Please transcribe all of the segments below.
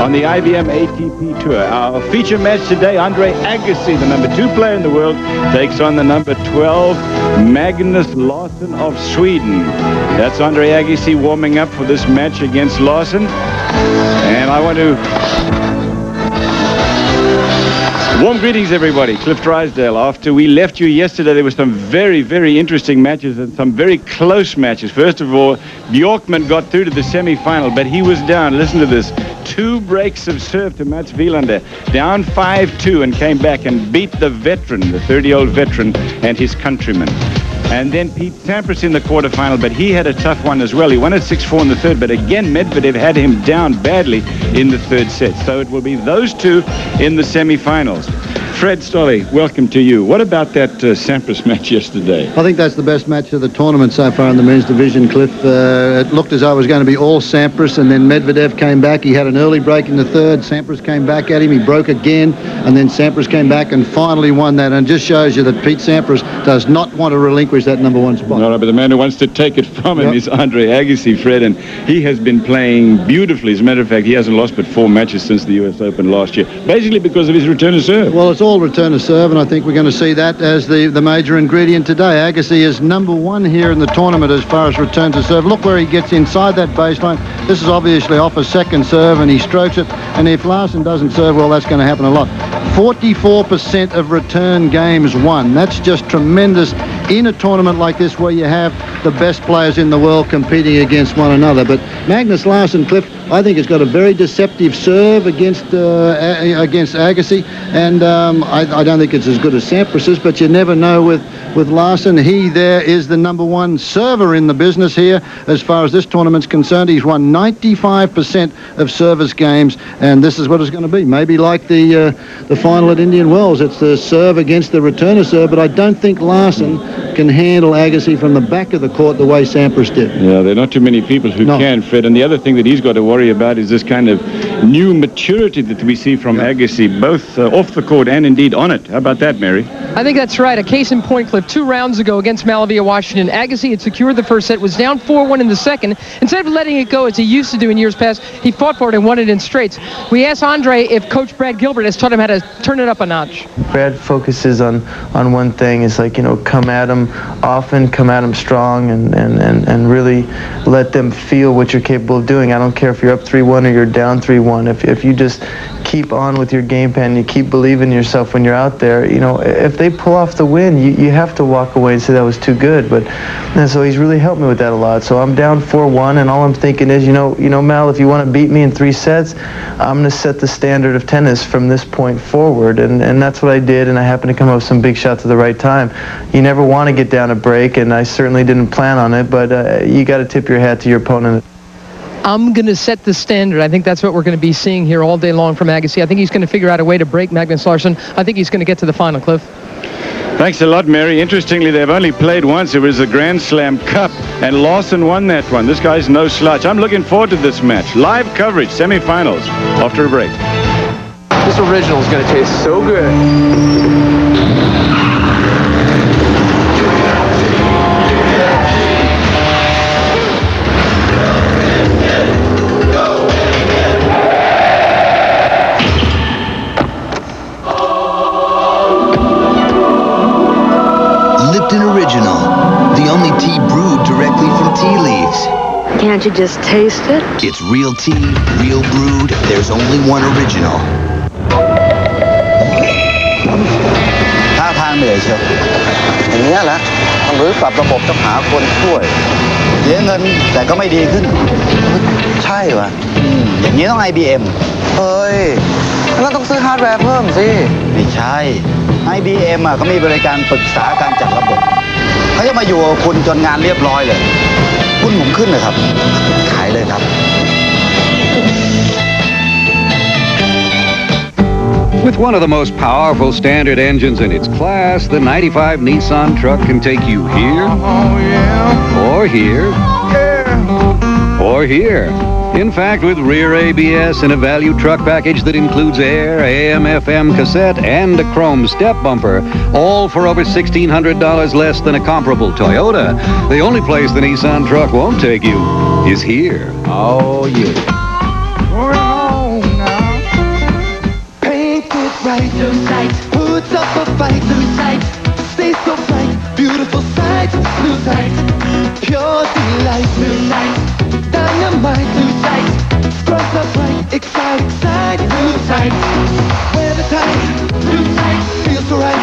on the IBM ATP Tour. Our feature match today, Andre Agassi, the number 2 player in the world, takes on the number 12, Magnus Larsson of Sweden. That's Andre Agassi warming up for this match against Larsson. And I want to... Warm greetings, everybody. Cliff Drysdale. After we left you yesterday, there were some very, very interesting matches and some very close matches. First of all, Bjorkman got through to the semi-final, but he was down. Listen to this. 2 breaks of serve to Mats Wilander. Down 5-2 and came back and beat the veteran, the 30-year-old veteran, and his countryman. And then Pete Sampras in the quarterfinal, but he had a tough one as well. He won at 6-4 in the third, but again, Medvedev had him down badly in the third set. So it will be those 2 in the semifinals. Fred Stolle, welcome to you. What about that Sampras match yesterday? I think that's the best match of the tournament so far in the men's division, Cliff. It looked as though it was going to be all Sampras, and then Medvedev came back. He had an early break in the third. Sampras came back at him. He broke again, and then Sampras came back and finally won that. And it just shows you that Pete Sampras does not want to relinquish that number 1 spot. No, but the man who wants to take it from him is Andre Agassi, Fred, and he has been playing beautifully. As a matter of fact, he hasn't lost but 4 matches since the US Open last year, basically because of his return to serve. Well, it's all return to serve, and I think we're going to see that as the major ingredient today. Agassi is number 1 here in the tournament as far as return to serve. Look where he gets inside that baseline. This is obviously off a second serve, and he strokes it. And if Larsson doesn't serve well, that's going to happen a lot. 44% of return games won. That's just tremendous in a tournament like this where you have the best players in the world competing against one another. But Magnus Larsson, Cliff, I think has got a very deceptive serve against Agassi, and I don't think it's as good as Sampras's, but you never know with Larsson. He there is the number 1 server in the business here as far as this tournament's concerned. He's won 95% of service games, and this is what it's going to be. Maybe like the final at Indian Wells. It's the serve against the returner serve, but I don't think Larsson can handle Agassi from the back of the court the way Sampras did. Yeah, there are not too many people who can, Fred. And the other thing that he's got to worry about is this kind of new maturity that we see from Agassi, both off the court and indeed on it. How about that, Mary? I think that's right. A case in point, Cliff. 2 rounds ago against Malavia, Washington, Agassi had secured the first set, was down 4-1 in the second. Instead of letting it go as he used to do in years past, he fought for it and won it in straights. We asked Andre if Coach Brad Gilbert has taught him how to turn it up a notch. Brad focuses on one thing. It's like, come at him often, come at him strong, and really let them feel what you're capable of doing. I don't care if you're up 3-1 or you're down 3-1. If you just keep on with your game plan, you keep believing in yourself when you're out there, if they pull off the win, you have to walk away and say that was too good. And so he's really helped me with that a lot. So I'm down 4-1, and all I'm thinking is, Mal, if you want to beat me in 3 sets, I'm going to set the standard of tennis from this point forward. And that's what I did, and I happened to come up with some big shots at the right time. You never want to get down a break, and I certainly didn't plan on it, but you got to tip your hat to your opponent. I'm going to set the standard. I think that's what we're going to be seeing here all day long from Agassi. I think he's going to figure out a way to break Magnus Larsson. I think he's going to get to the final, Cliff. Thanks a lot, Mary. Interestingly, they've only played once. It was the Grand Slam Cup, and Larsson won that one. This guy's no slouch. I'm looking forward to this match. Live coverage, semifinals, after a break. This original is going to taste so good. Lipton Original, the only tea brewed directly from tea leaves. Can't you just taste it? It's real tea, real brewed. There's only one original. ท่าทางเหนื่อยเชียวอย่างนี้แหละต้องรื้อปรับระบบต้องหาคนช่วยเสียเงินแต่ก็ไม่ดีขึ้นใช่ว่ะอย่างนี้ต้อง IBM เฮ้ยแล้วต้องซื้อฮาร์ดแวร์เพิ่มสิไม่ใช่ IBM เขามีบริการปรึกษาการจัดระบบเขาจะมาอยู่กับคุณจนงานเรียบร้อยเลยหุ้นผมขึ้นเลยครับขายเลยครับ With one of the most powerful standard engines in its class, the 95 Nissan truck can take you here, or here, or here. In fact, with rear ABS and a value truck package that includes air, AM/FM cassette, and a chrome step bumper, all for over $1,600 less than a comparable Toyota, the only place the Nissan truck won't take you is here. Oh, yeah. Going home now. Excite, excite, lose sight. Weather tight, lose sight. Feels so right,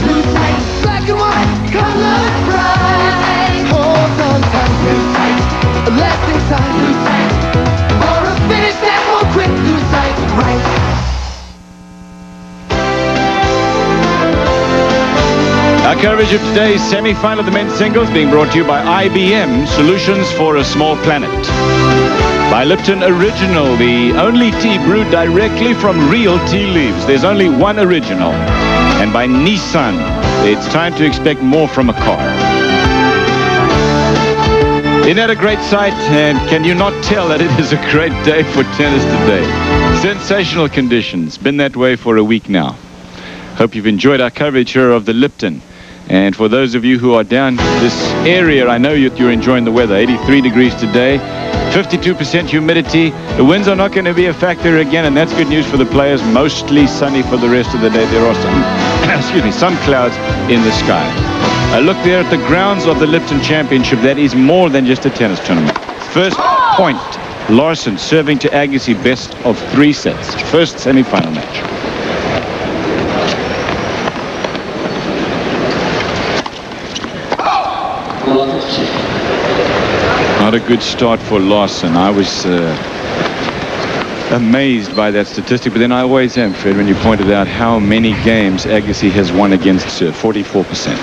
lose sight. Black and white, color bright. Hold on tight, lose sight. Lasting sight, lose sight. For a finish that won't quit, lose sight, right. Our coverage of today's semi-final of the men's singles being brought to you by IBM, Solutions for a Small Planet. By Lipton Original, the only tea brewed directly from real tea leaves. There's only one original. And by Nissan, it's time to expect more from a car. Isn't that a great sight? And can you not tell that it is a great day for tennis today? Sensational conditions. Been that way for a week now. Hope you've enjoyed our coverage here of the Lipton. And for those of you who are down this area, I know you're enjoying the weather. 83 degrees today, 52% humidity. The winds are not going to be a factor again, and that's good news for the players. Mostly sunny for the rest of the day. There are some, some clouds in the sky. A look there at the grounds of the Lipton Championship. That is more than just a tennis tournament. First point, Larsson serving to Agassi, best of 3 sets. First semi-final match. Not a good start for Larsson. I was amazed by that statistic, but then I always am, Fred, when you pointed out how many games Agassi has won against serve, 44%.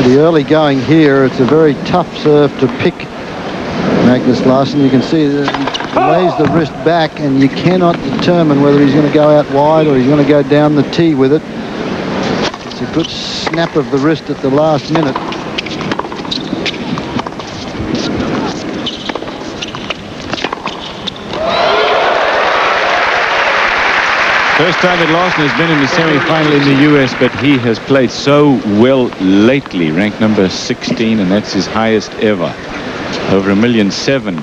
The early going here, it's a very tough serve to pick. Magnus Larsson, you can see that he lays the wrist back, and you cannot determine whether he's going to go out wide or he's going to go down the tee with it. It's a good snap of the wrist at the last minute. First time that Larsson has been in the semi-final in the U.S., but he has played so well lately. Ranked number 16, and that's his highest ever. Over 1,000,007.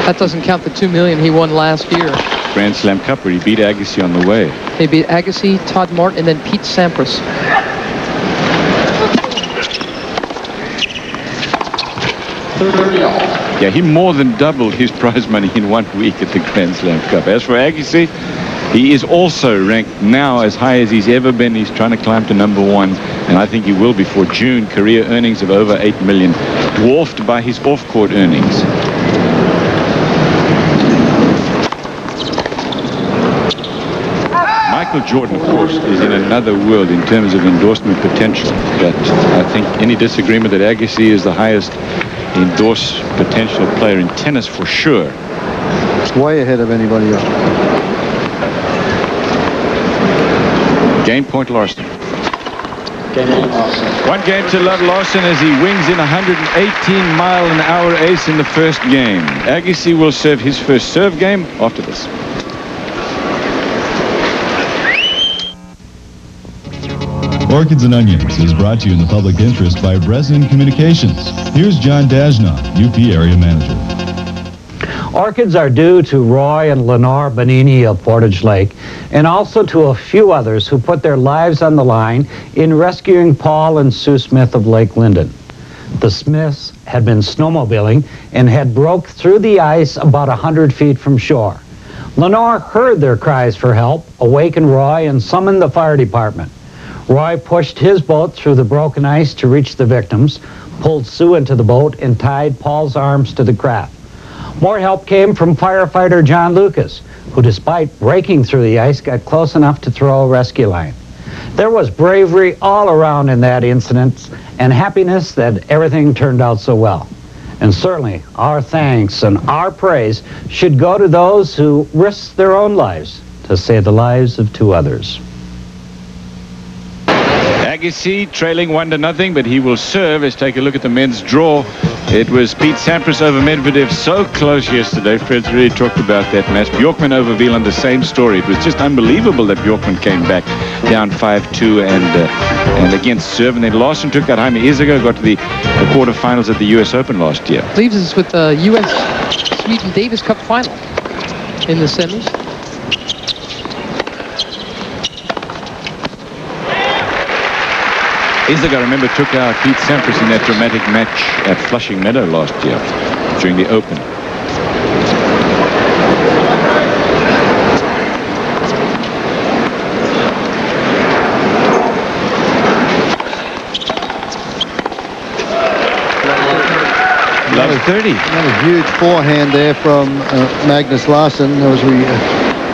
That doesn't count the $2 million he won last year. Grand Slam Cup where he beat Agassi on the way. They beat Agassi, Todd Martin, and then Pete Sampras. Yeah, he more than doubled his prize money in 1 week at the Grand Slam Cup. As for Agassi, he is also ranked now as high as he's ever been. He's trying to climb to number 1, and I think he will before June. Career earnings of over $8 million, dwarfed by his off-court earnings. Michael Jordan, of course, is in another world in terms of endorsement potential. But I think any disagreement that Agassi is the highest endorsed potential player in tennis for sure. It's way ahead of anybody else. Game point Larsson. One game to love Larsson as he wings in 118-mile-an-hour ace in the first game. Agassi will serve his first serve game after this. Orchids and Onions is brought to you in the public interest by Bresnan Communications. Here's John Dajna, UP Area Manager. Orchids are due to Roy and Lenore Bonini of Portage Lake, and also to a few others who put their lives on the line in rescuing Paul and Sue Smith of Lake Linden. The Smiths had been snowmobiling and had broke through the ice about 100 feet from shore. Lenore heard their cries for help, awakened Roy, and summoned the fire department. Roy pushed his boat through the broken ice to reach the victims, pulled Sue into the boat, and tied Paul's arms to the craft. More help came from firefighter John Lucas, who, despite breaking through the ice, got close enough to throw a rescue line. There was bravery all around in that incident, and happiness that everything turned out so well. And certainly, our thanks and our praise should go to those who risked their own lives to save the lives of 2 others. Agassi trailing 1-0, but he will serve. Let's take a look at the men's draw. It was Pete Sampras over Medvedev, so close yesterday. Fred's really talked about that match. Bjorkman over Wieland, the same story. It was just unbelievable that Bjorkman came back down 5-2 and against serve. And then Larsson took that home. Isago got to the quarterfinals at the U.S. Open last year. Leaves us with the U.S. Sweden Davis Cup final in the semis. Isaga, remember, took out Pete Sampras in that dramatic match at Flushing Meadow last year during the Open. Love 30. Another huge forehand there from Magnus Larsson as we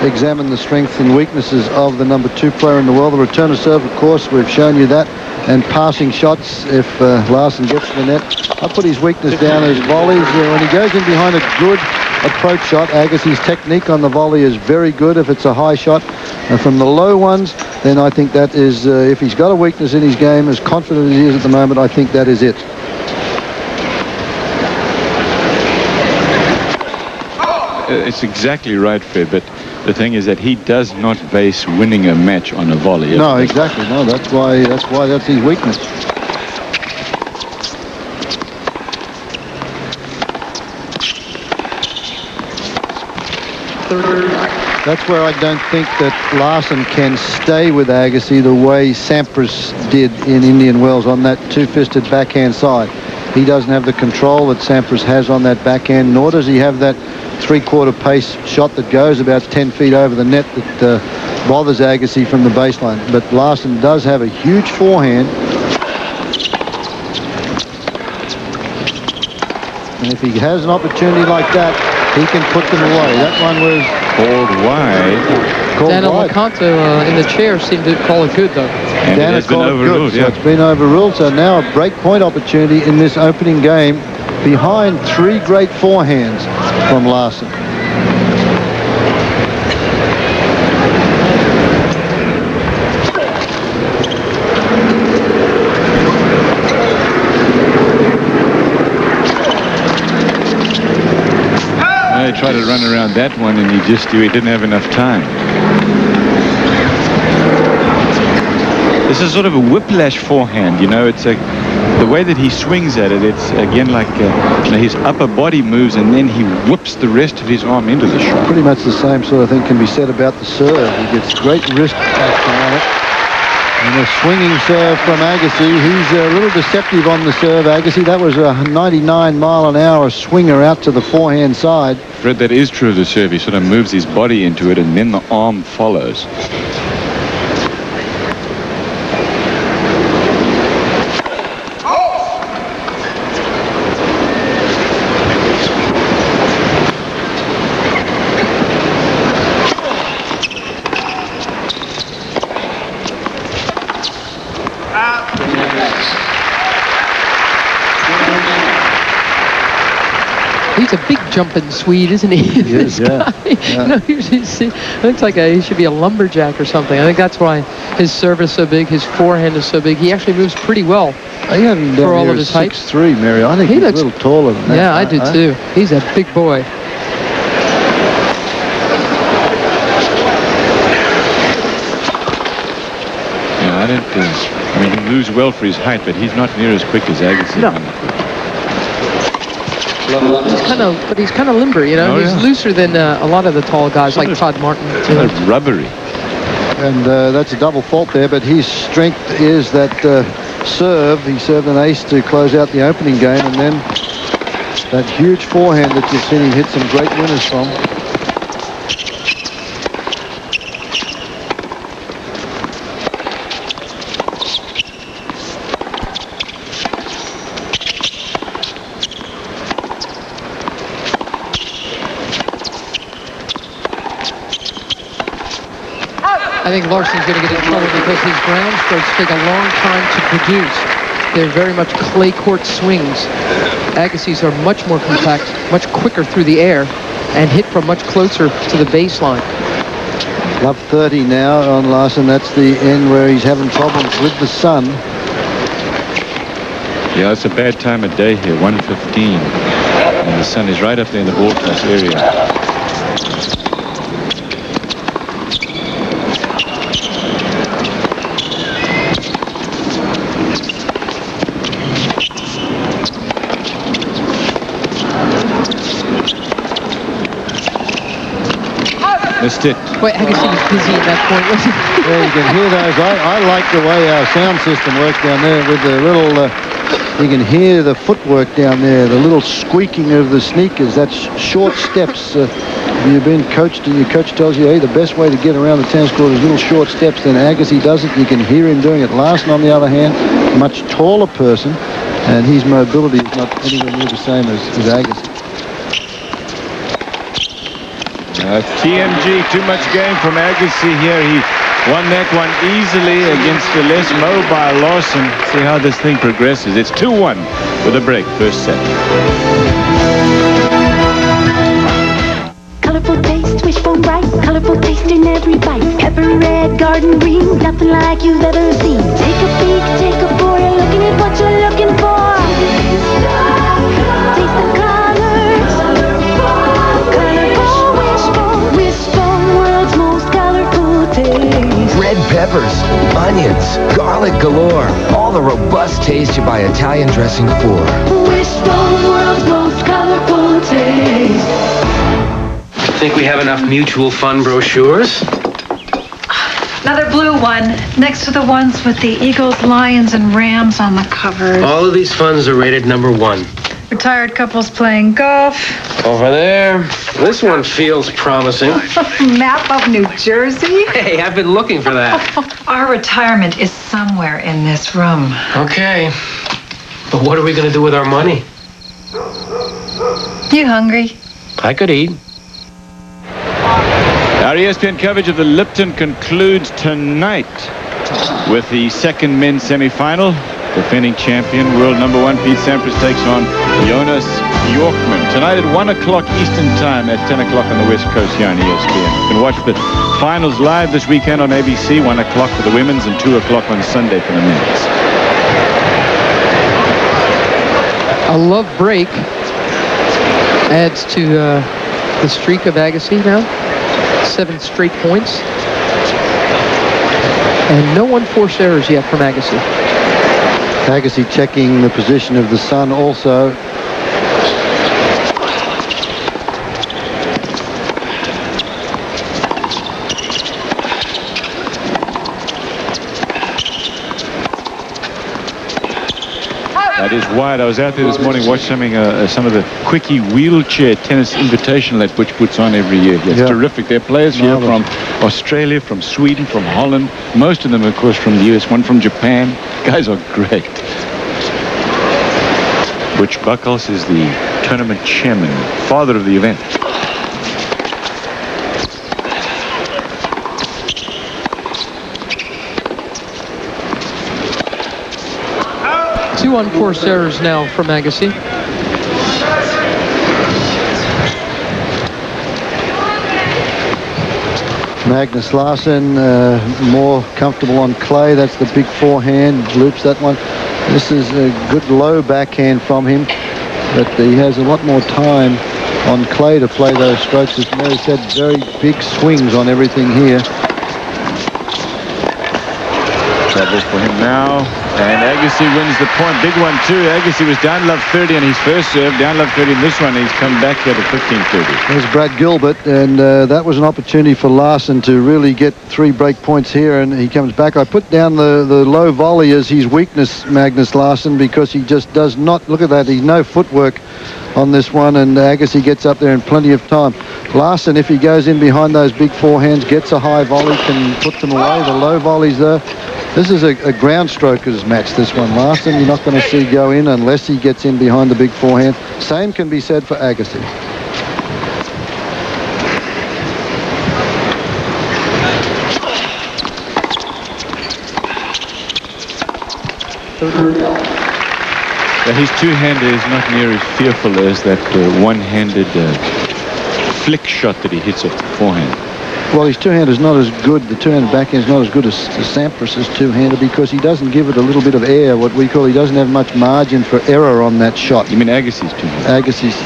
examine the strengths and weaknesses of the number 2 player in the world. The return to serve, of course, we've shown you that. And passing shots, if Larsson gets to the net. I put his weakness down as volleys. When he goes in behind a good approach shot, Agassi's technique on the volley is very good if it's a high shot. And from the low ones, then I think that is, if he's got a weakness in his game, as confident as he is at the moment, I think that is it. It's exactly right, Fred, but the thing is that he does not base winning a match on a volley. No, exactly. No, that's that's his weakness. That's where I don't think that Larsson can stay with Agassi the way Sampras did in Indian Wells on that two-fisted backhand side. He doesn't have the control that Sampras has on that backhand, nor does he have that three-quarter pace shot that goes about 10 feet over the net that bothers Agassi from the baseline. But Larsson does have a huge forehand. And if he has an opportunity like that, he can put them away. That one was called wide. Daniel LeConte in the chair seemed to call it good, though. And it has been overruled, so it's been overruled. So now a break point opportunity in this opening game behind 3 great forehands from Larsson. I tried to run around that one and he didn't have enough time. This is sort of a whiplash forehand, you know. It's the way that he swings at it. It's again like his upper body moves and then he whips the rest of his arm into the shot. Pretty much the same sort of thing can be said about the serve. He gets great wrist action on it. And a swinging serve from Agassi. He's a little deceptive on the serve, Agassi. That was a 99-mile-an-hour swinger out to the forehand side. Fred, that is true of the serve. He sort of moves his body into it and then the arm follows. He's a big jumping Swede, isn't he? He is, yeah. You know, he looks like he should be a lumberjack or something. I think that's why his serve is so big, his forehand is so big. He actually moves pretty well for all of his height. 6'3", Mary. I think he's a little taller than that. Yeah, I do too. He's a big boy. Yeah, I don't. I mean, he moves well for his height, but he's not near as quick as Agassi. No. He's kind of limber, you know. He's looser than a lot of the tall guys like Todd Martin. Kind of rubbery. And that's a double fault there, but his strength is that serve. He served an ace to close out the opening game, and then that huge forehand that you've seen him hit some great winners from. I think Larsson's going to get in trouble because his ground strokes take a long time to produce. They're very much clay court swings. Agassi's are much more compact, much quicker through the air, and hit from much closer to the baseline. Love 30 now on Larsson. That's the end where he's having problems with the sun. Yeah, it's a bad time of day here, 1:15. And the sun is right up there in the ball toss area. Missed it. Boy, Agassi was busy at that point, wasn't he? Yeah, you can hear those. I like the way our sound system works down there with the little... you can hear the footwork down there, the little squeaking of the sneakers. That's short steps. You've been coached, and your coach tells you, hey, the best way to get around the tennis court is little short steps. Then Agassi does it. You can hear him doing it. Larsson, on the other hand, much taller person, and his mobility is not anywhere near the same as Agassi. TMG, too much game from Agassi here. He won that one easily against the less mobile Larsson. See how this thing progresses. It's 2-1 with a break, first set. Colorful taste, wishbone bright, colorful taste in every bite. Pepper red, garden green, nothing like you've ever seen. Take a peek, take a pour, you're looking at what you're looking for. Taste the colors, colorful wishbone, wishbone, world's most colorful taste. Red peppers, onions, garlic galore. All the robust taste you buy Italian dressing for. Wishbone, world's most colorful taste. Think we have enough mutual fund brochures? Another blue one, next to the ones with the Eagles, Lions, and Rams on the covers. All of these funds are rated number 1. Retired couples playing golf. Over there. This one feels promising. Map of New Jersey. Hey, I've been looking for that. Our retirement is somewhere in this room. Okay. But what are we going to do with our money? You hungry? I could eat. Our ESPN coverage of the Lipton concludes tonight with the second men's semi-final. Defending champion, world number 1, Pete Sampras takes on Jonas Bjorkman. Tonight at 1 o'clock Eastern Time, at 10 o'clock on the West Coast here on ESPN. You can watch the finals live this weekend on ABC, 1 o'clock for the women's and 2 o'clock on Sunday for the men's. A love break adds to the streak of Agassi now. 7 straight points. And no unforced errors yet from Agassi. Agassi checking the position of the sun also. That is wide. I was out there this morning, watched some of the Quickie wheelchair tennis invitational that Butch puts on every year. It's terrific. There are players here from Australia, from Sweden, from Holland. Most of them, of course, from the US. One from Japan. Guys are great. Butch Buckles is the tournament chairman, father of the event. Two unforced errors now from Agassi. Magnus Larsson more comfortable on clay. That's the big forehand. Loops that one. This is a good low backhand from him, but he has a lot more time on clay to play those strokes. As Mary said, very big swings on everything here. Trouble for him now. And Agassi wins the point. Big one, too. Agassi was down love 30 on his first serve, down love 30 in this one. He's come back here to 15-30. There's Brad Gilbert, and that was an opportunity for Larsson to really get 3 break points here, and he comes back. I put down the low volley as his weakness, Magnus Larsson, because he just does not, look at that, he's no footwork on this one, and Agassi gets up there in plenty of time. Larsson, if he goes in behind those big forehands, gets a high volley, can put them away. The low volleys there. This is a ground strokers match, this one. Larsson, you're not going to see go in unless he gets in behind the big forehand. Same can be said for Agassi. His two-hander is not near as fearful as that one-handed flick shot that he hits off the forehand. Well, his two-hander is not as good. The two-handed backhand is not as good as Sampras' two-hander because he doesn't give it a little bit of air, what we call. He doesn't have much margin for error on that shot. You mean Agassi's two-hander? Agassi's.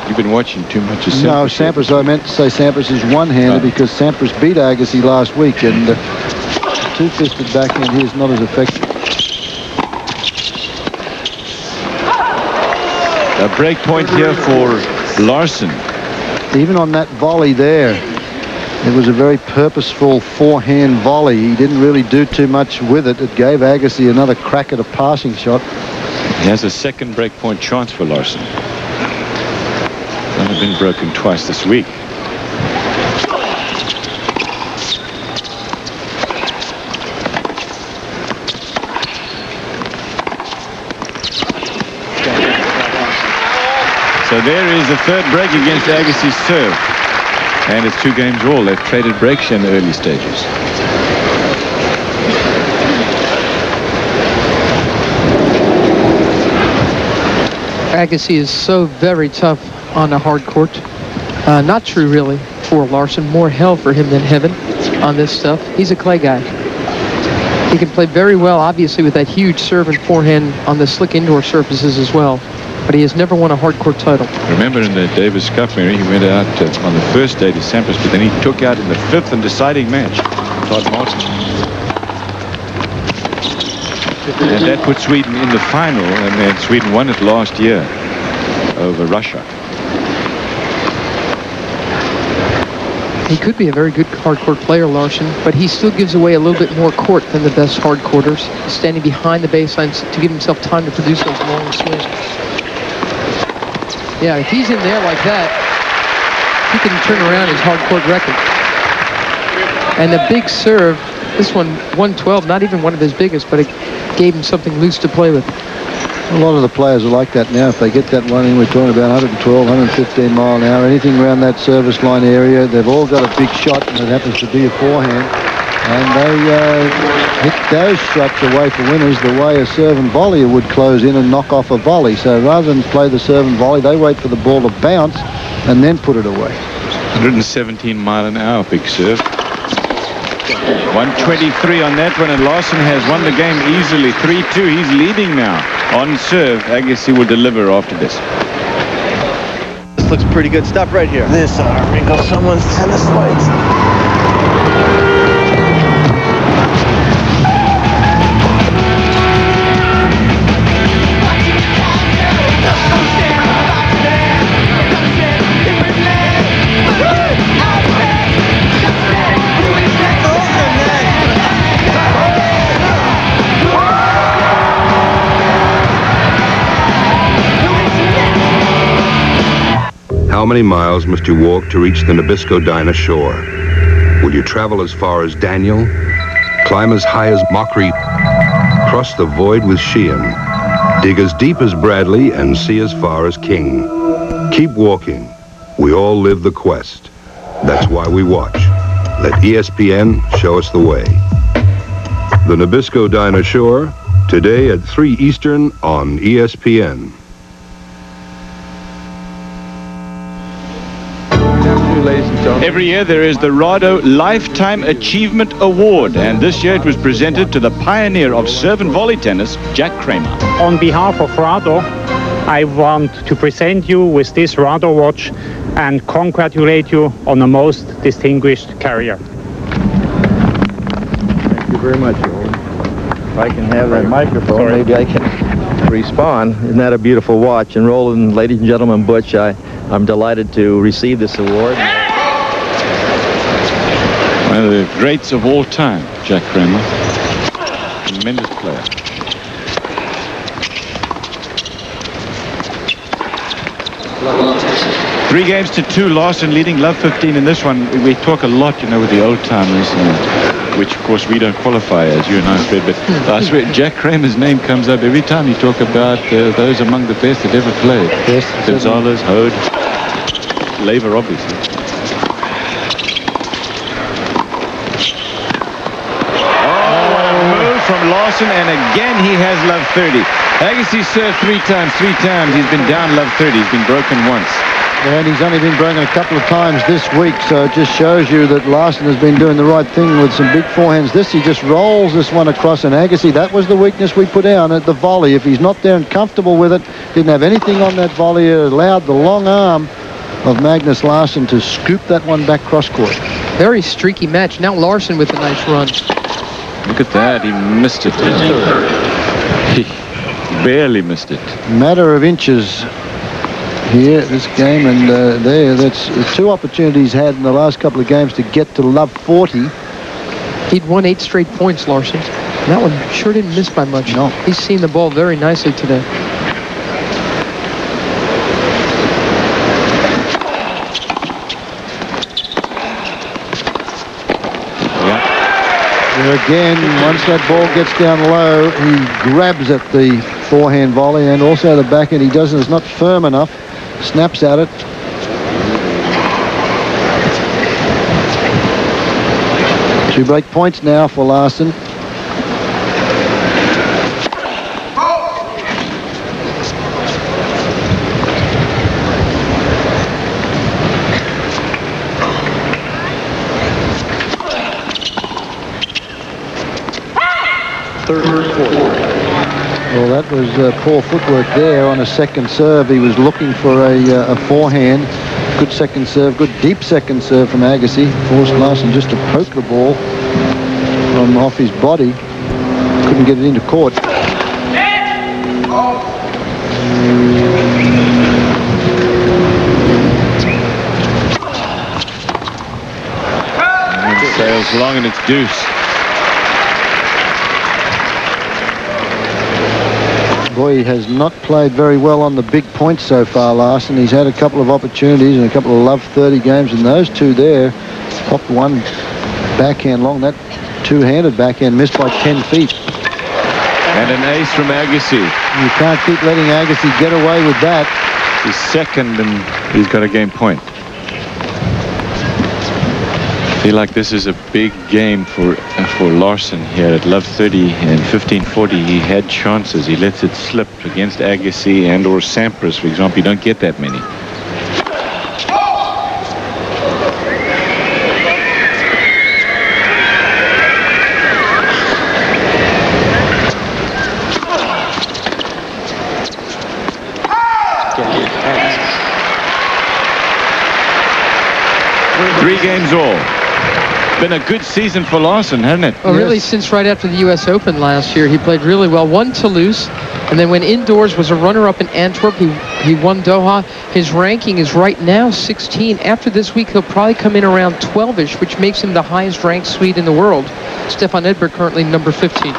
You've been watching too much of Sampras. No, Sampras. I meant to say Sampras is one-handed because Sampras beat Agassi last week, and two-fisted backhand here is not as effective. A break point here for Larsson. Even on that volley there, it was a very purposeful forehand volley. He didn't really do too much with it. It gave Agassi another crack at a passing shot. He has a second breakpoint chance for Larsson. Only been broken twice this week. So there is the third break against Agassi's serve. And it's 2 games all. They've traded breaks in the early stages. Agassi is so very tough on the hard court. Not true, really, for Larsson. More hell for him than heaven on this stuff. He's a clay guy. He can play very well, obviously, with that huge serve and forehand on the slick indoor surfaces as well. But he has never won a hard court title. Remember in the Davis Cup, Mary, he went out on the first day to Sampras, but then he took out in the 5th and deciding match Todd Martin. And that put Sweden in the final, and then Sweden won it last year over Russia. He could be a very good hard court player, Larsson, but he still gives away a little bit more court than the best hard courters, standing behind the baseline to give himself time to produce those long swings. Yeah, if he's in there like that, he can turn around his hard court record. And the big serve, this one, 112, not even one of his biggest, but it gave him something loose to play with. A lot of the players are like that now. If they get that one in, we're talking about 112, 115 mile an hour, anything around that service line area, they've all got a big shot, and it happens to be a forehand. And they hit those shots away for winners the way a serve and volleyer would close in and knock off a volley. So rather than play the serve and volley, they wait for the ball to bounce and then put it away. 117 mile an hour, big serve. 123 on that one, and Larsson has won the game easily. 3-2. He's leading now on serve. Agassi will deliver after this. This looks pretty good stuff right here. This wrinkles someone's tennis legs. How many miles must you walk to reach the Nabisco-Dinah shore? Will you travel as far as Daniel, climb as high as Mockery, cross the void with Sheehan, dig as deep as Bradley, and see as far as King? Keep walking. We all live the quest. That's why we watch. Let ESPN show us the way. The Nabisco-Dinah shore, today at 3 Eastern on ESPN. Every year there is the Rado Lifetime Achievement Award, and this year it was presented to the pioneer of serve and volley tennis, Jack Kramer. On behalf of Rado, I want to present you with this Rado watch and congratulate you on a most distinguished career. Thank you very much, Roland. If I can have that microphone, maybe I can respond. Isn't that a beautiful watch? And Roland, ladies and gentlemen, Butch, I'm delighted to receive this award. One of the greats of all time, Jack Kramer. Tremendous player. Three games to 2, Larsson leading Love 15 in this one. We talk a lot, you know, with the old timers, which of course we don't qualify as, you and I, Fred, but I swear Jack Kramer's name comes up every time you talk about those among the best that ever played. Yes. Gonzalez, Hode, Laver, obviously. From Larsson, and again he has Love 30. Agassi served 3 times. He's been down Love 30. He's been broken once. And he's only been broken a couple of times this week, so it just shows you that Larsson has been doing the right thing with some big forehands. He just rolls this one across, and Agassi, that was the weakness we put down at the volley. If he's not there and comfortable with it, didn't have anything on that volley, it allowed the long arm of Magnus Larsson to scoop that one back cross court. Very streaky match. Now Larsson with a nice run. Look at that, he missed it. He barely missed it. Matter of inches. here this game, and that's 2 opportunities had in the last couple of games to get to love 40. He'd won 8 straight points, Larsson. And that one sure didn't miss by much. No. He's seen the ball very nicely today. Again, once that ball gets down low, he grabs at the forehand volley and also the backhand. He doesn't. It's not firm enough. Snaps at it. Two break points now for Larsson. Well, that was poor footwork there on a second serve. He was looking for a forehand. Good second serve, good deep second serve from Agassi. Forced Larsson just to poke the ball from off his body. Couldn't get it into court. And it sails long and it's deuce. Boy, he has not played very well on the big points so far, Larsson. He's had a couple of opportunities and a couple of love 30 games, and those two there, popped one backhand long. That two-handed backhand missed by 10 feet. And an ace from Agassi. You can't keep letting Agassi get away with that. He's second, and he's got a game point. I feel like this is a big game for Larsson here at love 30 and 1540. He had chances. He lets it slip against Agassi and or Sampras, for example. You don't get that many. Three games all. Been a good season for Larsson, hasn't it? Oh, really, since right after the U.S. Open last year, he played really well. Won Toulouse, and then when indoors was a runner-up in Antwerp, he won Doha. His ranking is right now 16. After this week, he'll probably come in around 12-ish, which makes him the highest-ranked Swede in the world. Stefan Edberg currently number 15.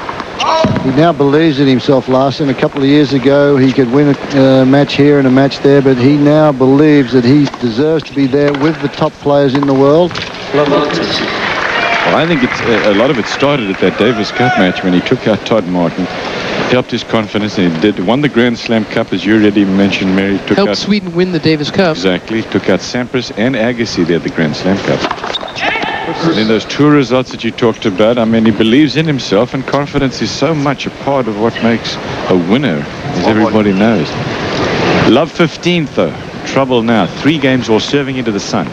He now believes in himself, Larsson. A couple of years ago, he could win a match here and a match there, but he now believes that he deserves to be there with the top players in the world. Well, I think a lot of it started at that Davis Cup match when he took out Todd Martin, helped his confidence, and he won the Grand Slam Cup, as you already mentioned, Mary. Helped Sweden win the Davis Cup. Exactly. Took out Sampras and Agassi there at the Grand Slam Cup. And then those two results that you talked about, I mean, he believes in himself, and confidence is so much a part of what makes a winner, as everybody knows. Love 15th, though. Trouble now. 3 games all serving into the sun.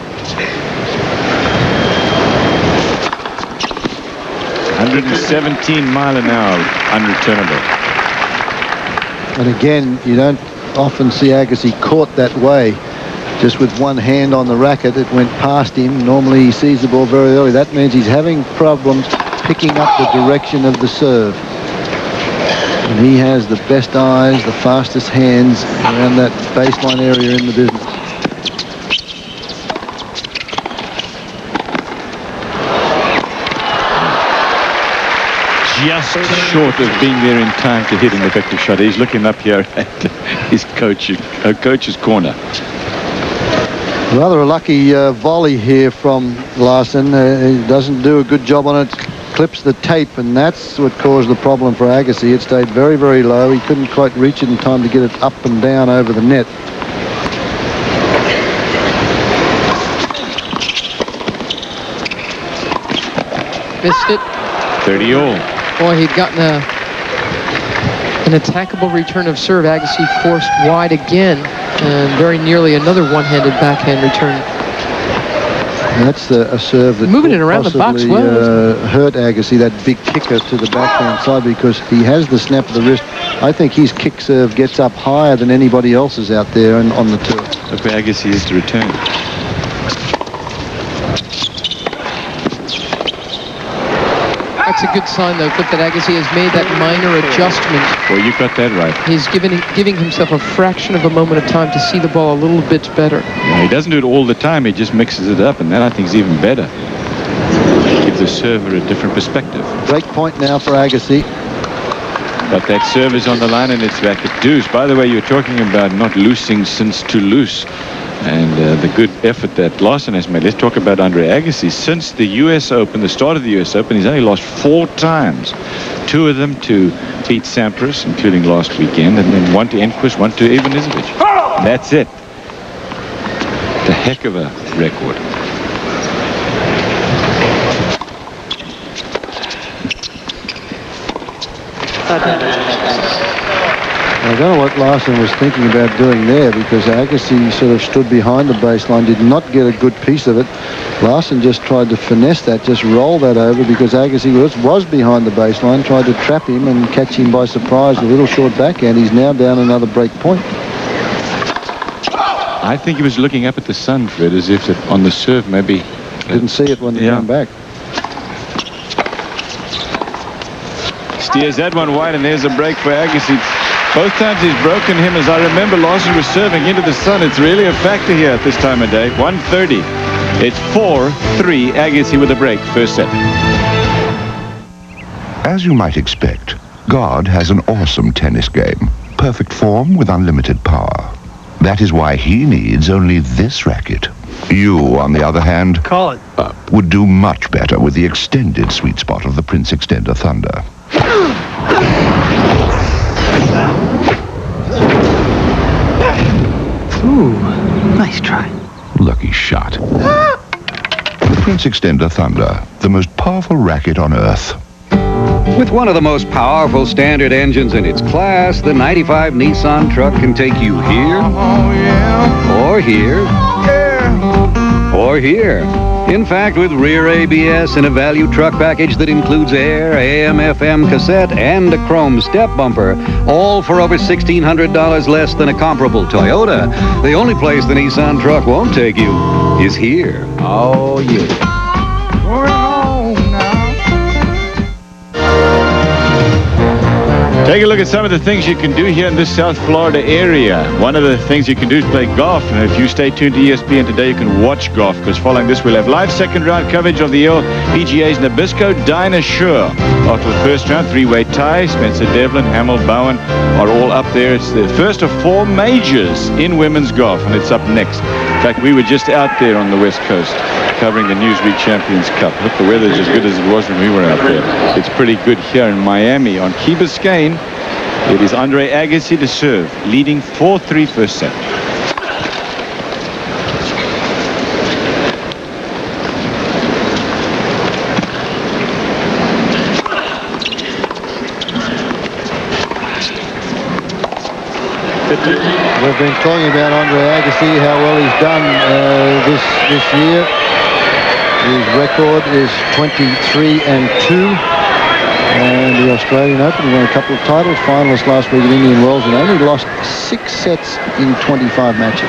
117 mile an hour, unreturnable. And again, you don't often see Agassi caught that way. Just with one hand on the racket, it went past him. Normally he sees the ball very early. That means he's having problems picking up the direction of the serve. And he has the best eyes, the fastest hands around that baseline area in the business. Just short of being there in time to hit an effective shot. He's looking up here at his coach's corner. Rather a lucky volley here from Larsson. He doesn't do a good job on it. Clips the tape, and that's what caused the problem for Agassi. It stayed very, very low. He couldn't quite reach it in time to get it up and down over the net. Missed it. 30 all. Boy, he'd gotten an attackable return of serve. Agassi forced wide again, and very nearly another one-handed backhand return. And that's a serve that moving it around the box well. Hurt Agassi, that big kicker to the backhand side, because he has the snap of the wrist. I think his kick serve gets up higher than anybody else's out there on the tour. Look where Agassi is to return. That's a good sign, though, Cliff, that Agassi has made that minor adjustment. Well, you got that right. He's giving himself a fraction of a moment of time to see the ball a little bit better. Yeah, he doesn't do it all the time. He just mixes it up, and that, I think, is even better. Give the server a different perspective. Break point now for Agassi. But that serve is on the line, and it's back at deuce. By the way, you're talking about not loosing since Toulouse. And the good effort that Larsson has made. Let's talk about Andre Agassi. Since the U.S. Open, the start of the U.S. Open, he's only lost 4 times. 2 of them to Pete Sampras, including last weekend, and then 1 to Enquist, 1 to Ivanisevic. And that's it. It's a heck of a record. I don't know what Larsson was thinking about doing there, because Agassi sort of stood behind the baseline, did not get a good piece of it. Larsson just tried to finesse that, just roll that over, because Agassi was behind the baseline, tried to trap him and catch him by surprise with a little short backhand. He's now down another break point. I think he was looking up at the sun, Fred, as if it, on the serve maybe. Didn't see it when they came back. Steers that one wide, and there's a break for Agassi. Both times he's broken him. As I remember, Larsson was serving into the sun. It's really a factor here at this time of day. 1:30. It's 4-3. Agassi with a break. First set. As you might expect, God has an awesome tennis game. Perfect form with unlimited power. That is why he needs only this racket. You, on the other hand, would do much better with the extended sweet spot of the Prince Extender Thunder. Ooh, nice try. Lucky shot. The Prince Extender Thunder, the most powerful racket on Earth. With one of the most powerful standard engines in its class, the 95 Nissan truck can take you here, or here, or here. In fact, with rear ABS and a value truck package that includes air, AM, FM cassette, and a chrome step bumper, all for over $1,600 less than a comparable Toyota, the only place the Nissan truck won't take you is here. Oh, yeah. Take a look at some of the things you can do here in this South Florida area. One of the things you can do is play golf. And if you stay tuned to ESPN today, you can watch golf, because following this, we'll have live second round coverage of the LPGA's Nabisco Dinah Shore. After the first round, 3-way tie. Spencer Devlin, Hamill Bowen are all up there. It's the first of 4 majors in women's golf, and it's up next. In fact, we were just out there on the West Coast covering the Newsweek Champions Cup. Look, the weather's as good as it was when we were out there. It's pretty good here in Miami. On Key Biscayne, it is Andre Agassi to serve, leading 4-3 first set. We've been talking about Andre Agassi, how well he's done this year. His record is 23-2. And the Australian Open, he won a couple of titles, finalist last week at Indian Wells, and only lost 6 sets in 25 matches.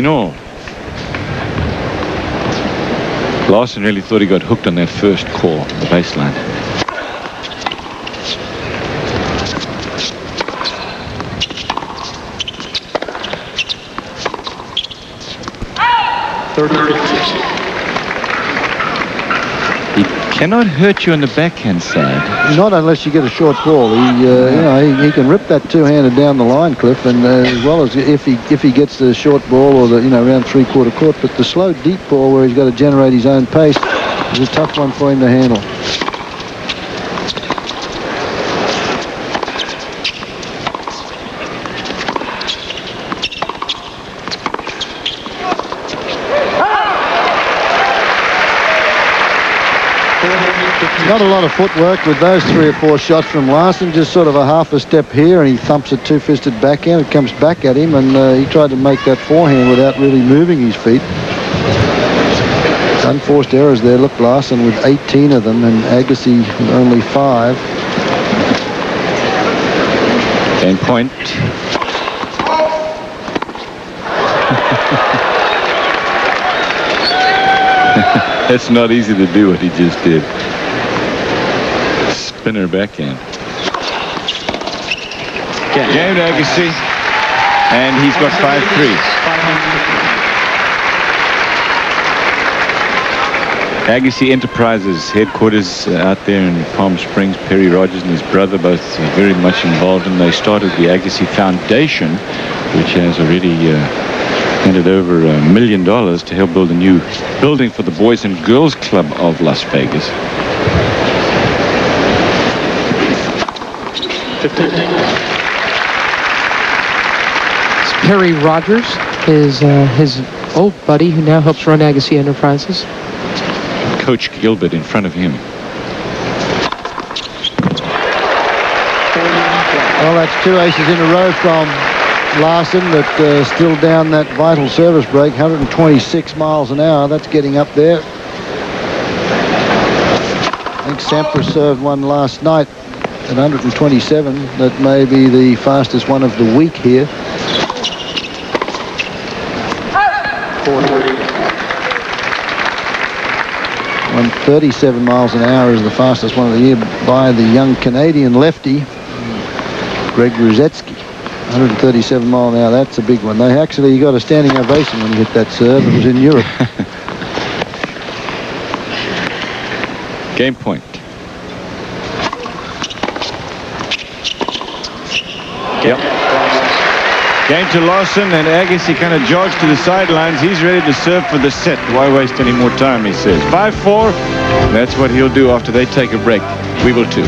All. Larsson really thought he got hooked on that first call, the baseline. He cannot hurt you on the backhand side. Not unless you get a short ball. He can rip that two-handed down the line, Cliff, and as well as if he gets the short ball or the around 3/4 court. But the slow deep ball where he's got to generate his own pace is a tough one for him to handle. Not a lot of footwork with those 3 or 4 shots from Larsson, just sort of a half a step here, and he thumps a two-fisted backhand. It comes back at him, and he tried to make that forehand without really moving his feet. Unforced errors there. Look, Larsson with 18 of them, and Agassi with only 5. Game point. It's not easy to do what he just did. Spinner backhand. Game to Agassi, and he's got 5-3. Agassi Enterprises headquarters out there in Palm Springs. Perry Rogers and his brother both very much involved, and they started the Agassi Foundation, which has already handed over $1 million to help build a new building for the Boys and Girls Club of Las Vegas. It's Perry Rogers, his old buddy who now helps run Agassi Enterprises. Coach Gilbert in front of him. Well, that's 2 aces in a row from Larsson, but still down that vital service break, 126 miles an hour. That's getting up there. I think Sampras served one last night at 127. That may be the fastest one of the week here. 137 miles an hour is the fastest one of the year by the young Canadian lefty, Greg Ruzetsky. 137 mile an hour, that's a big one. They actually got a standing ovation when he hit that serve. It was in Europe. Game point. Yep. Game to Larsson, and Agassi kind of jogs to the sidelines. He's ready to serve for the set. Why waste any more time, he says. 5-4. That's what he'll do after they take a break. We will too.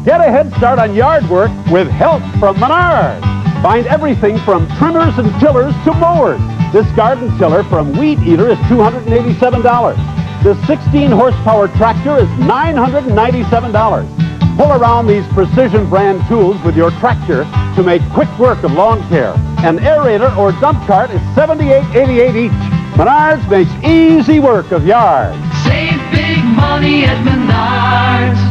Get a head start on yard work with help from Menards. Find everything from trimmers and tillers to mowers. This garden tiller from Weed Eater is $287. This 16-horsepower tractor is $997. Pull around these precision brand tools with your tractor to make quick work of lawn care. An aerator or dump cart is $78.88 each. Menards makes easy work of yard. Save big money at Menards.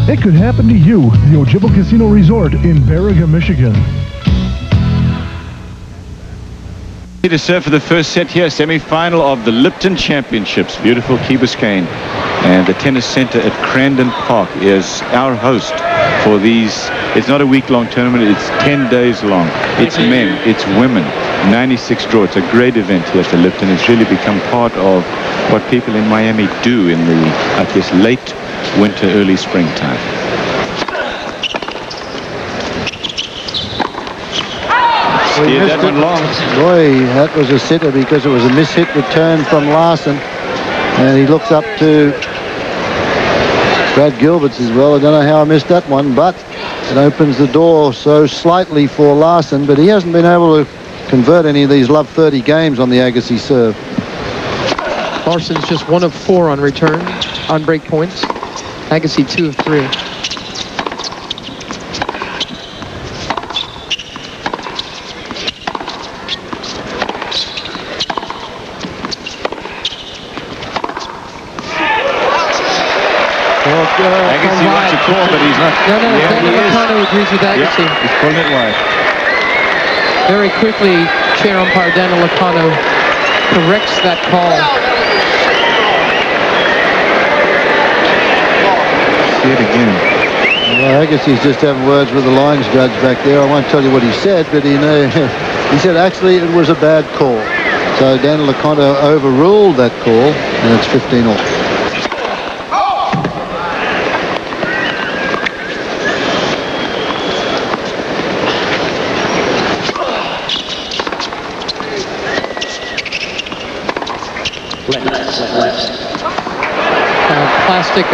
It could happen to you. The Ojibwa Casino Resort in Baraga, Michigan. To serve for the first set here, semi-final of the Lipton Championships. Beautiful Key Biscayne. And the tennis center at Crandon Park is our host for these. It's not a week-long tournament. It's 10 days long. It's men. It's women. 96 draw. It's a great event here at the Lipton. It's really become part of what people in Miami do in the, I guess, late winter, early springtime. Steered that one long. Boy, that was a sitter because it was a mishit return from Larsson. And he looks up to Brad Gilbert as well. I don't know how I missed that one, but it opens the door so slightly for Larsson, but he hasn't been able to convert any of these love 30 games on the Agassi serve. Larsson's just 1 of 4 on return, on break points. Agassi 2 of 3. Agassi wants to call, but he's not. No, Daniel agrees with Agassi. Yep, he's pulling it wide. Very quickly, chair umpire Daniel Lacano corrects that call. See it again. Well, Agassi's just having words with the lines judge back there. I won't tell you what he said, but he said actually it was a bad call. So Daniel Lacano overruled that call, and it's 15 all. Plastic.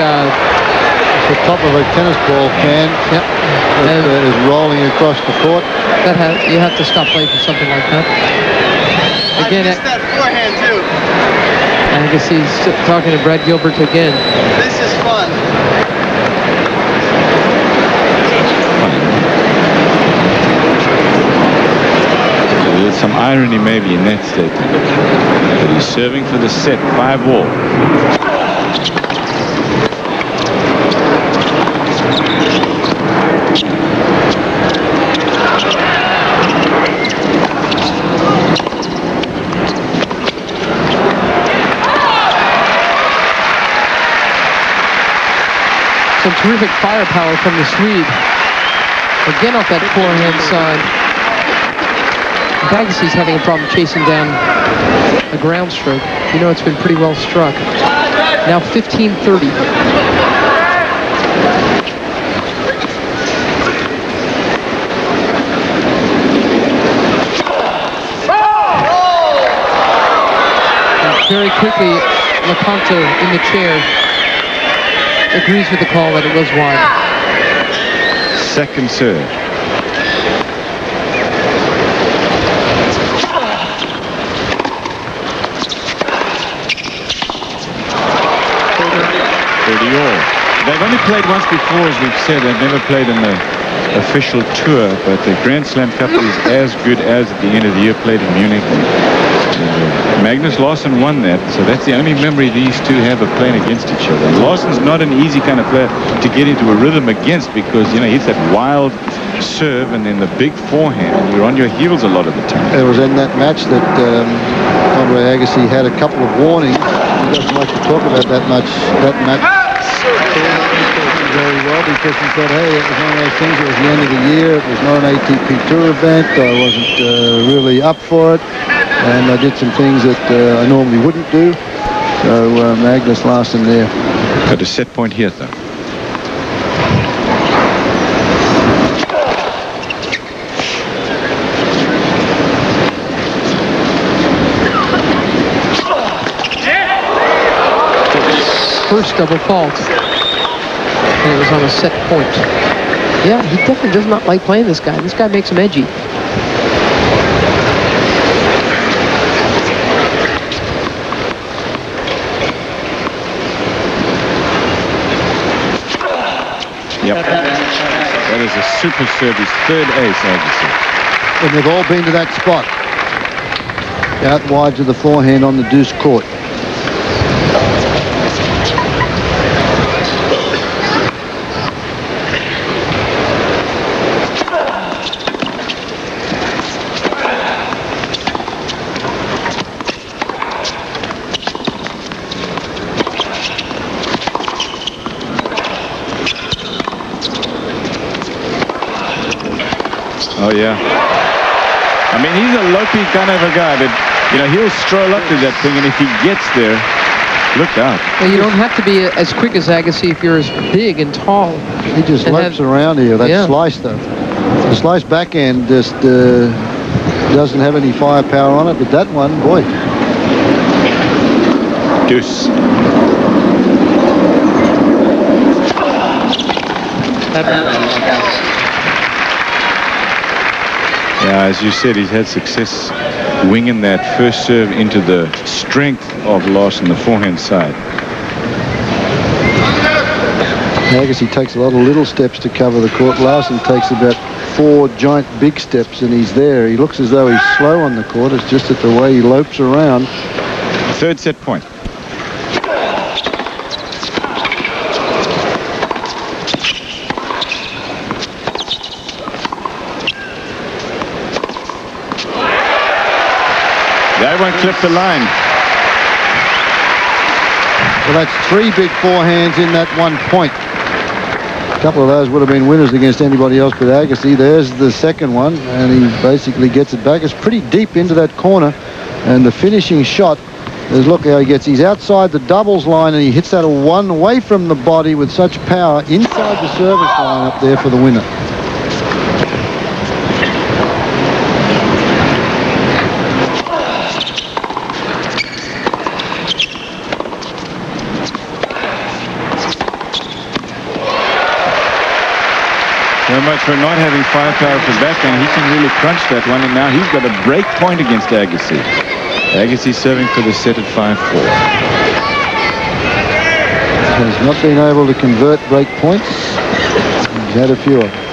The top of a tennis ball can. Yep. That is rolling across the court. You have to stop playing for something like that. Again, I missed that forehand too. Agassi's talking to Brad Gilbert again. This is fun. There's some irony maybe in that statement. But he's serving for the set, 5-all. Some terrific firepower from the Swede. Again off that forehand side. Agassi's having a problem chasing down a ground stroke. You know it's been pretty well struck. Now 15-30. Very quickly, LeConte in the chair agrees with the call that it was wide. Second serve. They've only played once before, as we've said. They've never played in the official tour, but the Grand Slam Cup is as good as at the end of the year, played in Munich. Magnus Larsson won that, so that's the only memory these two have of playing against each other. And Larsson's not an easy kind of player to get into a rhythm against because, you know, he's that wild serve and then the big forehand, and you're on your heels a lot of the time. It was in that match that Andre Agassi had a couple of warnings. He doesn't like to talk about that match. Very well because he said, hey, it was one of those things. It was the end of the year. It was not an ATP Tour event. I wasn't really up for it, and I did some things that I normally wouldn't do. So Magnus Larsson there. Got a set point here, though. First double fault. And it was on a set point. Yeah, he definitely does not like playing this guy. This guy makes him edgy. Yep. That is a super serve. His third ace, Agassi. And they've all been to that spot. Out wide to the forehand on the deuce court. Oh, yeah. I mean, he's a low-key kind of a guy, but, you know, he'll stroll up to that thing, and if he gets there, look out. Well, you don't have to be as quick as Agassi if you're as big and tall. He just lopes around here. That slice, though. The slice backhand just doesn't have any firepower on it, but that one, boy. Deuce. Yeah, as you said, he's had success winging that first serve into the strength of Larsson, the forehand side. Agassi takes a lot of little steps to cover the court. Larsson takes about 4 giant big steps, and he's there. He looks as though he's slow on the court. It's just that the way he lopes around. Third set point. That one clipped the line. Well, that's 3 big forehands in that 1 point. A couple of those would have been winners against anybody else but Agassi. There's the second one, and he basically gets it back. It's pretty deep into that corner, and the finishing shot is, look how he gets. He's outside the doubles line, and he hits that one away from the body with such power inside the service line up there for the winner. So much for not having firepower for backhand. He can really crunch that one, and now he's got a break point against Agassi. Agassi serving for the set at 5-4. Has not been able to convert break points. He's had a few of them.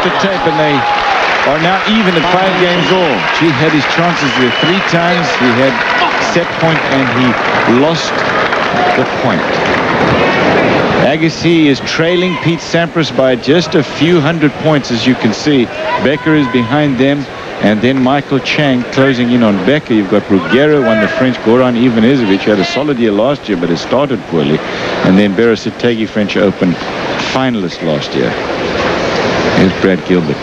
The tape, and they are now even at 5 games all. He had his chances there 3 times. He had set point and he lost the point. Agassi is trailing Pete Sampras by just a few hundred points, as you can see. Becker is behind them, and then Michael Chang closing in on Becker. You've got Bruguera, won the French. Goran Ivanisevic had a solid year last year, but it started poorly. And then Berasitegi, French Open finalist last year. Here's Brad Gilbert.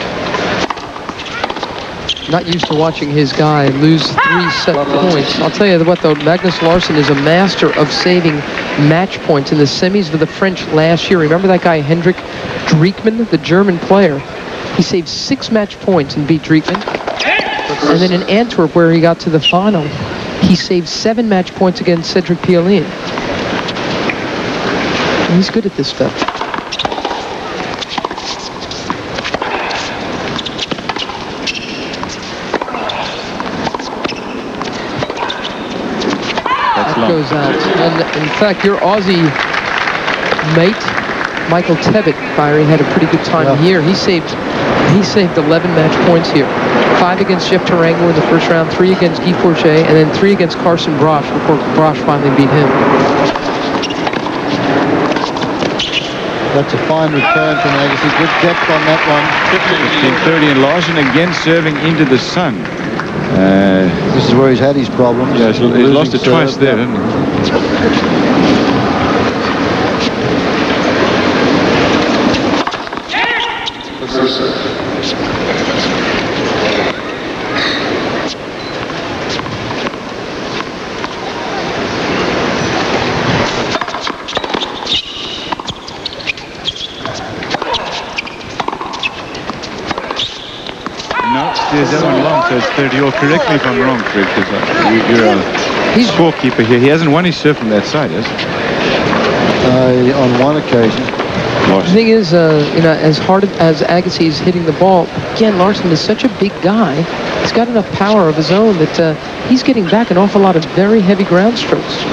Not used to watching his guy lose 3 set points. I'll tell you what, though, Magnus Larsson is a master of saving match points in the semis for the French last year. Remember that guy, Hendrik Driekman, the German player? He saved 6 match points and beat Driekman. And then in Antwerp, where he got to the final, he saved 7 match points against Cedric Pioline. And he's good at this stuff. Goes out. And in fact, your Aussie mate, Michael Tebbett, Byrie, had a pretty good time here. He saved 11 match points here. 5 against Jeff Tarango in the first round, 3 against Guy Forget, and then 3 against Carson Brosh before Brosh finally beat him. That's a fine return from Agassi. Good depth on that one. 15-30, and Larsson again serving into the sun. This is where he's had his problems. Yeah, he's lost it twice there, hasn't he? There's that one long, so it's 30. Or correct me if I'm wrong, Fred, because you're a scorekeeper here. He hasn't won his serve from that side, has he? On one occasion. The thing is, you know, as hard as Agassi is hitting the ball, again, Larsson is such a big guy. He's got enough power of his own that he's getting back an awful lot of very heavy ground strokes.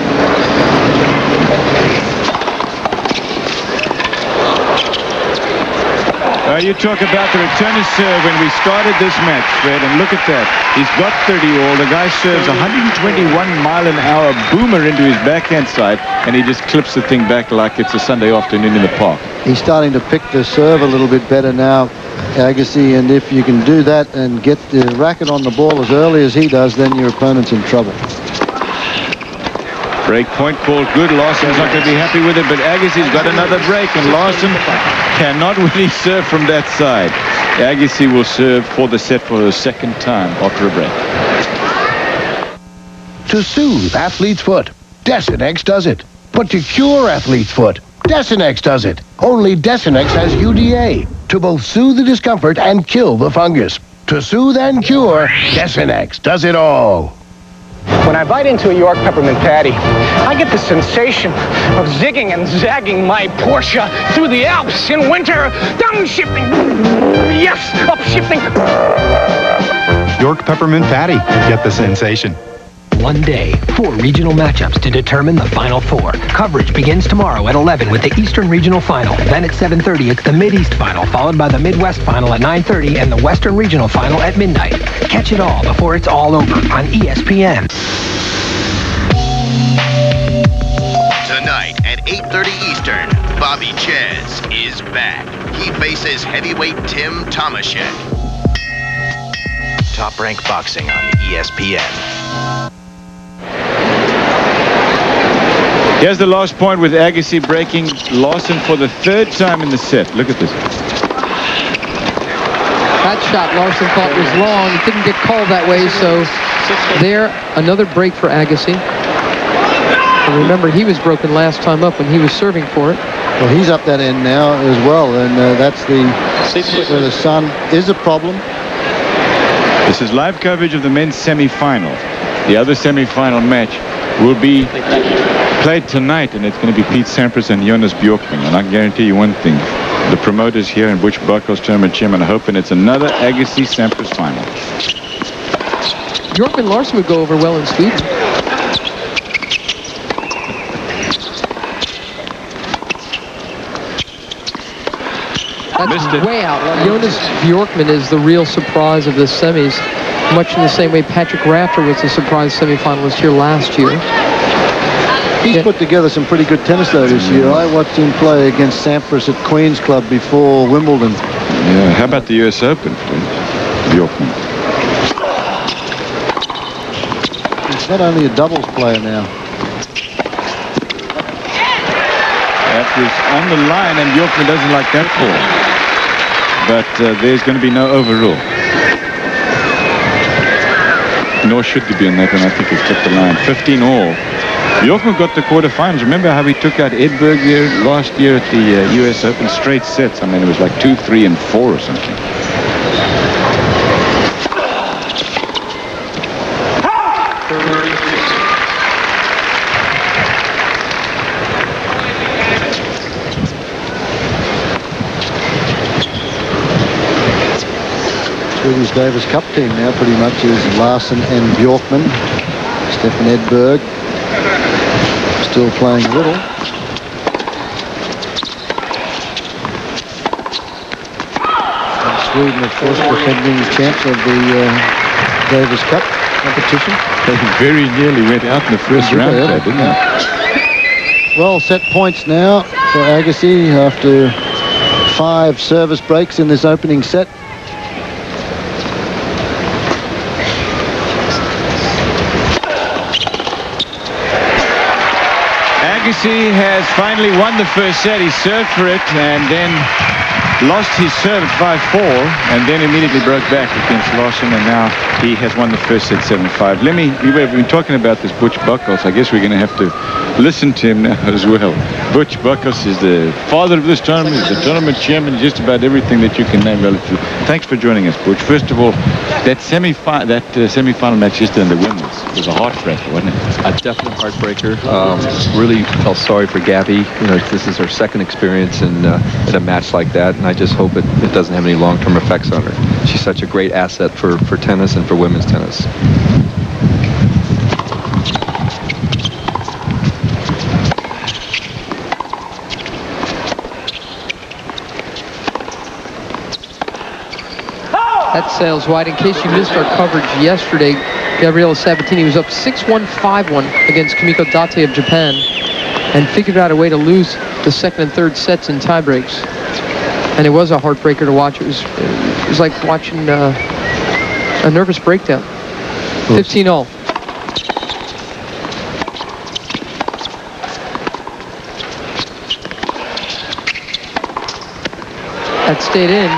You talk about the return of serve when we started this match, Fred, and look at that. He's got 30 all. The guy serves 121-mile-an-hour boomer into his backhand side, and he just clips the thing back like it's a Sunday afternoon in the park. He's starting to pick the serve a little bit better now, Agassi, and if you can do that and get the racket on the ball as early as he does, then your opponent's in trouble. Break point called good. Larsson's not going to be happy with it, but Agassi's got another break, and Larsson cannot really serve from that side. Agassi will serve for the set for the second time after a break. To soothe athlete's foot, Desinex does it. But to cure athlete's foot, Desinex does it. Only Desinex has UDA to both soothe the discomfort and kill the fungus. To soothe and cure, Desinex does it all. When I bite into a York peppermint patty, I get the sensation of zigging and zagging my Porsche through the Alps in winter. Downshifting. Yes, upshifting. York peppermint patty. Get the sensation. One day, 4 regional matchups to determine the Final Four. Coverage begins tomorrow at 11 with the Eastern Regional Final. Then at 7:30, it's the Mid-East Final, followed by the Midwest Final at 9:30 and the Western Regional Final at midnight. Catch it all before it's all over on ESPN. Tonight at 8:30 Eastern, Bobby Ches is back. He faces heavyweight Tim Tomaszek. Top Rank Boxing on ESPN. Here's the last point with Agassi breaking Larsson for the 3rd time in the set. Look at this. That shot Larsson thought was long. It didn't get called that way, so there, another break for Agassi. And remember, he was broken last time up when he was serving for it. Well, he's up that end now as well, and that's where the sun is a problem. This is live coverage of the men's semi-final. The other semi-final match will be played tonight, and it's going to be Pete Sampras and Jonas Bjorkman. And I guarantee you one thing. The promoters here and Butch Buckles, tournament chairman, are hoping it's another Agassi Sampras final. Bjorkman Larsson would go over well in Sweden. That's way out. Jonas Bjorkman is the real surprise of the semis, much in the same way Patrick Rafter was the surprise semifinalist here last year. He's put together some pretty good tennis though this year. I watched him play against Sampras at Queen's Club before Wimbledon. Yeah, how about the US Open for Bjorkman? He's not only a doubles player now. That was on the line, and Bjorkman doesn't like that ball. But there's going to be no overrule. Nor should there be on that one. I think it's took the line. 15 all. Bjorkman got the quarterfinals. Remember how he took out Edberg here last year at the US Open? Straight sets. I mean, it was like 2, 3, and 4 or something. Swedish Davis Cup team now pretty much is Larsson and Bjorkman. Stefan Edberg still playing a little. And Sweden, of course, defending champs of the Davis Cup competition. They very nearly went out in the first round, didn't they? Well, set points now for Agassi after 5 service breaks in this opening set. Agassi has finally won the first set. He served for it and then lost his serve at 5-4 and then immediately broke back against Larsson, and now he has won the first set 7-5. We've been talking about this Butch Buckles. I guess we're going to have to listen to him now as well. Butch Buckles is the father of this tournament. He's the tournament chairman, just about everything that you can name relative. Thanks for joining us, Butch. First of all, that semi-final match yesterday in the women's was a heartbreaker, wasn't it? A definite heartbreaker. Really felt sorry for Gabby. You know, this is her second experience in a match like that, and I just hope it doesn't have any long-term effects on her. She's such a great asset for tennis and for women's tennis. That sails wide. In case you missed our coverage yesterday, Gabriela Sabatini was up 6-1, 5-1 against Kimiko Date of Japan and figured out a way to lose the second and third sets in tiebreaks. And it was a heartbreaker to watch. It was like watching a nervous breakdown. 15-all. That stayed in.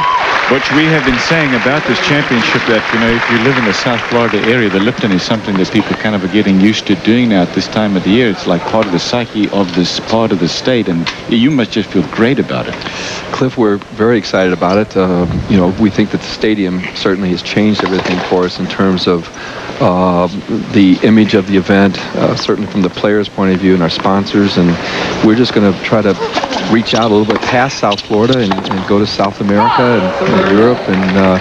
What we have been saying about this championship, that, you know, if you live in the South Florida area, the Lipton is something that people kind of are getting used to doing now at this time of the year. It's like part of the psyche of this part of the state, and you must just feel great about it. Cliff, we're very excited about it. You know, we think that the stadium certainly has changed everything for us in terms of the image of the event, certainly from the players' point of view and our sponsors, and we're just going to try to reach out a little bit past South Florida and go to South America and Europe. And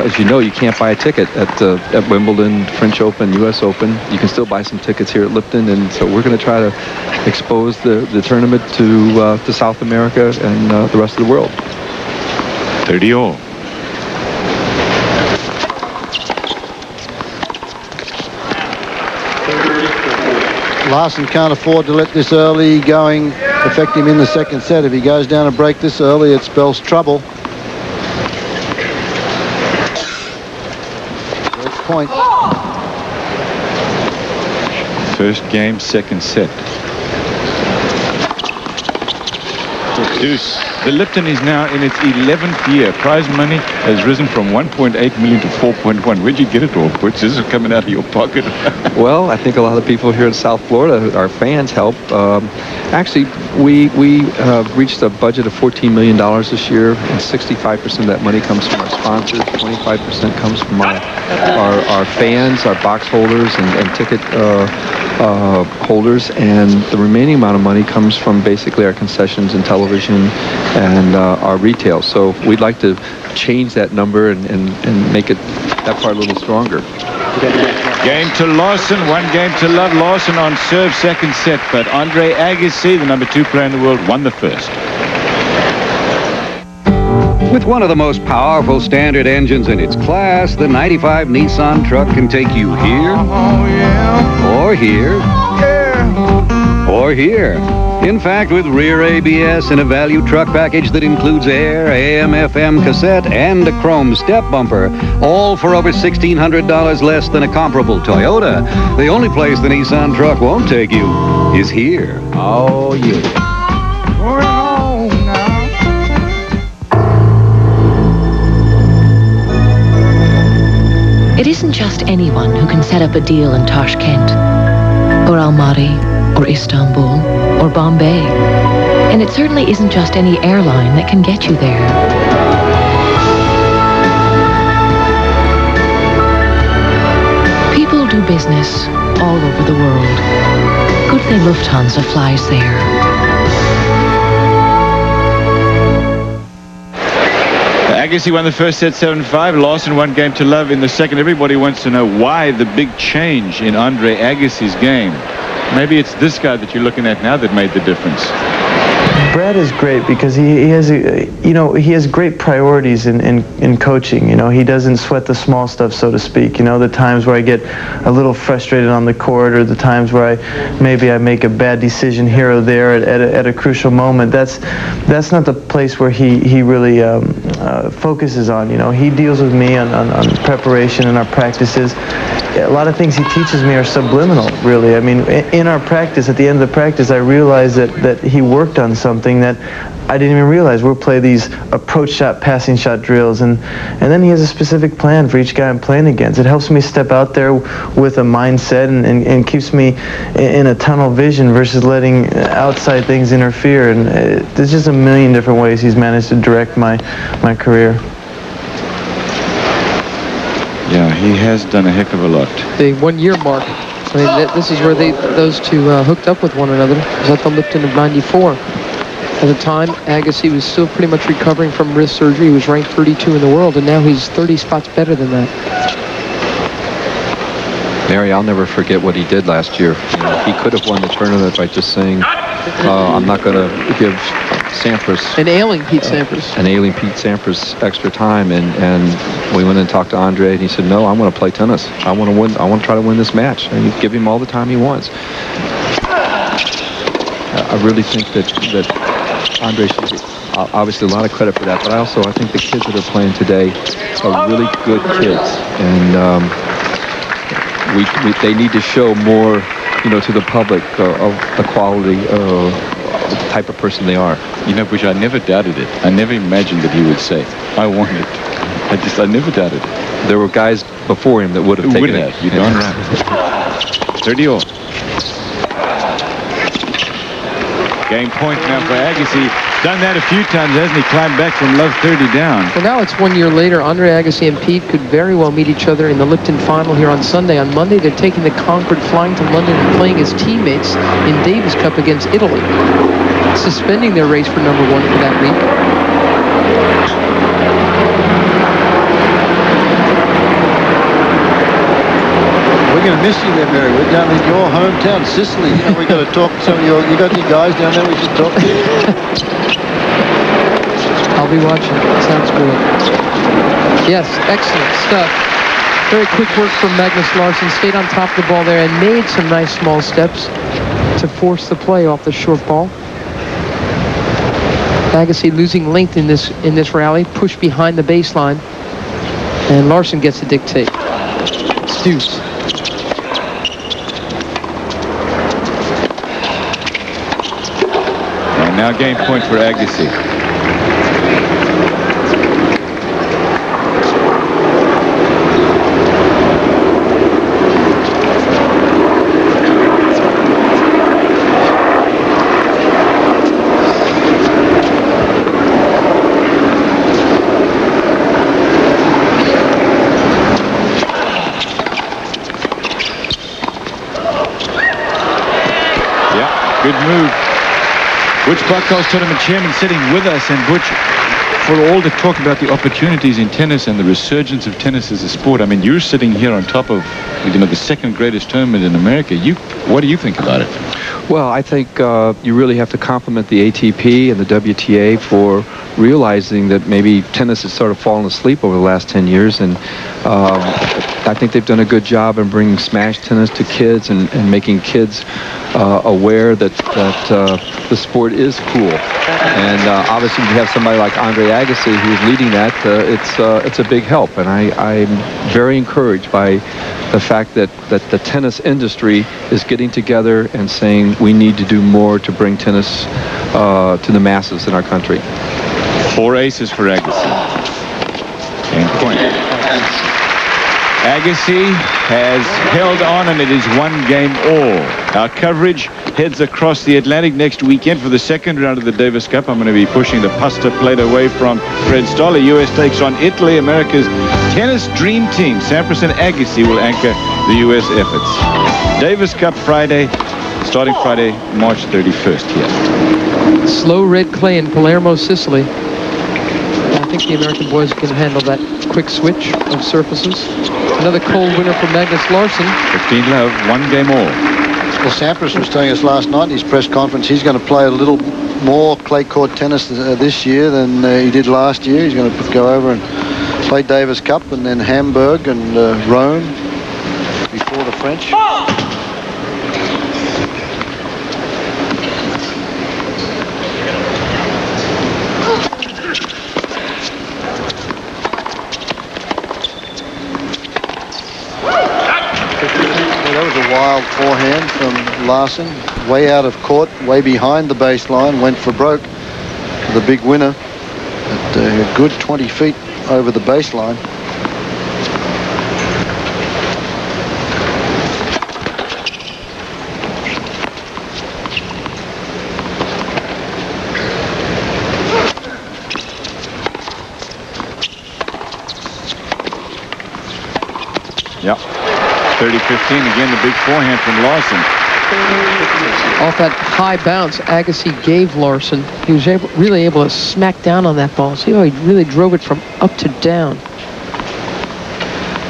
as you know, you can't buy a ticket at Wimbledon, French Open, US Open. You can still buy some tickets here at Lipton, and so we're going to try to expose the tournament to South America and the rest of the world. 30-all. Larsson can't afford to let this early going affect him in the second set. If he goes down a break this early, it spells trouble. First point. First game, second set. Deuce. The Lipton is now in its 11th year. Prize money has risen from 1.8 million to 4.1. Where'd you get it all, Butch? This is coming out of your pocket. Well, I think a lot of people here in South Florida, our fans, help. Actually, we reached a budget of $14 million this year, and 65% of that money comes from our sponsors, 25% comes from our fans, our box holders, and ticket holders, and the remaining amount of money comes from basically our concessions and television and our retail. So we'd like to change that number and make it that part a little stronger. Game to Larsson, 1 game to love. Larsson on serve, second set, but Andre Agassi, the number 2 player in the world, won the first. With one of the most powerful standard engines in its class, the 95 Nissan truck can take you here, or here, or here. In fact, with rear ABS and a value truck package that includes air, AM, FM cassette, and a chrome step bumper, all for over $1,600 less than a comparable Toyota, the only place the Nissan truck won't take you is here. Oh, yeah. Going home now. It isn't just anyone who can set up a deal in Tashkent, or Almaty, or Istanbul, or Bombay. And it certainly isn't just any airline that can get you there. People do business all over the world. Good thing Lufthansa flies there. Agassi won the first set 7-5. Larsson 1 game to love in the second. Everybody wants to know why the big change in Andre Agassi's game. Maybe it's this guy that you're looking at now that made the difference. Brad is great because he has he has great priorities in coaching. He doesn't sweat the small stuff, so to speak. The times where I get a little frustrated on the court, or the times where I make a bad decision here or there at a crucial moment. That's not the place where he really focuses on. He deals with me on preparation and our practices. A lot of things he teaches me are subliminal, really. I mean, in our practice, at the end of the practice, I realized that he worked on something that I didn't even realize. We'll play these approach shot, passing shot drills, and then he has a specific plan for each guy I'm playing against. It helps me step out there with a mindset and keeps me in a tunnel vision versus letting outside things interfere. And there's just a million different ways he's managed to direct my career. Yeah, he has done a heck of a lot. The 1 year mark. I mean, this is where those two hooked up with one another. It was at the Lipton of 94. At the time, Agassi was still pretty much recovering from wrist surgery. He was ranked 32 in the world, and now he's 30 spots better than that. Mary, I'll never forget what he did last year. He could have won the tournament by just saying, I'm not going to give Sampras, an ailing Pete Sampras extra time, and we went and talked to Andre, and he said, no, I want to play tennis. I want to win. I want to try to win this match, and you give him all the time he wants. I really think that Andre should get obviously a lot of credit for that, but I think the kids that are playing today are really good kids, and they need to show more, to the public of the quality of the type of person they are. Bush, I never doubted it. I never imagined that he would say, I want it. I never doubted it. There were guys before him that would have taken it. You're darn right. 30-all. Game point now for Agassi. Done that a few times, hasn't he? Climbed back from love 30 down. Well, now it's 1 year later. Andre Agassi and Pete could very well meet each other in the Lipton final here on Sunday. On Monday, they're taking the Concorde, flying to London and playing as teammates in Davis Cup against Italy, suspending their race for number 1 for that week. We're going to miss you there, Mary. We're down in your hometown, Sicily. We've got to talk to some of you got any guys down there we should talk to? I'll be watching. Sounds good. Yes, excellent stuff. Very quick work from Magnus Larsson. Stayed on top of the ball there and made some nice small steps to force the play off the short ball. Agassi losing length in this rally, pushed behind the baseline, and Larsson gets to dictate. It's deuce. Now game point for Agassi. Good move. Butch Buckhouse, tournament chairman, sitting with us. And Butch, for all the talk about the opportunities in tennis and the resurgence of tennis as a sport, I mean, you're sitting here on top of, the second greatest tournament in America. What do you think about it? Well, I think you really have to compliment the ATP and the WTA for realizing that maybe tennis has sort of fallen asleep over the last 10 years. And I think they've done a good job in bringing smash tennis to kids and making kids aware that the sport is cool. And obviously, when you have somebody like Andre Agassi who's leading that, it's a big help. And I'm very encouraged by the fact that the tennis industry is getting together and saying we need to do more to bring tennis to the masses in our country. 4 aces for Agassi. And point. Agassi has held on, and it is 1 game all. Our coverage heads across the Atlantic next weekend for the second round of the Davis Cup. I'm going to be pushing the pasta plate away from Fred Stoller. U.S. takes on Italy. America's tennis dream team, Sampras and Agassi, will anchor the U.S. efforts. Davis Cup Friday, starting Friday, March 31st here. Slow red clay in Palermo, Sicily. I think the American boys can handle that quick switch of surfaces. Another cold winner for Magnus Larsson. 15 love, 1 game all. Well, Sampras was telling us last night in his press conference he's going to play a little more clay court tennis this year than he did last year. He's going to go over and play Davis Cup and then Hamburg and Rome before the French. Wild forehand from Larsson, way out of court, way behind the baseline, went for broke for the big winner at a good 20 feet over the baseline. Yep. 30-15, again, the big forehand from Larsson. Off that high bounce Agassi gave Larsson, he was really able to smack down on that ball. See how he really drove it from up to down.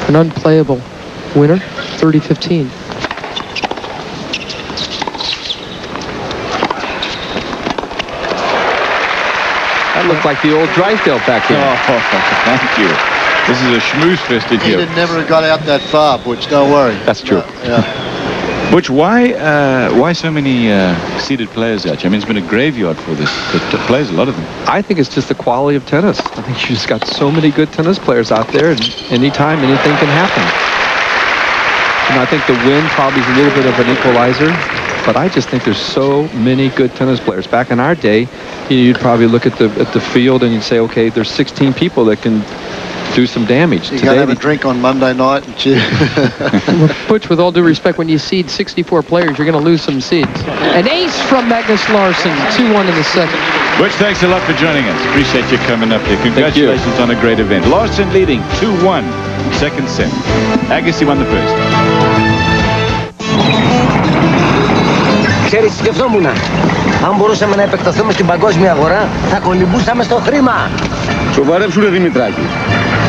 An unplayable winner, 30-15. That looked like the old Drysdale back here. Oh, thank you. This is a schmooze fest in here. He never got out that far, Butch. Don't worry. That's true. Yeah. Butch, why so many seeded players out here? I mean, it's been a graveyard for this. It plays a lot of them. I think it's just the quality of tennis. I think you just got so many good tennis players out there, and anytime anything can happen. And I think the wind probably is a little bit of an equalizer, but I just think there's so many good tennis players. Back in our day, you'd probably look at the field and you'd say, okay, there's 16 people that can do some damage. You gotta have a drink on Monday night and cheer. Butch, with all due respect, when you seed 64 players, you're going to lose some seeds. An ace from Magnus Larsson, 2-1 in the second. Butch, thanks a lot for joining us. Appreciate you coming up here. Congratulations on a great event. Larsson leading 2-1, second set. Agassi won the first. Ξέρεις, σκεφτόμουν, αν μπορούσαμε να επεκταθούμε στην παγκόσμια αγορά, θα κολυμπούσαμε στο χρήμα. Σοβαρέψου, ρε Δημητράκη.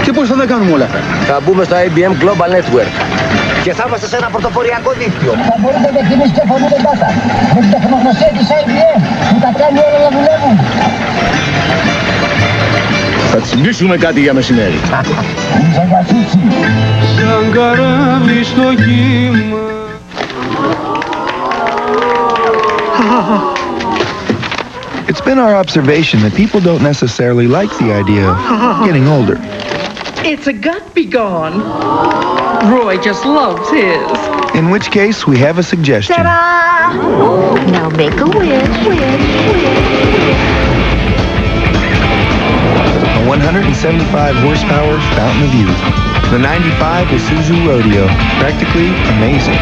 Και πώς θα τα κάνουμε όλα αυτά? Θα μπούμε στο IBM Global Network και θα είμαστε σε ένα πρωτοποριακό δίκτυο. Θα μπορείτε να κινήσεις και φωνή με data. Με την τεχνογνωσία της IBM που τα κάνει όλα να δουλεύουν. Θα τσιμπήσουμε κάτι για μεσημέρι. Σαν καράβι στο κύμα. It's been our observation that people don't necessarily like the idea of getting older. It's a gut be gone. Roy just loves his. In which case, we have a suggestion. Ta-da! Now make a wish, wish, wish. 175 horsepower fountain of youth. The 95 Isuzu Rodeo. Practically amazing.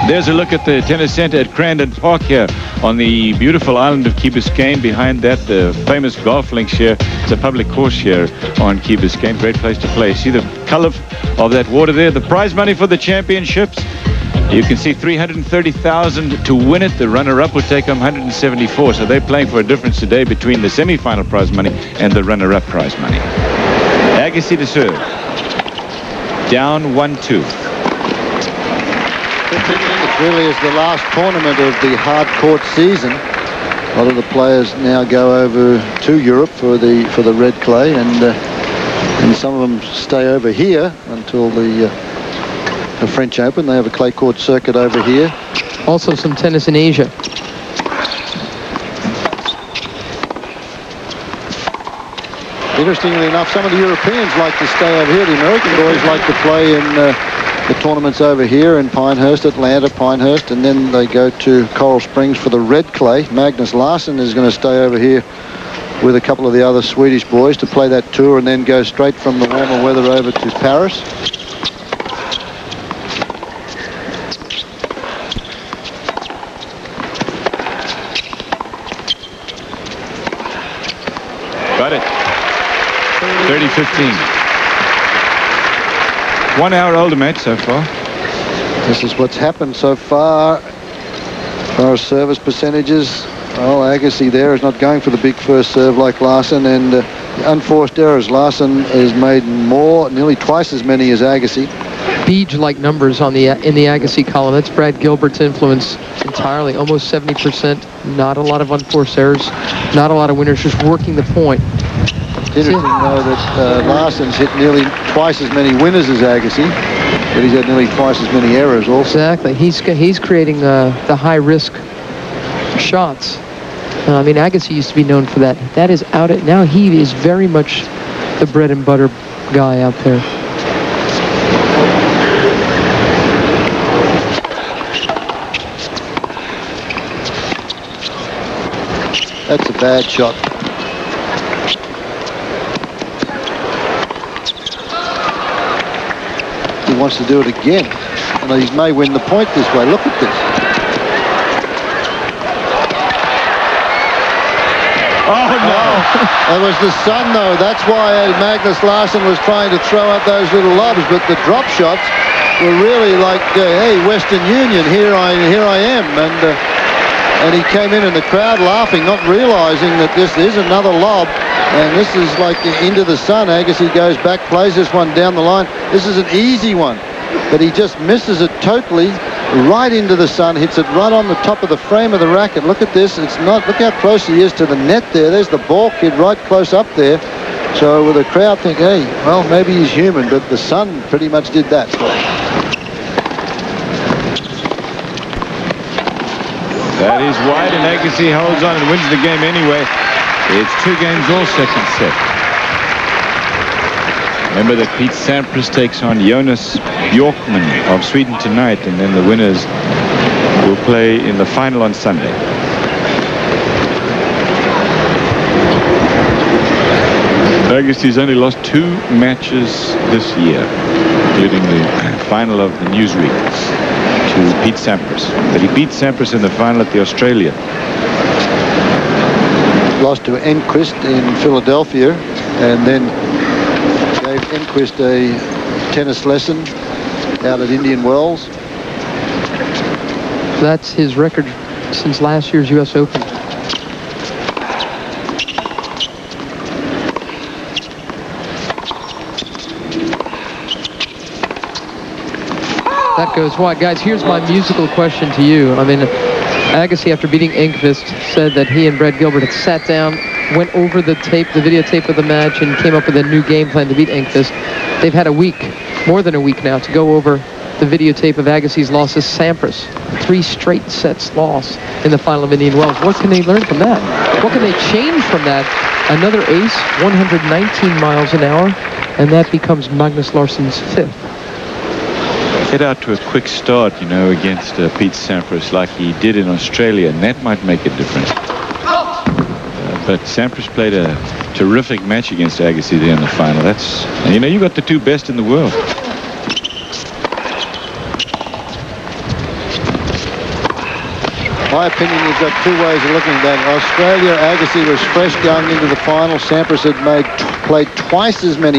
There's a look at the tennis center at Crandon Park here on the beautiful island of Key Biscayne. Behind that, the famous golf links here. It's a public course here on Key Biscayne. Great place to play. See the color of that water there. The prize money for the championships. You can see $330,000 to win it. The runner-up will take home $174. So they're playing for a difference today between the semi-final prize money and the runner-up prize money. Agassi to serve. Down 1-2. It really is the last tournament of the hard court season. A lot of the players now go over to Europe for the red clay, and some of them stay over here until the French Open. They have a clay court circuit over here. Also some tennis in Asia. Interestingly enough, some of the Europeans like to stay over here. The American boys like to play in the tournaments over here in Pinehurst, Atlanta, Pinehurst, and then they go to Coral Springs for the red clay. Magnus Larsson is going to stay over here with a couple of the other Swedish boys to play that tour and then go straight from the warmer weather over to Paris. Got it. 30-15. 1 hour older match so far. This is what's happened so far. As far as service percentages, well, Agassi there is not going for the big first serve like Larsson, and unforced errors. Larsson has made nearly twice as many as Agassi. Beach-like numbers in the Agassi column. That's Brad Gilbert's influence entirely. Almost 70%. Not a lot of unforced errors. Not a lot of winners. Just working the point. It's interesting, though, that Larsson's hit nearly twice as many winners as Agassi, but he's had nearly twice as many errors also. Exactly. He's creating the high-risk shots. I mean, Agassi used to be known for that. That is out. Now he is very much the bread and butter guy out there. That's a bad shot. He wants to do it again, and he may win the point this way. Look at this. Oh, no. That was the sun, though. That's why Magnus Larsson was trying to throw up those little lobs, but the drop shots were really like, hey, Western Union, here I am. And he came in the crowd laughing, not realizing that this is another lob. And this is like into the sun. Agassi goes back, plays this one down the line. This is an easy one, but he just misses it totally right into the sun, hits it right on the top of the frame of the racket. Look at this. It's not. Look how close he is to the net there. There's the ball kid right close up there. So with the crowd think, hey, well, maybe he's human, but the sun pretty much did that. That is wide, and Agassi holds on and wins the game anyway. It's 2 games all second set. Remember that Pete Sampras takes on Jonas Bjorkman of Sweden tonight, and then the winners will play in the final on Sunday. Agassi's only lost 2 matches this year, including the final of the Newsweek to Pete Sampras. But he beat Sampras in the final at the Australia. Lost to Enquist in Philadelphia, and then gave Enquist a tennis lesson out at Indian Wells. That's his record since last year's U.S. Open. That goes wide. Guys, here's my musical question to you. I mean, Agassi, after beating Enquist, said that he and Brad Gilbert had sat down, went over the tape, the videotape of the match, and came up with a new game plan to beat Enquist. They've had a week, more than a week now, to go over the videotape of Agassi's loss to Sampras. 3 straight sets loss in the final of Indian Wells. What can they learn from that? What can they change from that? Another ace, 119 miles an hour, and that becomes Magnus Larsson's 5th. Get out to a quick start, you know, against Pete Sampras like he did in Australia, and that might make a difference. But Sampras played a terrific match against Agassi there in the final. And you know, you got the two best in the world. My opinion, you've got two ways of looking at that. Australia, Agassi was fresh going into the final. Sampras had played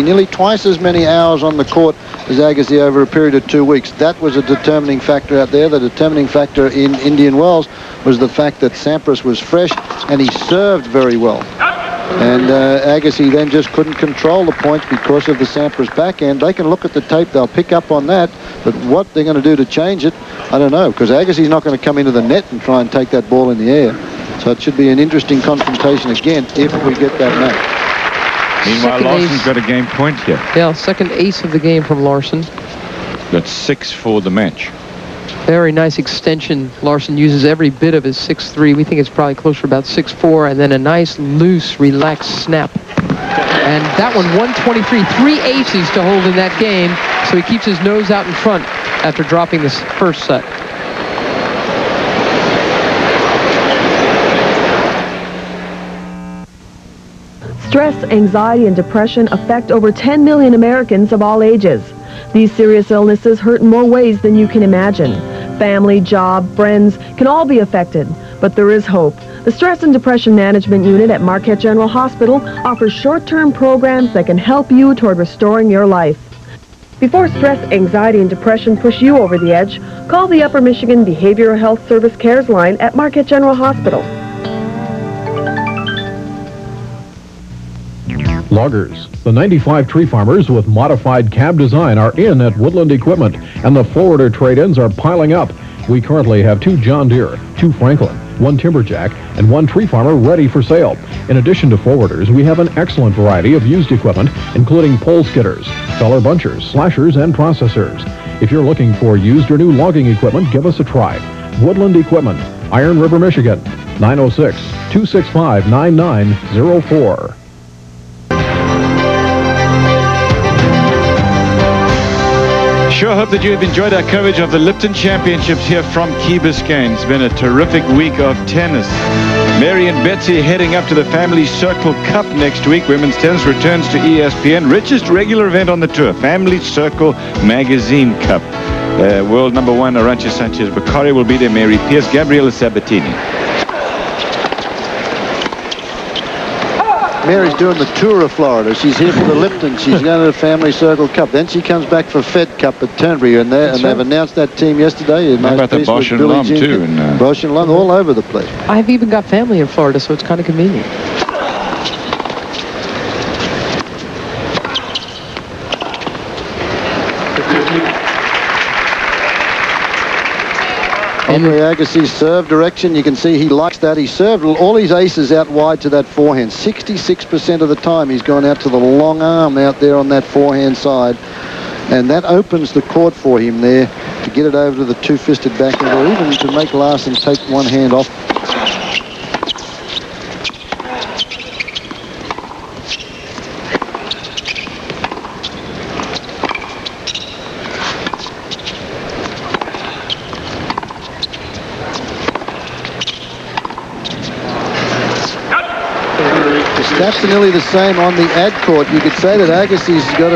nearly twice as many hours on the court as Agassi over a period of 2 weeks. That was a determining factor out there. The determining factor in Indian Wells was the fact that Sampras was fresh and he served very well. And Agassi then just couldn't control the points because of the Sampras backhand. They can look at the tape, they'll pick up on that, but what they're going to do to change it, I don't know, because Agassi's not going to come into the net and try and take that ball in the air. So it should be an interesting confrontation again if we get that match. Meanwhile, Larsson's got a game point here. Yeah, second ace of the game from Larsson. Got 6 for the match. Very nice extension. Larsson uses every bit of his 6'3". We think it's probably closer to about 6'4", and then a nice, loose, relaxed snap. And that one, 123. 3 aces to hold in that game, so he keeps his nose out in front after dropping this first set. Stress, anxiety, and depression affect over 10 million Americans of all ages. These serious illnesses hurt in more ways than you can imagine. Family, job, friends can all be affected, but there is hope. The Stress and Depression Management Unit at Marquette General Hospital offers short-term programs that can help you toward restoring your life. Before stress, anxiety, and depression push you over the edge, call the Upper Michigan Behavioral Health Service CARES line at Marquette General Hospital. Loggers. The 95 tree farmers with modified cab design are in at Woodland Equipment, and the forwarder trade-ins are piling up. We currently have 2 John Deere, 2 Franklin, 1 Timberjack, and 1 tree farmer ready for sale. In addition to forwarders, we have an excellent variety of used equipment, including pole skidders, feller bunchers, slashers, and processors. If you're looking for used or new logging equipment, give us a try. Woodland Equipment, Iron River, Michigan, 906-265-9904. Sure hope that you have enjoyed our coverage of the Lipton Championships here from Key Biscayne. It's been a terrific week of tennis. Mary and Betsy heading up to the Family Circle Cup next week. Women's tennis returns to ESPN. Richest regular event on the tour, Family Circle Magazine Cup. World number 1, Arantxa Sanchez Beccari will be there. Mary Pierce, Gabriela Sabatini. Mary's doing the tour of Florida. She's here for the Lipton. She's going to the Family Circle Cup. Then she comes back for Fed Cup at Turnberry, and they've announced that team yesterday. How about the Bosch and Lum, too? Bosch and Lum, all over the place. I've even got family in Florida, so it's kind of convenient. Andre Agassi's serve direction, you can see he likes that. He served all his aces out wide to that forehand. 66% of the time he's gone out to the long arm out there on that forehand side. And that opens the court for him there to get it over to the two-fisted backhand, or even to make Larsson take one hand off. Stats are nearly the same on the ad court. You could say that Agassi's got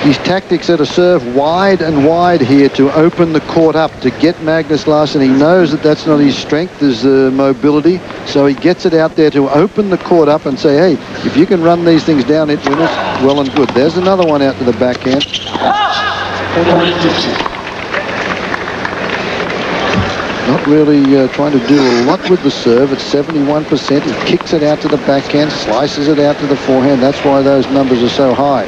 his tactics at a serve wide and wide here to open the court up to get Magnus Larsson. He knows that that's not his strength, his mobility, so he gets it out there to open the court up and say, hey, if you can run these things down, it winners, well and good. There's another one out to the backhand. Not really trying to do a lot with the serve. It's 71%. He kicks it out to the backhand, slices it out to the forehand. That's why those numbers are so high.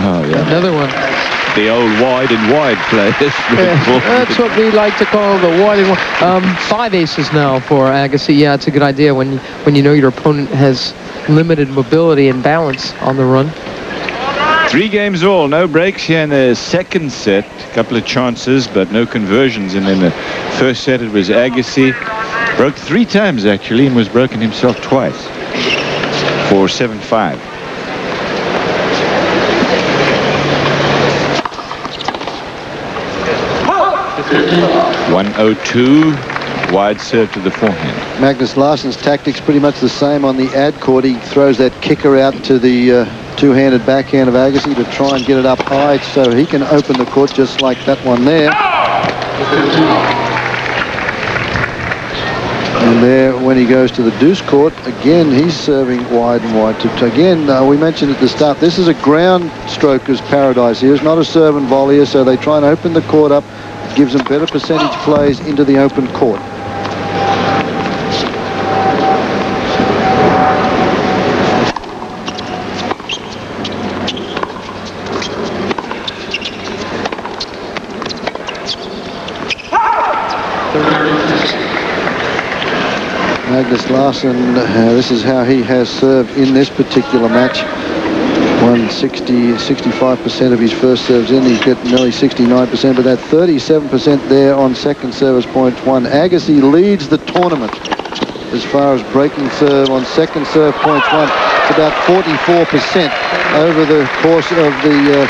Oh, yeah. Another one. The old wide and wide play. That's what we like to call the wide and wide. 5 aces now for Agassi. Yeah, it's a good idea when you know your opponent has limited mobility and balance on the run. 3 games all, no breaks here in the second set. A couple of chances, but no conversions. And in the first set, it was Agassi. Broke 3 times, actually, and was broken himself twice for 7-5. 102. Wide serve to the forehand. Magnus Larsson's tactics pretty much the same on the ad court. He throws that kicker out to the two-handed backhand of Agassi to try and get it up high so he can open the court just like that one there. And there, when he goes to the deuce court, again, he's serving wide and wide. Again, we mentioned at the start, this is a ground stroker's paradise here. It's not a serve and volleyer, so they try and open the court up. It gives them better percentage plays into the open court. Magnus Larsson, this is how he has served in this particular match. 65% of his first serves in. He's got nearly 69%, but that 37% there on second service points won. Agassi leads the tournament as far as breaking serve on second serve points won. It's about 44% over the course of the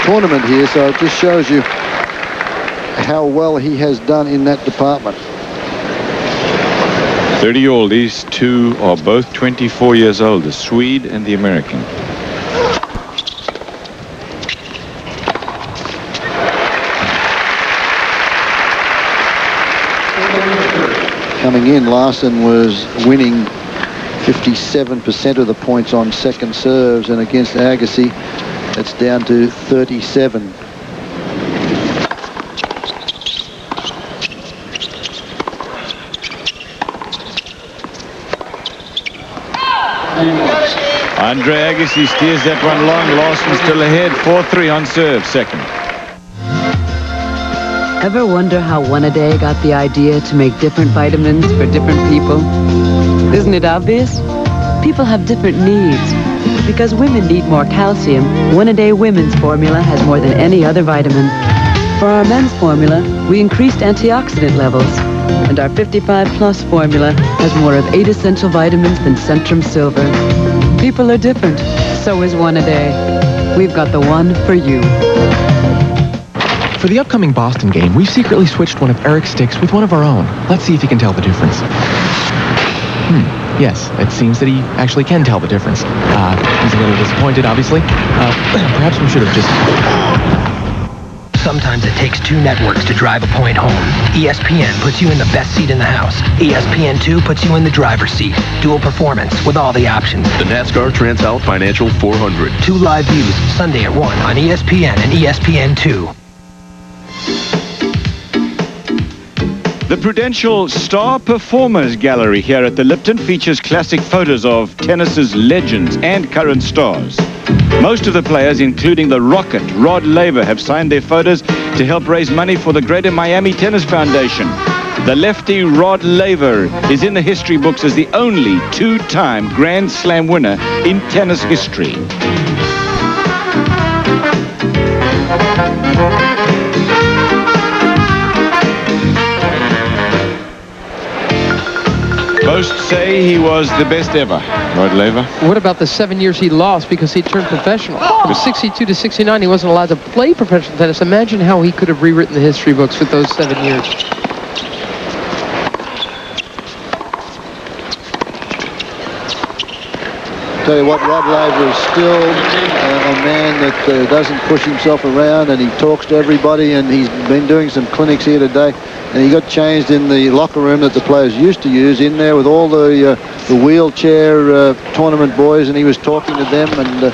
tournament here, so it just shows you how well he has done in that department. 30-all. These two are both 24 years old, the Swede and the American. Coming in, Larsson was winning 57% of the points on second serves, and against Agassi, it's down to 37. Andre Agassi steers that one long. Larsson still ahead. 4-3 on serve, second. Ever wonder how One-A-Day got the idea to make different vitamins for different people? Isn't it obvious? People have different needs. Because women need more calcium, One-A-Day Women's Formula has more than any other vitamin. For our men's formula, we increased antioxidant levels. And our 55 Plus formula has more of 8 essential vitamins than Centrum Silver. People are different. So is One-A-Day. We've got the one for you. For the upcoming Boston game, we've secretly switched one of Eric's sticks with one of our own. Let's see if he can tell the difference. Yes, it seems that he actually can tell the difference. He's a little disappointed, obviously. Perhaps we should have just... Sometimes it takes two networks to drive a point home. ESPN puts you in the best seat in the house. ESPN2 puts you in the driver's seat. Dual performance with all the options. The NASCAR Transalp Financial 400. 2 live views, Sunday at 1 on ESPN and ESPN2. The Prudential Star Performers Gallery here at the Lipton features classic photos of tennis's legends and current stars. Most of the players, including the Rocket, Rod Laver, have signed their photos to help raise money for the Greater Miami Tennis Foundation. The lefty Rod Laver is in the history books as the only two-time Grand Slam winner in tennis history. Most say he was the best ever, Rod Laver. What about the 7 years he lost because he turned professional? From 62 to 69, he wasn't allowed to play professional tennis. Imagine how he could have rewritten the history books with those 7 years. Tell you what, Rod Laver is still a man that doesn't push himself around, and he talks to everybody, and he's been doing some clinics here today. And he got changed in the locker room that the players used to use in there with all the wheelchair tournament boys, and he was talking to them, and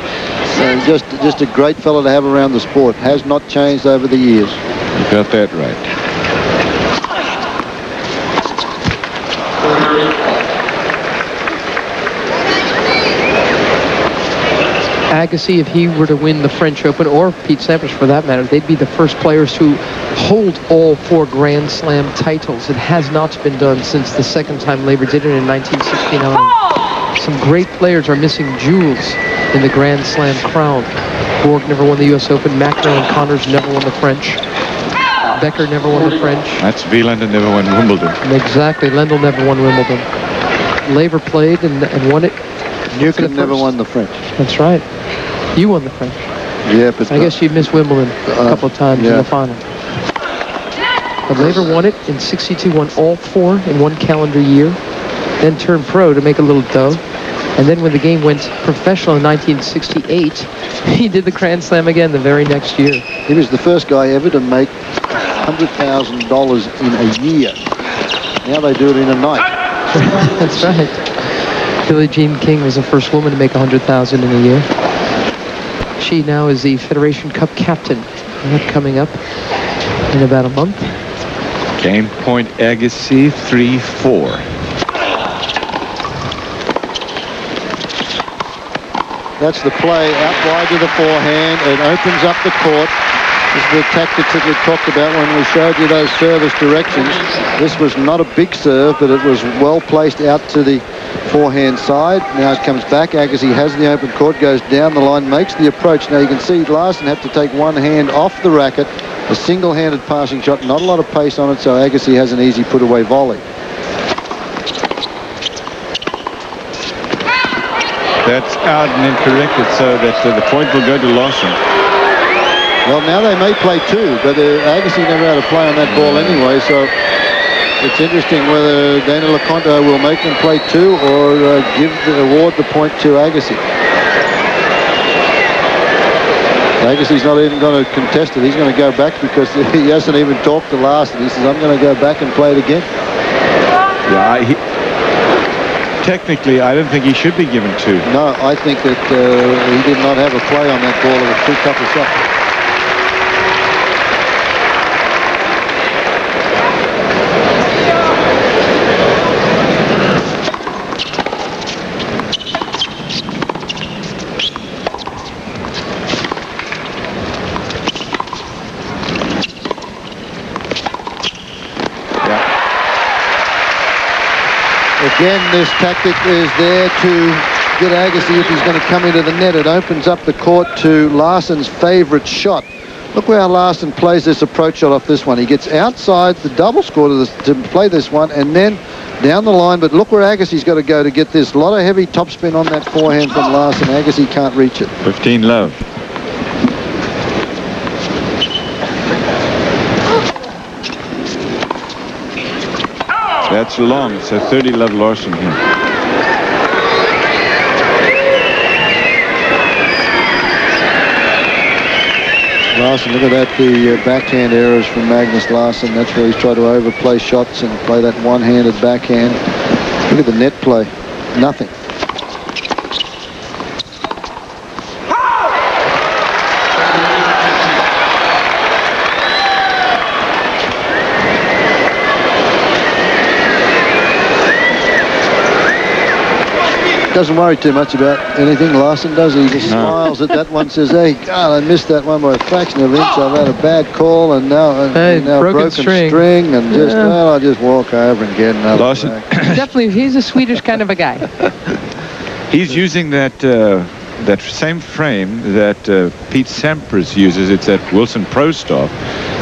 just a great fellow to have around the sport. Has not changed over the years. You got that right. Agassi, if he were to win the French Open, or Pete Sampras for that matter, they'd be the first players to hold all 4 Grand Slam titles. It has not been done since the second time Laver did it in 1969. Some great players are missing jewels in the Grand Slam crown. Borg never won the U.S. Open. McEnroe and Connors never won the French. Becker never won the French. That's Wieland and never won Wimbledon. Exactly. Lendl never won Wimbledon. Laver played and won it. Newcomb never won the French. That's right. You won the French. Yeah, but I guess you missed Wimbledon a couple of times in the final. But Laver won it in 62, won all 4 in 1 calendar year, then turned pro to make a little dough. And then when the game went professional in 1968, he did the Grand Slam again the very next year. He was the first guy ever to make $100,000 in a year. Now they do it in a night. That's right. Billie Jean King was the first woman to make $100,000 in a year. She now is the Federation Cup captain. That coming up in about a month. Game point Agassi, 3-4. That's the play out wide to the forehand. It opens up the court. This is the tactics that we talked about when we showed you those service directions. This was not a big serve, but it was well placed out to the forehand side. Now it comes back. Agassi has the open court, goes down the line, makes the approach. Now you can see Larsson have to take one hand off the racket. A single-handed passing shot, not a lot of pace on it, so Agassi has an easy put-away volley. That's out and incorrected, so that the point will go to Larsson. Well, now they may play 2, but Agassi never had a play on that ball anyway, so it's interesting whether Dana LeConte will make them play 2 or award the point to Agassi. Agassi's not even going to contest it. He's going to go back because he hasn't even talked to Larsson. He says, I'm going to go back and play it again. Yeah, technically, I don't think he should be given 2. No, I think that he did not have a play on that ball. It was too tough a shot. Again, this tactic is there to get Agassi if he's going to come into the net. It opens up the court to Larsson's favorite shot. Look how Larsson plays this approach shot off this one. He gets outside the double score to play this one and then down the line. But look where Agassi's got to go to get this. A lot of heavy topspin on that forehand from Larsson. Agassi can't reach it. 15 love. That's long, so 30 love Larsson here. Larsson, look at that, the backhand errors from Magnus Larsson. That's where he's tried to overplay shots and play that one-handed backhand. Look at the net play. Nothing. Doesn't worry too much about anything Larsson does. He just smiles at that one, says, hey, God, I missed that one by a fraction of an inch. I've had a bad call and now broken string and just, well, I just walk over and get another Larsson. Definitely, he's a Swedish kind of a guy. He's using that that same frame that Pete Sampras uses. It's at Wilson Pro Stop.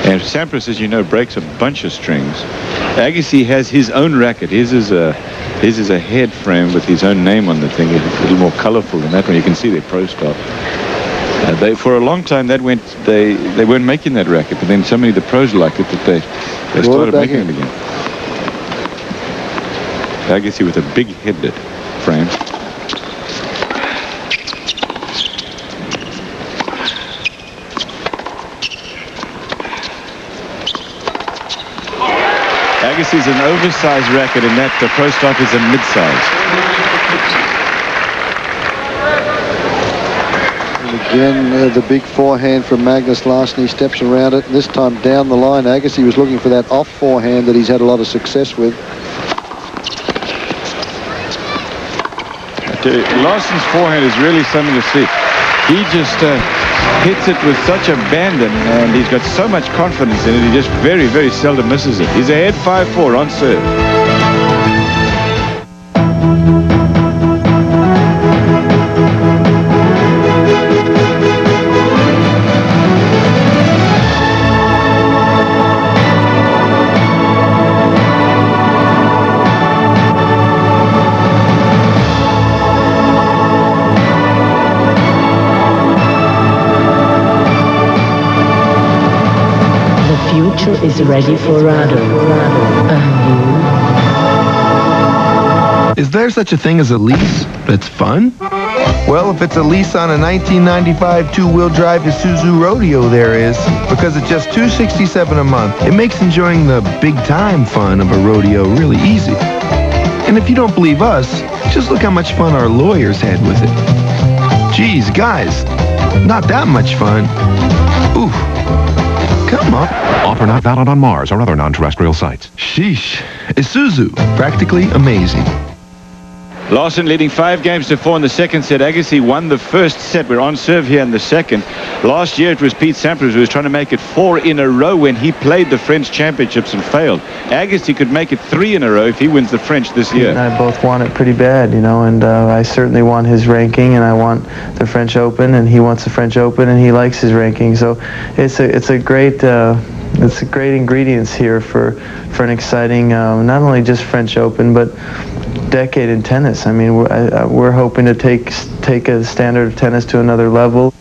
And Sampras, as you know, breaks a bunch of strings. Agassi has his own racket. His is a head frame with his own name on the thing. It's a little more colorful than that one. You can see their Pro Stop. For a long time they weren't making that racket, but then so many of the pros liked it that they started making it again. Agassi with a big headed frame. Agassi's an oversized racket, and that the Pro Stop is a mid-size. Again, the big forehand from Magnus Larsson. He steps around it. This time down the line, Agassi was looking for that off forehand that he's had a lot of success with. Larsson's forehand is really something to see. He just hits it with such abandon, and he's got so much confidence in it, he just very, very seldom misses it. He's ahead 5-4 on serve. is ready for Rado. Is there such a thing as a lease that's fun? Well, if it's a lease on a 1995 two-wheel drive Isuzu Rodeo, there is. Because at just $267 a month, it makes enjoying the big-time fun of a rodeo really easy. And if you don't believe us, just look how much fun our lawyers had with it. Geez, guys, not that much fun. Ooh, come on. Offer not valid on Mars or other non-terrestrial sites. Sheesh. Isuzu, practically amazing. Larsson leading 5-4 in the second set. Agassi won the first set. We're on serve here in the second. Last year it was Pete Sampras who was trying to make it 4 in a row when he played the French Championships and failed. Agassi could make it 3 in a row if he wins the French this year. And I both want it pretty bad, you know, and I certainly want his ranking, and I want the French Open, and he wants the French Open, and he likes his ranking. So it's a great ingredients here for an exciting, not only just French Open, but decade in tennis. I mean, we're hoping to take a standard of tennis to another level.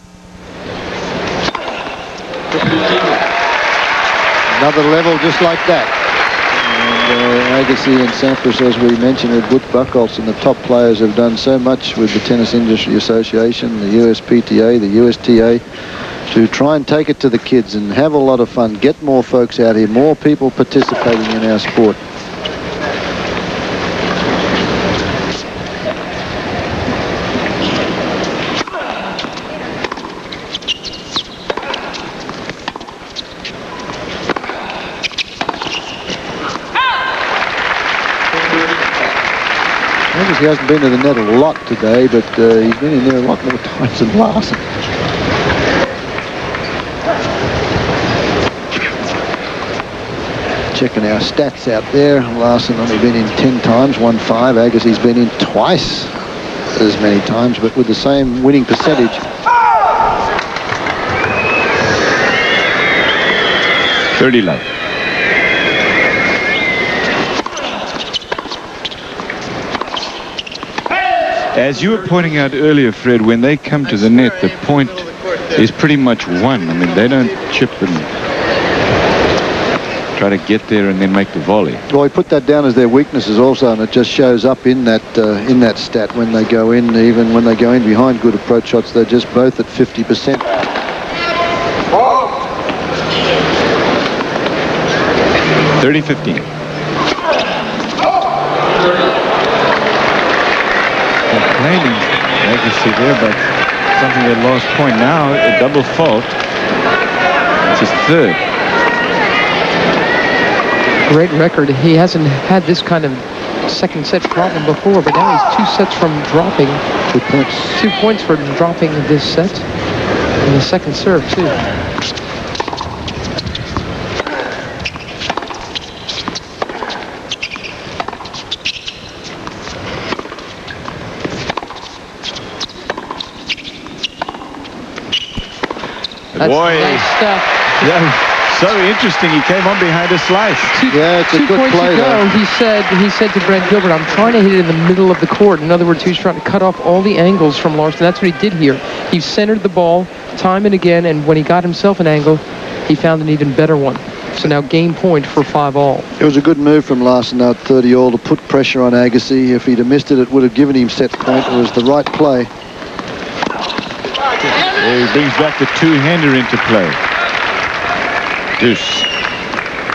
Another level just like that. And Agassi and Sampras, as we mentioned, with Butch Buchholz and the top players have done so much with the Tennis Industry Association, the USPTA, the USTA, to try and take it to the kids and have a lot of fun, get more folks out here, more people participating in our sport. He hasn't been to the net a lot today, but he's been in there a lot more times than Larsson. Checking our stats out there. Larsson only been in 10 times, won 5. Agassi's been in twice as many times, but with the same winning percentage. 30 love. As you were pointing out earlier, Fred, when they come to the net, the point is pretty much won. I mean, they don't chip and try to get there and then make the volley. Well, we put that down as their weaknesses also, and it just shows up in that stat when they go in. Even when they go in behind good approach shots, they're just both at 50%. 30-15. Complaining, Agassi there, but something they lost point. Now a double fault. It's his third. Great record. He hasn't had this kind of second set problem before, but now he's 2 sets from dropping. 2 points. 2 points for dropping this set. And the second serve, too. That's nice stuff. Yeah, so interesting. He came on behind a slice. Yeah, it's a good play. 2 points ago, he said to Brent Gilbert, I'm trying to hit it in the middle of the court. In other words, he was trying to cut off all the angles from Larsson. That's what he did here. He centered the ball time and again, and when he got himself an angle, he found an even better one. So now game point for 5-all. It was a good move from Larsson now at 30-all to put pressure on Agassi. If he'd have missed it, it would have given him set point. It was the right play. He brings back the two-hander into play. Deuce.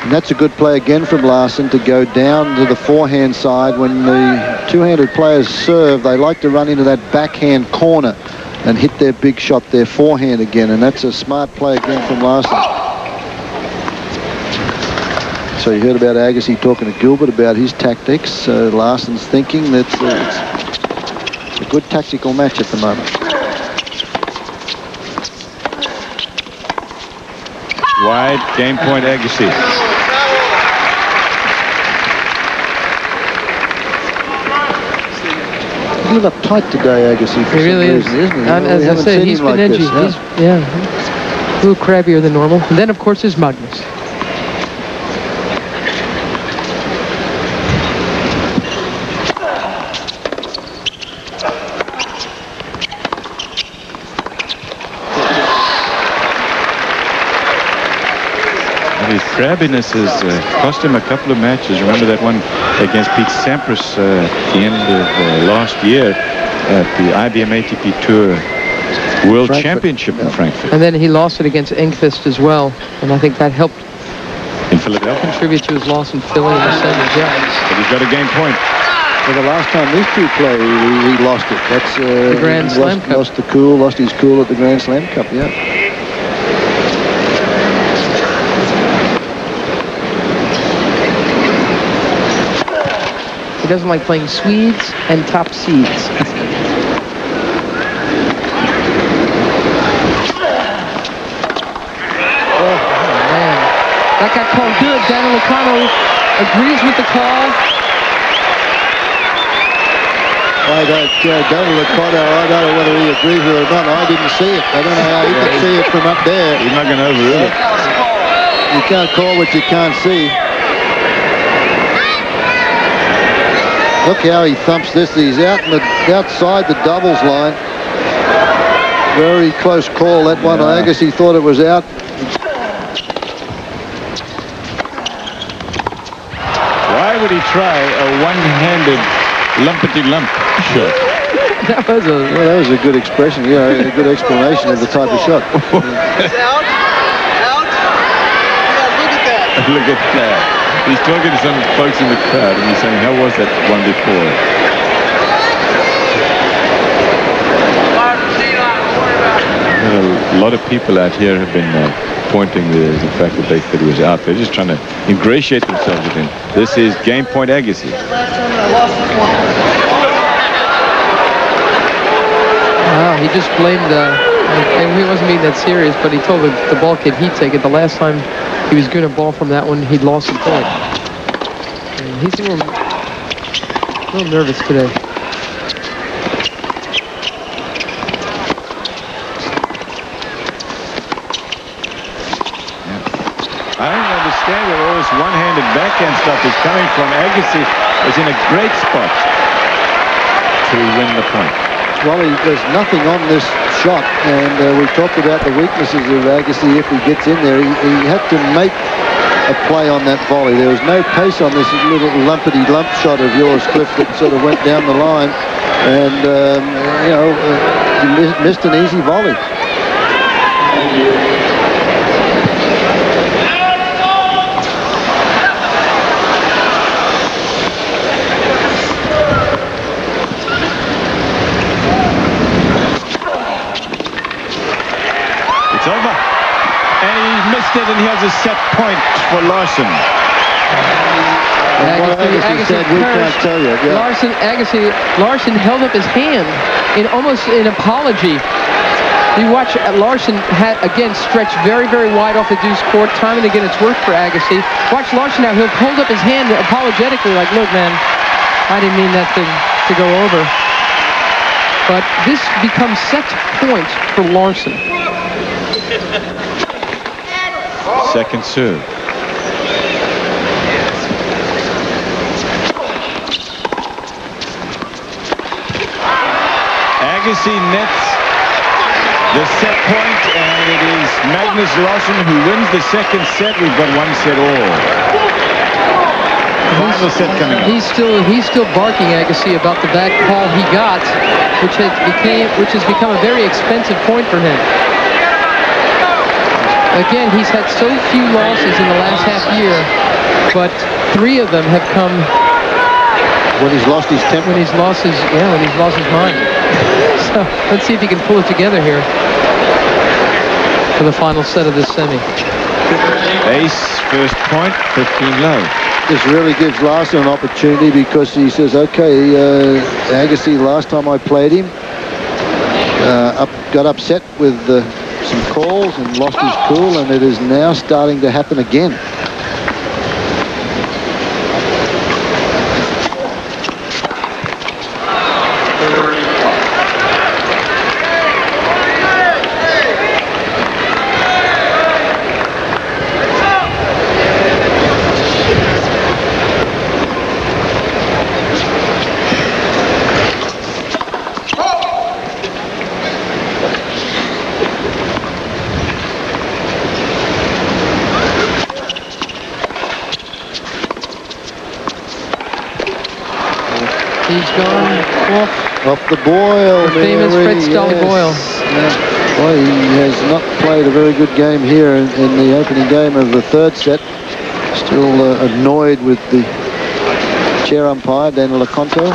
And that's a good play again from Larsson to go down to the forehand side. When the two-handed players serve, they like to run into that backhand corner and hit their big shot, their forehand again. And that's a smart play again from Larsson. So you heard about Agassi talking to Gilbert about his tactics. Larsson's thinking that it's a good tactical match at the moment. Wide, game point, Agassi. A little uptight today, Agassi, for he really some is. reason, isn't he? As I said, he's been edgy. He's a little crabbier than normal. And then, of course, there's Magnus. his crabbiness has cost him a couple of matches. Remember that one against Pete Sampras at the end of last year at the IBM ATP Tour World Championship in Frankfurt. And then he lost it against Engqvist as well, and I think that helped in Philadelphia contribute to his loss in Philly in the semis. Yeah. But he's got a game point. For the last time these two played, he lost it. That's the Grand Slam Cup. Lost his cool at the Grand Slam Cup. Yeah. He doesn't like playing Swedes and top seeds. That got called good. Daniel Locano agrees with the call. Daniel Locano, I don't know whether he agrees with it or not. I didn't see it. I don't know how he could see it from up there. He's not going to overrule it. You can't call what you can't see. Look how he thumps this. He's outside the doubles line. Very close call, that one. Agassi thought it was out. Why would he try a one-handed lumpity-lump shot? That was a good expression, a good explanation of the type of shot. It's out. Out. Yeah, look at that. Look at that. He's talking to some folks in the crowd and he's saying, how was that one before? A lot of people out here have been pointing the fact that they thought he was out. They're just trying to ingratiate themselves with him. This is game point Agassi. Wow, he just blamed, and he wasn't being that serious, but he told the ball kid he'd take it. The last time he was good at ball from that one, he'd lost the point. And he's a little nervous today. I don't understand where all this one-handed backhand stuff is coming from. Agassi is in a great spot to win the point. Well, there's nothing on this shot, and we talked about the weaknesses of Agassi. If he gets in there, he had to make a play on that volley. There was no pace on this little lumpity-lump shot of yours, Cliff, that sort of went down the line, and he missed an easy volley. It's over. And he missed it, and he has a set point for Larsson. Agassi said, we can't tell you. Yeah. Larsson held up his hand in almost an apology. You watch Larsson again stretch very, very wide off the deuce court. Time and again, it's worked for Agassi. Watch Larsson now. He'll hold up his hand apologetically, like, look, man, I didn't mean that to go over. But this becomes set point for Larsson. Second serve. Agassi nets the set point, and it is Magnus Larsson who wins the second set. We've got one set all. Final set coming up. He's still barking, Agassi, about the bad call he got, which has become a very expensive point for him. Again, he's had so few losses in the last half year, but 3 of them have come when he's lost his temper. When he's lost his mind. So let's see if he can pull it together here for the final set of this semi. Ace, first point, 15 low. This really gives Larsson an opportunity because he says, okay, Agassi, last time I played him, got upset with some calls and lost his cool, and it is now starting to happen again. He's gone off the boil. The famous Fred Stolly Boyle. Yeah. Boy, he has not played a very good game here in the opening game of the third set. Still annoyed with the chair umpire, Daniel Leconto.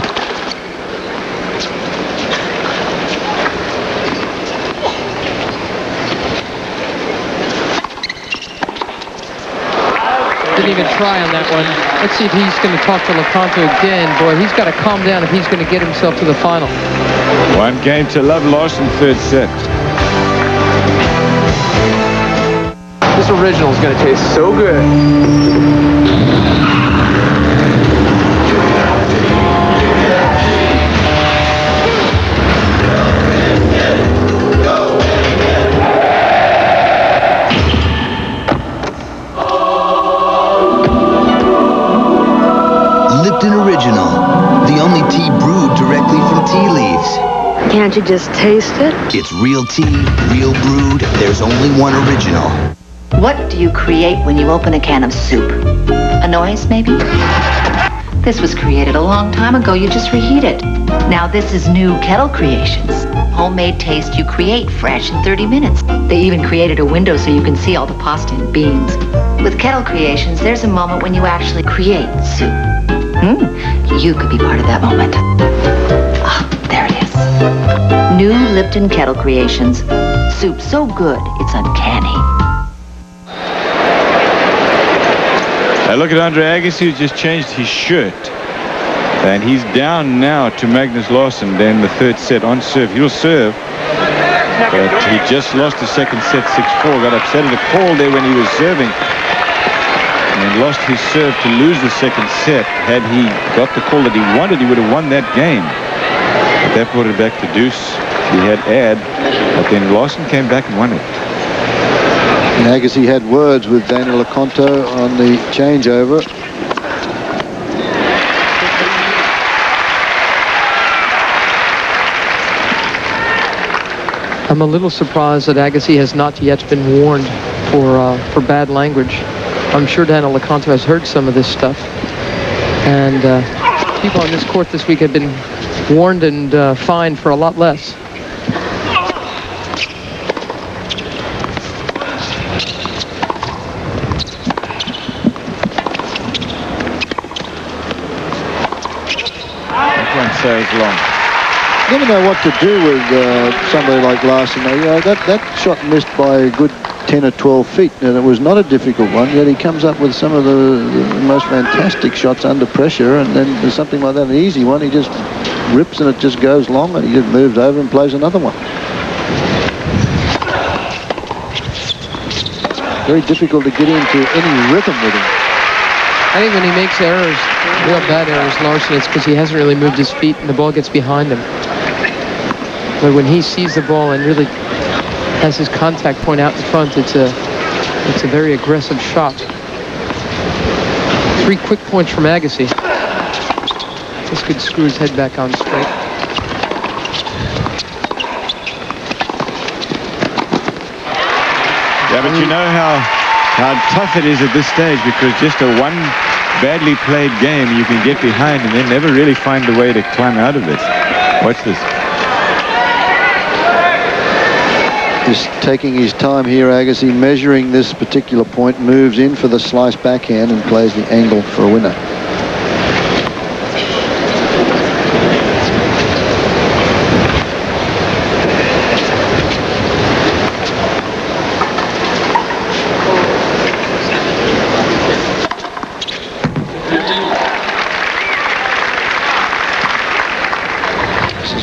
Didn't even try on that one. Let's see if he's going to talk to Leconto again. Boy, he's got to calm down if he's going to get himself to the final. One game to love, Larsson, third set. This original is going to taste so good. Lipton Original, the only tea brewed directly from tea leaves. Can't you just taste it? It's real tea, real brewed. There's only one original. What do you create when you open a can of soup? A noise, maybe? This was created a long time ago. You just reheat it. Now this is new Kettle Creations. Homemade taste you create fresh in 30 minutes. They even created a window so you can see all the pasta and beans. With Kettle Creations, there's a moment when you actually create soup. You could be part of that moment. Ah, there it is. New Lipton Kettle Creations. Soup so good, it's uncanny. Now look at Andre Agassi, who just changed his shirt. And he's down now to Magnus Larsson in the third set on serve. He'll serve. But he just lost the second set 6-4. Got upset at the call there when he was serving. And lost his serve to lose the second set. Had he got the call that he wanted, he would have won that game. But that brought it back to deuce. He had ad, but then Larsson came back and won it. And Agassi had words with Daniel Leconto on the changeover. I'm a little surprised that Agassi has not yet been warned for bad language. I'm sure Daniel Leconto has heard some of this stuff. And people on this court this week have been warned and fined for a lot less. Sails long. You never know what to do with somebody like Larsson. That shot missed by a good 10 or 12 feet, and it was not a difficult one, yet he comes up with some of the most fantastic shots under pressure, and then there's something like that, an easy one, he just rips and it just goes long, and he just moves over and plays another one. Very difficult to get into any rhythm with him. I think when he makes errors, real bad errors, Larsson, it's because he hasn't really moved his feet and the ball gets behind him. But when he sees the ball and really has his contact point out in front, it's a very aggressive shot. 3 quick points from Agassi. This could screw his head back on straight. Yeah, but you know how tough it is at this stage, because just a one badly played game you can get behind and then never really find a way to climb out of it. Watch this. Just taking his time here, Agassi, measuring this particular point, moves in for the slice backhand and plays the angle for a winner.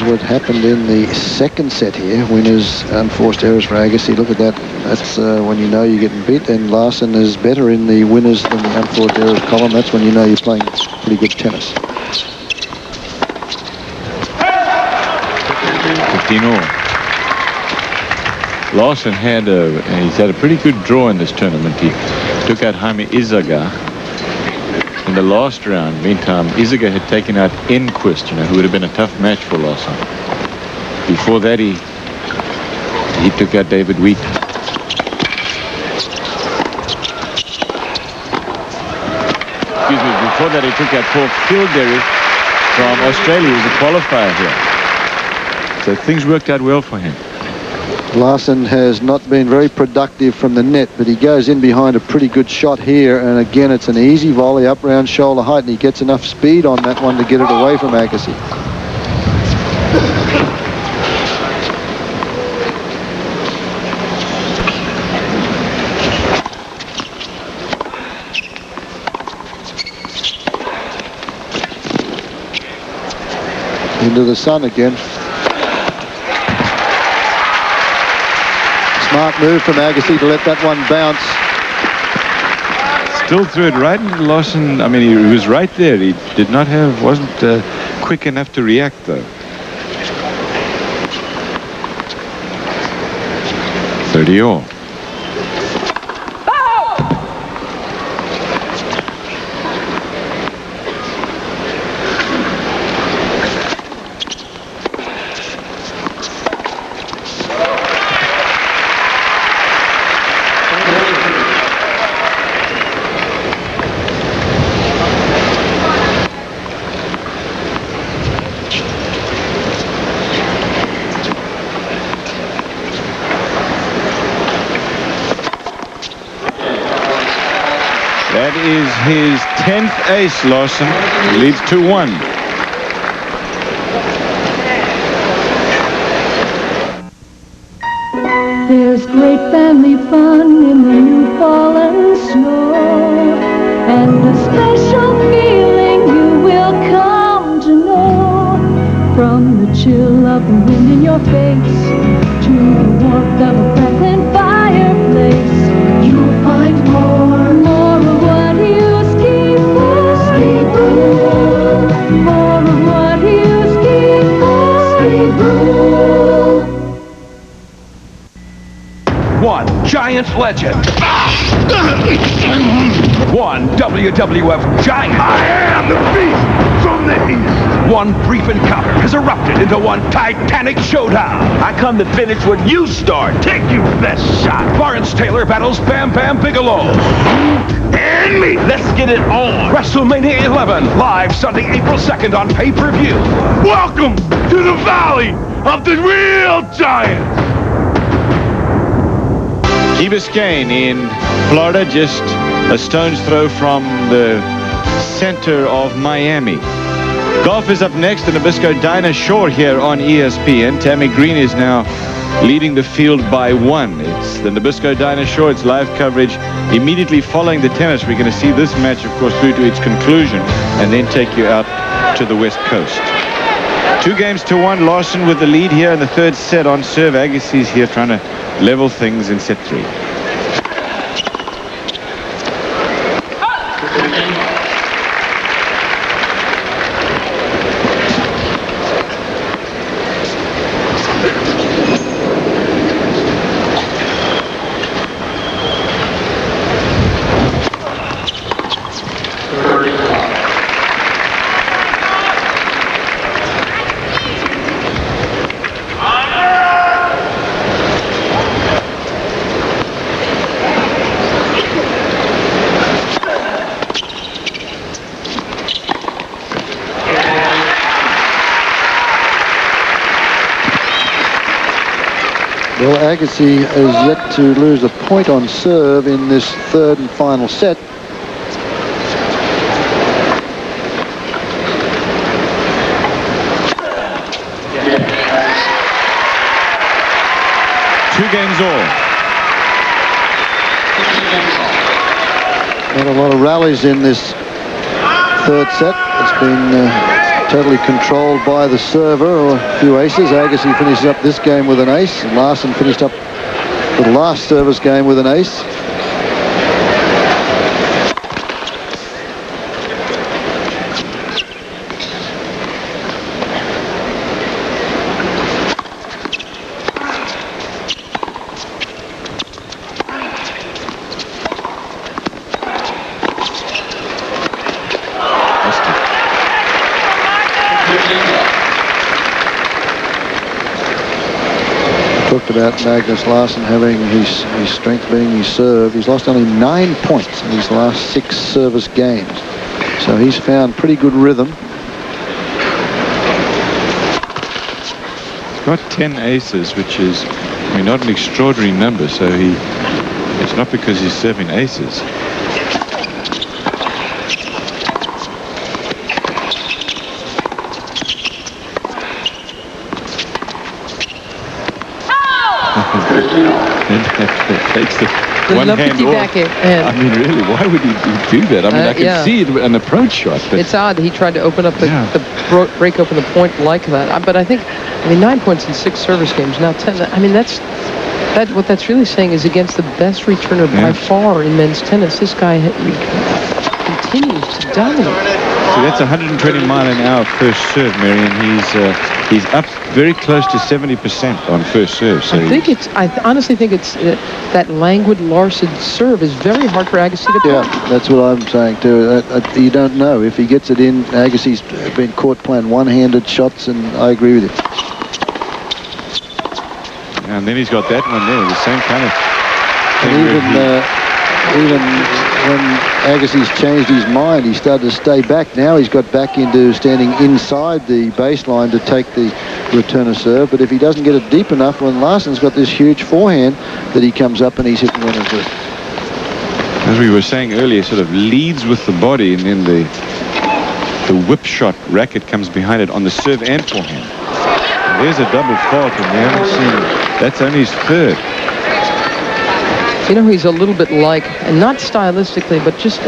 What happened in the second set here. Winners, unforced errors for Agassi. Look at that. That's when you know you're getting beat. And Larsson is better in the winners than the unforced errors column. That's when you know you're playing pretty good tennis. 15 all. Larsson he's had a pretty good draw in this tournament. He took out Jaime Izaga in the last round. Meantime, Izaga had taken out Enquist, who would have been a tough match for Larsson. Before that, he took out David Wheaton. Excuse me, before that he took out Paul Kildare. from Australia. He was a qualifier here. So things worked out well for him. Larsson has not been very productive from the net, but he goes in behind a pretty good shot here, and again it's an easy volley up round shoulder height, and he gets enough speed on that one to get it away from Agassi. Into the sun again. Smart move from Agassi to let that one bounce. Still threw it right into Larsson. I mean, he was right there. He did not have, wasn't quick enough to react, though. 30 all. That is his 10th ace, Larsson. He leads 2-1. There's great family fun in the new fallen snow, and a special feeling you will come to know. From the chill of the wind in your face to the warmth of a crackling fireplace, you'll find more of what you ski for. Ski Brew. More of what you ski for. Ski Brew. One Giants legend. One WWF Giant. I am the beast from the east. One brief encounter has erupted into one titanic showdown. I come to finish what you start. Take your best shot. Lawrence Taylor battles Bam Bam Bigelow. And me. Let's get it on. WrestleMania 11, live Sunday, April 2nd on pay-per-view. Welcome to the Valley of the Real Giants. Key Biscayne in Florida, just a stone's throw from the center of Miami. Golf is up next, the Nabisco Dinah Shore here on ESPN. Tammy Green is now leading the field by 1. It's the Nabisco Dinah Shore. It's live coverage immediately following the tennis. We're going to see this match, of course, through to its conclusion and then take you out to the West Coast. 2-1. Larsson with the lead here in the third set on serve. Agassi's here trying to level things in set 3. Well, Agassi is yet to lose a point on serve in this third and final set. Two games all. Not a lot of rallies in this third set. It's been totally controlled by the server, or a few aces. Agassi finishes up this game with an ace, and Larsson finished up the last service game with an ace. Talked about Magnus Larsson having his strength being his serve. He's lost only 9 points in his last 6 service games. So he's found pretty good rhythm. got 10 aces, which is, I mean, not an extraordinary number, so it's not because he's serving aces. Takes the one hand off. I mean, really, why would he do that? I mean, I can see it, an approach shot. But it's odd that he tried to open up break open the point like that. But I think, 9 points in 6 service games, now 10. I mean, what that's really saying is against the best returner by far in men's tennis. This guy continues to dominate. So that's 120-mile-an-hour first serve, Marion. He's up very close to 70% on first serve. So I honestly think it's that languid Larsson serve is very hard for Agassi to play. Yeah, that's what I'm saying too. You don't know if he gets it in. Agassi's been caught playing one-handed shots, and I agree with you. And then he's got that one there, the same kind of thing. Even when Agassi's changed his mind, he started to stay back. Now he's got back into standing inside the baseline to take the returner serve. But if he doesn't get it deep enough, when Larsson's got this huge forehand that he comes up and he's hitting winners with. As we were saying earlier, sort of leads with the body, and then the whip shot racket comes behind it on the serve and forehand. And there's a double fault, and we haven't seen. That's only his third. You know, he's a little bit like, and not stylistically, but just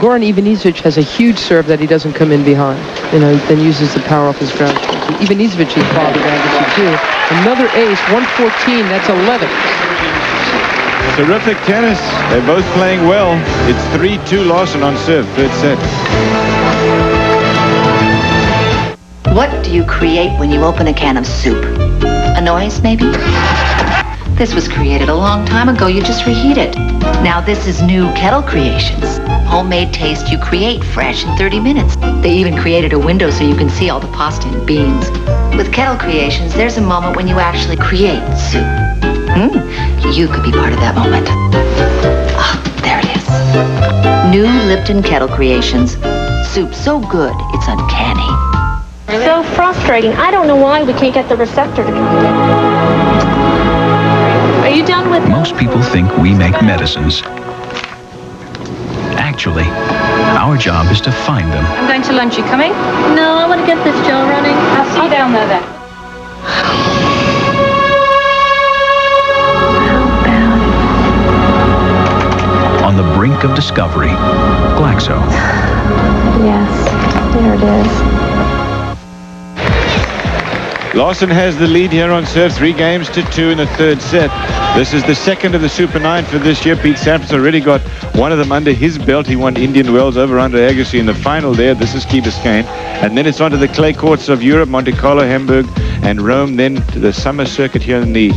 Goran Ivanisevic has a huge serve that he doesn't come in behind. Then uses the power off his ground. Ivanisevic is bothered Agassi too. Another ace, 114. That's 11. Terrific tennis. They're both playing well. It's 3-2 Larsson on serve, third set. What do you create when you open a can of soup? A noise, maybe? This was created a long time ago. You just reheat it. Now this is new kettle creations. Homemade taste you create fresh in 30 minutes. They even created a window so you can see all the pasta and beans. With kettle creations, there's a moment when you actually create soup. You could be part of that moment. Ah, there it is. New Lipton kettle creations. Soup so good, it's uncanny. So frustrating. I don't know why we can't get the receptor to come. Are you done with Most people think we make medicines. Actually, our job is to find them. I'm going to lunch. You coming? No, I want to get this gel running. I'll see you down there then. On the brink of discovery, Glaxo. Yes, there it is. Larsson has the lead here on serve, 3-2 in the third set. This is the second of the Super 9 for this year. Pete Sampras already got one of them under his belt. He won Indian Wells over under Agassi in the final there. This is Key Biscayne. And then it's onto the clay courts of Europe, Monte Carlo, Hamburg, and Rome. Then to the summer circuit here in the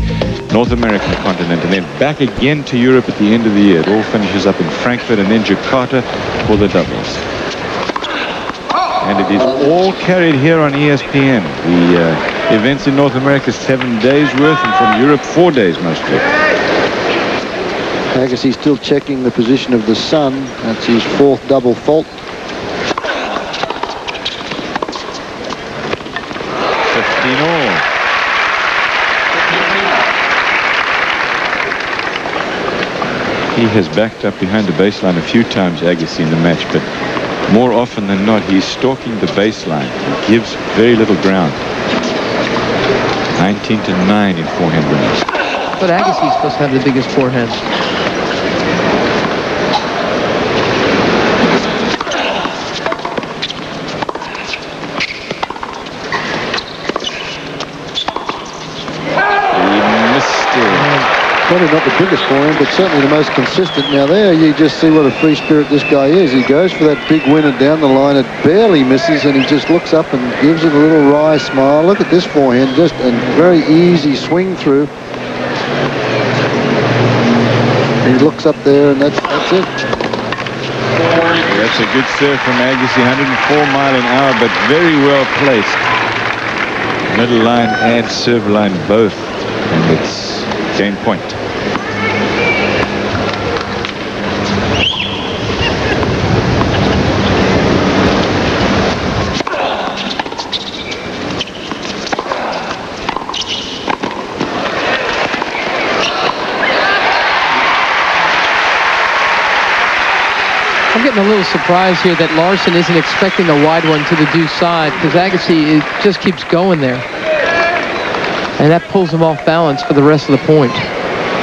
North American continent. And then back again to Europe at the end of the year. It all finishes up in Frankfurt and then Jakarta for the doubles. And it is all carried here on ESPN. The events in North America 7 days worth, and from Europe 4 days mostly. Agassi still checking the position of the sun. That's his fourth double fault. 15 all. He has backed up behind the baseline a few times, Agassi, in the match, but more often than not, he's stalking the baseline. He gives very little ground. 19-9 in forehand winners. But Agassi's supposed to have the biggest forehand. Probably not the biggest forehand, but certainly the most consistent. Now there, you just see what a free spirit this guy is. He goes for that big winner down the line. It barely misses, and he just looks up and gives it a little wry smile. Look at this forehand, just a very easy swing through. He looks up there, and that's it. That's a good serve from Agassi, 104 mile an hour, but very well placed. Middle line and serve line both, and it's game point. I'm getting a little surprised here that Larsson isn't expecting a wide one to the deuce side, because Agassi just keeps going there. And that pulls him off balance for the rest of the point.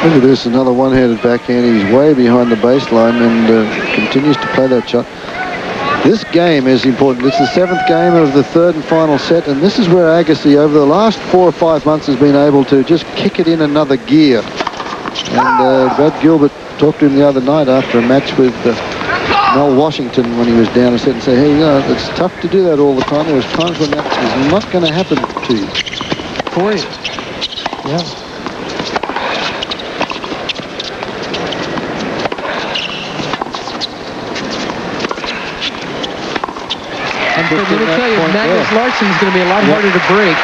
Look at this, another one-handed backhand. He's way behind the baseline and continues to play that shot. This game is important. It's the 7th game of the 3rd and final set, and this is where Agassi, over the last 4 or 5 months, has been able to just kick it in another gear. And Brad Gilbert talked to him the other night after a match with Mel Washington when he was down a set and said, hey, you know, it's tough to do that all the time. There's times when that is not going to happen to you. For you. Yeah. And let me tell you, Magnus Larsson is going to be a lot harder to break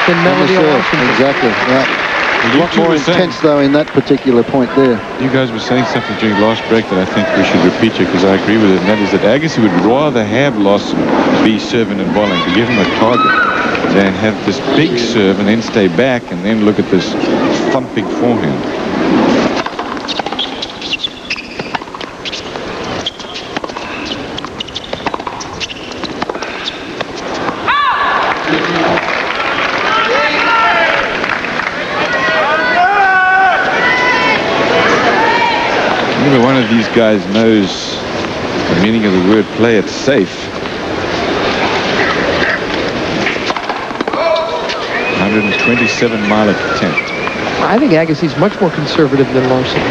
than Melody Washington. Exactly, right. A lot more intense, though, in that particular point there. You guys were saying something during last break that I think we should repeat here, because I agree with it, and that is that Agassi would rather have Larsson be serving and bowling to give him a target than have this big serve and then stay back and then look at this thumping forehand. One of these guys knows the meaning of the word play it safe. 127 mile attempt. I think Agassi's much more conservative than Larsson.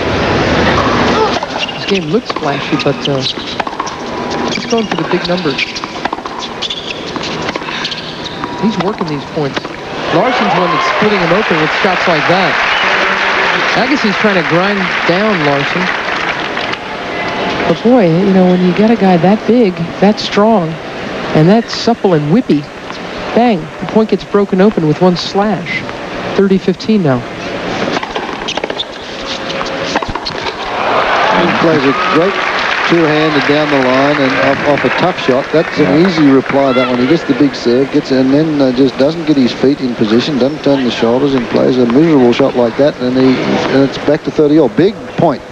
His game looks flashy, but he's going for the big numbers. He's working these points. Larsson's one that's splitting him open with shots like that. Agassi's trying to grind down Larsson. But boy, you know, when you got a guy that big, that strong, and that supple and whippy, bang, the point gets broken open with one slash. 30-15 now. He plays a great two-hander down the line and off a tough shot. That's an easy reply, that one. He gets the big serve, gets and then just doesn't get his feet in position, doesn't turn the shoulders, and plays a miserable shot like that, and it's back to 30-all. Big point.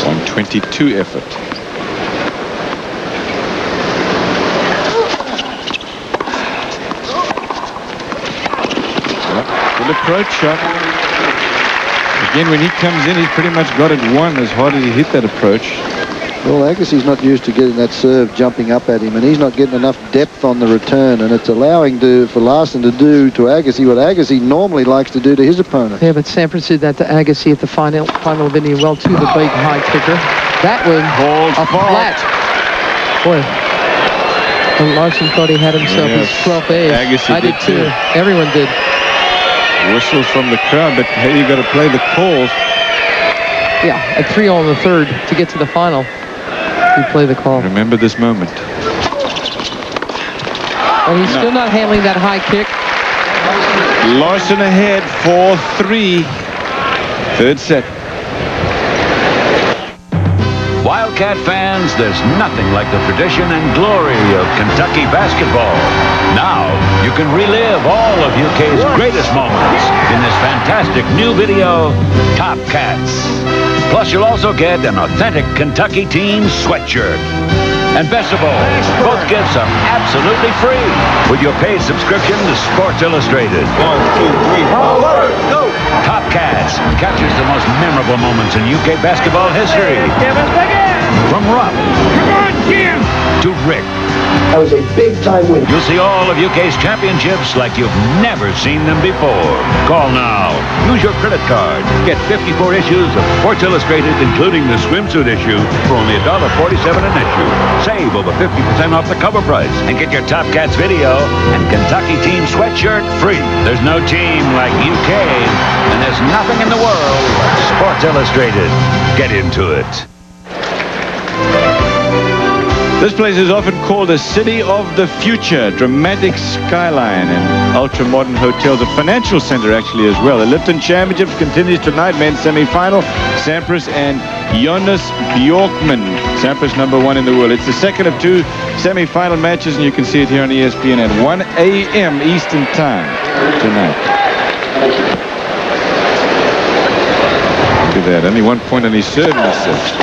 122 effort. Good approach shot. Again, when he comes in, he's pretty much got it won as hard as he hit that approach. Well, Agassi's not used to getting that serve jumping up at him, and he's not getting enough depth on the return, and it's allowing for Larsson to do to Agassi what Agassi normally likes to do to his opponent. Yeah, but Sampras did that to Agassi at the final of Indian Well, too, the big high kicker. That one, a flat. Boy, and Larsson thought he had himself his 12th ace. Agassi I did too. Everyone did. Whistles from the crowd, but hey, you got to play the calls. Yeah, at 3-all in the 3rd to get to the final. You play the call. Remember this moment. And he's still not handling that high kick. Larsson ahead 4-3. 3rd set. Wildcat fans, there's nothing like the tradition and glory of Kentucky basketball. Now, you can relive all of UK's greatest moments in this fantastic new video, Top Cats. Plus, you'll also get an authentic Kentucky team sweatshirt. And best of all, both gifts are absolutely free with your paid subscription to Sports Illustrated. 1, 2, 3, 4, go! Top Cats captures the most memorable moments in UK basketball history. From Rupp to Rick. That was a big-time win. You'll see all of UK's championships like you've never seen them before. Call now. Use your credit card. Get 54 issues of Sports Illustrated, including the swimsuit issue, for only $1.47 an issue. Save over 50% off the cover price and get your Top Cats video and Kentucky team sweatshirt free. There's no team like UK, and there's nothing in the world like Sports Illustrated. Get into it. This place is often called a city of the future. Dramatic skyline and ultra-modern hotels. A financial center, actually, as well. The Lipton Championship continues tonight. Men's semi-final. Sampras and Jonas Bjorkman. Sampras #1 in the world. It's the second of 2 semi-final matches, and you can see it here on ESPN at 1 a.m. Eastern Time tonight. at that. Only 1 point on his serve in this set.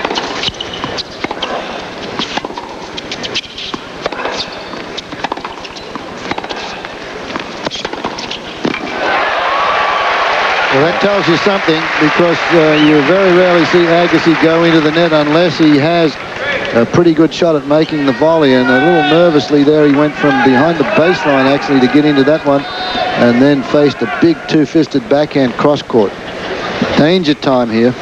Well, that tells you something, because you very rarely see Agassi go into the net unless he has a pretty good shot at making the volley. And a little nervously there, he went from behind the baseline actually to get into that one, and then faced a big two-fisted backhand cross-court. Danger time here.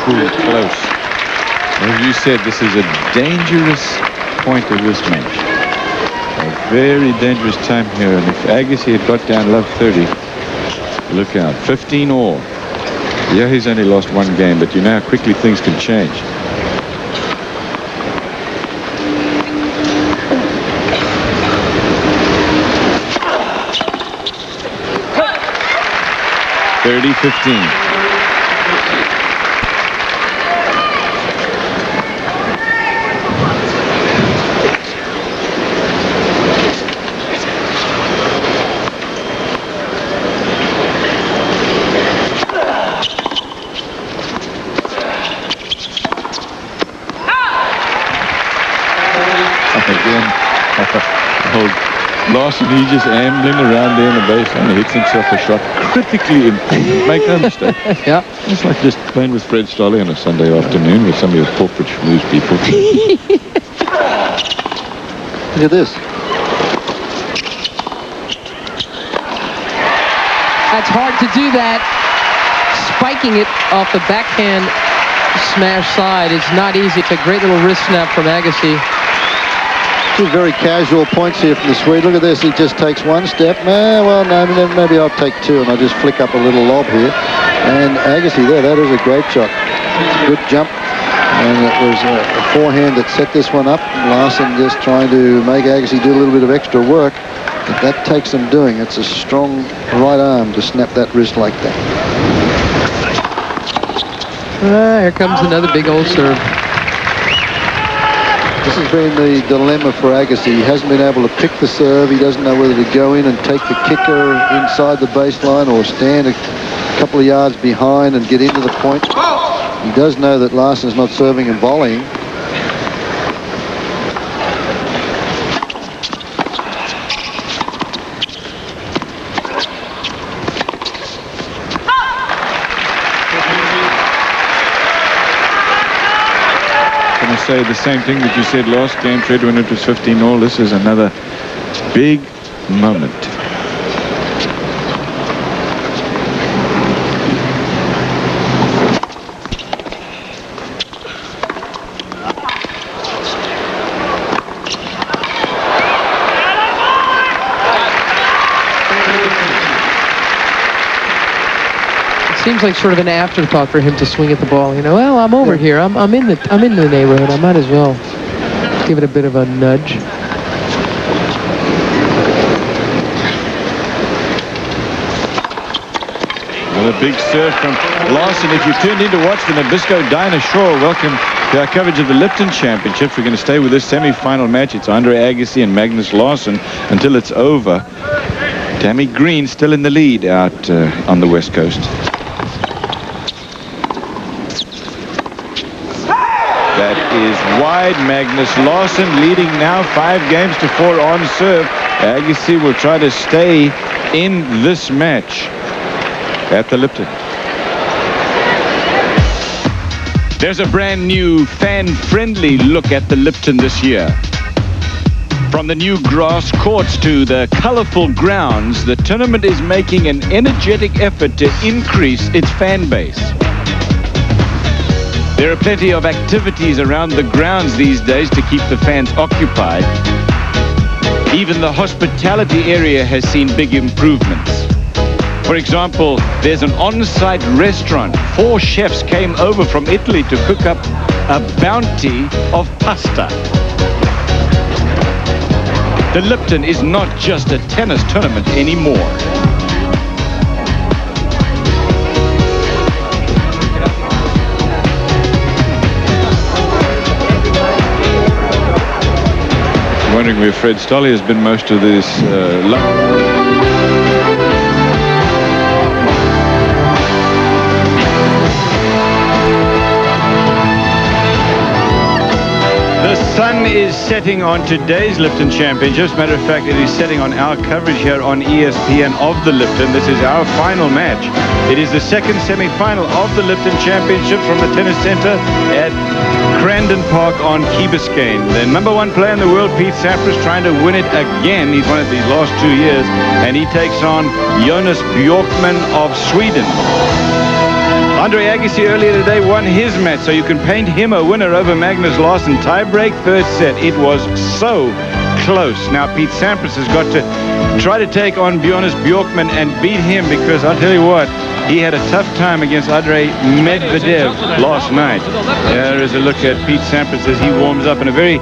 Close. As you said, this is a dangerous point of this match. A very dangerous time here. And if Agassi had got down love 30, look out. 15 all. Yeah, he's only lost one game, but you know how quickly things can change. (30-15). Larsson, he's just ambling around there in the baseline. He hits himself a shot critically important. Make no mistake. Yeah. It's like just playing with Fred Stolle on a Sunday afternoon with some of your corporate schmooze people. Look at this. That's hard to do that. Spiking it off the backhand smash side is not easy. It's a great little wrist snap from Agassi. Two very casual points here from the Swede. Look at this. He just takes one step. Well, no, maybe I'll take two, and I'll just flick up a little lob here. And Agassi there, that is a great shot. Good jump. And it was a forehand that set this one up. Larsson just trying to make Agassi do a little bit of extra work. But that takes some doing. It's a strong right arm to snap that wrist like that. Here comes another big old serve. This has been the dilemma for Agassi. He hasn't been able to pick the serve. He doesn't know whether to go in and take the kicker inside the baseline or stand a couple of yards behind and get into the point. He does know that Larsson's not serving and volleying. Say the same thing that you said last game, Fred, when it was 15 all. This is another big moment. Seems like sort of an afterthought for him to swing at the ball. You know, well, I'm over here. I'm in the neighborhood. I might as well give it a bit of a nudge. Well, a big serve from Larsson. If you tuned in to watch the Nabisco Dinah Shore, welcome to our coverage of the Lipton Championships. We're going to stay with this semi-final match. It's Andre Agassi and Magnus Larsson until it's over. Tammy Green still in the lead out on the West Coast. That is wide. Magnus Larsson leading now 5-4 on serve. Agassi will try to stay in this match at the Lipton. There's a brand new fan-friendly look at the Lipton this year. From the new grass courts to the colorful grounds, the tournament is making an energetic effort to increase its fan base. There are plenty of activities around the grounds these days to keep the fans occupied. Even the hospitality area has seen big improvements. For example, there's an on-site restaurant. 4 chefs came over from Italy to cook up a bounty of pasta. The Lipton is not just a tennis tournament anymore. wondering where Fred Stolle has been most of this The sun is setting on today's Lipton Championships. Matter of fact, it is setting on our coverage here on ESPN of the Lipton. This is our final match. It is the second semi-final of the Lipton Championship from the Tennis Center at Crandon Park on Key Biscayne. The number one player in the world, Pete Sampras, trying to win it again. He's won it these last 2 years, and he takes on Jonas Bjorkman of Sweden. Andre Agassi earlier today won his match, so you can paint him a winner over Magnus Larsson. Tie-break, third set. It was so close. Now Pete Sampras has got to try to take on Jonas Bjorkman and beat him, because I'll tell you what, he had a tough time against Andrei Medvedev last night. There is a look at Pete Sampras as he warms up. And a very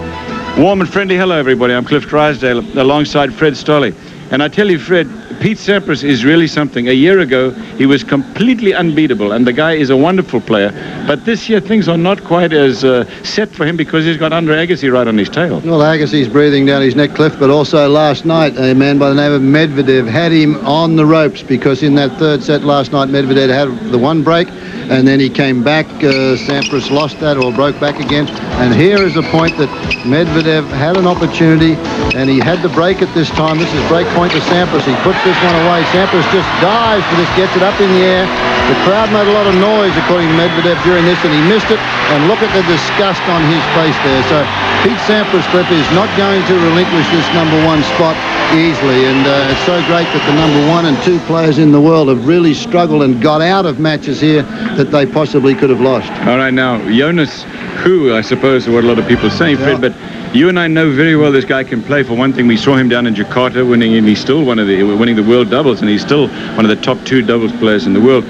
warm and friendly hello, everybody. I'm Cliff Drysdale alongside Fred Stolle. And I tell you, Fred, Pete Sampras is really something. A year ago, he was completely unbeatable, and the guy is a wonderful player. But this year, things are not quite as set for him, because he's got Andre Agassi right on his tail. Well, Agassi's breathing down his neck, Cliff, but also last night, a man by the name of Medvedev had him on the ropes, because in that third set last night, Medvedev had the one break, and then he came back. Sampras lost that, or broke back again. And here is a point that Medvedev had an opportunity, and he had the break at this time. This is break point to Sampras. He puts this one away. Sampras just dives for this, gets it up in the air. The crowd made a lot of noise, according to Medvedev, during this, and he missed it. And look at the disgust on his face there. So Pete Sampras, Cliff, is not going to relinquish this number one spot easily. And it's so great that the number one and two players in the world have really struggled and got out of matches here that they possibly could have lost. All right, now, Jonas, who I suppose is what a lot of people are saying, Fred, but you and I know very well this guy can play. For one thing, we saw him down in Jakarta winning, and he's still winning the world doubles, and he's still one of the top two doubles players in the world.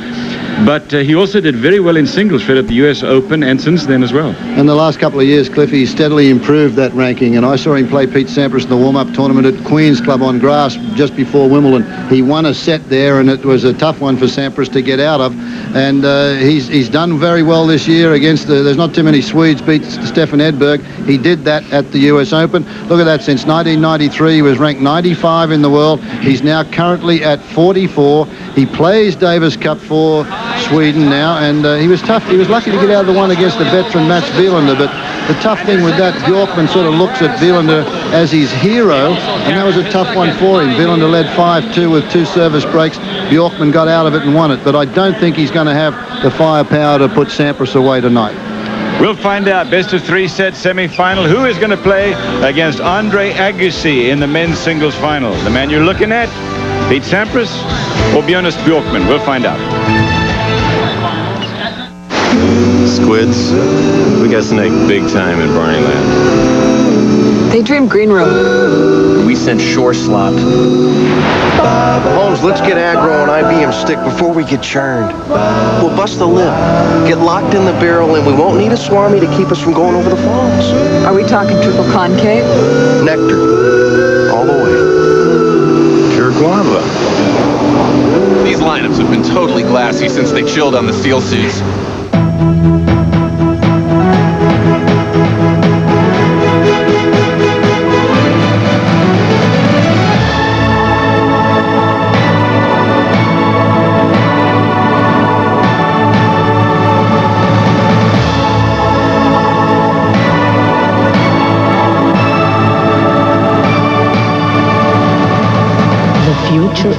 But he also did very well in singles, Fred, at the US Open, and since then as well. In the last couple of years, Cliff, he's steadily improved that ranking, and I saw him play Pete Sampras in the warm-up tournament at Queen's Club on grass just before Wimbledon. He won a set there, and it was a tough one for Sampras to get out of. And he's done very well this year against there's not too many Swedes beat Stefan Edberg. He did that at the US Open. Look at that, since 1993 he was ranked 95 in the world. He's now currently at 44. He plays Davis Cup for Sweden now, and he was tough. He was lucky to get out of the one against the veteran Mats Wilander, but the tough thing with that, Bjorkman sort of looks at Wilander as his hero, and that was a tough one for him. Wilander led 5-2 with 2 service breaks. Bjorkman got out of it and won it, but I don't think he's going to have the firepower to put Sampras away tonight. We'll find out. Best of 3 set semi-final. Who is going to play against Andre Agassi in the men's singles final? The man you're looking at, Pete Sampras or Jonas Bjorkman? We'll find out. Squids, we got snake big time in Barneyland. They dream green room. We sent shore slop. Holmes, let's get aggro on IBM stick before we get churned. We'll bust the lip, get locked in the barrel, and we won't need a swarmy to keep us from going over the falls. Are we talking triple concave? Nectar. All the way. Pure guava. These lineups have been totally glassy since they chilled on the steel suits.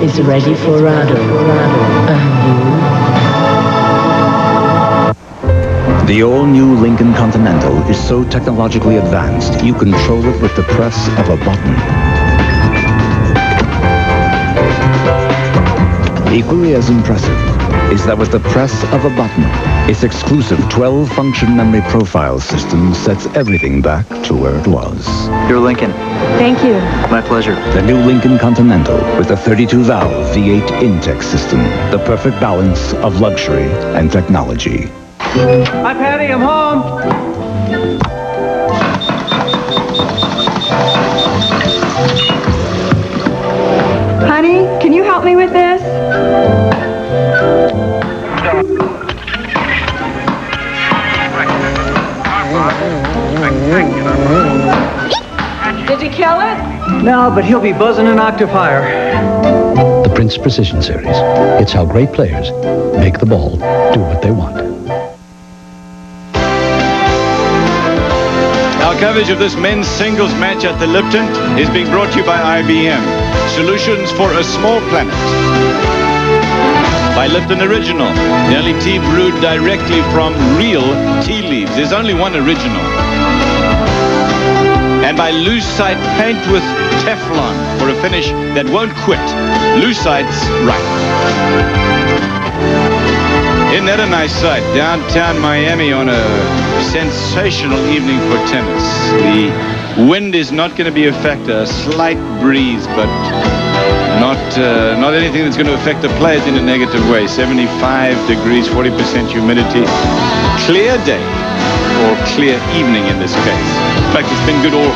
Is ready for Rado. The all-new Lincoln Continental is so technologically advanced, you control it with the press of a button. Equally as impressive is that with the press of a button, its exclusive 12-function memory profile system sets everything back to where it was. Your Lincoln. Thank you. My pleasure. The new Lincoln Continental with a 32-valve V8 Intex system. The perfect balance of luxury and technology. Hi, Patty. I'm home. Honey, can you help me with this? Did he kill it? No, but he'll be buzzing an octave higher. The Prince Precision Series. It's how great players make the ball do what they want. Our coverage of this men's singles match at the Lipton is being brought to you by IBM. Solutions for a small planet. By Lipton Original, the only tea brewed directly from real tea leaves. There's only one original. And by Lucite paint with Teflon for a finish that won't quit. Lucite's right. Isn't that a nice sight? Downtown Miami on a sensational evening for tennis. The wind is not going to be a factor. A slight breeze, but not anything that's going to affect the players in a negative way. 75 degrees, 40% humidity. Clear day, or clear evening in this case. In fact, it's been good all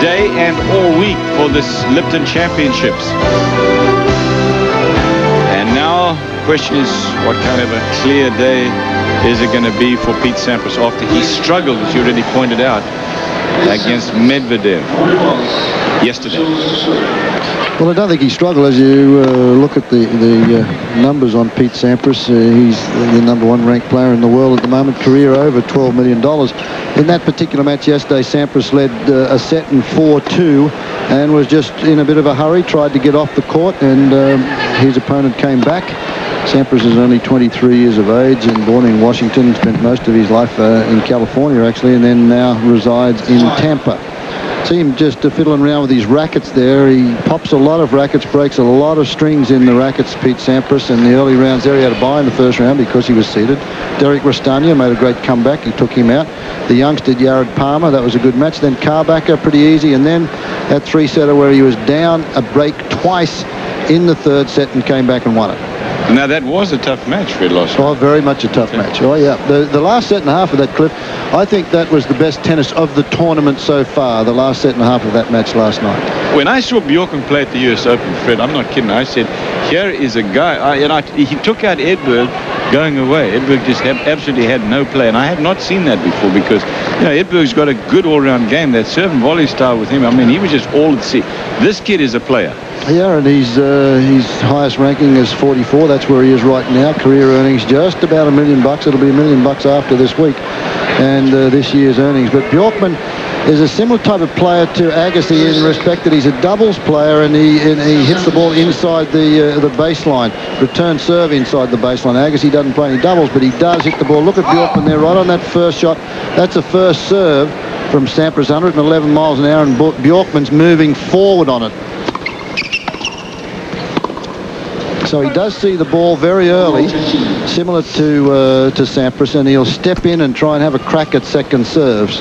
day and all week for this Lipton Championships. And now, the question is, what kind of a clear day is it going to be for Pete Sampras after he struggled, as you already pointed out, against Medvedev yesterday? Well, I don't think he struggled. As you look at the numbers on Pete Sampras, he's the #1 ranked player in the world at the moment, career over $12 million. In that particular match yesterday, Sampras led a set in 4-2 and was just in a bit of a hurry, tried to get off the court, and his opponent came back. Sampras is only 23 years of age and born in Washington, spent most of his life in California, actually, and then now resides in Tampa. See him just fiddling around with these rackets there. He pops a lot of rackets, breaks a lot of strings in the rackets, Pete Sampras. In the early rounds there, he had a bye in the first round because he was seeded. Derek Rastania made a great comeback. He took him out. The youngster, Jared Palmer, that was a good match. Then Carbacker, pretty easy. And then that three-setter where he was down a break twice in the third set and came back and won it. Now, that was a tough match, Fred Larsson. Oh, very much a tough match. Oh, yeah. The last set and a half of that, Cliff, I think that was the best tennis of the tournament so far, the last set and a half of that match last night. When I saw Bjorkman play at the US Open, Fred, I'm not kidding. I said, here is a guy. He took out Edberg going away. Edberg just absolutely had no play, and I have not seen that before because, Edberg's got a good all-round game. That serve and volley style with him, I mean, he was just all at sea. This kid is a player. Yeah, and his highest ranking is 44. That's where he is right now. Career earnings just about $1 million. It'll be $1 million after this week and this year's earnings. But Bjorkman is a similar type of player to Agassi in respect that he's a doubles player and he hits the ball inside the baseline. Return serve inside the baseline. Agassi doesn't play any doubles, but he does hit the ball. Look at Bjorkman there right on that first shot. That's a first serve from Sampras, 111 miles an hour, and Bjorkman's moving forward on it. So he does see the ball very early, similar to Sampras, and he'll step in and try and have a crack at second serves.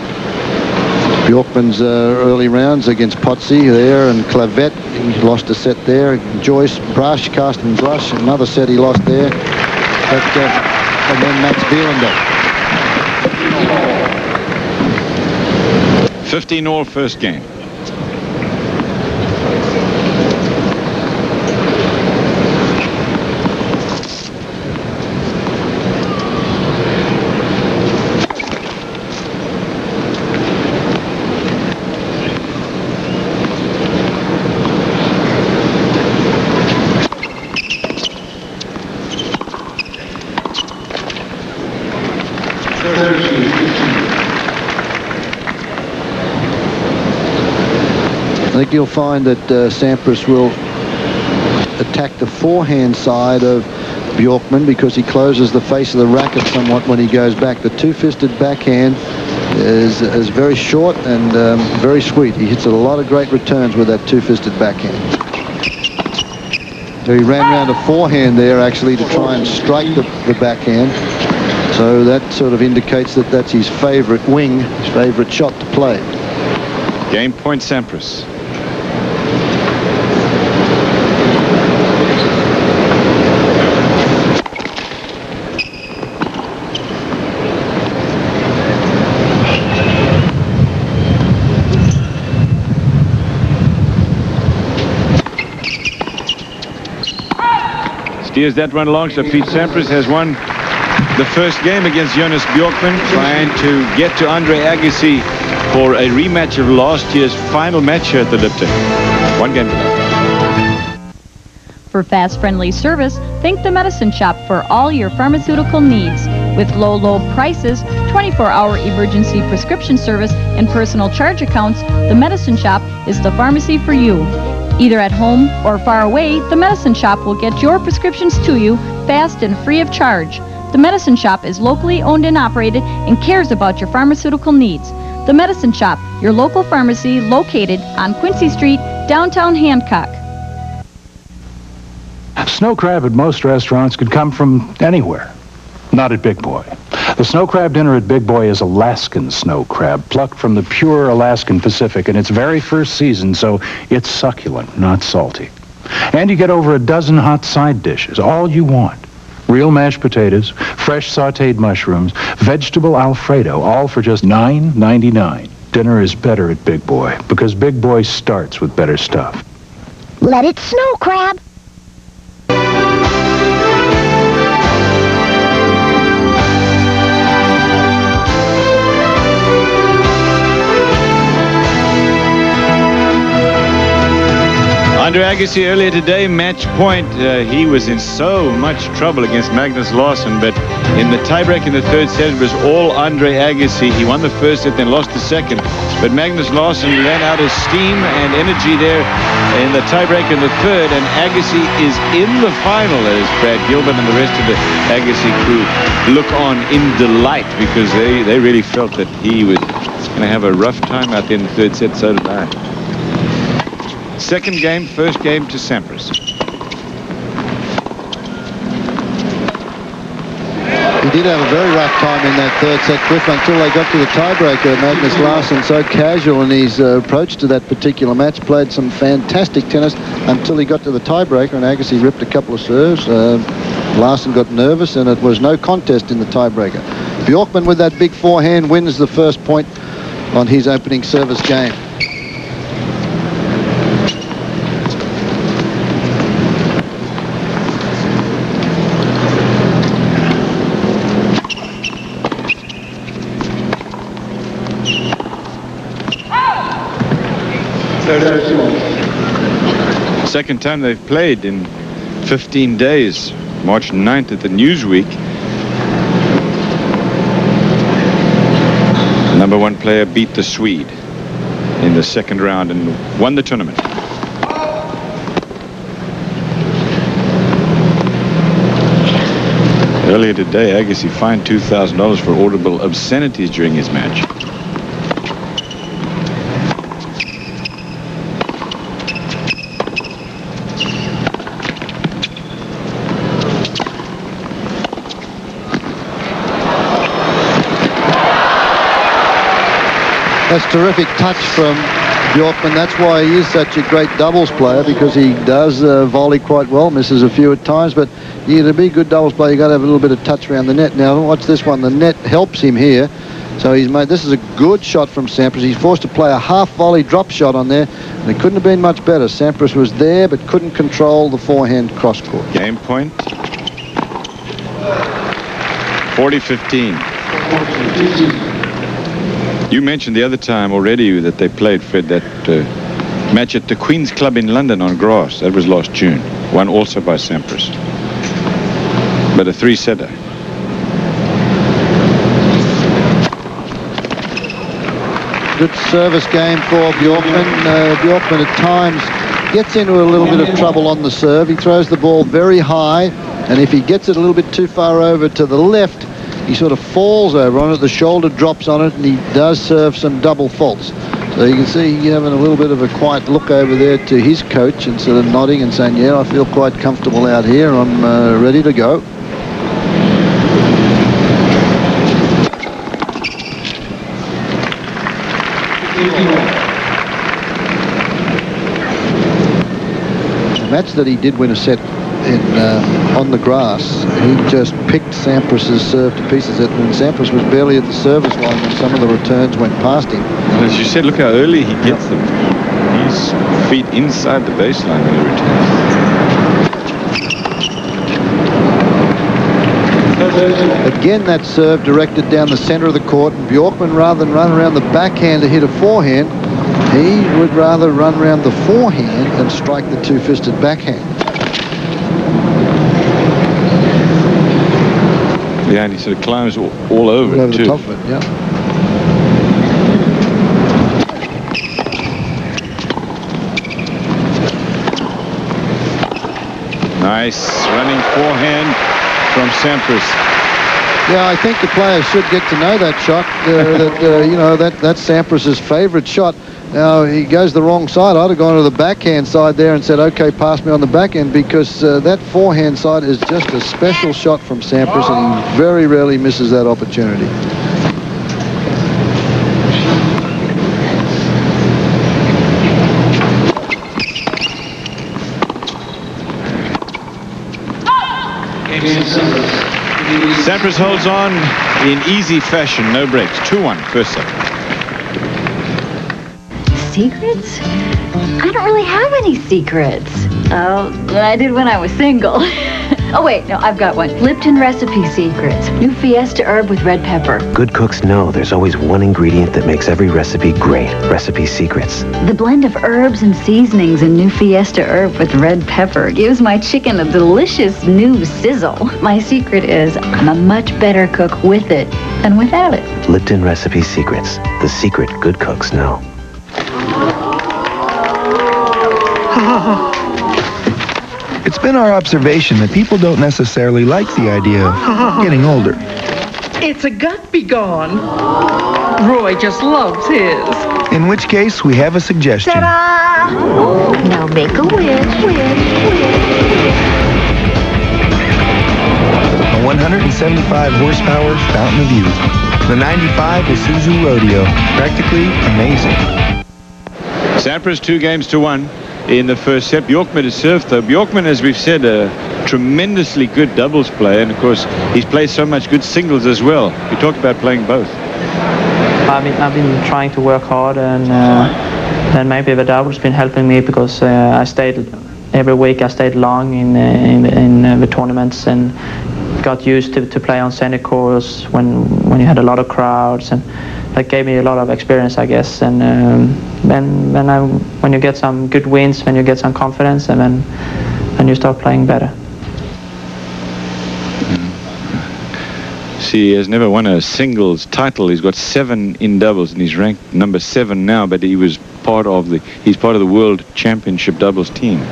Bjorkman's early rounds against Potsy there and Clavet, he lost a set there. Joyce, Brush, Carsten Brush, another set he lost there. And then Max Bielander. 15-all first game. I think you'll find that Sampras will attack the forehand side of Bjorkman because he closes the face of the racket somewhat when he goes back. The two-fisted backhand is very short and very sweet. He hits a lot of great returns with that two-fisted backhand. So he ran around a forehand there actually to try and strike the backhand. So that sort of indicates that that's his favorite wing, his favorite shot to play. Game point Sampras. Steers that run along, so Pete Sampras has won the first game against Jonas Bjorkman, trying to get to Andre Agassi for a rematch of last year's final match here at the Lipton. One game to go. For fast, friendly service, think the Medicine Shop for all your pharmaceutical needs. With low prices, 24-hour emergency prescription service, and personal charge accounts, the Medicine Shop is the pharmacy for you. Either at home or far away, the Medicine Shop will get your prescriptions to you fast and free of charge. The Medicine Shop is locally owned and operated and cares about your pharmaceutical needs. The Medicine Shop, your local pharmacy located on Quincy Street, downtown Hancock. Snow crab at most restaurants could come from anywhere, not at Big Boy. The snow crab dinner at Big Boy is Alaskan snow crab, plucked from the pure Alaskan Pacific in its very first season, so it's succulent, not salty. And you get over a dozen hot side dishes, all you want. Real mashed potatoes, fresh sautéed mushrooms, vegetable Alfredo, all for just $9.99. Dinner is better at Big Boy, because Big Boy starts with better stuff. Let it snow, crab. Andre Agassi earlier today, match point. He was in so much trouble against Magnus Larsson, but in the tiebreak in the third set, it was all Andre Agassi. He won the first set, then lost the second. But Magnus Larsson ran out of steam and energy there in the tiebreak in the third, and Agassi is in the final as Brad Gilbert and the rest of the Agassi crew look on in delight, because they really felt that he was going to have a rough time out there in the third set. So did I. Second game, first game to Sampras. He did have a very rough time in that third set, Cliff, until they got to the tiebreaker. Magnus Larsson, so casual in his approach to that particular match, played some fantastic tennis until he got to the tiebreaker, and Agassi ripped a couple of serves. Larsson got nervous, and it was no contest in the tiebreaker. Bjorkman, with that big forehand, wins the first point on his opening service game. Second time they've played in 15 days. March 9th at the Newsweek. The number one player beat the Swede in the second round and won the tournament. Earlier today, Agassi fined $2,000 for audible obscenities during his match. That's terrific touch from Bjorkman. That's why he is such a great doubles player, because he does volley quite well, misses a few at times, but to be a good doubles player, you've got to have a little bit of touch around the net. Now, watch this one. The net helps him here. So he's made, this is a good shot from Sampras. He's forced to play a half volley drop shot on there, and it couldn't have been much better. Sampras was there, but couldn't control the forehand cross court. Game point. 40-15. You mentioned the other time already that they played, Fred, that match at the Queen's Club in London on grass. That was last June. Won also by Sampras. But a three-setter. Good service game for Bjorkman. Bjorkman at times gets into a little bit of trouble on the serve. He throws the ball very high, and if he gets it a little bit too far over to the left, he sort of falls over on it, the shoulder drops on it, and he does serve some double faults. So you can see he's having a little bit of a quiet look over there to his coach and sort of nodding and saying, yeah, I feel quite comfortable out here. I'm ready to go. The match that he did win a set in on the grass, he just picked Sampras' serve to pieces, and Sampras was barely at the service line when some of the returns went past him. As you said, look how early he gets them. His feet inside the baseline when he returns. Again, that serve directed down the center of the court, and Bjorkman, rather than run around the backhand to hit a forehand, he would rather run around the forehand and strike the two-fisted backhand. Yeah, and he sort of climbs all over it, too. The top of it, yeah. Nice running forehand from Sampras. Yeah, I think the players should get to know that shot. That's Sampras's favourite shot. Now, he goes the wrong side. I'd have gone to the backhand side there and said, okay, pass me on the backhand, because that forehand side is just a special shot from Sampras, and he very rarely misses that opportunity. Sampras holds on in easy fashion, no breaks. 2-1, first set. Secrets? I don't really have any secrets. Oh, I did when I was single. Oh, wait, no, I've got one. Lipton recipe secrets. New Fiesta herb with red pepper. Good cooks know there's always one ingredient that makes every recipe great. Recipe secrets. The blend of herbs and seasonings in New Fiesta herb with red pepper gives my chicken a delicious new sizzle. My secret is I'm a much better cook with it than without it. Lipton recipe secrets. The secret good cooks know. It's been our observation that people don't necessarily like the idea of getting older. It's a gut be gone. Roy just loves his. In which case, we have a suggestion. Ta-da! Now make a wish. A 175 horsepower fountain of youth. The 95 Isuzu Rodeo. Practically amazing. Sampras 2-1 in the first set. Bjorkman is served, though. Bjorkman, as we've said, a tremendously good doubles player, and of course he's played so much good singles as well. We talked about playing both. I've been trying to work hard, and maybe the doubles been helping me, because I stayed every week. I stayed long in the tournaments and got used to play on center courts when you had a lot of crowds, and that gave me a lot of experience, I guess. And when you get some good wins, when you get some confidence, and then you start playing better. See, he has never won a singles title. He's got 7 in doubles, and he's ranked number 7 now. But he's part of the World Championship doubles team.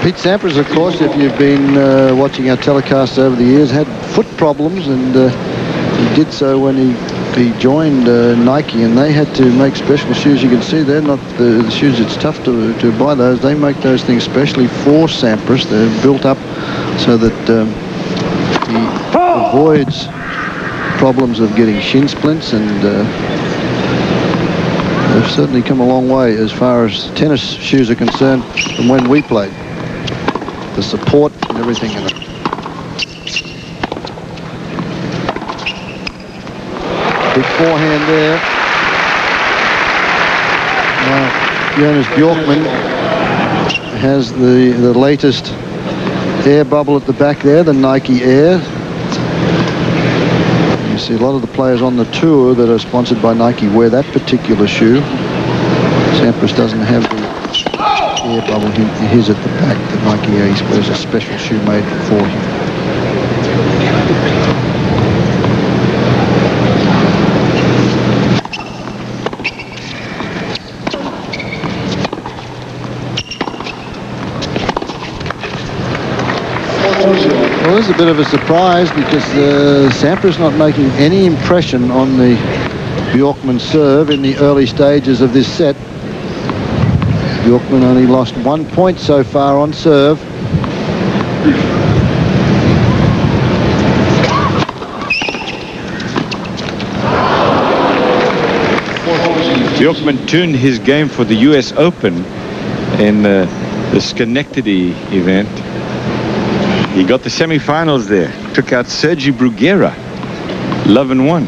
Pete Sampras, of course, if you've been watching our telecasts over the years, had foot problems, and he did so when he joined Nike, and they had to make special shoes. You can see they're not the shoes. It's tough to buy those. They make those things specially for Sampras. They're built up so that he avoids problems of getting shin splints, and they've certainly come a long way as far as tennis shoes are concerned from when we played. The support and everything in it. Big forehand there. Now, Jonas Bjorkman has the latest air bubble at the back there, the Nike Air. You see a lot of the players on the tour that are sponsored by Nike wear that particular shoe. Sampras doesn't have the air bubble. His at the back, the Nike Air. He wears a special shoe made for him. Well, this is a bit of a surprise, because Sampras not making any impression on the Bjorkman serve in the early stages of this set. Bjorkman only lost 1 point so far on serve. Bjorkman tuned his game for the U.S. Open in the Schenectady event. He got the semifinals there. Took out Sergi Bruguera. 11-1.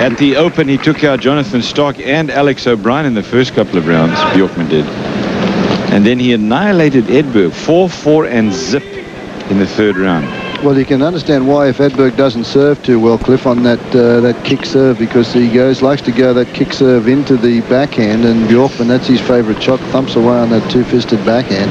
At the Open, he took out Jonathan Stark and Alex O'Brien in the first couple of rounds. Bjorkman did. And then he annihilated Edberg 4-4 and zip in the third round. Well, you can understand why if Edberg doesn't serve too well, Cliff, on that kick serve, because he likes to go that kick serve into the backhand, and Bjorkman, that's his favourite shot, thumps away on that two-fisted backhand.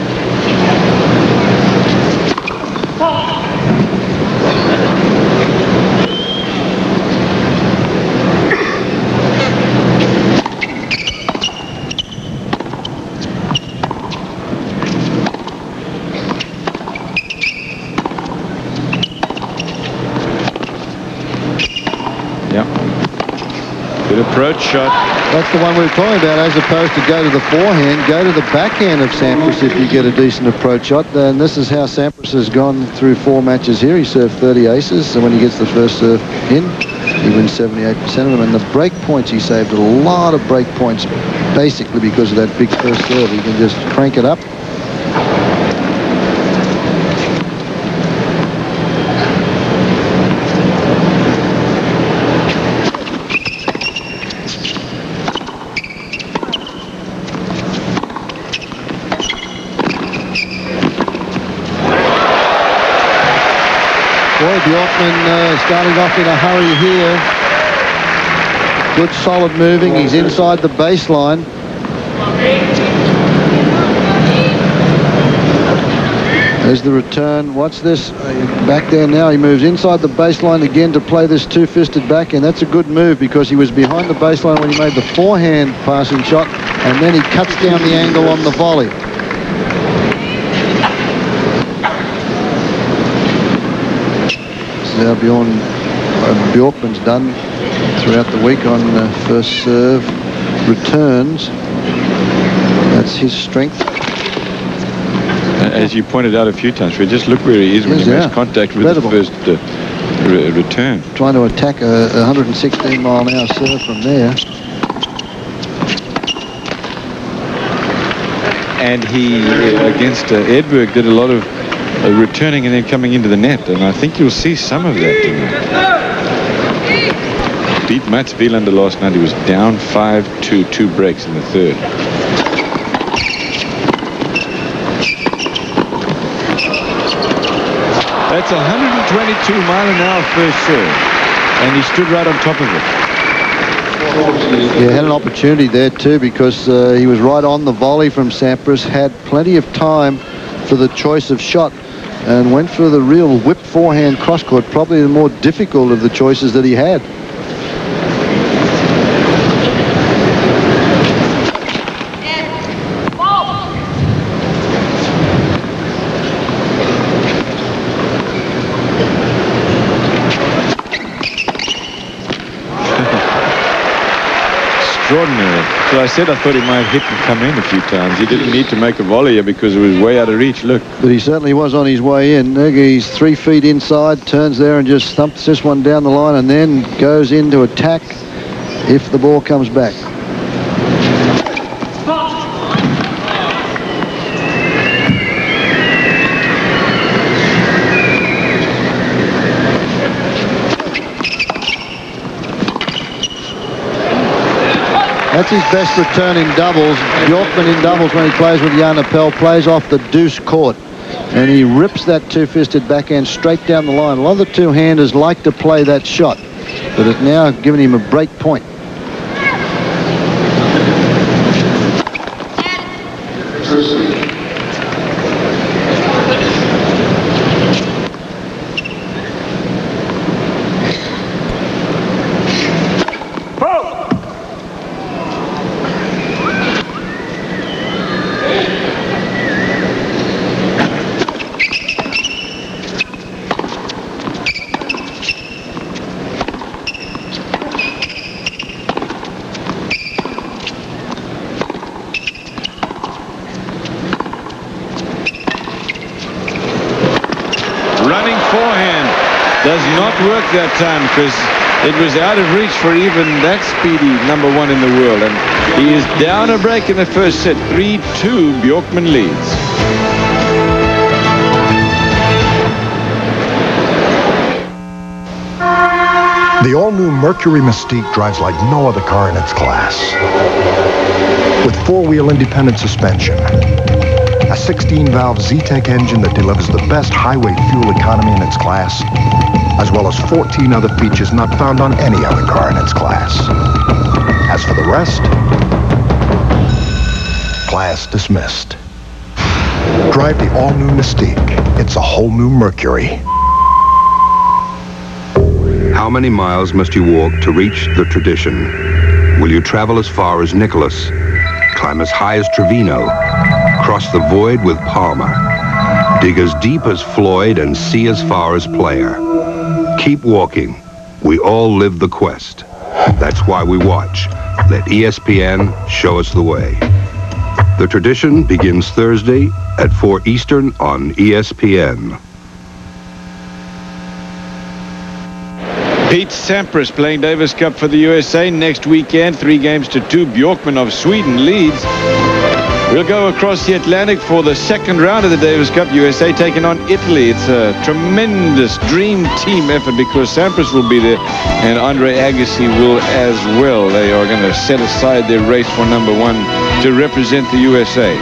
Good approach shot. That's the one we were talking about, as opposed to go to the forehand, go to the backhand of Sampras if you get a decent approach shot. And this is how Sampras has gone through 4 matches here. He served 30 aces, so when he gets the first serve in, he wins 78% of them. And the break points, he saved a lot of break points, basically because of that big first serve. He can just crank it up. Bjorkman starting off in a hurry here. Good solid moving. He's inside the baseline. There's the return. Watch this. Back there now. He moves inside the baseline again to play this two-fisted backhand. That's a good move because he was behind the baseline when he made the forehand passing shot, and then he cuts down the angle on the volley. Now Bjorkman's done throughout the week on first serve returns. That's his strength. As you pointed out a few times, just look where he is when he makes contact with the first return. Trying to attack a 116-mile-an-hour serve from there. And he, against Edberg, did a lot of returning and then coming into the net, and I think you'll see some of that tonight. Beat Mats Wielander last night. He was down 5-2, 2 breaks in the third. That's 122-mile-an-hour first serve, and he stood right on top of it. Yeah, had an opportunity there too, because he was right on the volley from Sampras, had plenty of time for the choice of shot, and went for the real whip forehand cross-court, probably the more difficult of the choices that he had. Extraordinary. So I said I thought he might hit and come in a few times. He didn't need to make a volley here because it was way out of reach. Look. But he certainly was on his way in. He's 3 feet inside, turns there and just thumps this one down the line, and then goes into attack if the ball comes back. That's his best return in doubles. Bjorkman in doubles when he plays with Jan Appel plays off the deuce court. And he rips that two-fisted backhand straight down the line. A lot of the two-handers like to play that shot, but it's now giving him a break point. Does not work that time because it was out of reach for even that speedy #1 in the world. And he is down a break in the first set. 3-2, Bjorkman leads. The all-new Mercury Mystique drives like no other car in its class. With four-wheel independent suspension, a 16-valve Z-Tech engine that delivers the best highway fuel economy in its class, as well as 14 other features not found on any other car in its class. As for the rest, class dismissed. Drive the all-new Mystique. It's a whole new Mercury. How many miles must you walk to reach the tradition? Will you travel as far as Nicholas, climb as high as Trevino, cross the void with Palmer, dig as deep as Floyd, and see as far as Player? Keep walking. We all live the quest. That's why we watch. Let ESPN show us the way. The tradition begins Thursday at 4 Eastern on ESPN. Pete Sampras playing Davis Cup for the USA next weekend. 3-2. Bjorkman of Sweden leads. We'll go across the Atlantic for the second round of the Davis Cup. USA taking on Italy. It's a tremendous dream team effort because Sampras will be there and Andre Agassi will as well. They are going to set aside their race for number 1 to represent the USA.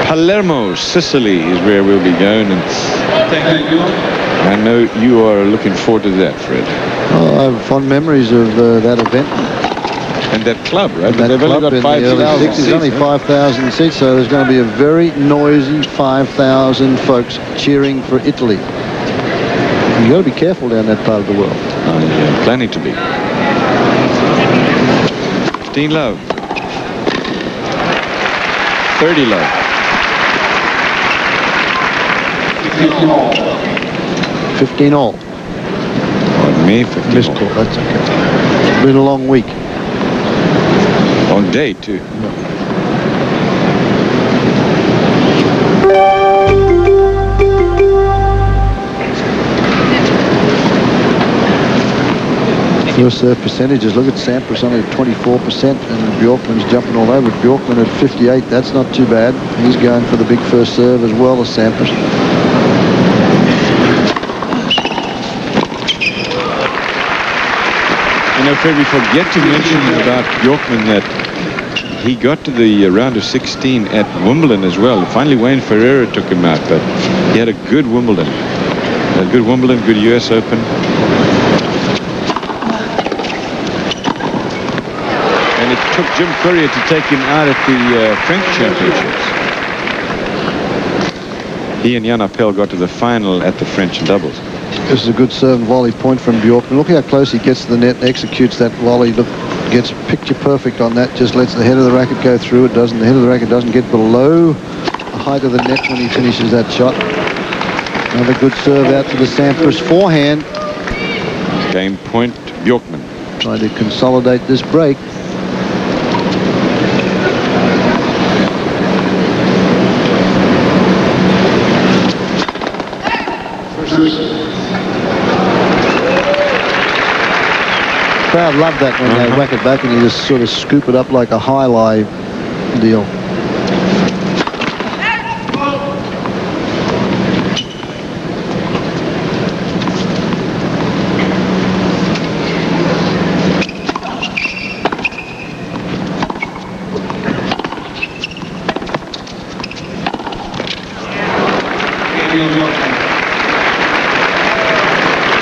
Palermo, Sicily is where we'll be going. And I know you are looking forward to that, Fred. Oh, I have fond memories of that event. And that club, right? That they've club only got in the early 60s, seats, only right? 5,000 seats, so there's going to be a very noisy 5,000 folks cheering for Italy. You've got to be careful down that part of the world. Oh, yeah, planning to be. 15 love. 30 love. 15 all. Pardon me, 15 Missed all. call, that's okay. It's been a long week. Long day, too. First serve percentages. Look at Sampras only at 24%, and Bjorkman's jumping all over. Bjorkman at 58. That's not too bad. He's going for the big first serve as well as Sampras. You know, Fred, we forget to mention about Bjorkman that he got to the round of 16 at Wimbledon as well. Finally, Wayne Ferreira took him out, but he had a good Wimbledon. A good Wimbledon, good U.S. Open. And it took Jim Courier to take him out at the French Championships. He and Jan Appel got to the final at the French doubles. This is a good serve and volley point from Bjorkman. Look how close he gets to the net and executes that volley. Look, gets picture perfect on that. Just lets the head of the racket go through. The head of the racket doesn't get below the height of the net when he finishes that shot. Another good serve out to the Sampras forehand. Game point, Bjorkman. Trying to consolidate this break. Crowd love that when they whack it back and you just sort of scoop it up like a high-lie deal.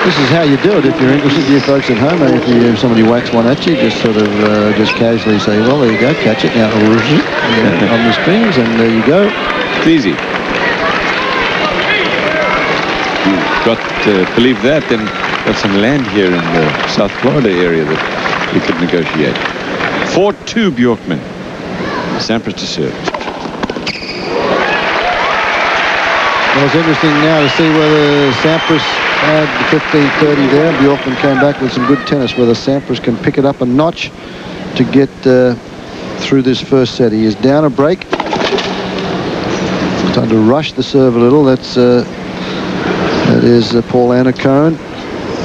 This is how you do it if you're interested, you folks at home. If somebody whacks one at you, just sort of just casually say, well, there you go, catch it now on the strings, and there you go. It's easy. You've got to believe that, then got some land here in the South Florida area that we could negotiate. 4-2 Bjorkman. Sampras to serve. Well, it's interesting now to see whether Sampras had the 15-30 there. Bjorkman came back with some good tennis. Whether Sampras can pick it up a notch to get through this first set. He is down a break. Time to rush the serve a little. That is Paul Annacone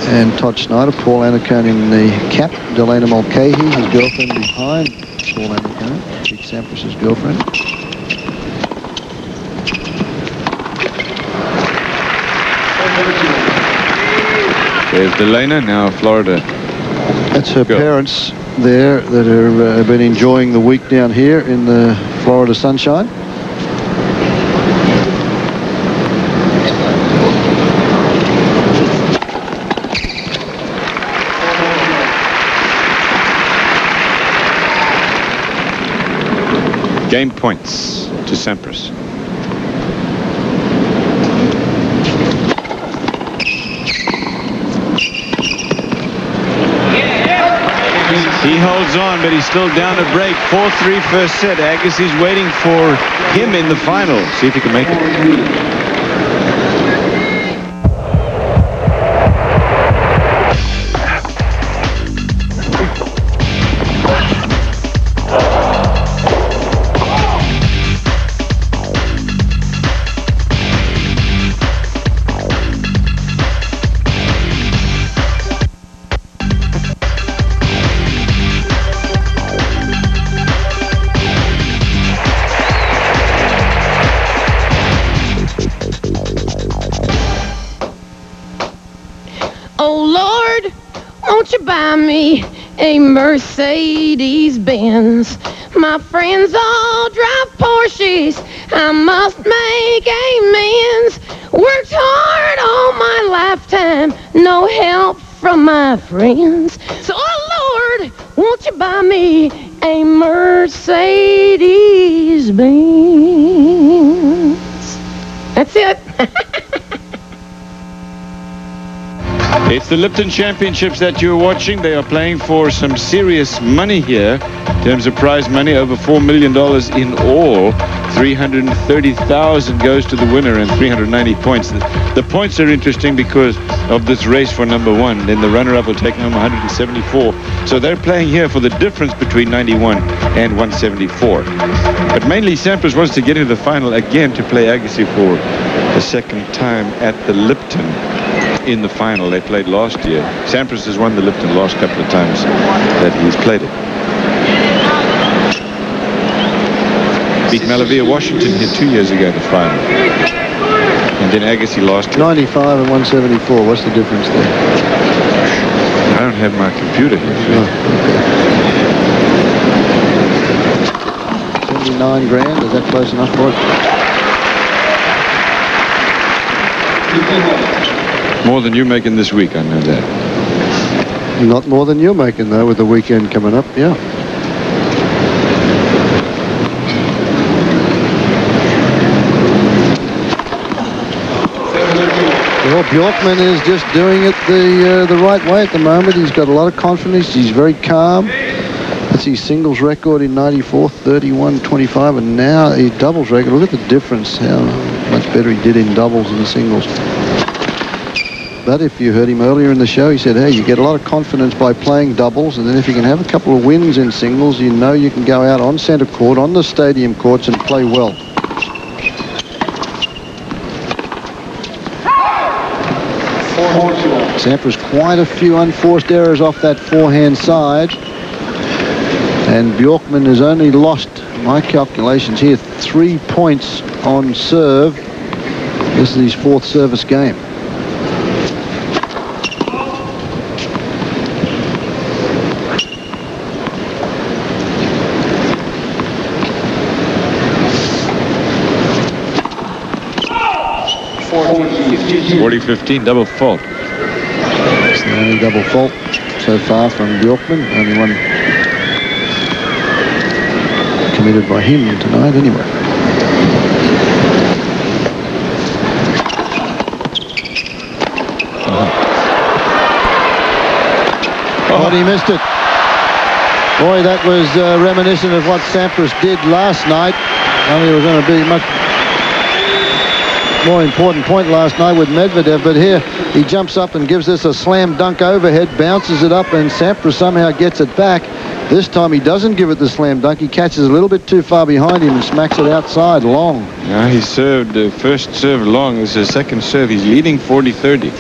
and Todd Schneider. Paul Annacone in the cap. Delana Mulcahy, his girlfriend behind Paul Annacone. Pete Sampras' girlfriend. There's Delana, now Florida. That's her parents there that have been enjoying the week down here in the Florida sunshine. Game points to Sampras. He holds on, but he's still down a break. 4-3 first set. Agassi's waiting for him in the final. See if he can make it. Buy me a Mercedes-Benz. My friends all drive Porsches. I must make amends. Worked hard all my lifetime. No help from my friends. So, oh Lord, won't you buy me a Mercedes-Benz? That's it. It's the Lipton Championships that you're watching. They are playing for some serious money here. In terms of prize money, over $4 million in all. 330,000 goes to the winner and 390 points. The points are interesting because of this race for number one. Then the runner-up will take home 174. So they're playing here for the difference between 91 and 174. But mainly Sampras wants to get into the final again to play Agassi for the second time at the Lipton. In the final they played last year. Sampras has won the Lipton last couple of times that he's played it. Beat Malavia Washington here 2 years ago in the final. And then Agassi last year. 95 and 174. What's the difference there? I don't have my computer here. Oh, okay. 79 grand. Is that close enough for it? More than you're making this week, I know that. Not more than you're making, though, with the weekend coming up, yeah. Well, Bjorkman is just doing it the right way at the moment. He's got a lot of confidence. He's very calm. That's his singles record in 94, 31, 25, and now his doubles record. Look at the difference, how much better he did in doubles than the singles. But if you heard him earlier in the show, he said, hey, you get a lot of confidence by playing doubles, and then if you can have a couple of wins in singles, you know you can go out on centre court, on the stadium courts, and play well. Sampras quite a few unforced errors off that forehand side. And Bjorkman has only lost, my calculations here, 3 points on serve. This is his fourth service game. .40-15, double fault. It's the only double fault so far from Bjorkman. Only one committed by him tonight, anyway. Oh, he missed it. Boy, that was reminiscent of what Sampras did last night. Only it was going to be much more important point last night with Medvedev, but here he jumps up and gives this a slam dunk overhead, bounces it up, and Sampras somehow gets it back. This time he doesn't give it the slam dunk. He catches a little bit too far behind him and smacks it outside long. Yeah, he served the first serve long. This is his second serve. He's leading 40-30.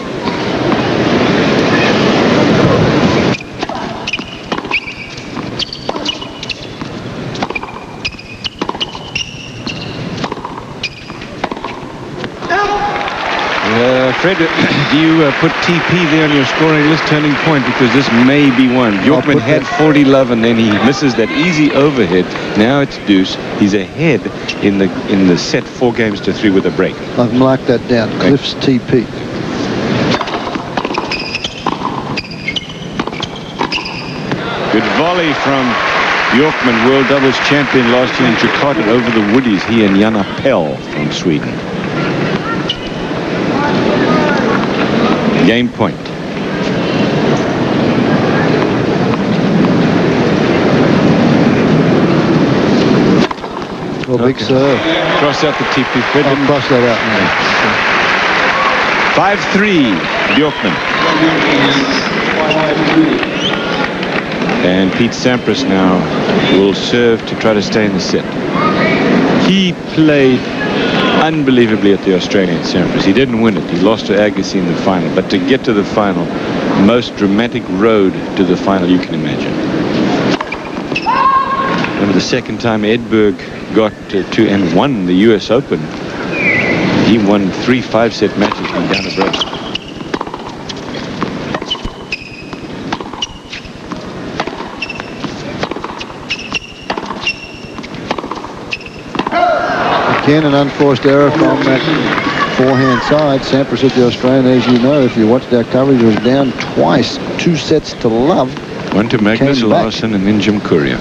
Fred, do you put TP there on your scoring list, turning point, because this may be one. Bjorkman had 40 love, and then he misses that easy overhead. Now it's deuce. He's ahead in the set, 4-3 with a break. I've marked that down. Cliff's TP. Good volley from Bjorkman, world doubles champion last year in Jakarta over the Woodies. He and Jan Appel from Sweden. Game point. Well, big serve. Cross out the TP. Fred. I'll cross that out. 5-3, Bjorkman. And Pete Sampras now will serve to try to stay in the set. He played unbelievably at the Australian Sampras. He didn't win it. He lost to Agassi in the final. But to get to the final, most dramatic road to the final you can imagine. Remember the second time Edberg got to and won the US Open. He won 3 5-set matches from down the break. Again, an unforced error from that forehand side. Sampras at the Australian, as you know, if you watched our coverage, was down twice, 2 sets to love. One to Magnus Larsson and then Jim Courier.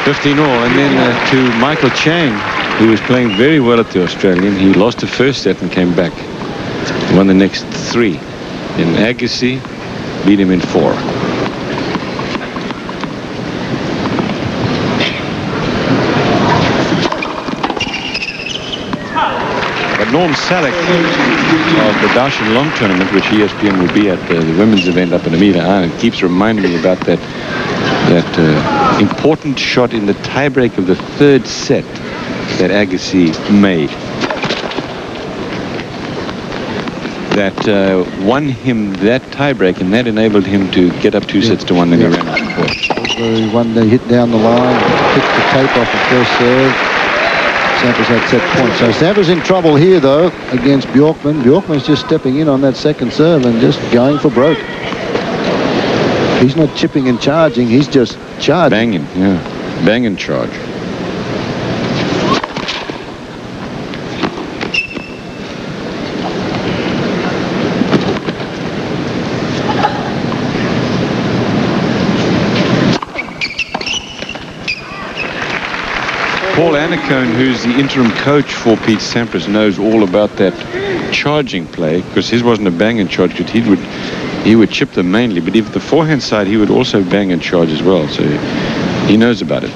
$15 all, and then to Michael Chang, who was playing very well at the Australian. He lost the first set and came back. Won the next 3. And Agassi beat him in 4. Norm Salek of the Darshan Long Tournament, which ESPN will be at the women's event up in Amelia Island, keeps reminding me about that important shot in the tiebreak of the 3rd set that Agassi made. That won him that tiebreak, and that enabled him to get up 2 sets to 1, then he ran out of court. The one they hit down the line, picked the tape off the first serve. Sampras had set points. So Sampras in trouble here, though, against Bjorkman. Bjorkman's just stepping in on that second serve and just going for broke. He's not chipping and charging. He's just charging. Banging, yeah. Bang and charge. Paul Annacone, who's the interim coach for Pete Sampras, knows all about that charging play, because his wasn't a bang and charge, because he would chip them mainly, but if the forehand side, he would also bang and charge as well, so he knows about it.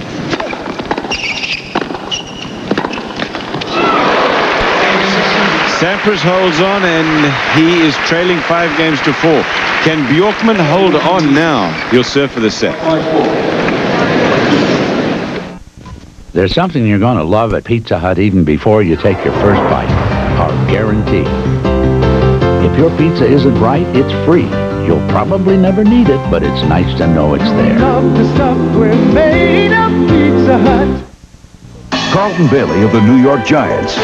Sampras holds on, and he is trailing 5-4. Can Bjorkman hold on now? He'll serve for the set. There's something you're going to love at Pizza Hut even before you take your first bite. Our guarantee. If your pizza isn't right, it's free. You'll probably never need it, but it's nice to know it's there. Love the stuff we're made of, Pizza Hut. Carlton Bailey of the New York Giants.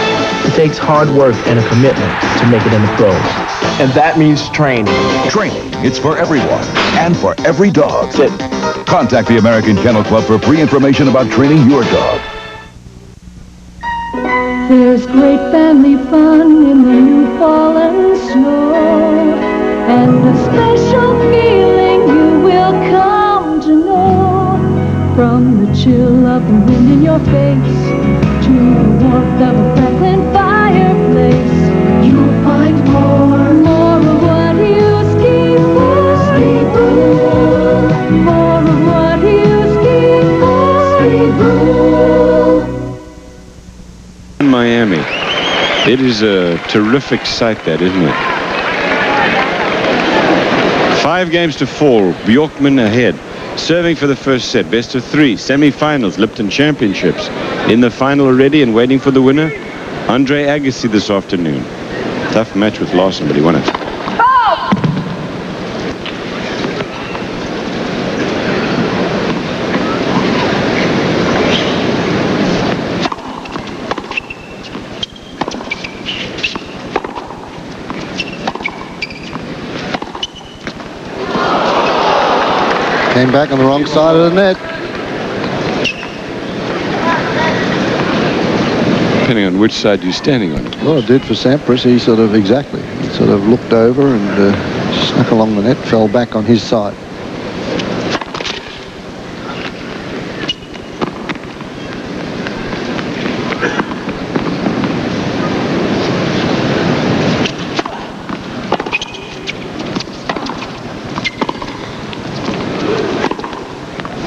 It takes hard work and a commitment to make it in the pros. And that means training. Training. It's for everyone and for every dog. Contact the American Kennel Club for free information about training your dog. There's great family fun in the new fallen snow, and a special feeling you will come to know. From the chill of the wind in your face to the warmth of a crackling fireplace, you'll find more of what you ski for. More of what you ski for. In Miami. It is a terrific sight, that, isn't it? 5-4. Bjorkman ahead. Serving for the first set. Best of 3. Semifinals. Lipton Championships. In the final already and waiting for the winner. Andre Agassi this afternoon. Tough match with Larsson, but he won it. Came back on the wrong side of the net. Depending on which side you're standing on. Well, it did for Sampras. He sort of, exactly. He sort of looked over and snuck along the net, fell back on his side.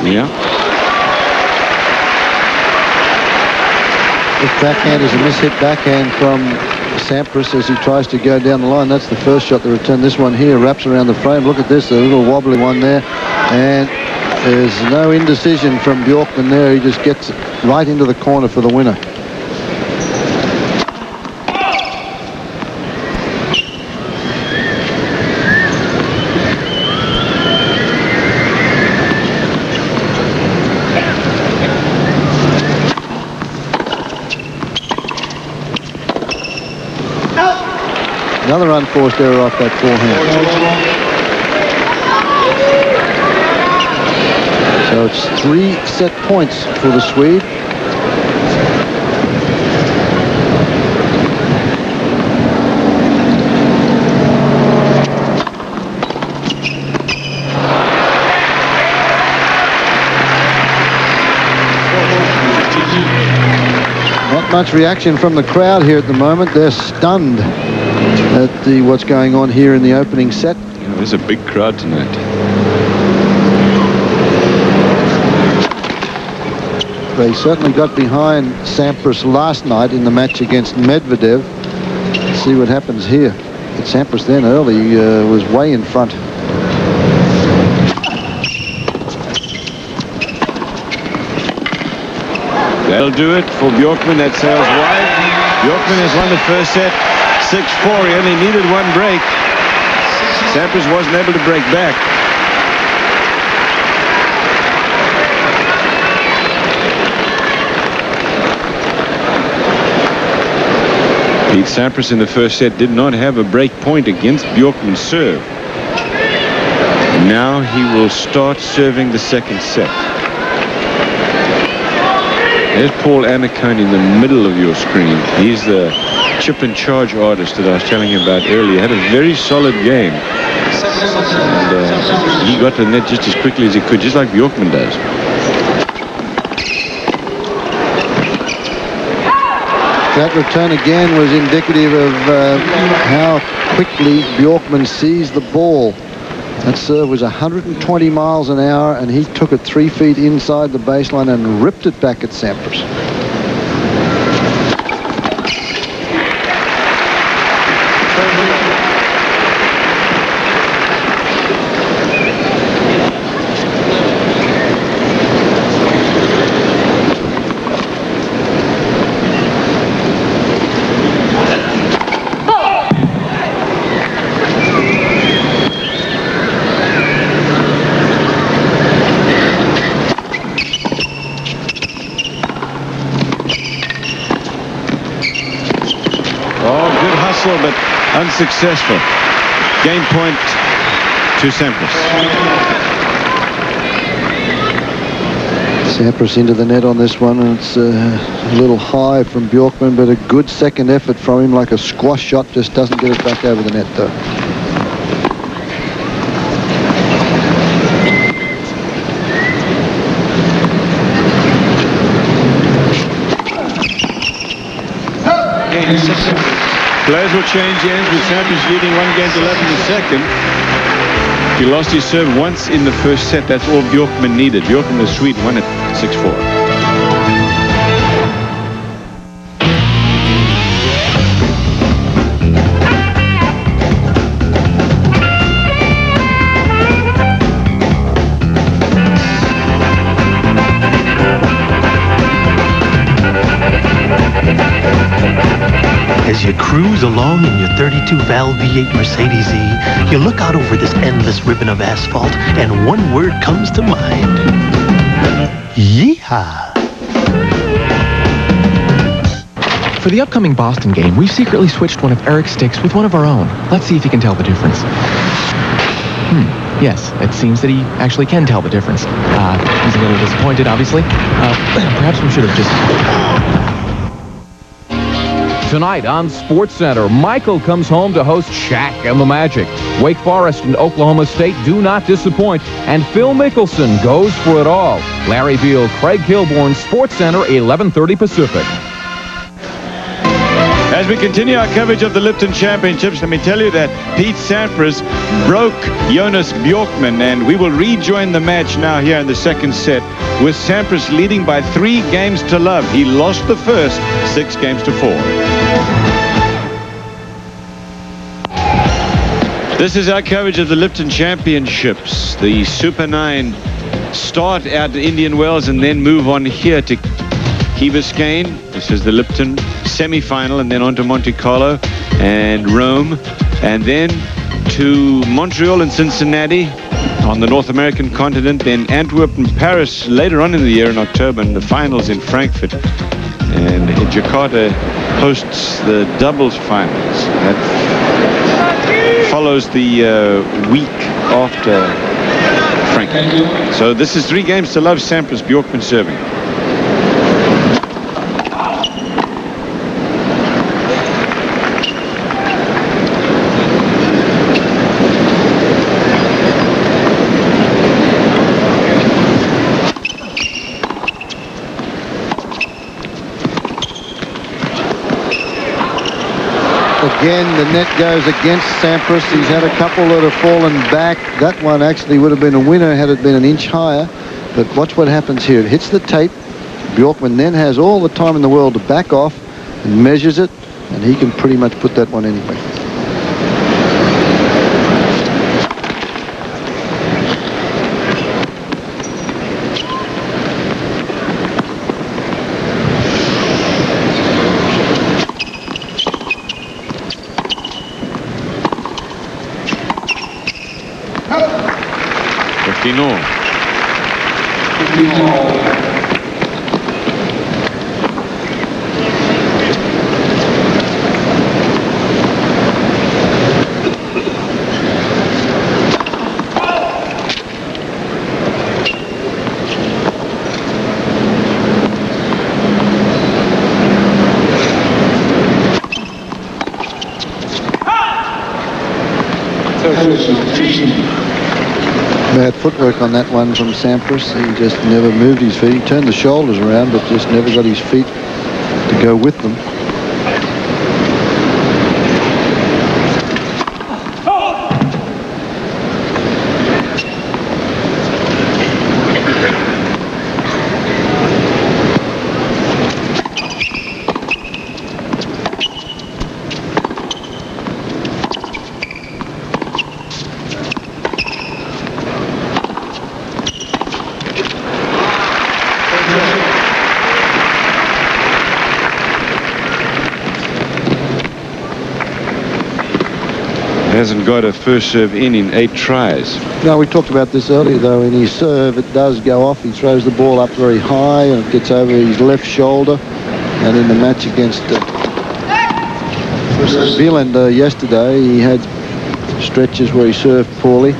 Yeah. This backhand is a mishit backhand from Sampras as he tries to go down the line. That's the first shot, the return. This one here wraps around the frame. Look at this, a little wobbly one there. And there's no indecision from Bjorkman there. He just gets right into the corner for the winner. Another unforced error off that forehand. So it's 3 set points for the Swede. Not much reaction from the crowd here at the moment. They're stunned at what's going on here in the opening set. Yeah, there's a big crowd tonight. They certainly got behind Sampras last night in the match against Medvedev. Let's see what happens here. But Sampras then early was way in front. That'll do it for Bjorkman. That sails wide. Bjorkman has won the first set 6-4. He only needed one break. Sampras wasn't able to break back. Pete Sampras in the first set did not have a break point against Bjorkman's serve. Now he will start serving the second set. There's Paul Annacone in the middle of your screen. He's the chip and charge artist that I was telling you about earlier. Had a very solid game. And he got to the net just as quickly as he could, just like Bjorkman does. That return again was indicative of how quickly Bjorkman sees the ball. That serve was 120 miles an hour, and he took it 3 feet inside the baseline and ripped it back at Sampras. But unsuccessful. Game point to Sampras. Sampras into the net on this one, and it's a little high from Bjorkman, but a good second effort from him, like a squash shot, just doesn't get it back over the net though. Players will change ends with Sampras leading 1-11 in the second. He lost his serve once in the first set. That's all Bjorkman needed. Bjorkman, the Swede, won at 6-4. As you cruise along in your 32-valve V8 Mercedes-E, you look out over this endless ribbon of asphalt, and one word comes to mind. Yeehaw! For the upcoming Boston game, we've secretly switched one of Eric's sticks with one of our own. Let's see if you can tell the difference. Yes, it seems that he actually can tell the difference. He's a little disappointed, obviously. Perhaps we should have just... Tonight on SportsCenter, Michael comes home to host Shaq and the Magic. Wake Forest and Oklahoma State do not disappoint, and Phil Mickelson goes for it all. Larry Beal, Craig Kilborn, SportsCenter, 11:30 Pacific. As we continue our coverage of the Lipton Championships, let me tell you that Pete Sampras broke Jonas Bjorkman, and we will rejoin the match now here in the second set with Sampras leading by 3 games to love. He lost the first 6 games to 4. This is our coverage of the Lipton Championships. The Super 9 start at Indian Wells and then move on here to Key Biscayne. This is the Lipton semi-final, and then on to Monte Carlo and Rome, and then to Montreal and Cincinnati on the North American continent, then Antwerp and Paris later on in the year in October, and the finals in Frankfurt. And Jakarta hosts the doubles finals. That follows the week after Frankfurt. So this is 3 games to love. Sampras, Bjorkman serving. Again, the net goes against Sampras. He's had a couple that have fallen back. That one actually would have been a winner had it been an inch higher. But watch what happens here. It hits the tape. Bjorkman then has all the time in the world to back off and measures it, and he can pretty much put that one anyway. Bad footwork on that one from Sampras. He just never moved his feet. He turned the shoulders around, but just never got his feet to go with them. Hasn't got a first serve in 8 tries. No, we talked about this earlier, though. In his serve, it does go off. He throws the ball up very high, and it gets over his left shoulder. And in the match against Zealand yesterday, he had stretches where he served poorly.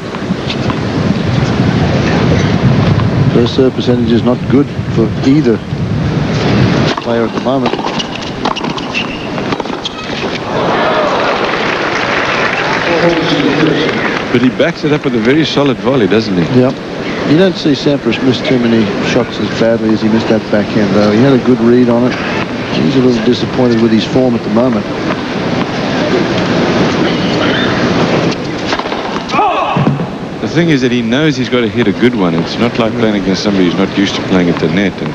First serve percentage is not good for either player at the moment. But he backs it up with a very solid volley, doesn't he? Yep. You don't see Sampras miss too many shots as badly as he missed that backhand, though. He had a good read on it. He's a little disappointed with his form at the moment. The thing is that he knows he's got to hit a good one. It's not like playing against somebody who's not used to playing at the net and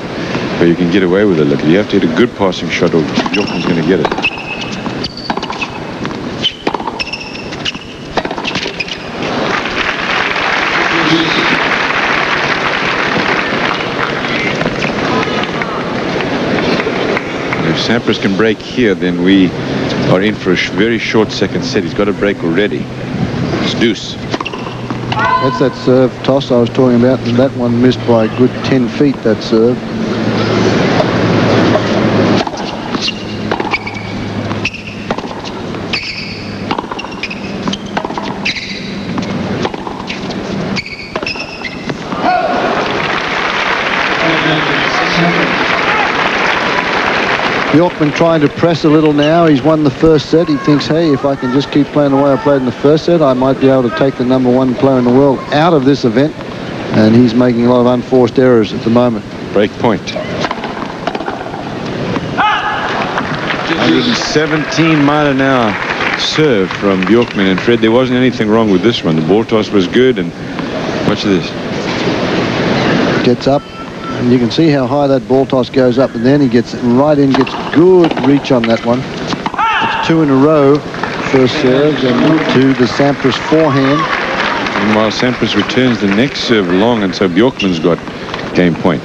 where you can get away with it. Look, you have to hit a good passing shot or Bjorkman's going to get it. Sampras can break here, then we are in for a very short second set. He's got a break already. It's deuce. That's that serve toss I was talking about, and that one missed by a good 10 feet, that serve. Bjorkman trying to press a little now. He's won the first set. He thinks, hey, if I can just keep playing the way I played in the first set, I might be able to take the #1 player in the world out of this event. And he's making a lot of unforced errors at the moment. Break point. 117 mile an hour serve from Bjorkman. And Fred, there wasn't anything wrong with this one. The ball toss was good. And watch this. Gets up. And you can see how high that ball toss goes up. And then he gets right in, gets good reach on that one. It's 2 in a row. First serves and to the Sampras forehand. Meanwhile, Sampras returns the next serve long, and so Bjorkman's got game point.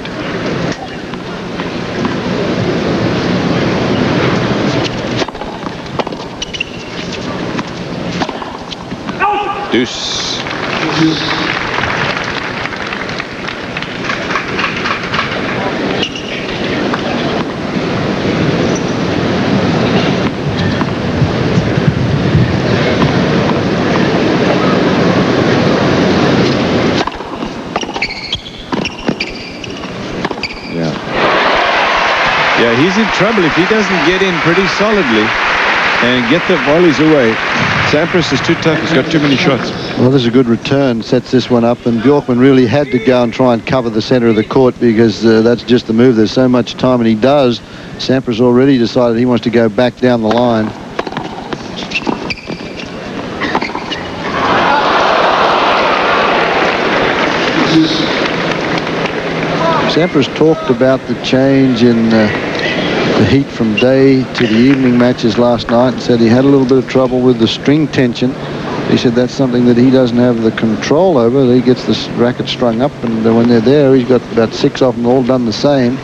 Deuce. Yeah, he's in trouble if he doesn't get in pretty solidly and get the volleys away. Sampras is too tough. He's got too many shots. Well, this is a good return. Sets this one up, and Bjorkman really had to go and try and cover the center of the court because that's just the move. There's so much time, and he does. Sampras already decided he wants to go back down the line. Sampras talked about the change in the heat from day to the evening matches last night and said he had a little bit of trouble with the string tension. He said that's something that he doesn't have the control over. He gets the racket strung up, and when they're there, he's got about 6 of them all done the same.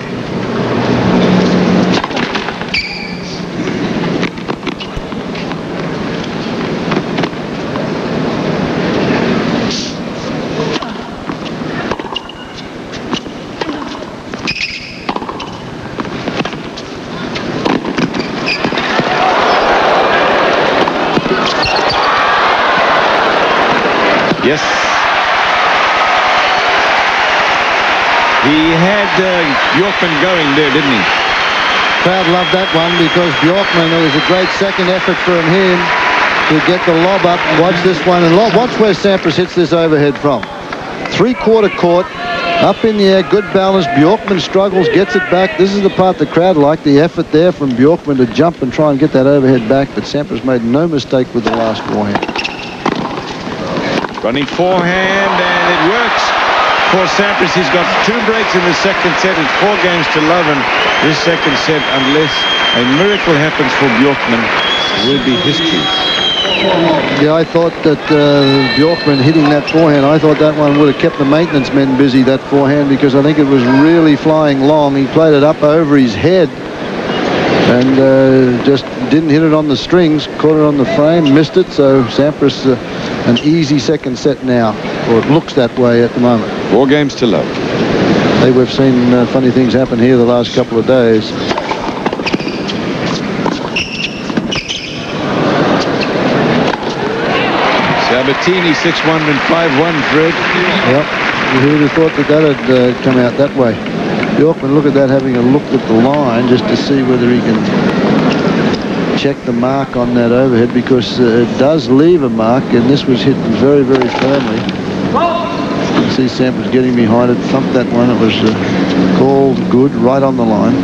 Yes. He had Bjorkman going there, didn't he? Crowd loved that one because Bjorkman, it was a great second effort from him to get the lob up. Watch this one, and watch where Sampras hits this overhead from. 3/4 court, up in the air, good balance. Bjorkman struggles, gets it back. This is the part the crowd liked, the effort there from Bjorkman to jump and try and get that overhead back, but Sampras made no mistake with the last forehand. Running forehand, and it works for Sampras. He's got 2 breaks in the second set. It's 4 games to love, and this second set, unless a miracle happens for Bjorkman, will be history. Yeah, I thought that Bjorkman hitting that forehand, I thought that one would have kept the maintenance men busy, that forehand, because I think it was really flying long. He played it up over his head and just didn't hit it on the strings, caught it on the frame, missed it. So Sampras, an easy second set now, or it looks that way at the moment. 4 games to love. Hey, we've seen funny things happen here the last couple of days. Sabatini 6-1 and 5-1, Fred. Yep, who would have thought that that had come out that way? Bjorkman, look at that, having a look at the line just to see whether he can check the mark on that overhead, because it does leave a mark, and this was hit very, very firmly. You see Sampras getting behind it, thumped that one. It was called good, right on the line.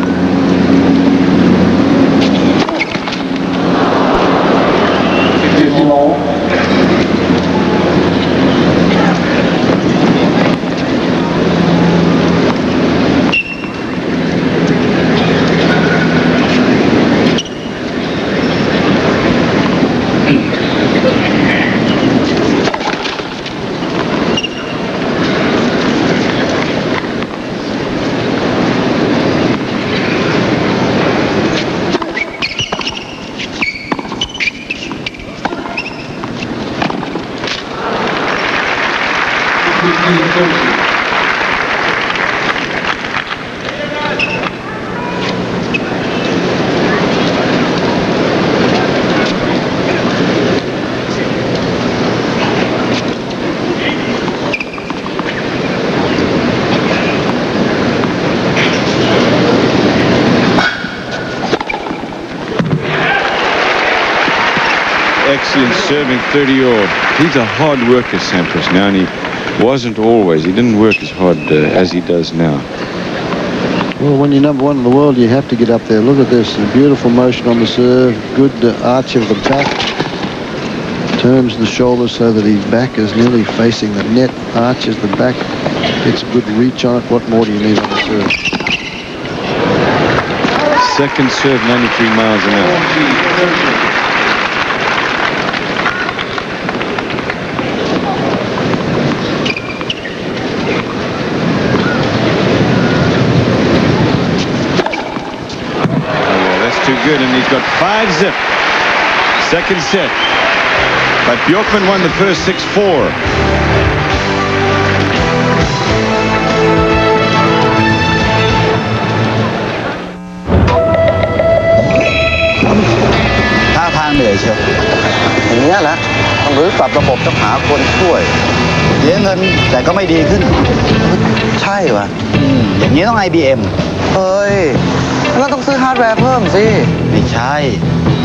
excellent serving 30-all. He's a hard worker, Sampras, now, and he wasn't always. He didn't work as hard as he does now. Well, when you're number one in the world, you have to get up there. Look at this. A beautiful motion on the serve. Good arch of the back. Turns the shoulders so that his back is nearly facing the net. Arches the back. Gets a good reach on it. What more do you need on the serve? Second serve, 93 miles an hour. Too good, and he's got 5-zip. Second set. But Bjorkman won the first 6-4.ท่าทางเหนื่อยเชียวอย่างนี้แหละต้องรื้อปรับระบบต้องหาคนช่วยเสียเงินแต่ก็ไม่ดีขึ้นใช่ว่ะอย่างนี้ต้อง IBM เฮ้ยเราต้องซื้อฮาร์ดแวร์เพิ่มสิไม่ใช่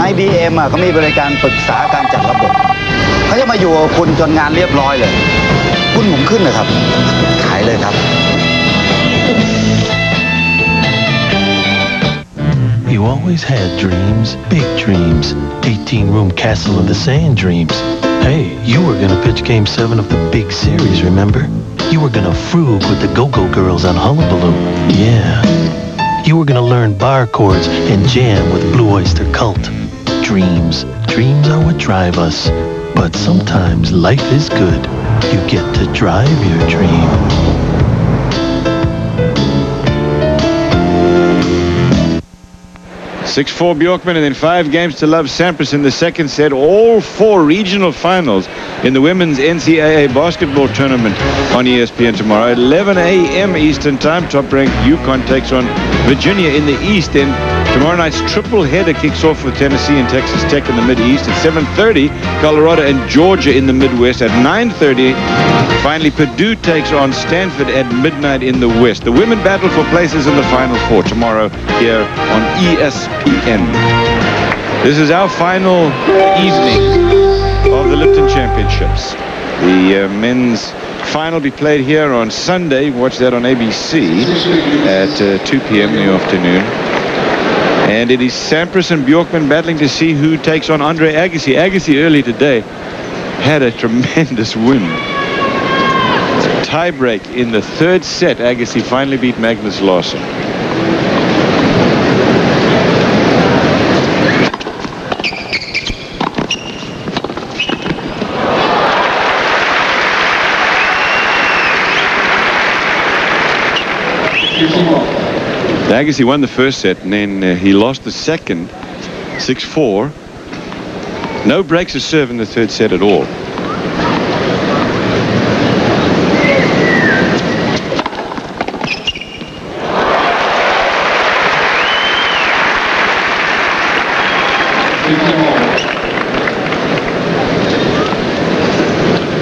IBM อ่ะเขามีบริการปรึกษาการจัดระบบเขาจะมาอยู่กับคุณจนงานเรียบร้อยเลยหุ้นผมขึ้นเลยครับขายเลยครับ You always had dreams, big dreams, 18-room castle in the sand dreams. Hey, you were gonna pitch Game 7 of the big series, remember? You were gonna frug with the Go-Go Girls on Hullabaloo. Yeah. You were gonna learn bar chords and jam with Blue Oyster Cult. Dreams. Dreams are what drive us. But sometimes life is good. You get to drive your dream. 6-4 Bjorkman, and then 5 games to love Sampras in the second set. All 4 regional finals in the women's NCAA basketball tournament on ESPN tomorrow at 11 a.m. Eastern Time. Top-ranked UConn takes on Virginia in the East. Then tomorrow night's triple header kicks off with Tennessee and Texas Tech in the Mid-East. At 7:30, Colorado and Georgia in the Midwest. At 9:30, finally Purdue takes on Stanford at midnight in the West. The women battle for places in the Final Four tomorrow here on ESPN. This is our final evening of the Lipton Championships. The men's final be played here on Sunday. Watch that on ABC at 2 p.m. in the afternoon. And it is Sampras and Bjorkman battling to see who takes on Andre Agassi. Agassi early today had a tremendous win. Tie break in the third set. Agassi finally beat Magnus Larsson. Agassi won the first set, and then he lost the second, 6-4. No breaks of serve in the third set at all.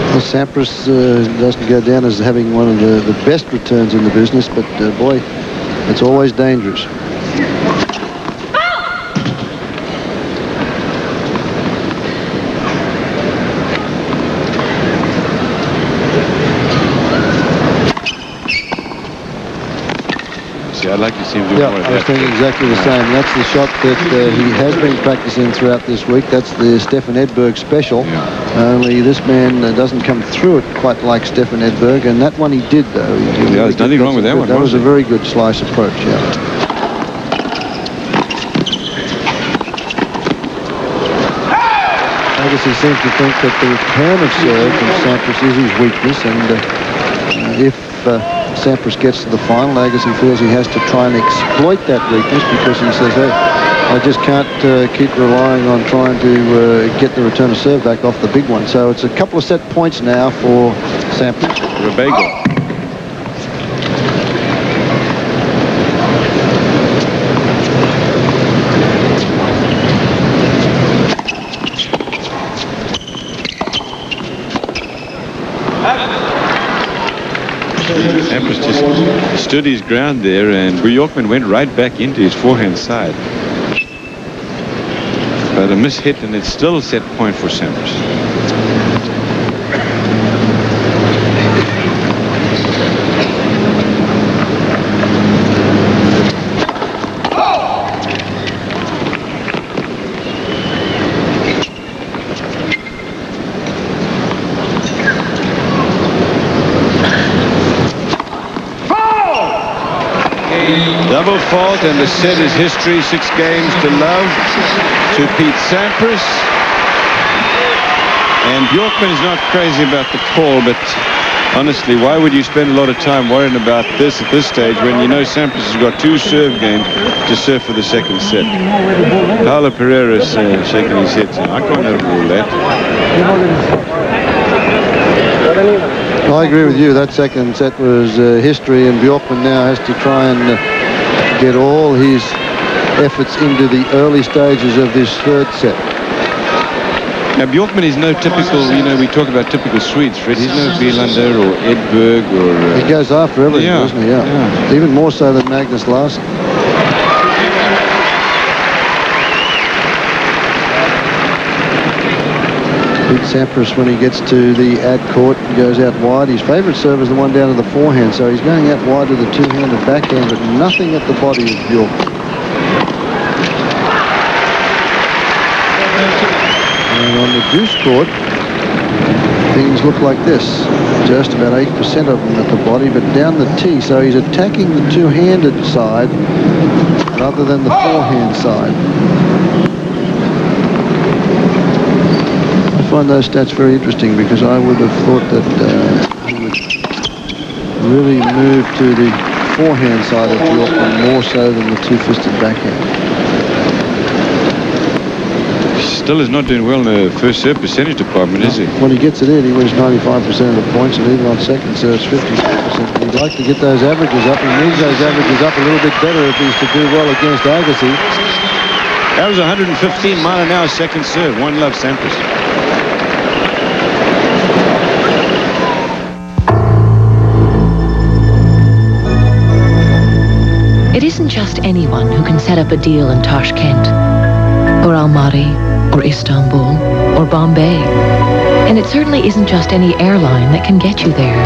Well, Sampras doesn't go down as having one of the best returns in the business, but boy, it's always dangerous. See, I'd like to see him do more of that. I was thinking exactly the same. That's the shot that he has been practicing throughout this week. That's the Stefan Edberg special. Only this man doesn't come through it quite like Stefan Edberg, and that one he did, though. There's nothing wrong with that one. That was a very good slice approach, yeah. Agassi seems to think that the return of serve from Sampras is his weakness, and if Sampras gets to the final, Agassi feels he has to try and exploit that weakness, because he says, hey, I just can't keep relying on trying to get the return of serve back off the big one. So it's a couple of set points now for Sampras. Rebego. Sampras just stood his ground there, and Bjorkman went right back into his forehand side. But a mishit, and it's still set point for Sampras. Double fault, and the set is history. 6 games to love to Pete Sampras. And Bjorkman is not crazy about the call, but honestly, why would you spend a lot of time worrying about this at this stage when you know Sampras has got 2 serve games to serve for the second set? Paulo Pereira is shaking his head. I can't overrule that. I agree with you. That second set was history, and Bjorkman now has to try and get all his efforts into the early stages of this third set. Now, Bjorkman is no typical, we talk about typical Swedes, Fred. He's no Wielander or Edberg or... He goes after everything, doesn't he? Yeah. Even more so than Magnus Larsson. Pete Sampras, when he gets to the ad court, goes out wide. His favourite serve is the one down to the forehand, so he's going out wide to the two-handed backhand, but nothing at the body of Bjorkman. And on the deuce court, things look like this. Just about 8% of them at the body, but down the tee, so he's attacking the two-handed side rather than the forehand side. I find those stats very interesting because I would have thought that he would really move to the forehand side of Bjorkman more so than the two-fisted backhand. Still is not doing well in the first serve percentage department, is he? When he gets it in, he wins 95% of the points, and even on second serves, 54%. He'd like to get those averages up. He needs those averages up a little bit better if he's to do well against Agassi. That was 115 mile an hour second serve. One love, Sampras. It isn't just anyone who can set up a deal in Tashkent, or Almaty, or Istanbul, or Bombay. And it certainly isn't just any airline that can get you there.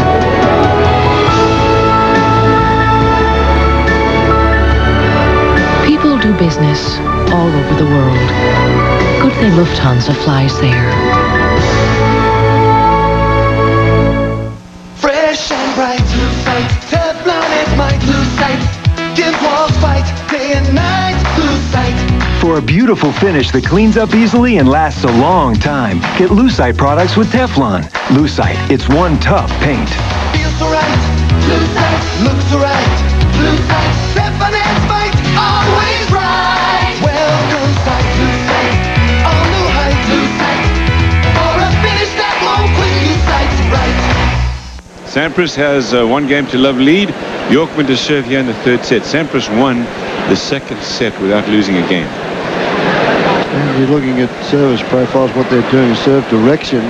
People do business all over the world. Good thing Lufthansa flies there. Fresh and bright, blue sight. Teflon is my blue sight. Give walls fight, day and night, blue sight. For a beautiful finish that cleans up easily and lasts a long time, get Lucite products with Teflon. Lucite, it's one tough paint. Feels so right, blue sight. Looks so right, blue sight. Teflon is fight, always right. Welcome sight, blue sight. All new height, blue sight. For a finish that won't quit, blue sight, right. Sampras has 1 game to love lead. Bjorkman to serve here in the third set. Sampras won the second set without losing a game. And you're looking at service profiles, what they're doing, serve direction.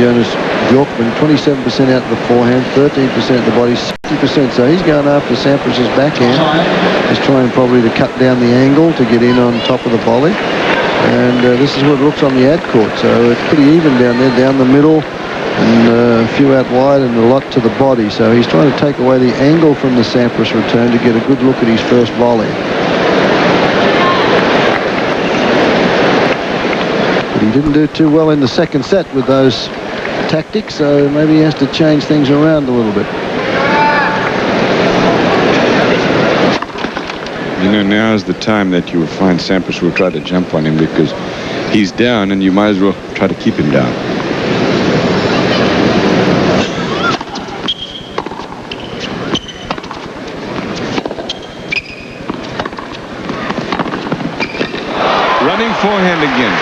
Jonas Bjorkman, 27% out of the forehand, 13% of the body, 60%. So he's going after Sampras' backhand. He's trying probably to cut down the angle to get in on top of the volley. And this is what it looks on the ad court. So it's pretty even down there, down the middle, and a few out wide and a lot to the body. So he's trying to take away the angle from the Sampras return to get a good look at his first volley. But he didn't do too well in the second set with those tactics, so maybe he has to change things around a little bit. Now is the time that you will find Sampras will try to jump on him because he's down and you might as well try to keep him down. Running forehand again.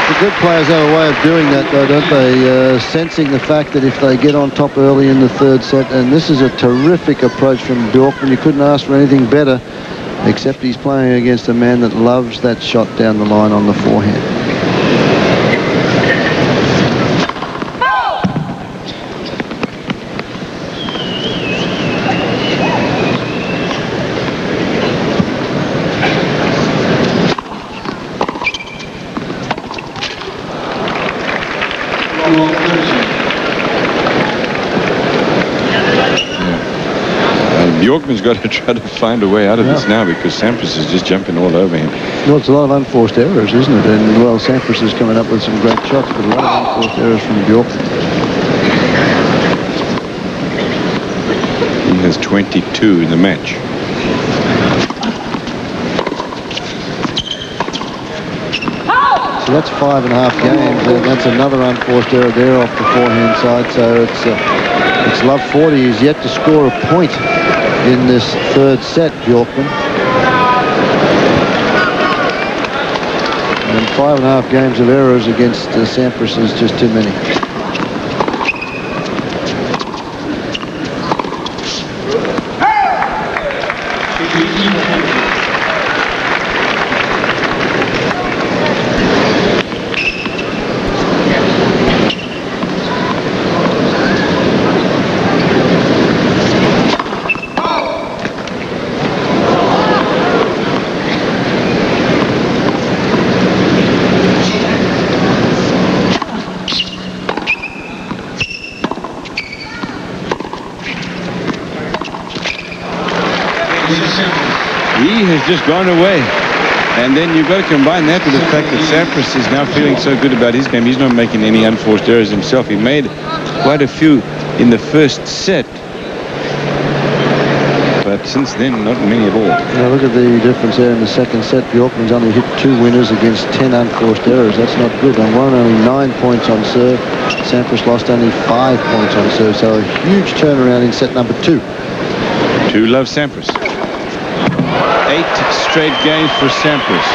The good players have a way of doing that, though, don't they? Sensing the fact that if they get on top early in the third set, and this is a terrific approach from Bjorkman. You couldn't ask for anything better, except he's playing against a man that loves that shot down the line on the forehand. Bjorkman's got to try to find a way out of this now because Sampras is just jumping all over him. Well, it's a lot of unforced errors, isn't it? And, well, Sampras is coming up with some great shots, but a lot of unforced errors from Bjorkman. He has 22 in the match. So that's 5.5 games, and that's another unforced error there off the forehand side. So it's love 40. He's yet to score a point in this third set, Bjorkman. And 5.5 games of errors against Sampras is just too many. He has just gone away. And then you've got to combine that with the fact that Sampras is now feeling so good about his game. He's not making any unforced errors himself. He made quite a few in the first set. But since then, not many at all. Now look at the difference there in the second set. Bjorkman's only hit 2 winners against 10 unforced errors. That's not good. And won only 9 points on serve. Sampras lost only 5 points on serve. So a huge turnaround in set number 2. 2 love Sampras. 8 straight games for Sampras.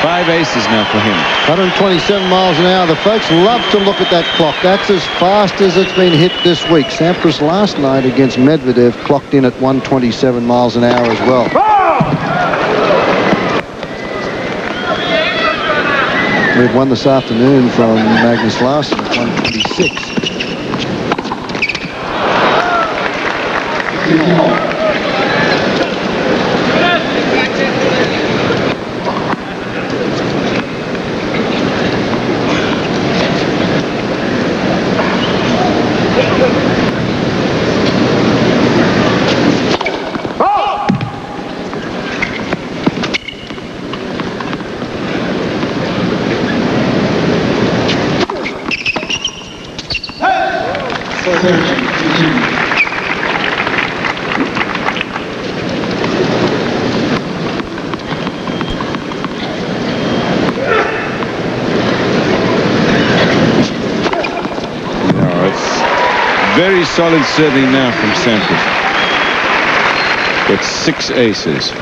5 aces now for him. 127 miles an hour. The folks love to look at that clock. That's as fast as it's been hit this week. Sampras last night against Medvedev clocked in at 127 miles an hour as well. We've won this afternoon from Magnus Larsson at 126. Very solid serving now from Sampras. Got 6 aces.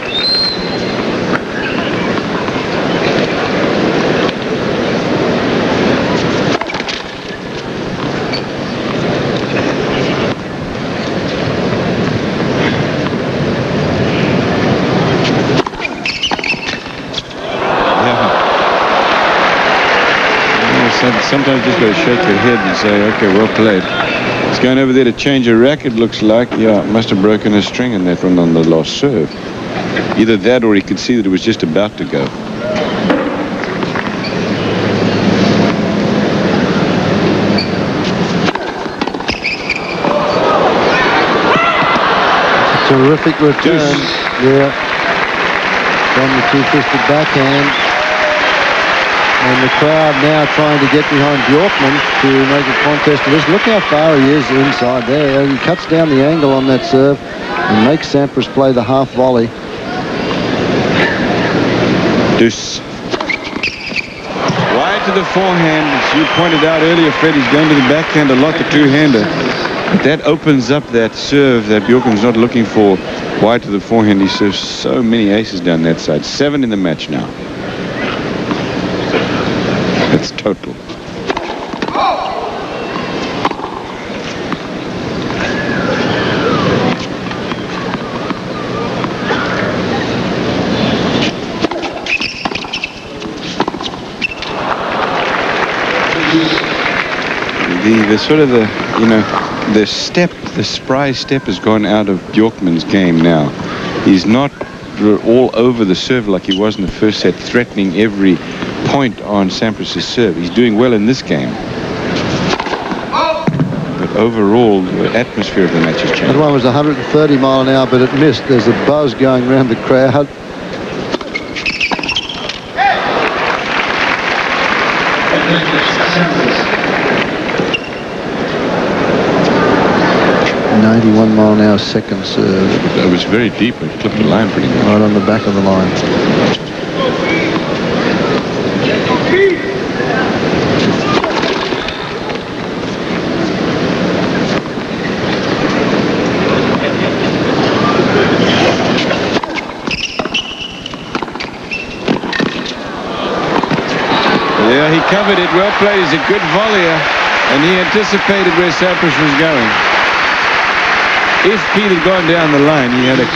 Sometimes just got to shake your head and say, okay, well played. He's going over there to change a racket, looks like. Yeah, must have broken a string in that one on the last serve. Either that or he could see that it was just about to go. Terrific return. Yeah. From the two-fisted backhand. And the crowd now trying to get behind Bjorkman to make a contest of this. Look how far he is inside there. He cuts down the angle on that serve and makes Sampras play the half volley. Deuce. Wide to the forehand. As you pointed out earlier, Fred, he's going to the backhand a lot, the two-hander. But that opens up that serve that Bjorkman's not looking for. Wide to the forehand. He serves so many aces down that side. 7 in the match now. It's total. The sort of the spry step has gone out of Bjorkman's game now. He's not all over the serve like he was in the first set, threatening every point on Sampras' serve. He's doing well in this game. But overall, the atmosphere of the match has changed. That one was 130 mile an hour, but it missed. There's a buzz going around the crowd. An 81 mile an hour second serve. It was very deep. It clipped the line pretty much. Right on the back of the line. Yeah, he covered it. Well played. He's a good volleyer, and he anticipated where Sampras was going. If Pete had gone down the line, he had a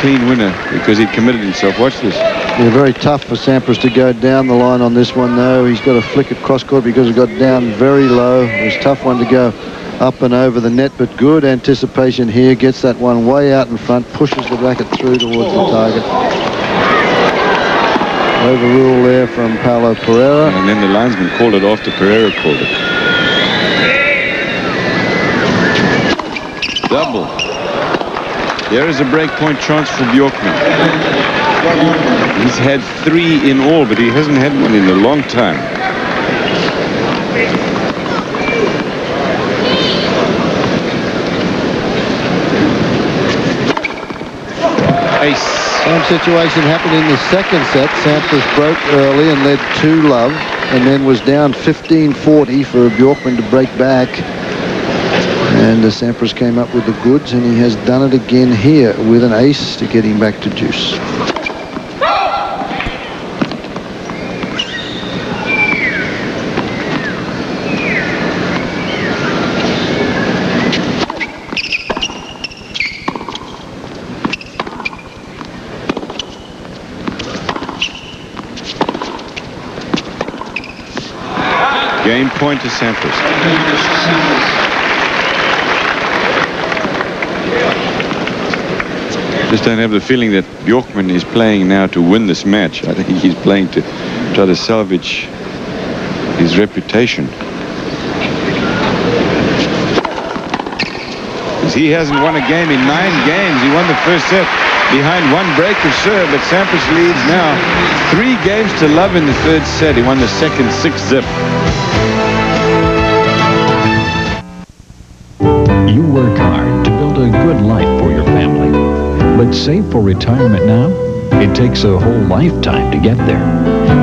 clean winner because he committed himself. Watch this. Yeah, very tough for Sampras to go down the line on this one, though. He's got to flick it cross-court because it got down very low. It was a tough one to go up and over the net, but good anticipation here. Gets that one way out in front, pushes the racket through towards the target. Overrule there from Paulo Pereira. And then the linesman called it after Pereira called it. Double. There is a breakpoint chance for Bjorkman. He's had 3 in all, but he hasn't had one in a long time. Ace. Same situation happened in the second set. Sampras broke early and led 2-love, and then was down 15-40 for Bjorkman to break back. And Sampras came up with the goods, and he has done it again here with an ace to get him back to deuce. Game point to Sampras. Just don't have the feeling that Bjorkman is playing now to win this match. I think he's playing to try to salvage his reputation. Because he hasn't won a game in 9 games. He won the first set behind 1 break of serve, but Sampras leads now 3 games to love in the third set. He won the second 6-zip. You work hard to build a good life for your family, but save for retirement now? It takes a whole lifetime to get there,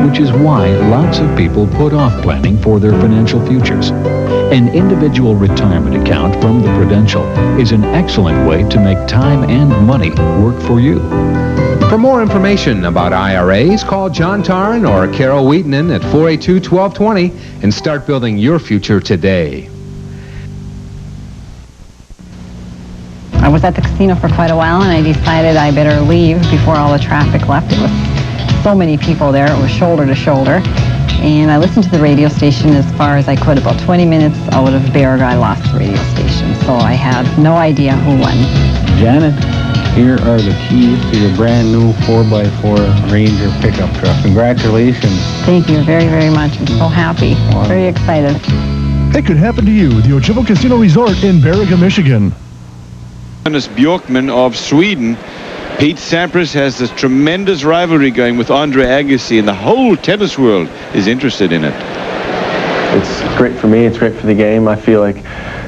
which is why lots of people put off planning for their financial futures. An individual retirement account from the Prudential is an excellent way to make time and money work for you. For more information about IRAs, call John Tarn or Carol Wheaton at 482-1220 and start building your future today. I was at the casino for quite a while, and I decided I better leave before all the traffic left. It was so many people there. It was shoulder to shoulder. And I listened to the radio station as far as I could. About 20 minutes out of Berg, I lost the radio station. So I had no idea who won. Janet, here are the keys to your brand new 4x4 Ranger pickup truck. Congratulations. Thank you very, very much. I'm so happy. Very excited. It could happen to you. The Ojibwa Casino Resort in Berga, Michigan. Bjorkman of Sweden. Pete Sampras has this tremendous rivalry going with Andre Agassi, and the whole tennis world is interested in it. It's great for me. It's great for the game. I feel like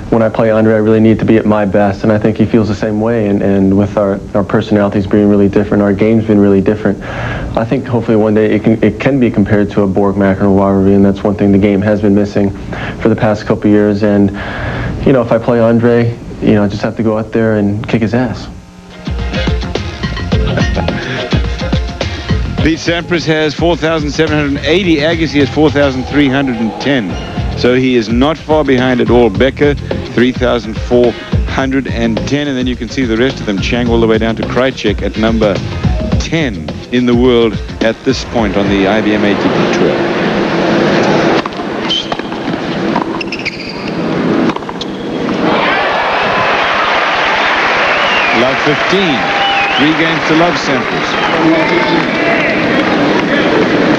when I play Andre, I really need to be at my best, and I think he feels the same way. And with our personalities being really different, our game's been really different. I think hopefully one day it can be compared to a Borg-Macron rivalry, and that's one thing the game has been missing for the past couple years. And you know, if I play Andre, you know, I just have to go out there and kick his ass. Pete Sampras has 4,780. Agassi has 4,310. So he is not far behind at all. Becker, 3,410. And then you can see the rest of them, Chang all the way down to Krajcek at number 10 in the world at this point on the IBM ATP Tour. Love 15. 3 games to love, Sampras.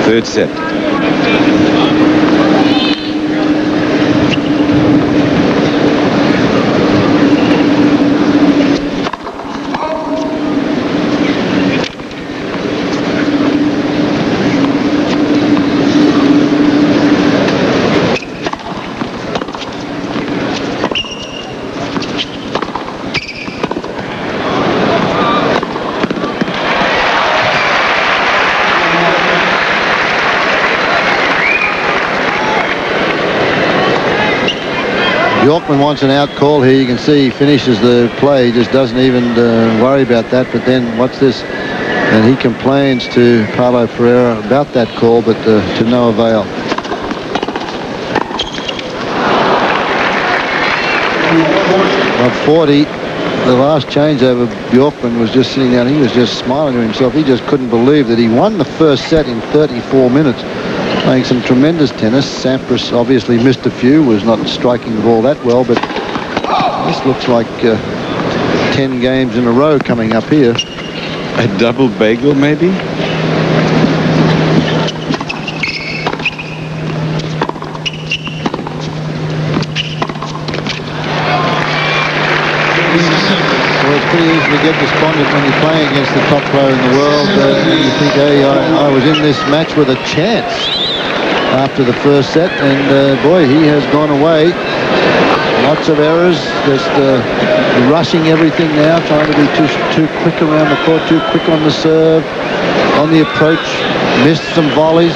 Third set. Bjorkman wants an out call here. You can see he finishes the play. He just doesn't even worry about that. But then what's this? And he complains to Paulo Ferreira about that call, but to no avail. Of 40, the last changeover, Bjorkman was just sitting down. He was just smiling to himself. He just couldn't believe that he won the first set in 34 minutes. Playing some tremendous tennis. Sampras obviously missed a few, was not striking the ball that well, but this looks like 10 games in a row coming up here. A double bagel, maybe? Well, it's pretty easy to get despondent when you're playing against the top player in the world. You think, hey, I was in this match with a chance after the first set, and boy, he has gone away. Lots of errors, just rushing everything now, trying to be too quick around the court, too quick on the serve, on the approach, missed some volleys.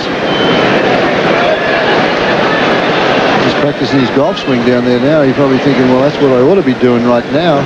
He's practicing his golf swing down there now. He's probably thinking, well, that's what I ought to be doing right now.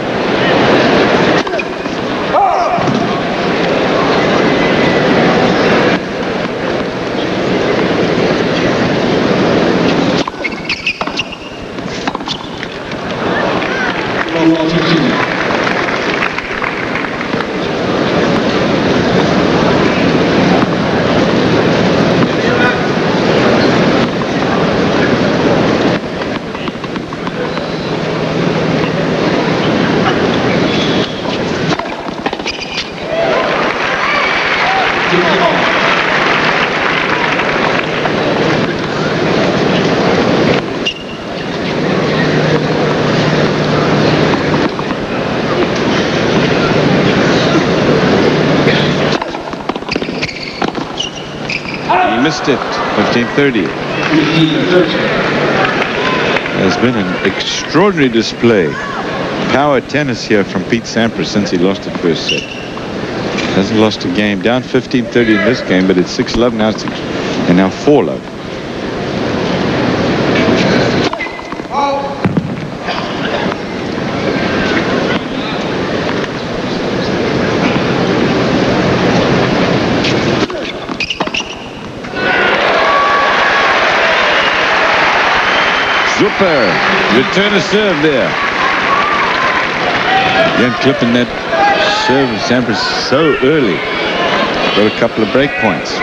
Missed it. 15-30. Has been an extraordinary display. Power tennis here from Pete Sampras since he lost the first set. Hasn't lost a game. Down 15-30 in this game, but it's 6-love now, and now 4-love. Super. Return a serve there. Again, clipping that serve of Sampras so early. Got a couple of break points.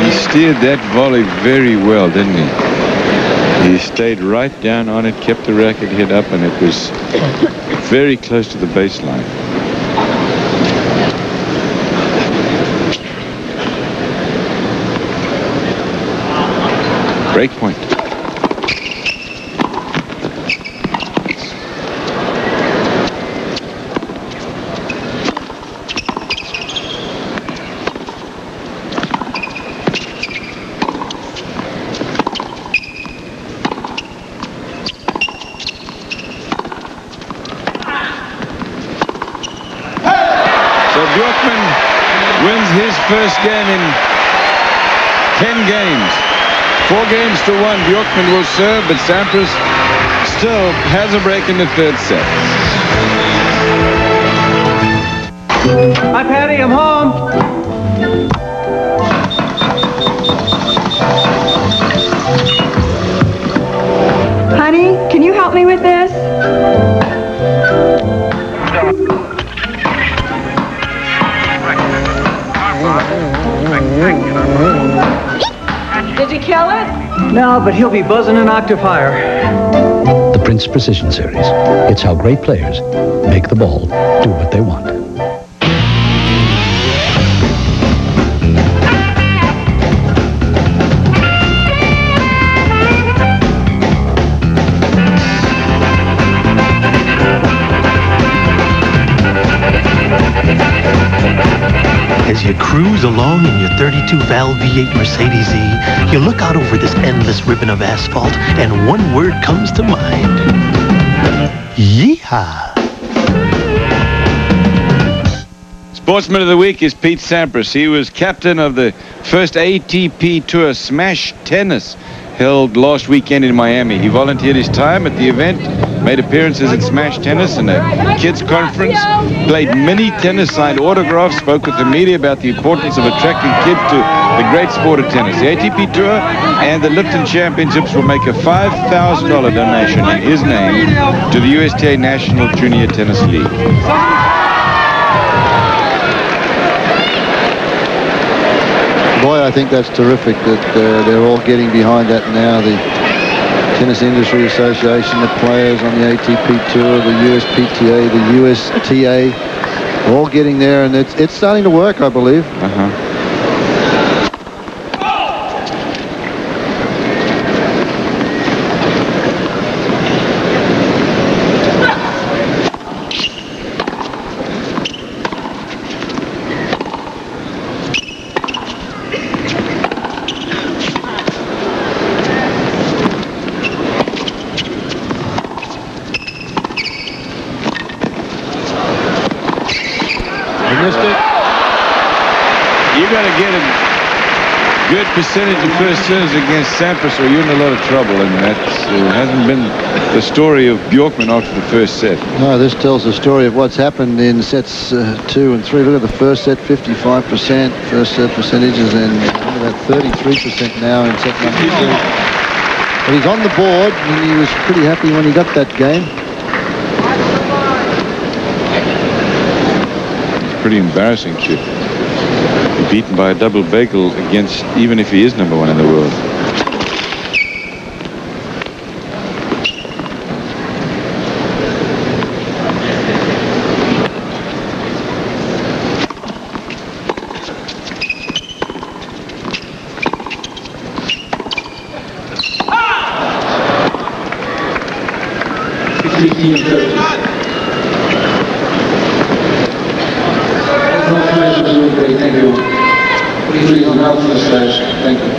He steered that volley very well, didn't he? He stayed right down on it, kept the racket head up, and it was very close to the baseline. Break point. Bjorkman wins his first game in 10 games. 4 games to 1. Bjorkman will serve, but Sampras still has a break in the third set. Hi, Patty, I'm home. Honey, can you help me with this? No, but he'll be buzzing an octave higher. The Prince Precision Series. It's how great players make the ball do what they want. As you cruise along in your 32-valve V8 Mercedes-E, you look out over this endless ribbon of asphalt, and one word comes to mind. Yeehaw! Sportsman of the Week is Pete Sampras. He was captain of the first ATP Tour Smash Tennis held last weekend in Miami. He volunteered his time at the event, made appearances at Smash Tennis and a kids conference, played mini tennis, signed autographs, spoke with the media about the importance of attracting kids to the great sport of tennis. The ATP Tour and the Lipton Championships will make a $5,000 donation in his name to the USTA National Junior Tennis League. Boy, I think that's terrific that they're all getting behind that now. The Tennis Industry Association, the players on the ATP Tour, the USPTA, the USTA, all getting there, and it's starting to work, I believe. You've got to get a good percentage of first serves against Sampras or you're in a lot of trouble, and that hasn't been the story of Bjorkman after the first set. No, this tells the story of what's happened in sets 2 and 3. Look at the first set, 55% first serve percentages, and about 33% now in set number 2. But he's on the board, and he was pretty happy when he got that game. It's pretty embarrassing to be beaten by a double bagel against, even if he is number 1 in the world. Thank you. Please on out for the stage. Thank you.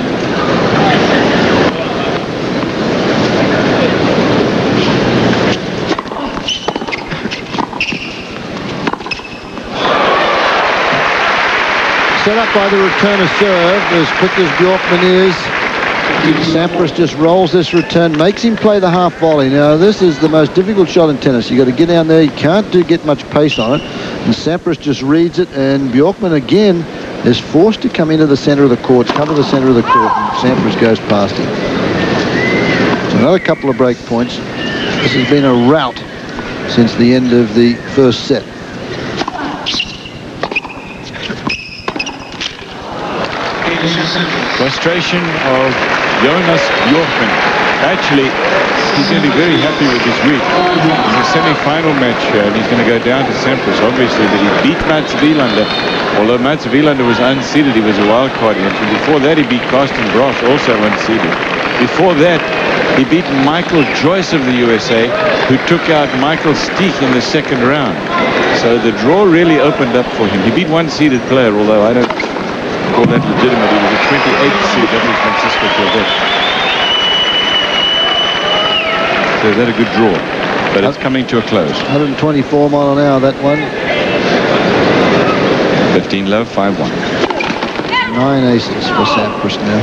Set up by the returner serve, as quick as Bjorkman is. Sampras just rolls this return, makes him play the half volley. Now, this is the most difficult shot in tennis. You've got to get down there. You can't get much pace on it. And Sampras just reads it, and Bjorkman again is forced to come into the center of the court, cover the center of the court, and Sampras goes past him. So another couple of break points. This has been a rout since the end of the first set. Frustration of Jonas Bjorkman. Actually, he's going to be very happy with this week. It's a semi-final match, and he's going to go down to Sampras, obviously, but he beat Mats Wilander. Although Mats Wilander was unseeded, he was a wild card entry. Before that, he beat Karsten Bross, also unseeded. Before that, he beat Michael Joyce of the USA, who took out Michael Stich in the second round. So the draw really opened up for him. He beat one seeded player, although I don't call that legitimate. He was a 28th seed. That was Francisco Clavet. So is that a good draw? But it's coming to a close. 124 mile an hour, that one. 15 love, 5-1. 9 aces for Sampras now.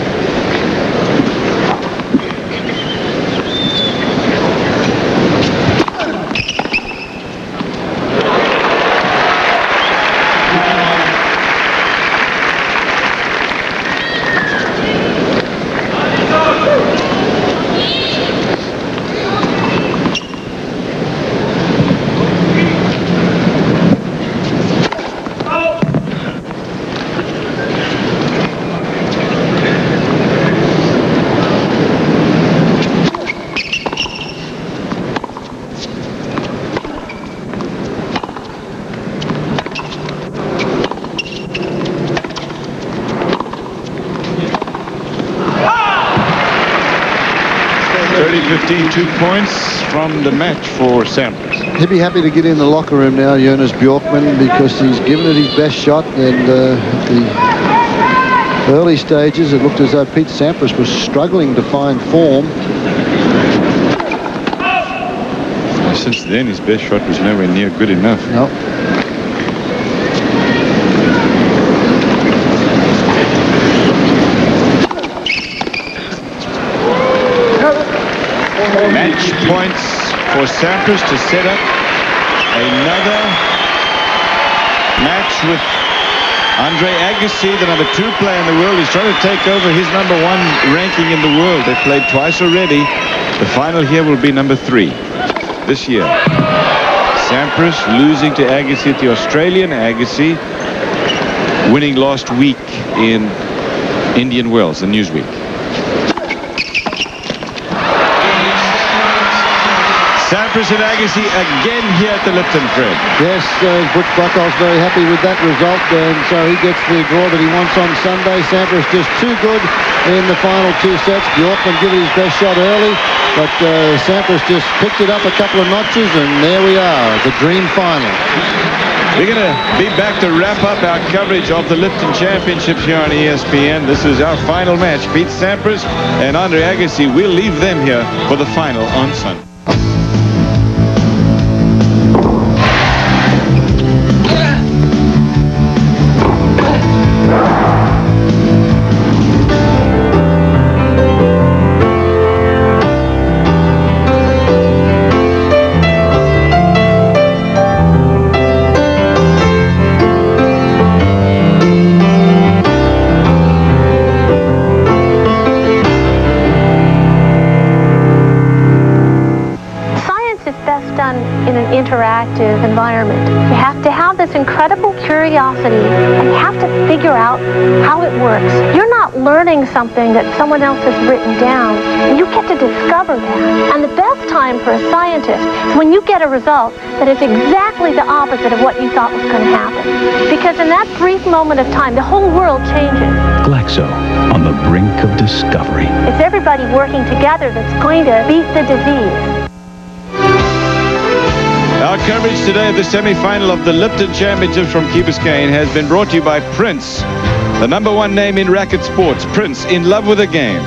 15, 2 points from the match for Sampras. He'd be happy to get in the locker room now, Jonas Bjorkman, because he's given it his best shot. And at the early stages, it looked as though Pete Sampras was struggling to find form. Since then, his best shot was nowhere near good enough. Nope. Match points for Sampras to set up another match with Andre Agassi, the number 2 player in the world. He's trying to take over his number 1 ranking in the world. They've played twice already. The final here will be number 3 this year. Sampras losing to Agassi at the Australian. Agassi winning last week in Indian Wells, the Newsweek. Sampras and Agassi again here at the Lipton, Fred. Yes, Butch Buckles very happy with that result, and so he gets the draw that he wants on Sunday. Sampras just too good in the final 2 sets. Bjorkman give it his best shot early, but Sampras just picked it up a couple of notches, and there we are, the dream final. We're going to be back to wrap up our coverage of the Lipton Championships here on ESPN. This is our final match. Pete Sampras and Andre Agassi. We'll leave them here for the final on Sunday. interactive environment. You have to have this incredible curiosity and you have to figure out how it works. You're not learning something that someone else has written down, and you get to discover that. And the best time for a scientist is when you get a result that is exactly the opposite of what you thought was going to happen. Because in that brief moment of time, the whole world changes. Glaxo, on the brink of discovery. It's everybody working together that's going to beat the disease. Our coverage today of the semi-final of the Lipton Championships from Key Biscayne has been brought to you by Prince, the #1 name in racket sports. Prince, in love with the game.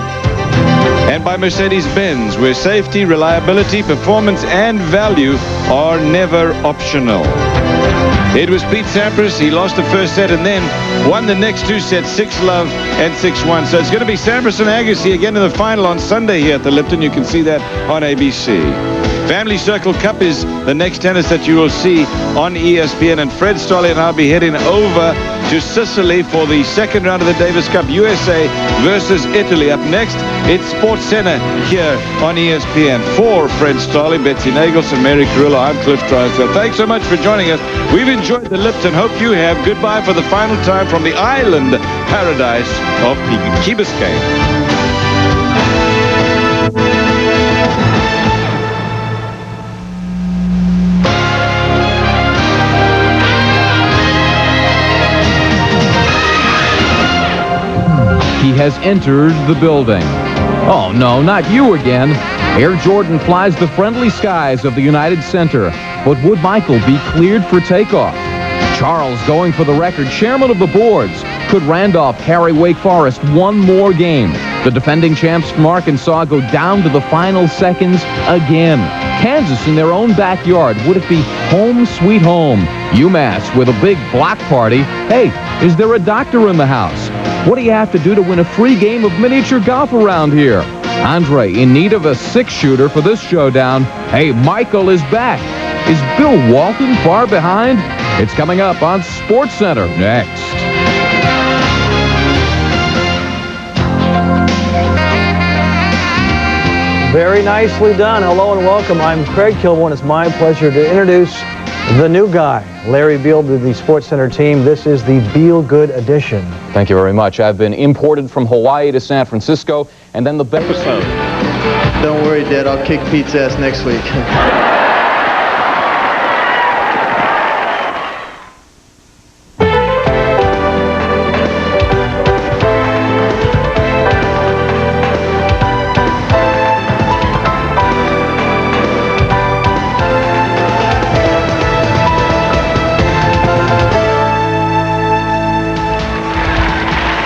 And by Mercedes-Benz, where safety, reliability, performance, and value are never optional. It was Pete Sampras. He lost the first set and then won the next 2 sets, 6-love and 6-1. So it's going to be Sampras and Agassi again in the final on Sunday here at the Lipton. You can see that on ABC. Family Circle Cup is the next tennis that you will see on ESPN. And Fred Stolle and I'll be heading over to Sicily for the second round of the Davis Cup, USA versus Italy. Up next, it's Sports Center here on ESPN. For Fred Stolle, Betsy Nagels, and Mary Carrillo, I'm Cliff Drysdale. Thanks so much for joining us. We've enjoyed the Lipton. Hope you have. Goodbye for the final time from the island paradise of Key Biscayne. He has entered the building. Oh, no, not you again. Air Jordan flies the friendly skies of the United Center. But would Michael be cleared for takeoff? Charles going for the record, chairman of the boards. Could Randolph carry Wake Forest one more game? The defending champs from Arkansas go down to the final seconds again. Kansas in their own backyard. Would it be home sweet home? UMass with a big block party. Hey, is there a doctor in the house? What do you have to do to win a free game of miniature golf around here? Andre in need of a 6-shooter for this showdown. Hey, Michael is back. Is Bill Walton far behind? It's coming up on Sports Center next. Very nicely done. Hello and welcome. I'm Craig Kilborn. It's my pleasure to introduce the new guy, Larry Beal, to the Sports Center team. This is the Beal Good edition. Thank you very much. I've been imported from Hawaii to San Francisco, and then the episode. Don't worry, Dad. I'll kick Pete's ass next week.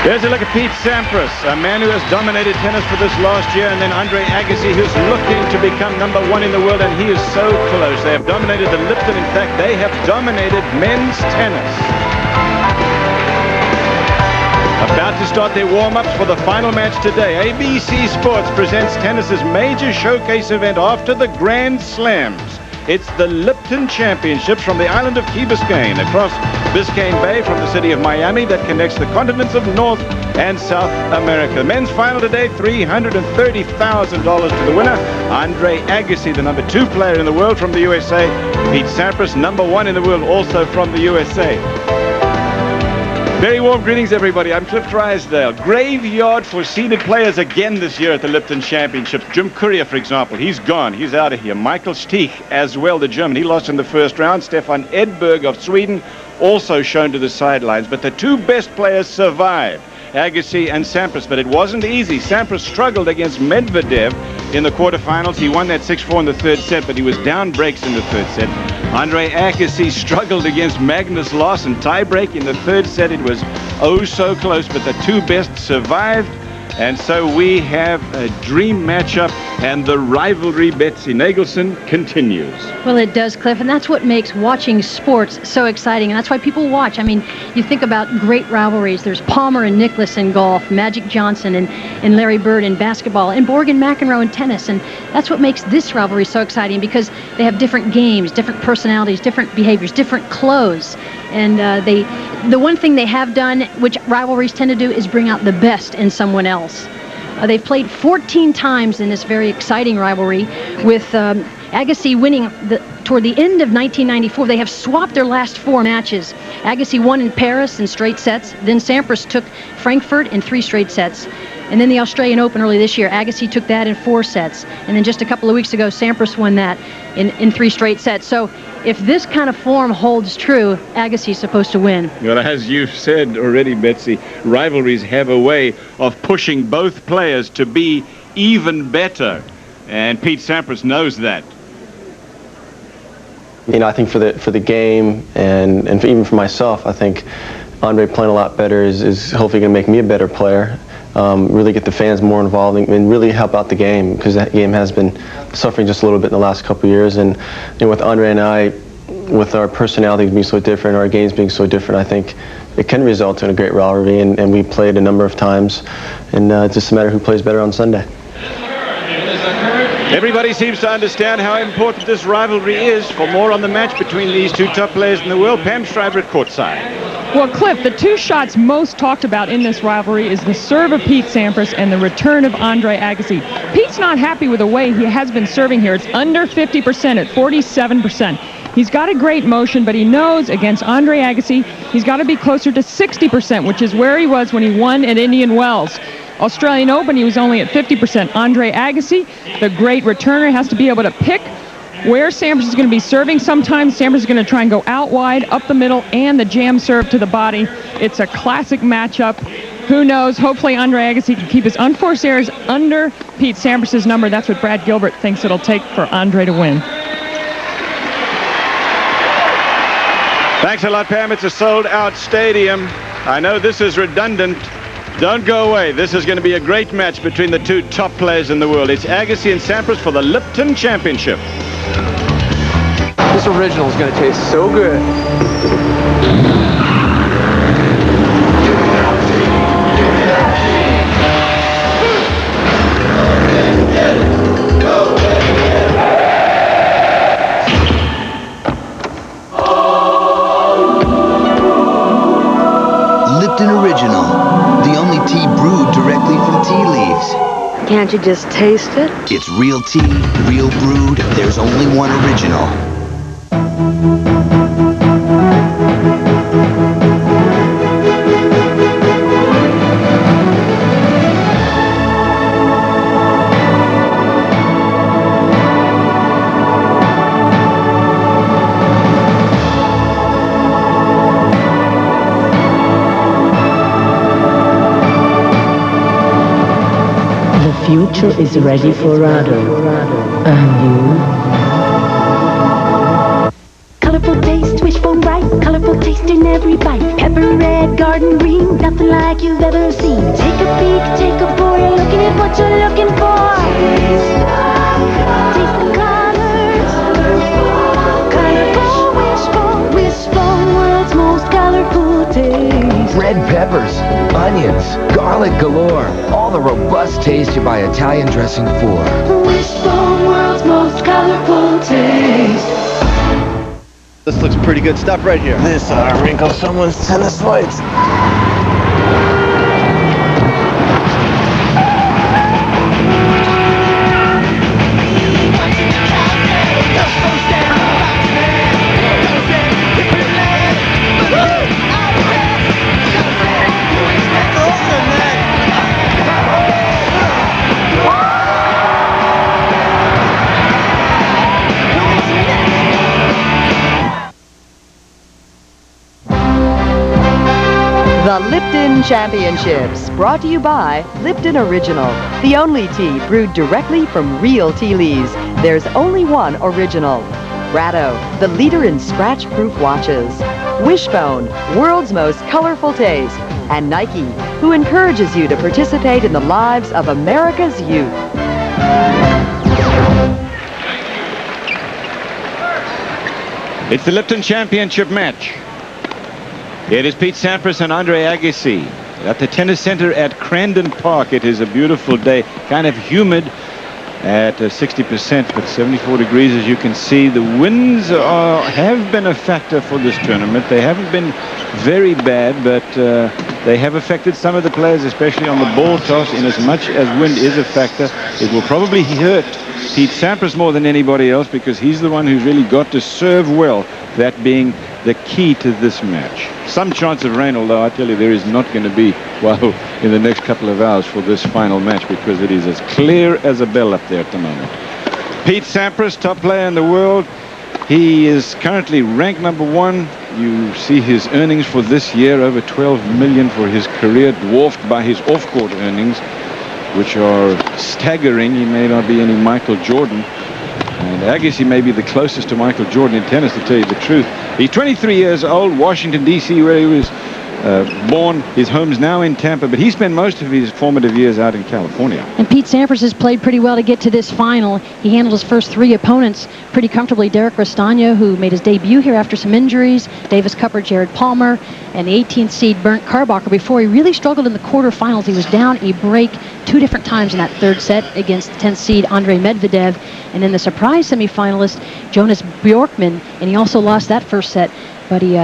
There's a look at Pete Sampras, a man who has dominated tennis for this last year, and then Andre Agassi, who's looking to become #1 in the world, and he is so close. They have dominated the Lipton. In fact, they have dominated men's tennis. About to start their warm-ups for the final match today. ABC Sports presents tennis's major showcase event after the Grand Slams. It's the Lipton Championships from the island of Key Biscayne across Biscayne Bay from the city of Miami that connects the continents of North and South America. The men's final today, $330,000 to the winner. Andre Agassi, the #2 player in the world from the USA. Pete Sampras, #1 in the world, also from the USA. Very warm greetings, everybody. I'm Cliff Drysdale. Graveyard for seeded players again this year at the Lipton Championships. Jim Courier, for example, he's gone. He's out of here. Michael Stich as well, the German. He lost in the first round. Stefan Edberg of Sweden also shown to the sidelines. But the two best players survived, Agassi and Sampras. But it wasn't easy. Sampras struggled against Medvedev in the quarterfinals. He won that 6-4 in the third set, but he was down breaks in the third set. Andre Agassi struggled against Magnus Larsson. Tie-break in the third set. It was oh so close, but the two best survived. And so we have a dream matchup, and the rivalry, Betsy Nagelson, continues. Well, it does, Cliff, and that's what makes watching sports so exciting, and that's why people watch. I mean, you think about great rivalries. There's Palmer and Nicklaus in golf, Magic Johnson and Larry Bird in basketball, and Borg and McEnroe in tennis, and that's what makes this rivalry so exciting, because they have different games, different personalities, different behaviors, different clothes. And the one thing they have done, which rivalries tend to do, is bring out the best in someone else. They've played 14 times in this very exciting rivalry, with Agassi winning toward the end of 1994. They have swapped their last 4 matches. Agassi won in Paris in straight sets. Then Sampras took Frankfurt in 3 straight sets. And then the Australian Open early this year, Agassi took that in 4 sets. And then just a couple of weeks ago, Sampras won that in 3 straight sets. So if this kind of form holds true, Agassi's supposed to win. Well, as you've said already, Betsy, rivalries have a way of pushing both players to be even better. And Pete Sampras knows that. You know, I think for the game and even for myself, I think Andre playing a lot better is hopefully going to make me a better player. Really get the fans more involved and really help out the game, because that game has been suffering just a little bit in the last couple of years. And you know, with Andre and I, with our personalities being so different, our games being so different, I think it can result in a great rivalry. And we played a number of times, and it's just a matter of who plays better on Sunday. Everybody seems to understand how important this rivalry is. For more on the match between these two top players in the world, Pam Schreiber at courtside. Well, Cliff, the 2 shots most talked about in this rivalry is the serve of Pete Sampras and the return of Andre Agassi. Pete's not happy with the way he has been serving here. It's under 50% at 47%. He's got a great motion, but he knows against Andre Agassi, he's got to be closer to 60%, which is where he was when he won at Indian Wells. Australian Open, he was only at 50%. Andre Agassi, the great returner, has to be able to pick where Sampras is going to be serving. Sometimes Sampras is going to try and go out wide, up the middle, and the jam serve to the body. It's a classic matchup. Who knows? Hopefully Andre Agassi can keep his unforced errors under Pete Sampras' number. That's what Brad Gilbert thinks it'll take for Andre to win. Thanks a lot, Pam. It's a sold-out stadium. I know this is redundant. Don't go away. This is going to be a great match between the two top players in the world. It's Agassi and Sampras for the Lipton Championship. This original is going to taste so good. Lipton Original, the only tea brewed directly from tea leaves. Can't you just taste it? It's real tea, real brewed. There's only one original. The future is ready for Rado. And you? Colorful taste, wishbone bright, colorful tasting every bite. Pepper red, garden green, nothing like you've ever seen. Take a peek, take a pour, you're looking at what you're looking for. Taste the colors, colorful, wishful, world's most colorful taste. Red peppers, onions, garlic galore. All the robust taste you buy Italian dressing for. Wishful, world's most colorful taste. This looks pretty good stuff right here. This ought to wrinkle someone's tennis whites. The Lipton Championships, brought to you by Lipton Original, the only tea brewed directly from real tea leaves. There's only one original. Ratto, the leader in scratch-proof watches. Wishbone, world's most colorful taste. And Nike, who encourages you to participate in the lives of America's youth. It's the Lipton Championship match. It is Pete Sampras and Andre Agassi at the tennis center at Crandon Park. It is a beautiful day, kind of humid at 60%, but 74 degrees as you can see. The winds have been a factor for this tournament. They haven't been very bad, but they have affected some of the players, especially on the ball toss. In as much as wind is a factor, it will probably hurt Pete Sampras more than anybody else because he's the one who's really got to serve well, that being the key to this match. Some chance of rain, although I tell you there is not going to be, well, in the next couple of hours for this final match because it is as clear as a bell up there at the moment. Pete Sampras, top player in the world. He is currently ranked #1. You see his earnings for this year, over 12 million for his career, dwarfed by his off-court earnings, which are staggering. He may not be any Michael Jordan. And Agassi may be the closest to Michael Jordan in tennis, to tell you the truth. He's 23 years old, Washington, D.C., where he was born. His home's now in Tampa, but he spent most of his formative years out in California. And Pete Sampras has played pretty well to get to this final. He handled his first 3 opponents pretty comfortably. Derek Rastagno, who made his debut here after some injuries, Davis Cup Jared Palmer, and the 18th seed Bernd Karbacher. Before he really struggled in the quarterfinals, he was down a break 2 different times in that 3rd set against the 10th seed Andrei Medvedev, and then the surprise semifinalist Jonas Bjorkman, and he also lost that 1st set, but he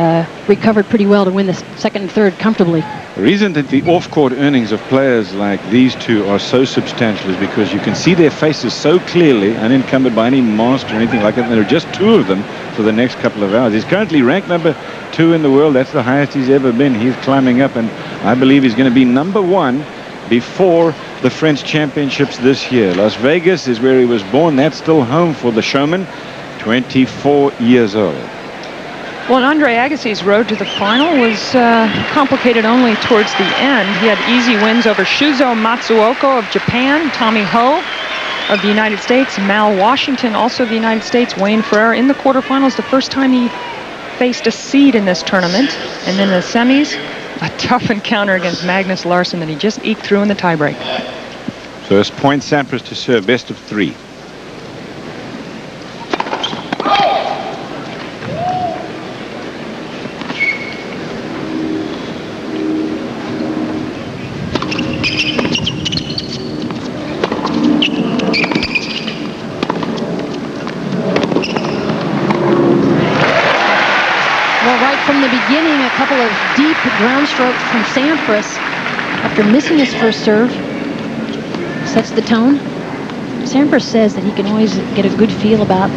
recovered pretty well to win the 2nd and 3rd comfortably. The reason that the off-court earnings of players like these two are so substantial is because you can see their faces so clearly, unencumbered by any mask or anything like that. And there are just 2 of them for the next couple of hours. He's currently ranked #2 in the world. That's the highest he's ever been. He's climbing up, and I believe he's going to be #1 before the French Championships this year. Las Vegas is where he was born. That's still home for the showman, 24 years old. Well, Andre Agassi's road to the final was complicated only towards the end. He had easy wins over Shuzo Matsuoka of Japan, Tommy Ho of the United States, Mal Washington, also of the United States, Wayne Ferrer in the quarterfinals, the first time he faced a seed in this tournament. And then the semis, a tough encounter against Magnus Larsson that he just eked through in the tiebreak. First point Sampras to serve, best of 3. From the beginning, a couple of deep ground strokes from Sampras after missing his first serve. Sets the tone. Sampras says that he can always get a good feel about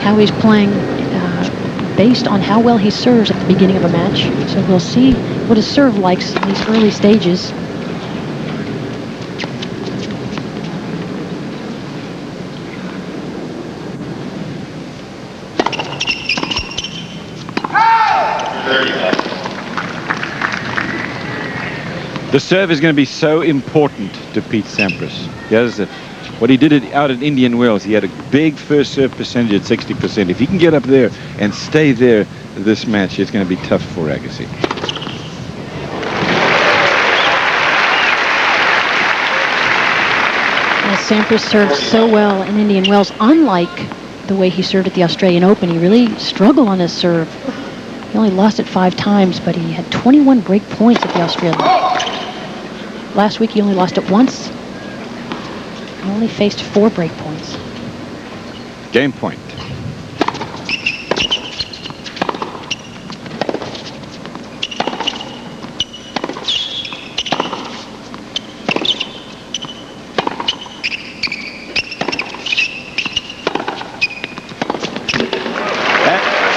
how he's playing based on how well he serves at the beginning of a match. So we'll see what his serve likes in these early stages. The serve is going to be so important to Pete Sampras. He has what he did out at Indian Wells. He had a big first serve percentage at 60%. If he can get up there and stay there, this match, it's going to be tough for Agassi. Sampras served so well in Indian Wells, unlike the way he served at the Australian Open. He really struggled on his serve. He only lost it 5 times, but he had 21 break points at the Australian. Last week he only lost it once. He only faced 4 break points. Game point.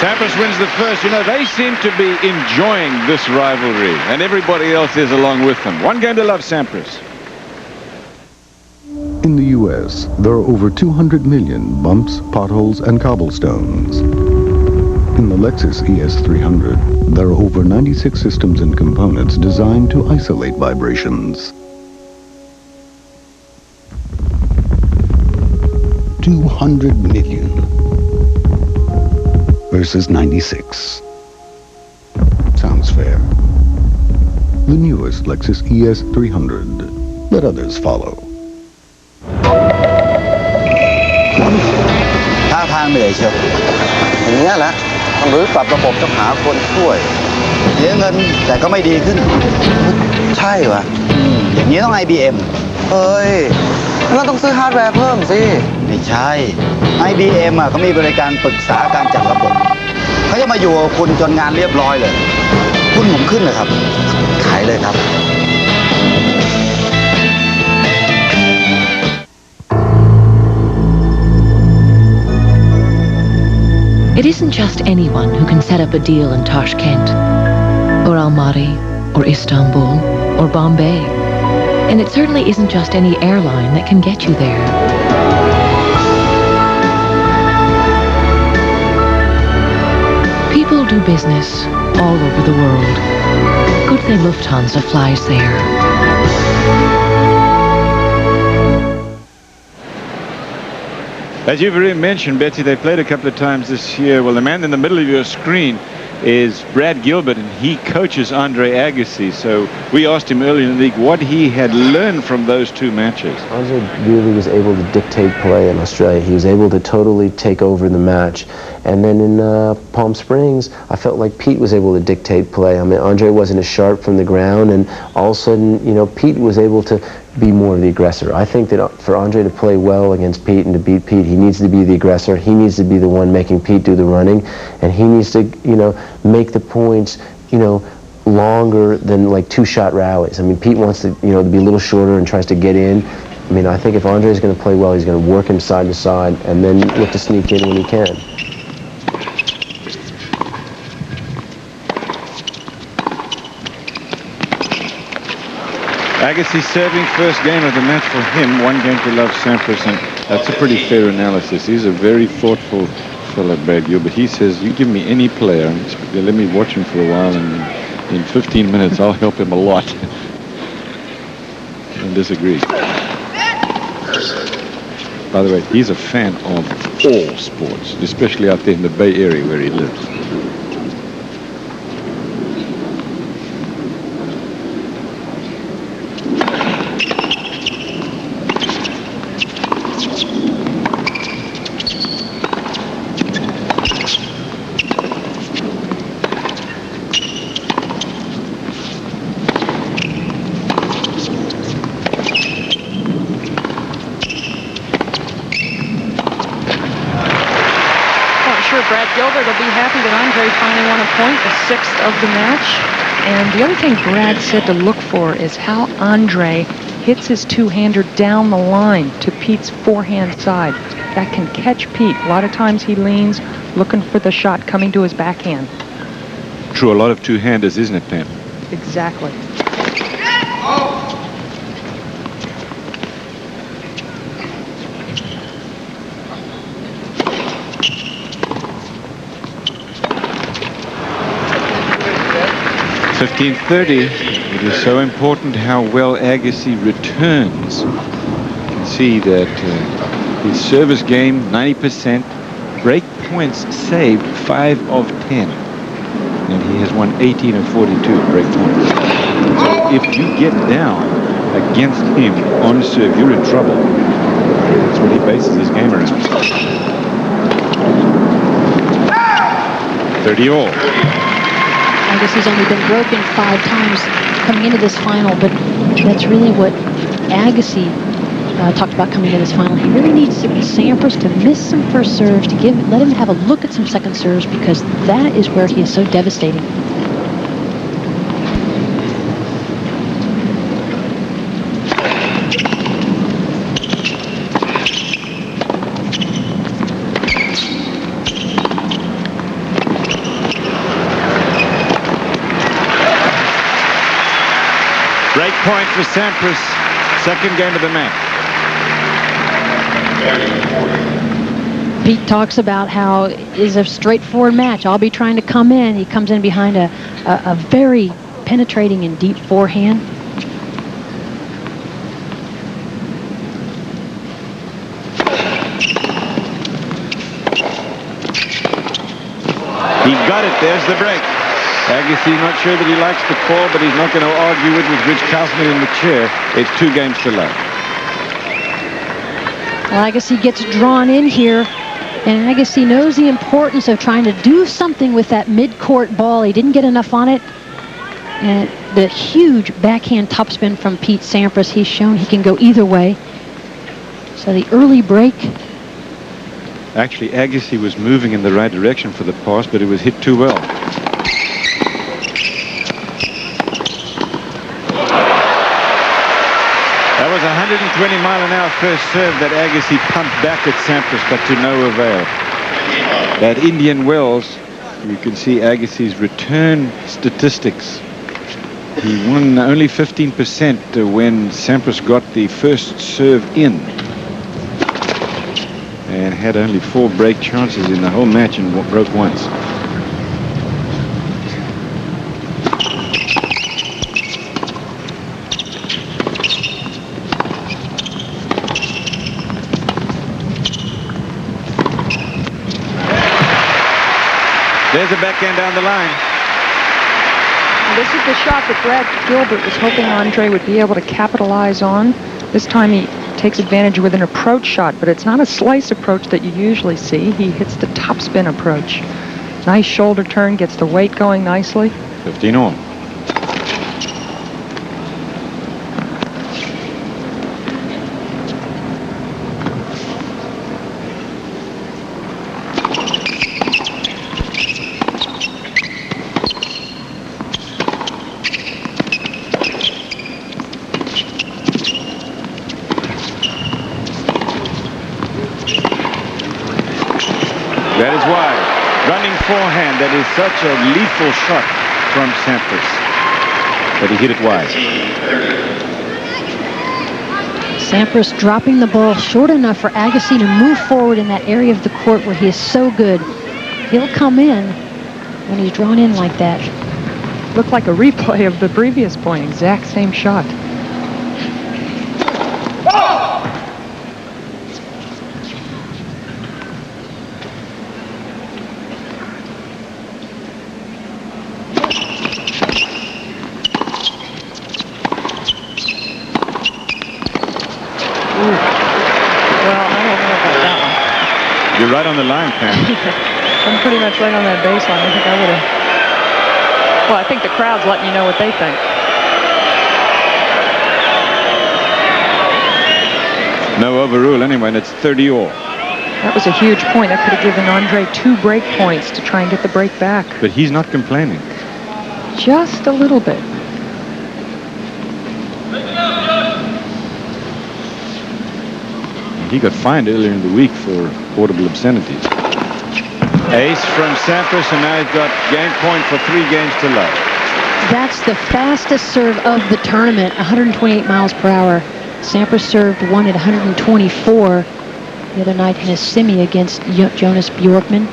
Sampras wins the first. You know, they seem to be enjoying this rivalry, and everybody else is along with them. 1 game to love, Sampras. In the U.S., there are over 200 million bumps, potholes, and cobblestones. In the Lexus ES300, there are over 96 systems and components designed to isolate vibrations. 200 million versus 96. Sounds fair. The newest Lexus ES300. Let others follow. ท่าทางเหนื่อยเชียวอย่างนี้แหละต้องรื้อปรับระบบต้องหาคนช่วยเสียเงินแต่ก็ไม่ดีขึ้นใช่วะอย่างนี้ต้อง IBM เฮ้ยงั้นต้องซื้อฮาร์ดแวร์เพิ่มสิไม่ใช่ IBM เขามีบริการปรึกษาการจัดระบบเขาจะมาอยู่กับคุณจนงานเรียบร้อยเลยคุณผมขึ้นเลยครับขายเลยครับ It isn't just anyone who can set up a deal in Tashkent, or Almaty, or Istanbul, or Bombay. And it certainly isn't just any airline that can get you there. People do business all over the world. Good thing Lufthansa flies there. As you've already mentioned, Betsy, they played a couple of times this year. Well, the man in the middle of your screen is Brad Gilbert, and he coaches Andre Agassi. So we asked him earlier in the league what he had learned from those 2 matches. Andre really was able to dictate play in Australia. He was able to totally take over the match. And then in Palm Springs, I felt like Pete was able to dictate play. I mean, Andre wasn't as sharp from the ground, and all of a sudden, you know, Pete was able to be more of the aggressor. I think that for Andre to play well against Pete and to beat Pete, he needs to be the aggressor. He needs to be the one making Pete do the running, and he needs to, you know, make the points, you know, longer than like 2-shot rallies. I mean, Pete wants to, you know, to be a little shorter and tries to get in. I mean, I think if Andre is going to play well, he's going to work him side to side and then look to sneak in when he can. Agassi serving first game of the match for him. 1 game to love, Sampras, and that's a pretty fair analysis. He's a very thoughtful fellow, Brad Gilbert. He says, you give me any player, and let me watch him for a while, and in 15 minutes I'll help him a lot. And disagrees. By the way, he's a fan of all sports, especially out there in the Bay Area where he lives. Brad Gilbert will be happy that Andre finally won a point, the 6th of the match. And the other thing Brad said to look for is how Andre hits his 2-hander down the line to Pete's forehand side. That can catch Pete. A lot of times he leans looking for the shot coming to his backhand. True, a lot of 2-handers, isn't it, Pam? Exactly. $15.30. It is so important how well Agassi returns. You can see that his service game 90%, break points saved 5 of 10. He has won 18 of 42 break points. So if you get down against him on serve, you're in trouble. That's what he bases his game around. 30 all. Agassi's only been broken 5 times coming into this final, but that's really what Agassi talked about coming into this final. He really needs Sampras to miss some first serves, to let him have a look at some second serves, because that is where he is so devastating. Break point for Sampras, second game of the match. Pete talks about how it's a straightforward match. I'll be trying to come in. He comes in behind a very penetrating and deep forehand. He got it. There's the break. Agassi not sure that he likes the call, but he's not going to argue it with Rich Kaufman in the chair. It's 2 games to love. Well, Agassi gets drawn in here, and Agassi knows the importance of trying to do something with that mid-court ball. He didn't get enough on it. And the huge backhand topspin from Pete Sampras, he's shown he can go either way. So the early break. Actually, Agassi was moving in the right direction for the pass, but it was hit too well. That was 120-mile-an-hour first serve that Agassi pumped back at Sampras, but to no avail. At Indian Wells, you can see Agassi's return statistics. He won only 15% when Sampras got the first serve in, and had only 4 break chances in the whole match and broke once. There's a backhand down the line. This is the shot that Brad Gilbert was hoping Andre would be able to capitalize on. This time he takes advantage with an approach shot, but it's not a slice approach that you usually see. He hits the topspin approach. Nice shoulder turn, gets the weight going nicely. 15 all. That is wide. Running forehand. That is such a lethal shot from Sampras. But he hit it wide. Sampras dropping the ball short enough for Agassi to move forward in that area of the court where he is so good. He'll come in when he's drawn in like that. Looked like a replay of the previous point. Exact same shot. You're right on the line, Pam. I'm pretty much right on that baseline. I think I would have. Well, I think the crowd's letting you know what they think. No overrule anyway, and it's 30 all. That was a huge point. That could have given Andre 2 break points to try and get the break back. But he's not complaining. Just a little bit. He got fined earlier in the week for audible obscenities. Ace from Sampras, and now he's got game point for 3 games to love. That's the fastest serve of the tournament, 128 miles per hour. Sampras served one at 124 the other night in his semi against Jonas Bjorkman.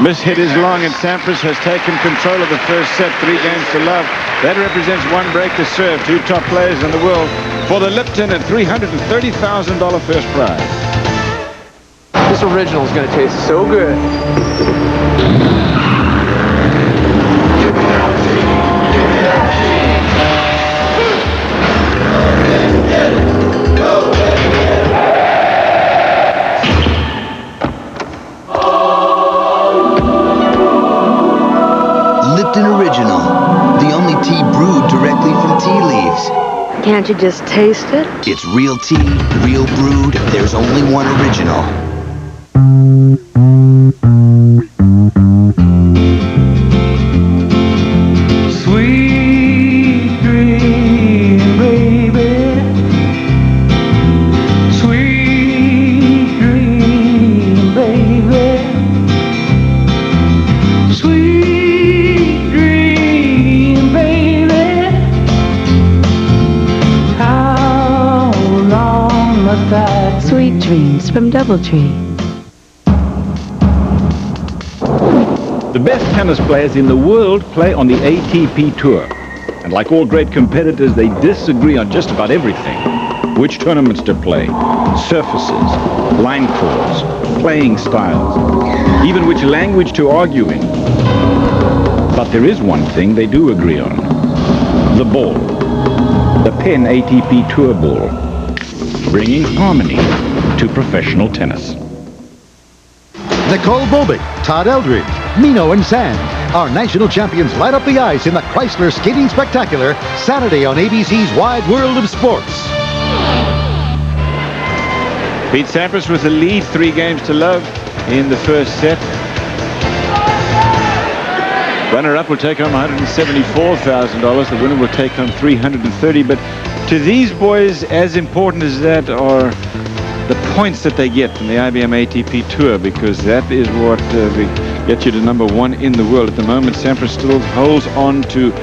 Miss hit is long, and Sampras has taken control of the first set, 3 games to love. That represents 1 break to serve, 2 top players in the world for the Lipton and $330,000 first prize. This original is going to taste so good. Lipton Original, the only tea brewed directly from tea leaves. Can't you just taste it? It's real tea, real brewed. There's only one original. Sweet dream, baby. Sweet dream, baby. Sweet dream, baby. How long must I? Sweet dreams from Doubletree. The best tennis players in the world play on the ATP Tour. And like all great competitors, they disagree on just about everything. Which tournaments to play, surfaces, line calls, playing styles, even which language to argue in. But there is one thing they do agree on. The ball. The Penn ATP Tour ball. Bringing harmony to professional tennis. Nicole Bobek, Todd Eldridge, Mino and Sand. Our national champions light up the ice in the Chrysler Skating Spectacular, Saturday on ABC's Wide World of Sports. Pete Sampras with the lead, 3 games to love in the first set. Runner-up will take home $174,000. The winner will take home $330,000. But to these boys, as important as that are the points that they get from the IBM ATP Tour, because that is what gets you to #1 in the world. At the moment, Sampras still holds on to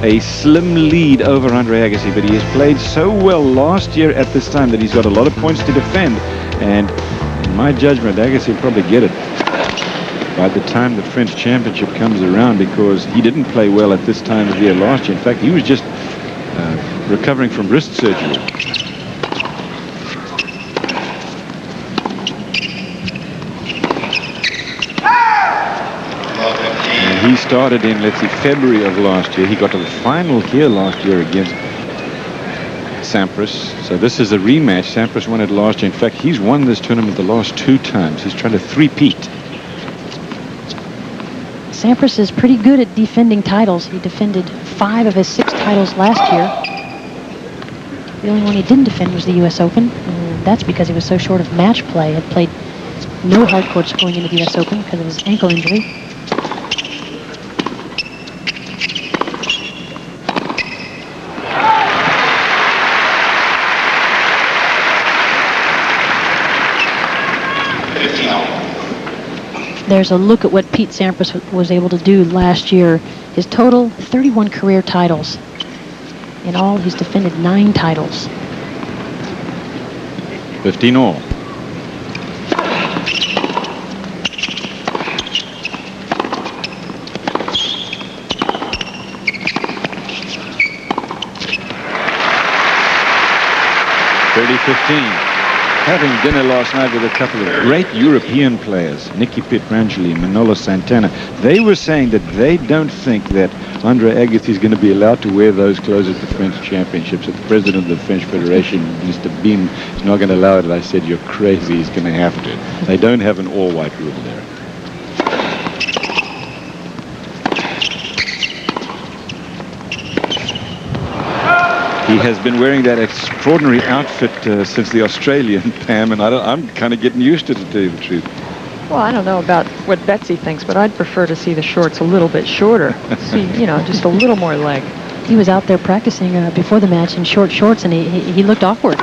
a slim lead over Andre Agassi, but he has played so well last year at this time that he's got a lot of points to defend. And in my judgment, Agassi will probably get it by the time the French Championship comes around, because he didn't play well at this time of year last year. In fact, he was just recovering from wrist surgery. He started in, let's see, February of last year. He got to the final here last year against Sampras. So this is a rematch. Sampras won it last year. In fact, he's won this tournament the last 2 times. He's trying to three-peat. Sampras is pretty good at defending titles. He defended 5 of his 6 titles last year. The only one he didn't defend was the U.S. Open. And that's because he was so short of match play. He had played no hard courts going into the U.S. Open because of his ankle injury. There's a look at what Pete Sampras was able to do last year. His total, 31 career titles. In all, he's defended 9 titles. 15 all. Having dinner last night with a couple of great European players, Nicky Pietrangeli, Manolo Santana, they were saying that they don't think that Andre Agassi is going to be allowed to wear those clothes at the French Championships. That the president of the French Federation, Mr. Beam, is not going to allow it. And I said, you're crazy, he's going to have to. They don't have an all-white rule there. He has been wearing that extraordinary outfit since the Australian, Pam, and I'm kind of getting used to it, to tell you the truth. Well, I don't know about what Betsy thinks, but I'd prefer to see the shorts a little bit shorter. See, you know, just a little more leg. He was out there practicing before the match in short shorts, and he looked awkward.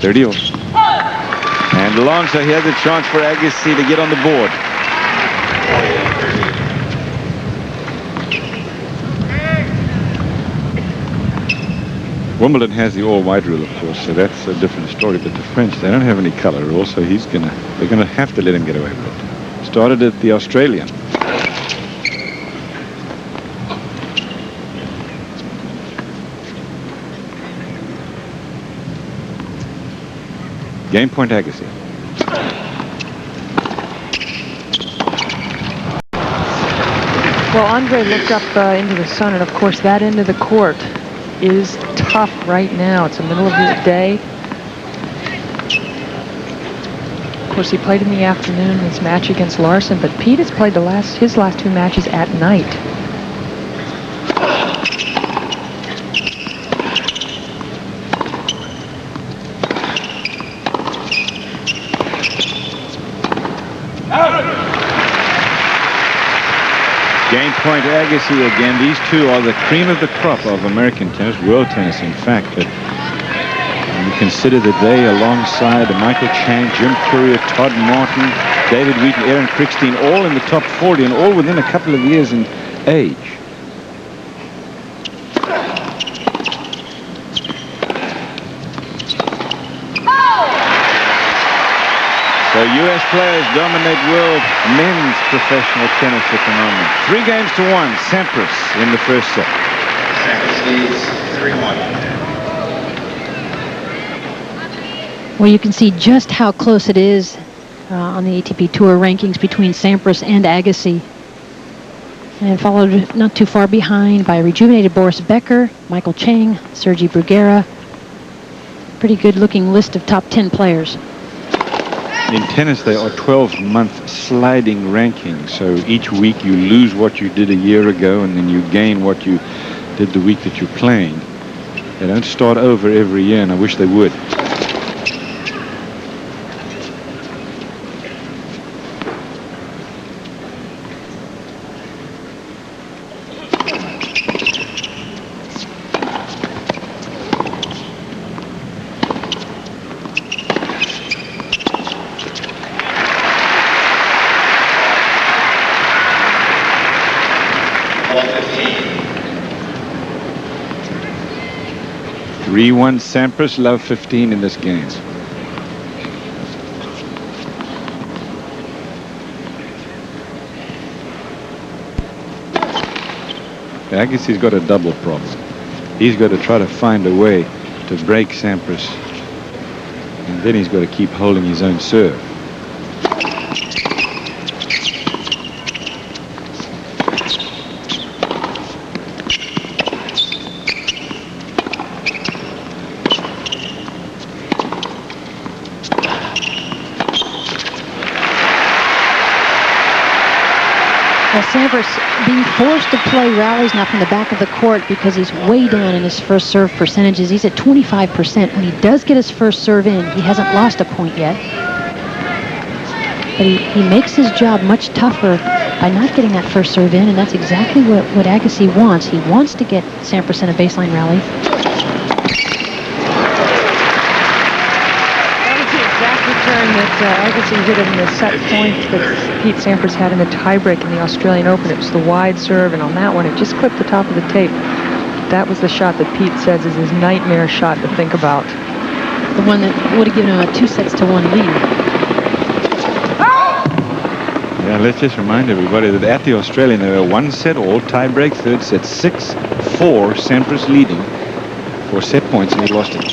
30 all. And long, so he has a chance for Agassi to get on the board. Wimbledon has the all-white rule, of course, so that's a different story. But the French, they don't have any color. Also, they're going to have to let him get away with it. It's started at the Australian. Game point, Agassi. Well, Andre looked up into the sun, and of course that end of the court is tough right now. It's the middle of the day. Of course, he played in the afternoon his match against Larsson, but Pete has played his last two matches at night. Game point, Agassi again. These two are the cream of the crop of American tennis, world tennis, in fact. But when you consider that they, alongside Michael Chang, Jim Courier, Todd Martin, David Wheaton, Aaron Krickstein, all in the top 40 and all within a couple of years in age. So U.S. players dominate world men's professional tennis at the moment. 3-1, Sampras in the first set. Sampras leads 3-1. Well, you can see just how close it is on the ATP Tour rankings between Sampras and Agassi. And followed not too far behind by rejuvenated Boris Becker, Michael Chang, Sergei Bruguera. Pretty good looking list of top 10 players. In tennis, they are 12-month sliding rankings. So each week you lose what you did a year ago, and then you gain what you did the week that you're playing. They don't start over every year, and I wish they would. Three-1 Sampras, love 15 in this game. Agassi's got a double problem. He's got to try to find a way to break Sampras, and then he's got to keep holding his own serve. Sampras being forced to play rallies now from the back of the court because he's way down in his first serve percentages. He's at 25%. When he does get his first serve in, he hasn't lost a point yet. But he makes his job much tougher by not getting that first serve in, and that's exactly what Agassi wants. He wants to get Sampras in a baseline rally. That Agassi hit in the set point that Pete Sampras had in the tiebreak in the Australian Open. It was the wide serve, and on that one, it just clipped the top of the tape. That was the shot that Pete says is his nightmare shot to think about. The one that would have given him a 2-1 lead. Yeah, let's just remind everybody that at the Australian, they were 1 set all, tiebreak, third set 6-4, Sampras leading for set points, and he lost it.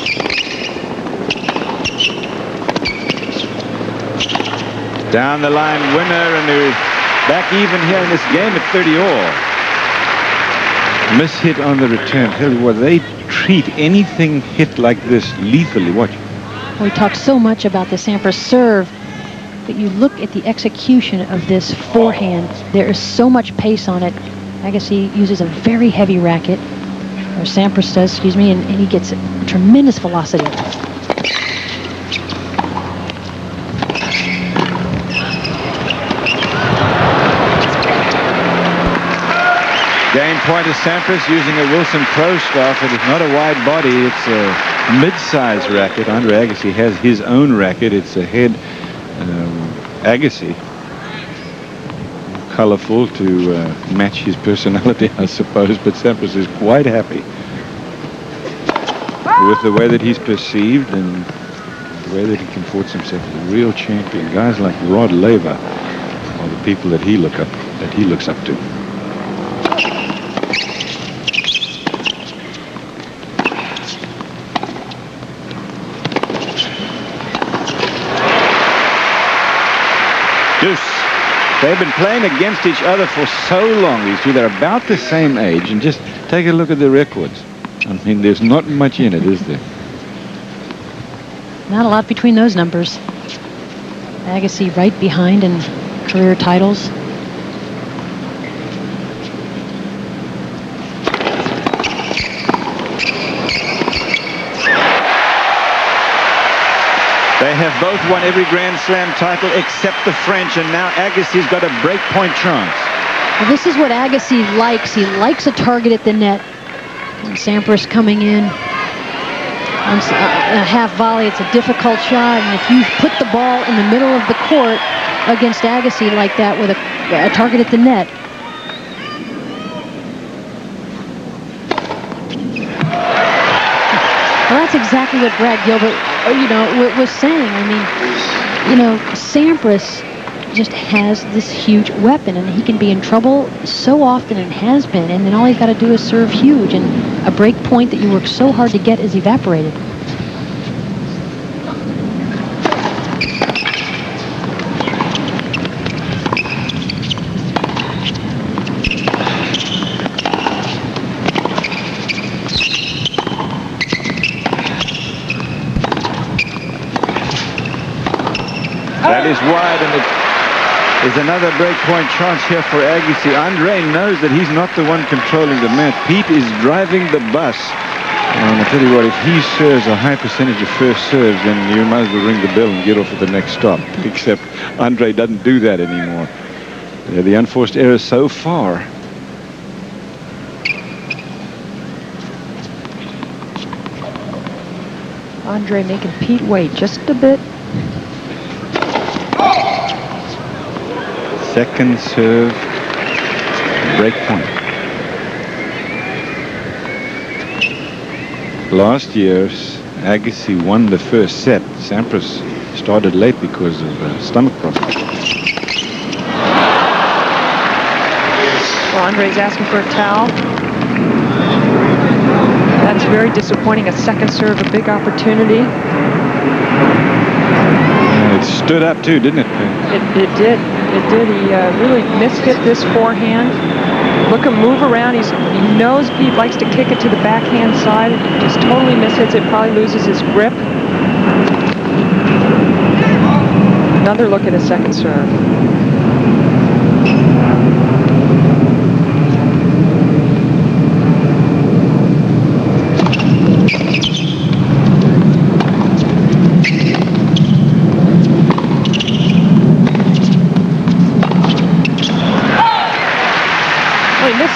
Down the line winner, and they're back even here in this game at 30-all. Miss hit on the return. Tell you what, they treat anything hit like this lethally. Watch. We talk so much about the Sampras serve, but you look at the execution of this forehand. There is so much pace on it. Agassi uses a very heavy racket, or Sampras does, excuse me, and he gets tremendous velocity. Game point is Sampras using a Wilson Pro staff. It is not a wide body. It's a mid-size racket. Andre Agassi has his own racket. It's a head Agassi. Colorful to match his personality, I suppose. But Sampras is quite happy with the way that he's perceived and the way that he comports himself as a real champion. Guys like Rod Laver are the people that he looks up to. Deuce. They've been playing against each other for so long, these two. They're about the same age, and just take a look at their records. I mean, there's not much in it, is there? Not a lot between those numbers. Agassi right behind in career titles. They have both won every Grand Slam title except the French, and now Agassi's got a breakpoint chance. Well, this is what Agassi likes. He likes a target at the net. And Sampras coming in on a half volley. It's a difficult shot, and if you put the ball in the middle of the court against Agassi like that with a target at the net, well, that's exactly what Brad Gilbert, was saying. I mean, Sampras just has this huge weapon, and he can be in trouble so often and has been, and then all he's got to do is serve huge, and a break point that you work so hard to get is evaporated. That is wide, and it is another breakpoint chance here for Agassi. Andre knows that he's not the one controlling the match. Pete is driving the bus. And I'll tell you what, if he serves a high percentage of first serves, then you might as well ring the bell and get off at the next stop. Except Andre doesn't do that anymore. They're the unforced errors so far. Andre making Pete wait just a bit. Second serve, break point. Last year, Agassi won the first set. Sampras started late because of stomach problems. Well, Andre's asking for a towel. That's very disappointing. A second serve, a big opportunity. It stood up too, didn't it? It did. It did. He really mishit this forehand. Look him move around. He knows Pete likes to kick it to the backhand side. He just totally mishits it. Probably loses his grip. Another look at his second serve.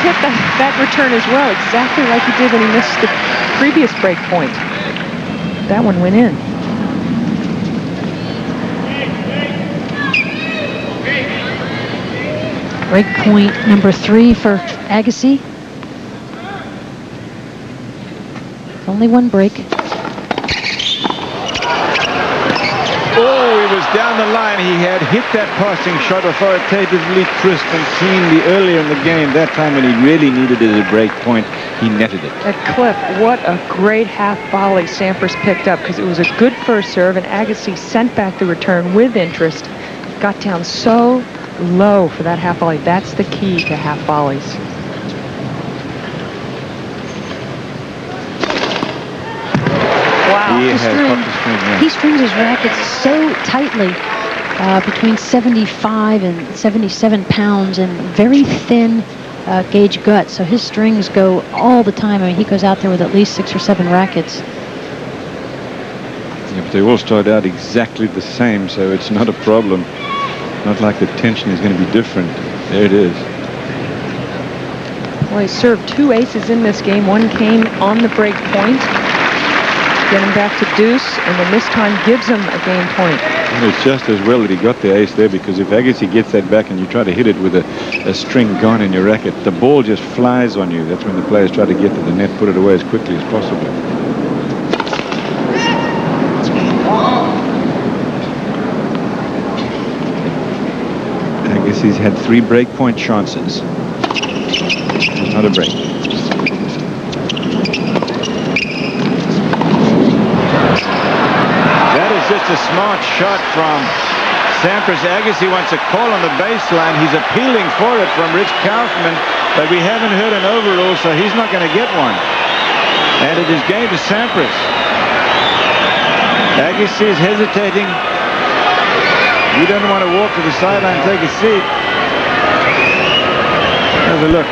Hit that return as well, exactly like he did when he missed the previous break point. That one went in. Break point number 3 for Agassi. Only one break. Oh, he was down the line. He had hit that passing shot authoritatively crisp and cleanly earlier in the game. That time when he really needed it at a break point, he netted it. At Cliff, what a great half volley Sampras picked up, because it was a good first serve, and Agassi sent back the return with interest. Got down so low for that half volley. That's the key to half volleys. Wow. He strings his rackets so tightly, between 75 and 77 pounds, and very thin gauge gut. So his strings go all the time. I mean, he goes out there with at least 6 or 7 rackets. Yeah, but they all start out exactly the same, so it's not a problem. Not like the tension is going to be different. There it is. Well, he served 2 aces in this game. One came on the break point, getting back to deuce, and then this time gives him a game point. And it's just as well that he got the ace there, because if Agassi gets that back and you try to hit it with a string gone in your racket, the ball just flies on you. That's when the players try to get to the net, put it away as quickly as possible. Agassi Agassi's had 3 breakpoint chances. Not a break. That is just a smart shot from Sampras. Agassi wants a call on the baseline. He's appealing for it from Rich Kaufman, but we haven't heard an overrule, so he's not going to get one. And it is game to Sampras. Agassi is hesitating. He doesn't want to walk to the sideline and take a seat. Have a look.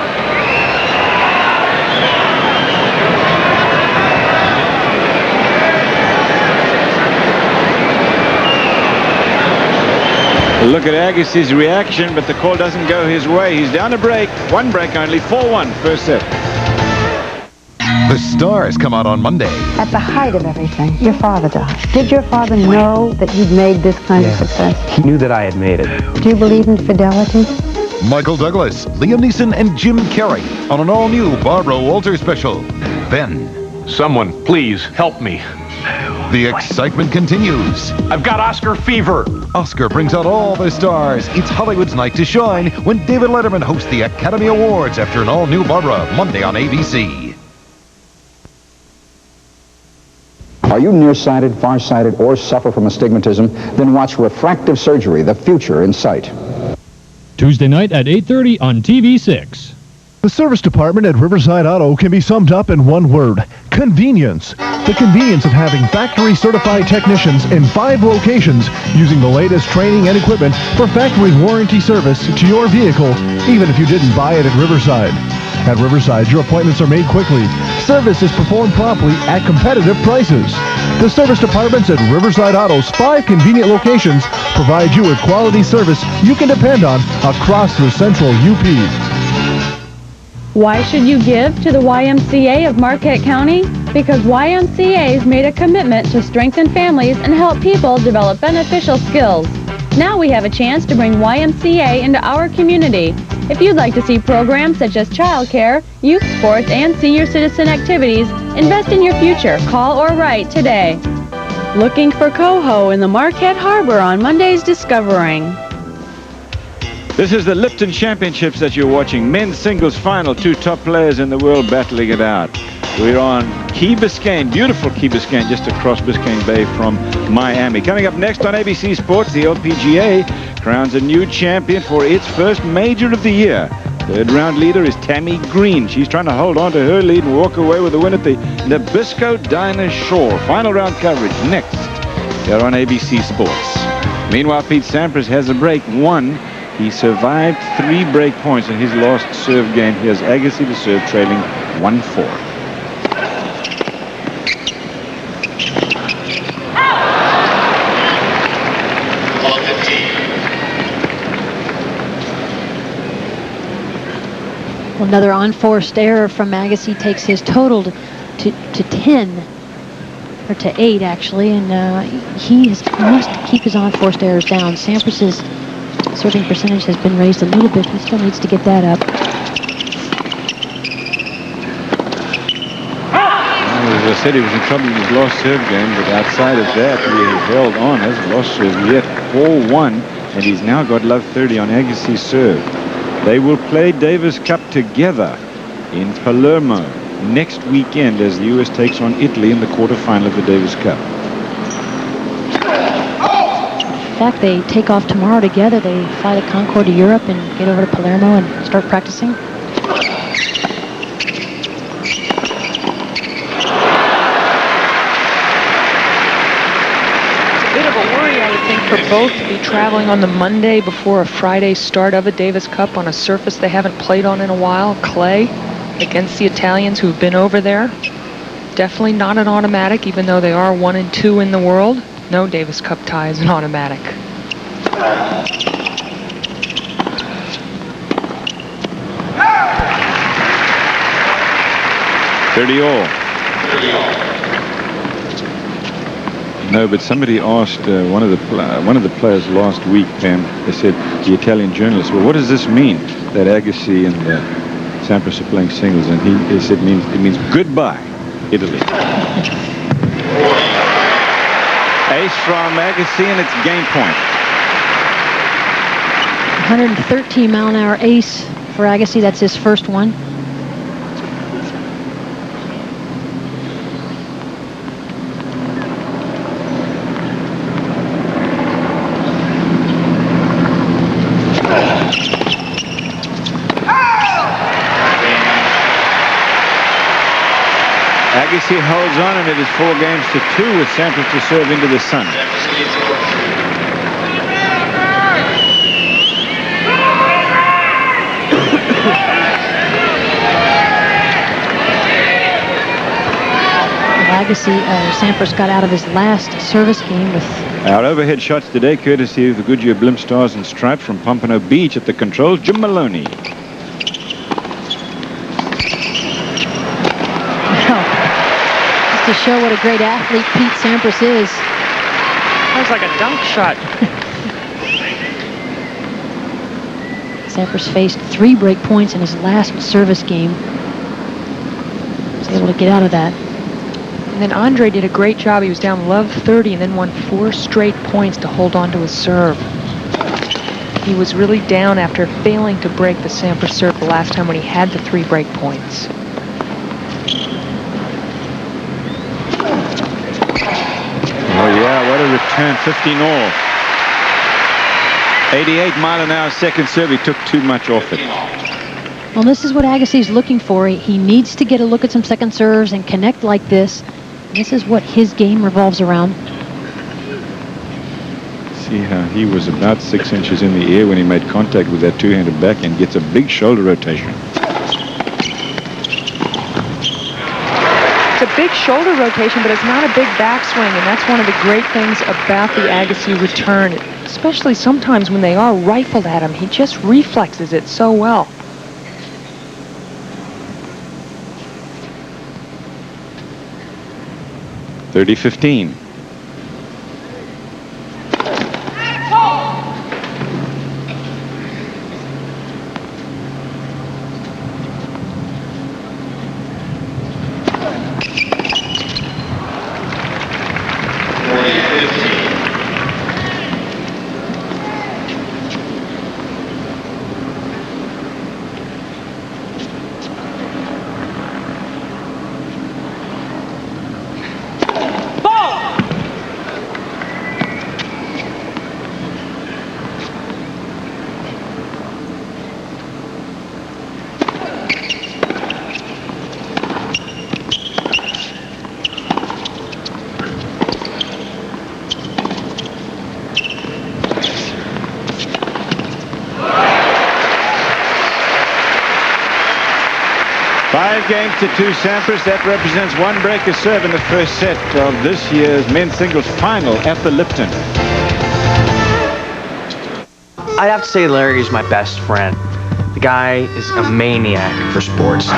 Look at Agassi's reaction, but the call doesn't go his way. He's down a break. 1 break only. 4-1 first set. The stars come out on Monday. At the height of everything, your father died. Did your father know that you'd made this kind of success? He knew that I had made it. Do you believe in fidelity? Michael Douglas, Liam Neeson, and Jim Carrey on an all-new Barbara Walters special. Then, Someone, please, help me. the excitement continues. I've got Oscar fever. Oscar brings out all the stars. It's Hollywood's night to shine when David Letterman hosts the Academy Awards after an all-new Barbara, Monday on ABC. Are you nearsighted, farsighted, or suffer from astigmatism? Then watch Refractive Surgery, the future in sight. Tuesday night at 8:30 on TV6. The service department at Riverside Auto can be summed up in one word: convenience. The convenience of having factory-certified technicians in 5 locations using the latest training and equipment for factory warranty service to your vehicle, even if you didn't buy it at Riverside. At Riverside, your appointments are made quickly. Service is performed promptly at competitive prices. The service departments at Riverside Auto's 5 convenient locations provide you with quality service you can depend on across the central UP. Why should you give to the YMCA of Marquette County? Because YMCA's made a commitment to strengthen families and help people develop beneficial skills. Now we have a chance to bring YMCA into our community. If you'd like to see programs such as childcare, youth sports, and senior citizen activities, invest in your future. Call or write today. Looking for coho in the Marquette Harbor on Monday's Discovering. This is the Lipton Championships that you're watching. Men's singles final. 2 top players in the world battling it out. We're on Key Biscayne, beautiful Key Biscayne, just across Biscayne Bay from Miami. Coming up next on ABC Sports, the LPGA crowns a new champion for its first major of the year. Third round leader is Tammy Green. She's trying to hold on to her lead and walk away with a win at the Nabisco Diners Shore. Final round coverage next here on ABC Sports. Meanwhile, Pete Sampras has a break. 1. He survived 3 break points in his last serve game. Here's Agassi to serve, trailing 1-4. Another unforced error from Agassi takes his total to 10, or to 8 actually, and he must keep his unforced errors down. Sampras's serving percentage has been raised a little bit. He still needs to get that up. As I said, he was in trouble in his last serve game, but outside of that, he has held on. Hasn't lost serve yet. 4-1, and he's now got love 30 on Agassi's serve. They will play Davis Cup together in Palermo next weekend as the U.S. takes on Italy in the quarterfinal of the Davis Cup. In fact, they take off tomorrow together. They fly the Concorde to Europe and get over to Palermo and start practicing. It's a bit of a worry, I would think, for both to be traveling on the Monday before a Friday start of a Davis Cup on a surface they haven't played on in a while, clay, against the Italians who've been over there. Definitely not an automatic, even though they are 1 and 2 in the world. No Davis Cup tie is an automatic. $30 all. No, but somebody asked one of the players last week, Pam. They said, the Italian journalist, well, what does this mean that Agassi and Sampras are playing singles? And he said it means goodbye, Italy. Ace from Agassi, and it's game point. 113-mile-an-hour ace for Agassi. That's his first one. Agassi holds on, and it is 4 games to 2 with Sampras to serve into the sun. Agassi, Sampras got out of his last service game with... Our overhead shots today, courtesy of the Goodyear Blimp Stars and Stripes from Pompano Beach. At the controls, Jim Maloney. Just to show what a great athlete Pete Sampras is. That was like a dunk shot. Sampras faced 3 break points in his last service game. Was able to get out of that. And then Andre did a great job. He was down love 30 and then won 4 straight points to hold on to his serve. He was really down after failing to break the Sampras serve the last time when he had the 3 break points. Oh yeah, what a return, 15 all. 88-mile-an-hour second serve. He took too much off it. Well, this is what Agassi's looking for. He needs to get a look at some second serves and connect like this. This is what his game revolves around. See how he was about 6 inches in the air when he made contact with that two-handed backhand. Gets a big shoulder rotation. It's a big shoulder rotation, but it's not a big backswing, and that's one of the great things about the Agassi return, especially sometimes when they are rifled at him. He just reflexes it so well. .30-15. Games to 2 Sampras. That represents 1 break of serve in the first set of this year's men's singles final at the Lipton. I'd have to say Larry is my best friend. The guy is a maniac for sports. He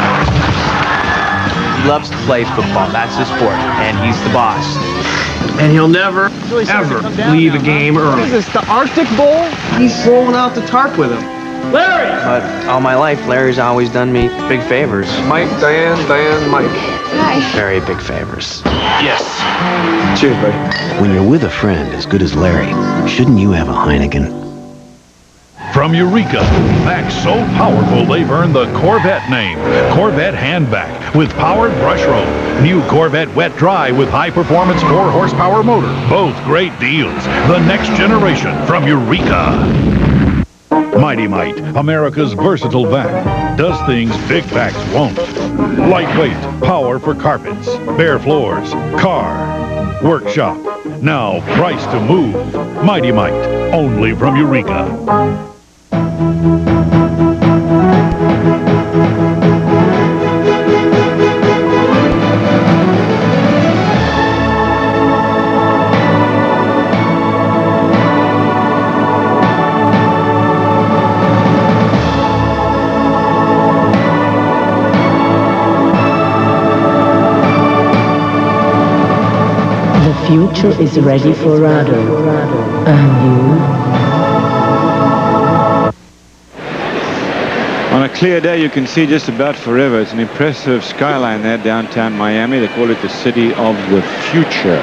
loves to play football. That's his sport, and he's the boss. And he'll never, ever leave a game early. What is this, the Arctic Bowl? He's rolling out the tarp with him. Larry! But all my life, Larry's always done me big favors. Mike, Diane, Mike. Hi. Very big favors. Yes. Cheers, buddy. When you're with a friend as good as Larry, shouldn't you have a Heineken? From Eureka, back so powerful they've earned the Corvette name. Corvette Handback with powered brush robe. New Corvette Wet Dry with high-performance 4-horsepower motor. Both great deals. The next generation from Eureka. Mighty Mite, America's versatile vac, does things big vacs won't. Lightweight, power for carpets, bare floors, car, workshop. Now price to move. Mighty Mite, only from Eureka. The future is ready for Rado. And On a clear day, you can see just about forever. It's an impressive skyline there, downtown Miami. They call it the city of the future.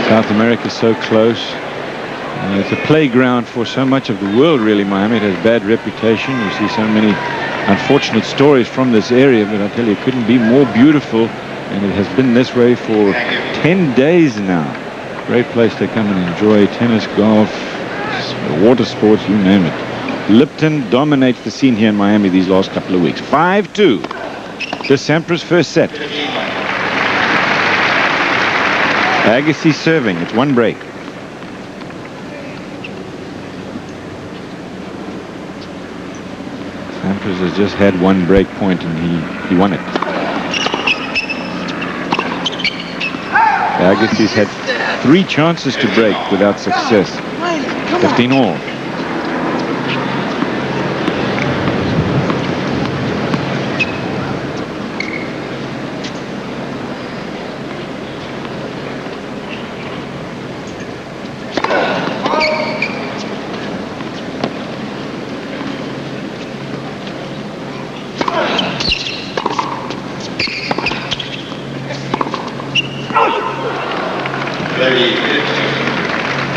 South America so close. It's a playground for so much of the world, really, Miami. It has bad reputation. You see so many unfortunate stories from this area, but I tell you, it couldn't be more beautiful, and it has been this way for 10 days now. Great place to come and enjoy tennis, golf, water sports, you name it. Lipton dominates the scene here in Miami these last couple of weeks. 5-2 to Sampras' first set. Agassi serving. It's one break. Sampras has just had one break point and he won it. Agassi's had 3 chances to break without success. 15 all.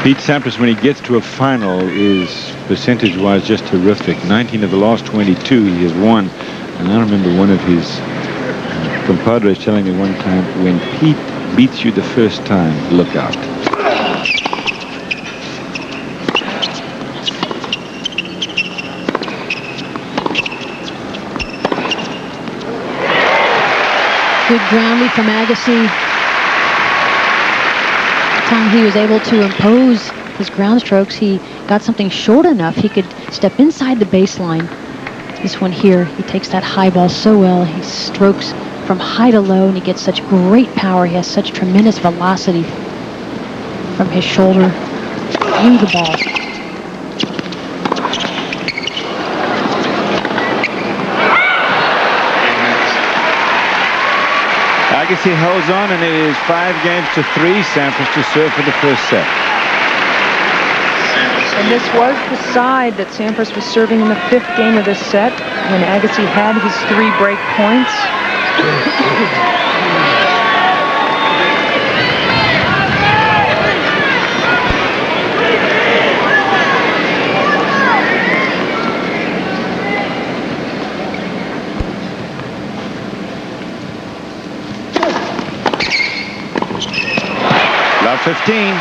Pete Sampras, when he gets to a final, is percentage-wise just terrific. 19 of the last 22 he has won. And I remember one of his compadres telling me one time, when Pete beats you the first time, look out. Good grounding from Agassi. Time he was able to impose his ground strokes, he got something short enough he could step inside the baseline. This one here, he takes that high ball so well. He strokes from high to low, and he gets such great power. He has such tremendous velocity from his shoulder through the ball. Agassi holds on, and it is 5-3, Sampras to serve for the first set. And this was the side that Sampras was serving in the 5th game of this set when Agassi had his 3 break points. Love 15.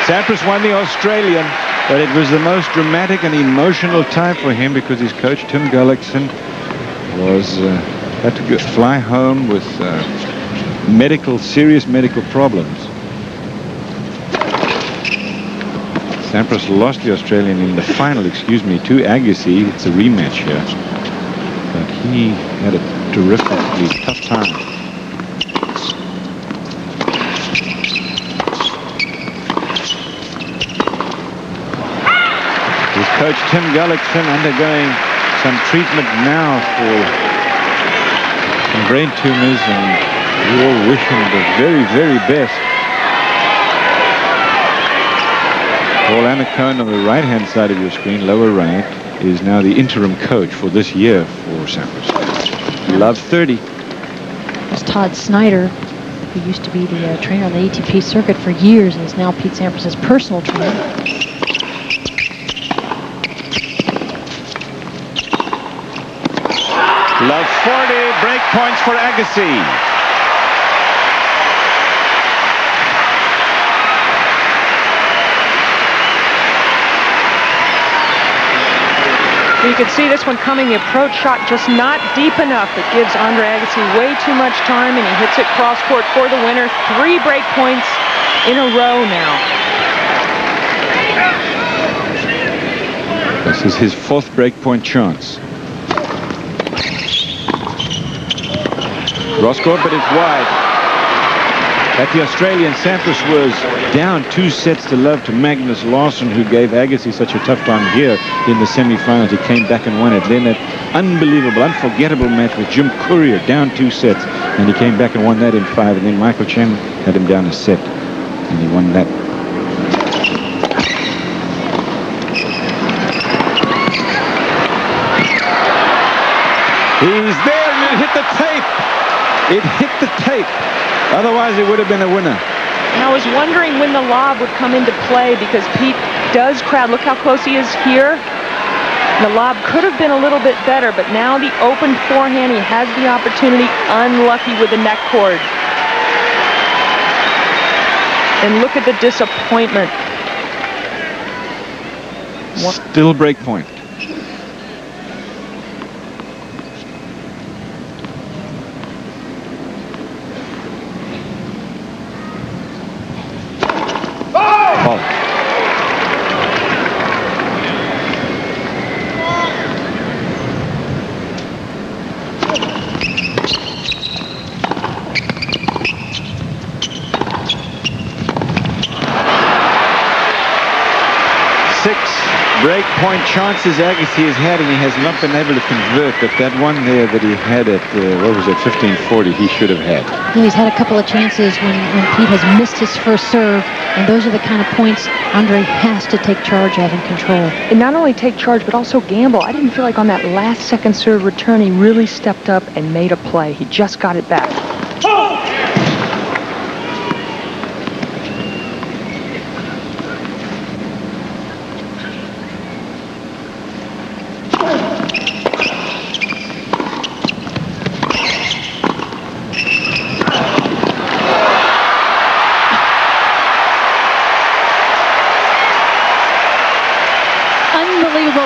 Sampras won the Australian, but it was the most dramatic and emotional time for him because his coach, Tim Gullickson, was had to fly home with serious medical problems. Sampras lost the Australian in the final, to Agassi. It's a rematch here. But he had a terrifically tough time. Coach Tim Gullickson undergoing some treatment now for some brain tumors, and we all wish him the very, very best. Paul Anacone on the right-hand side of your screen, lower right, is now the interim coach for this year for Sampras. Love 30. There's Todd Snyder, who used to be the trainer on the ATP circuit for years and is now Pete Sampras' personal trainer. Love 40, break points for Agassi. You can see this one coming. The approach shot just not deep enough. It gives Andre Agassi way too much time, and he hits it cross court for the winner. 3 break points in a row now. This is his 4th break point chance. Cross court, but it's wide. At the Australian, Sampras was down 2 sets to love to Magnus Larsson, who gave Agassi such a tough time here in the semi-finals. He came back and won it. Then that unbelievable, unforgettable match with Jim Courier, down 2 sets, and he came back and won that in 5. And then Michael Chen had him down a set, and he won that. He's there, and it hit the tape. It hit the tape. Otherwise, it would have been a winner. And I was wondering when the lob would come into play because Pete does crowd. Look how close he is here. The lob could have been a little bit better, but now the open forehand, he has the opportunity. Unlucky with the neck cord. And look at the disappointment. Still break point. Break point chances Agassi has had, and he has not been able to convert. But that one there that he had at, what was it, 1540, he should have had. Yeah, he's had a couple of chances when Pete has missed his first serve, and those are the kind of points Andre has to take charge of and control. And not only take charge, but also gamble. I didn't feel like on that last second serve return, he really stepped up and made a play. He just got it back.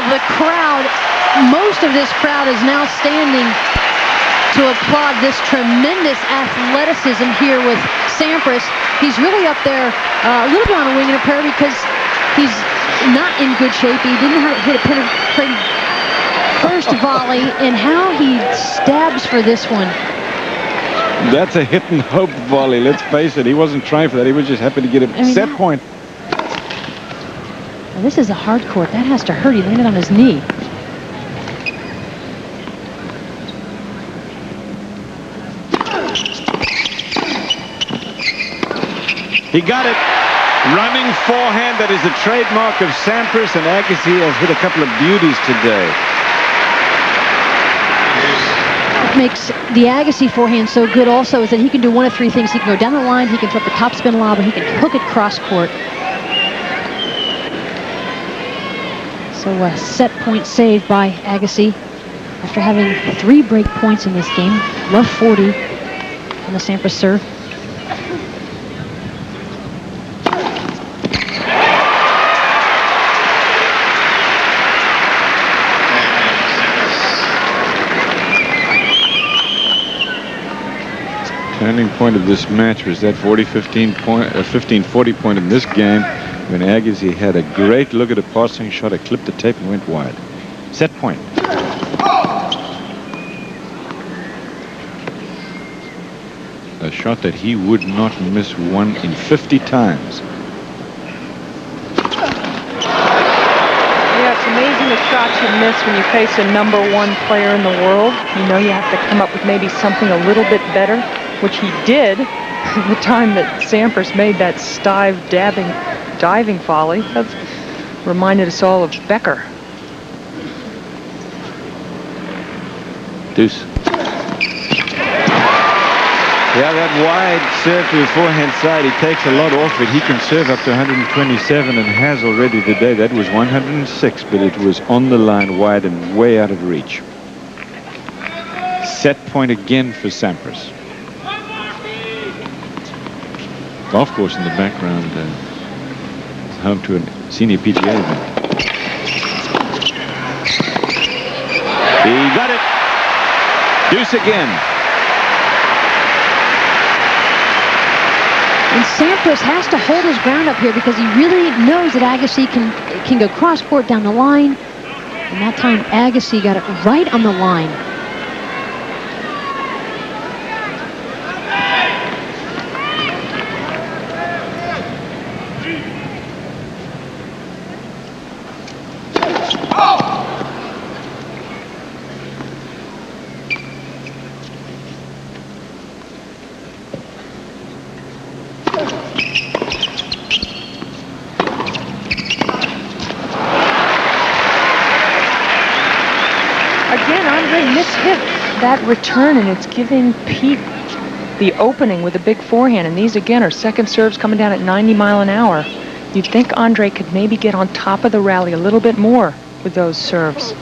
The crowd, most of this crowd is now standing to applaud this tremendous athleticism here with Sampras. He's really up there a little bit on a wing and a prayer because he's not in good shape. He didn't hit a penetrating first volley, and how he stabs for this one. That's a hit and hope volley, let's face it. He wasn't trying for that. He was just happy to get a set point. This is a hard court. That has to hurt. He landed on his knee. He got it. Running forehand. That is the trademark of Sampras, and Agassi has hit a couple of beauties today. What makes the Agassi forehand so good also is that he can do one of three things. He can go down the line, he can throw up the topspin lob, and he can hook it cross court. So a set point saved by Agassi after having 3 break points in this game. Love 40 on the Sampras serve. Turning point of this match was that 15-40 point in this game, when Agassi had a great look at a passing shot, it clipped the tape and went wide. Set point. A shot that he would not miss 1 in 50 times. Yeah, it's amazing the shots you miss when you face a ¡1 player in the world. You know you have to come up with maybe something a little bit better, which he did the time that Sampras made that diving volley. That reminded us all of Becker. Deuce. Yeah, that wide serve to his forehand side, he takes a lot off it. He can serve up to 127 and has already today. That was 106, but it was on the line wide and way out of reach. Set point again for Sampras. Golf course in the background, home to a senior PGA event. He got it. Deuce again. And Sampras has to hold his ground up here because he really knows that Agassi can go cross court down the line. And that time Agassi got it right on the line. That return, and it's giving Pete the opening with a big forehand, and these again are second serves coming down at 90 miles an hour. You'd think Andre could maybe get on top of the rally a little bit more with those serves.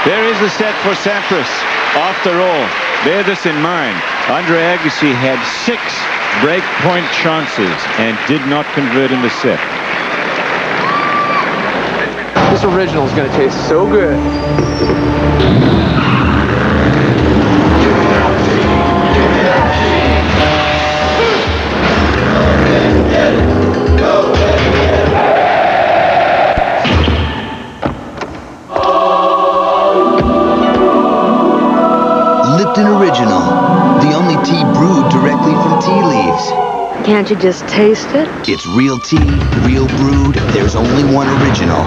There is the set for Sampras. After all, bear this in mind. Andre Agassi had 6 break-point chances and did not convert in the set. This original is going to taste so good. Lipton Original, the only tea brewed directly from tea leaves. Can't you just taste it? It's real tea, real brewed. There's only one original.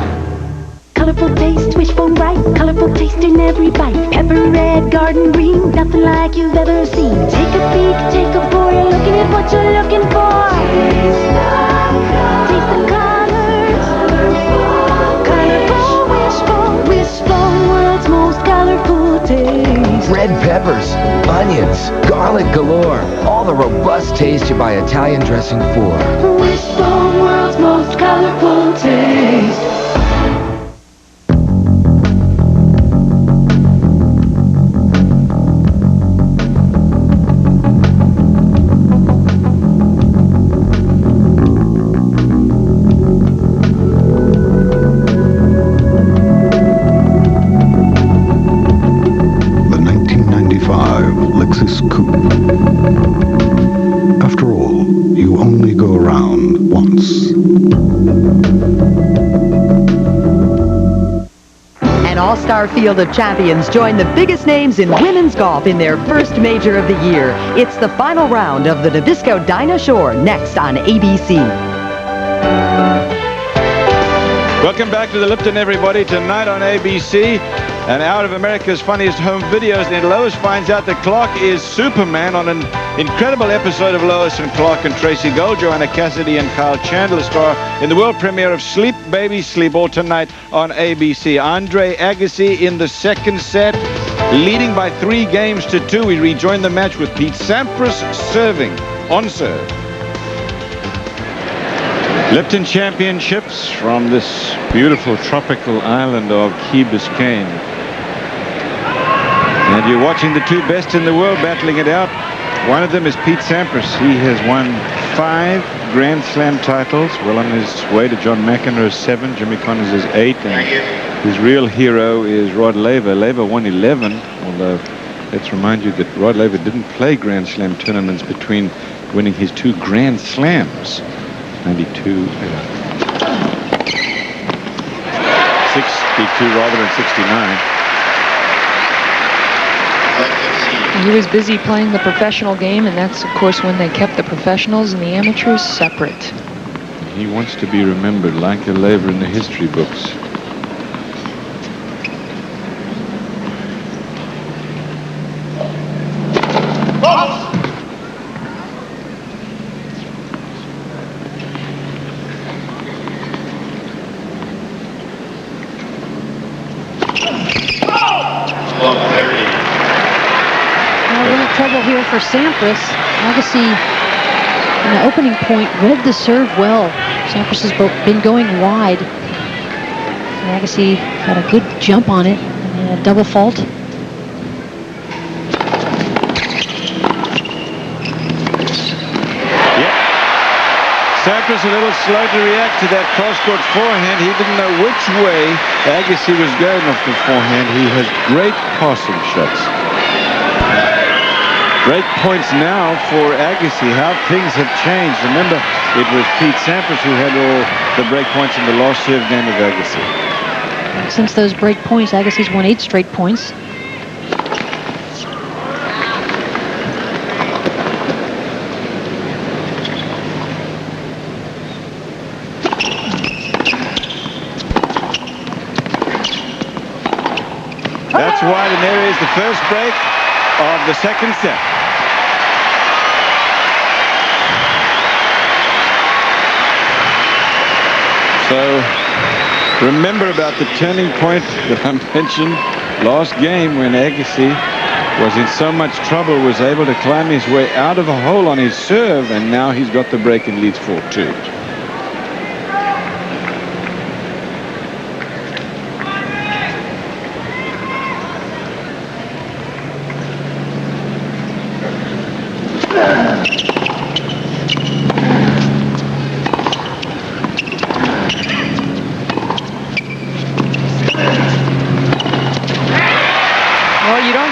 Colorful taste, wishbone bright, colorful taste in every bite. Pepper red, garden green, nothing like you've ever seen. Take a peek, take a pour, you're looking at what you're looking for. Taste the colors, colorful wishbone, wishbone, world's most colorful taste. Red peppers, onions, garlic galore. All the robust taste you buy Italian dressing for. Wishbone, world's most colorful taste. After all, you only go around once. An all-star field of champions join the biggest names in women's golf in their first major of the year. It's the final round of the Nabisco Dinah Shore, next on ABC. Welcome back to the Lipton, everybody. Tonight on ABC, and out of America's funniest home videos, and Lois finds out that Clark is Superman on an incredible episode of Lois and Clark and Tracy Gold. Joanna Cassidy and Kyle Chandler star in the world premiere of Sleep, Baby, Sleep, all tonight on ABC. Andre Agassi in the second set, leading by 3 games to 2. We rejoin the match with Pete Sampras serving on serve. Lipton Championships from this beautiful tropical island of Key Biscayne. And you're watching the 2 best in the world battling it out. One of them is Pete Sampras. He has won 5 Grand Slam titles, well on his way to John McEnroe's 7, Jimmy Connors' 8, and his real hero is Rod Laver. Laver won 11, although let's remind you that Rod Laver didn't play Grand Slam tournaments between winning his 2 Grand Slams. 92, 62 rather than 69. He was busy playing the professional game, and that's, of course, when they kept the professionals and the amateurs separate. He wants to be remembered like a Laver in the history books. Trouble here for Sampras. Agassi, in the opening point, read the serve well. Sampras has been going wide. Agassi had a good jump on it, and a double fault. Sampras a little slow to react to that cross-court forehand. He didn't know which way Agassi was going off the forehand. He has great passing shots. Break points now for Agassi. How things have changed. Remember, it was Pete Sampras who had all the break points in the last serve game of Agassi. Since those break points, Agassi's won 8 straight points. That's wide, and there is the first break of the second set. So remember about the turning point that I mentioned last game when Agassi was in so much trouble, was able to climb his way out of a hole on his serve, and now he's got the break and leads 4-2.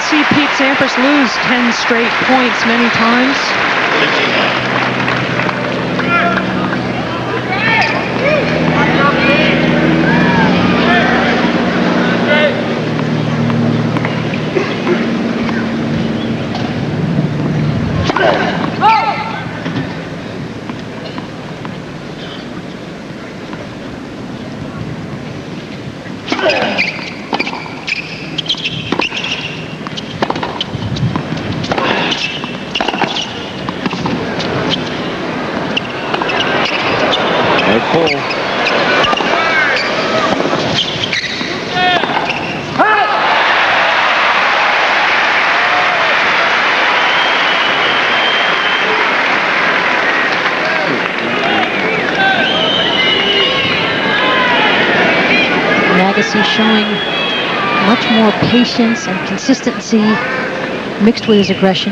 See Pete Sampras lose 10 straight points many times. Agassi showing much more patience and consistency mixed with his aggression.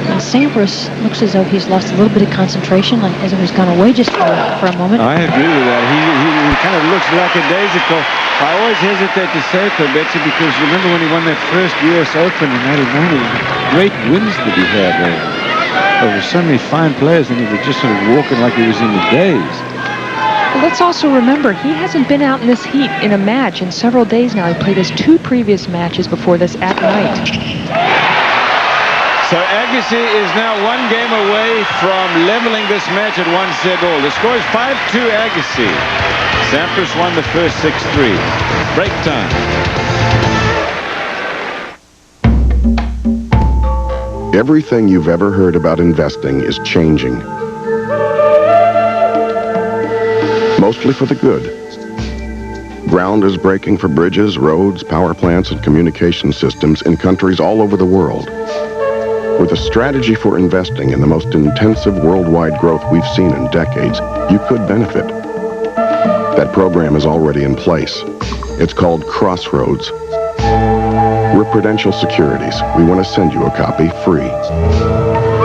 And Sampras looks as though he's lost a little bit of concentration, like as if he's gone away just for a moment. I agree with that. He kind of looks lackadaisical. I always hesitate to say it, though, Betsy, because you remember when he won that first U.S. Open in 89, great wins that he had there. There were so many fine players, and he was just sort of walking like he was in the days. Well, let's also remember, he hasn't been out in this heat in a match in several days now. He played his 2 previous matches before this at night. So Agassi is now 1 game away from leveling this match at 1 set all. The score is 5-2 Agassi. Sampras won the first 6-3. Break time. Everything you've ever heard about investing is changing. Mostly for the good. Ground is breaking for bridges, roads, power plants, and communication systems in countries all over the world. With a strategy for investing in the most intensive worldwide growth we've seen in decades, you could benefit. That program is already in place. It's called Crossroads. We're Prudential Securities. We want to send you a copy free.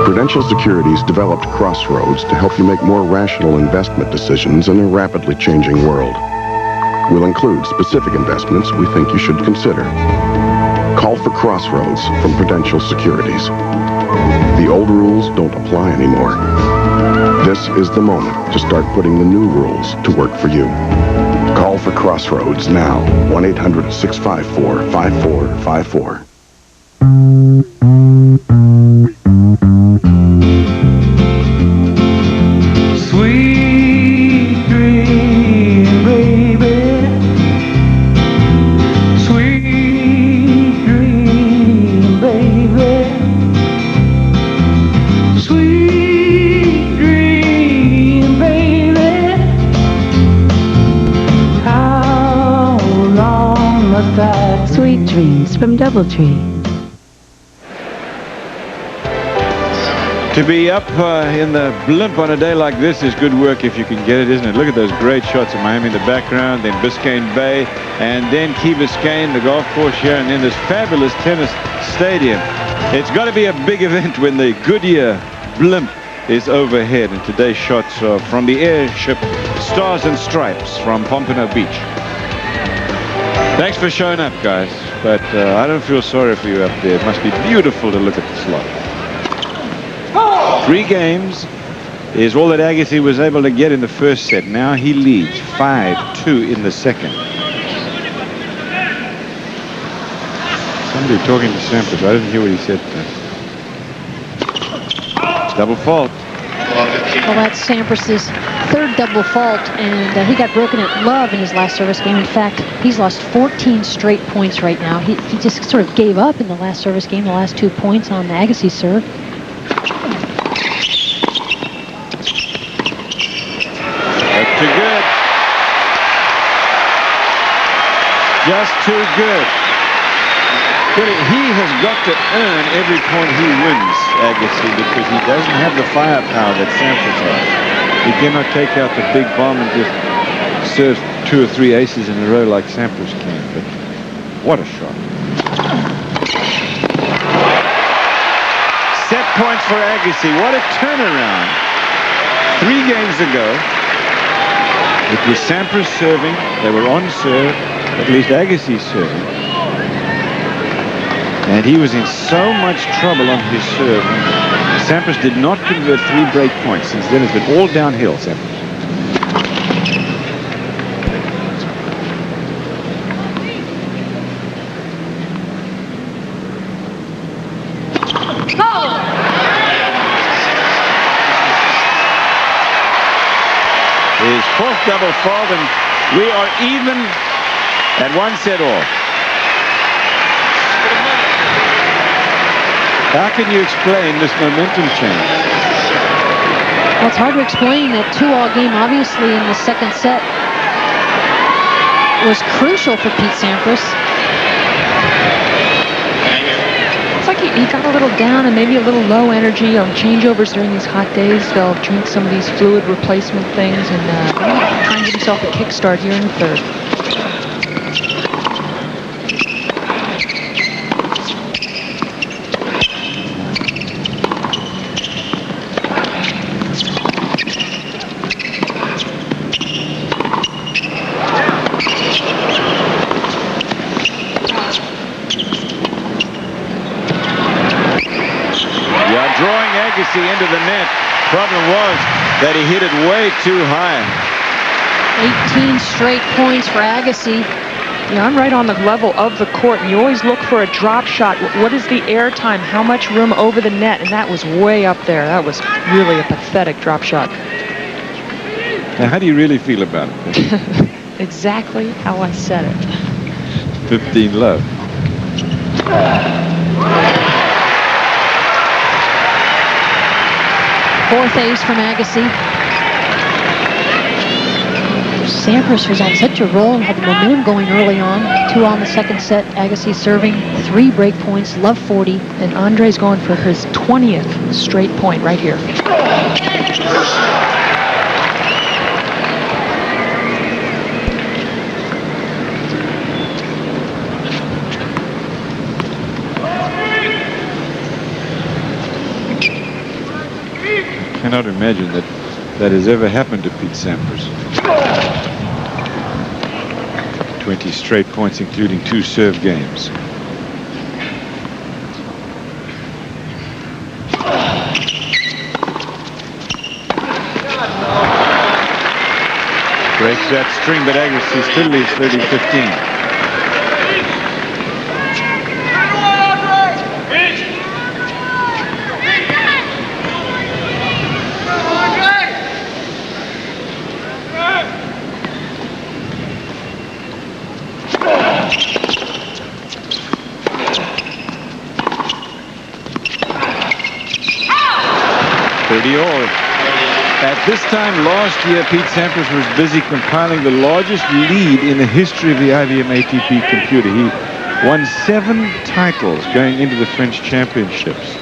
Prudential Securities developed Crossroads to help you make more rational investment decisions in a rapidly changing world. We'll include specific investments we think you should consider. Call for Crossroads from Prudential Securities. The old rules don't apply anymore. This is the moment to start putting the new rules to work for you. Call for Crossroads now. 1-800-654-5454. Sweet dream, baby. Sweet dream, baby. Sweet dream, baby. How long must I? Sweet dreams from Doubletree. To be up in the blimp on a day like this is good work if you can get it, isn't it? Look at those great shots of Miami in the background, then Biscayne Bay, and then Key Biscayne, the golf course here, and then this fabulous tennis stadium. It's got to be a big event when the Goodyear blimp is overhead, and today's shots are from the airship Stars and Stripes from Pompano Beach. Thanks for showing up, guys, but I don't feel sorry for you up there. It must be beautiful to look at the slot. 3 games is all that Agassi was able to get in the first set. Now he leads 5-2 in the second. Somebody talking to Sampras. I didn't hear what he said. Double fault. Well, that's Sampras' 3rd double fault, and he got broken at love in his last service game. In fact, he's lost 14 straight points right now. He just sort of gave up in the last service game, the last 2 points on Agassi's serve. Too good. Just too good. Well, he has got to earn every point he wins, Agassi, because he doesn't have the firepower that Sampras has. He cannot take out the big bomb and just serve 2 or 3 aces in a row like Sampras can. But what a shot. Set points for Agassi. What a turnaround. 3 games ago, it was Sampras serving. They were on serve, at least Agassi serving. And he was in so much trouble on his serve. Sampras did not convert 3 break points. Since then, it's been all downhill, Sampras. His 4th double fault, and we are even at 1 set all. How can you explain this momentum change? Well, it's hard to explain. That 2-all game, obviously, in the second set was crucial for Pete Sampras. It's like he got a little down and maybe a little low energy on changeovers during these hot days. They'll drink some of these fluid replacement things and try and give himself a kickstart here in the 3rd. Into the net. Problem was that he hit it way too high. 18 straight points for Agassi. Yeah, I'm right on the level of the court. And you always look for a drop shot. What is the air time? How much room over the net? And that was way up there. That was really a pathetic drop shot. Now, how do you really feel about it? Exactly how I said it. 15 love. 4th ace from Agassi. Sampras was on such a roll and had the momentum going early on. 2-all in the second set. Agassi serving 3 break points, love 40. And Andre's going for his 20th straight point right here. I cannot imagine that has ever happened to Pete Sampras. 20 straight points, including 2 serve games. Breaks that string, but Agassi still leads 30-15. At this time last year, Pete Sampras was busy compiling the largest lead in the history of the IBM ATP computer. He won 7 titles going into the French Championships.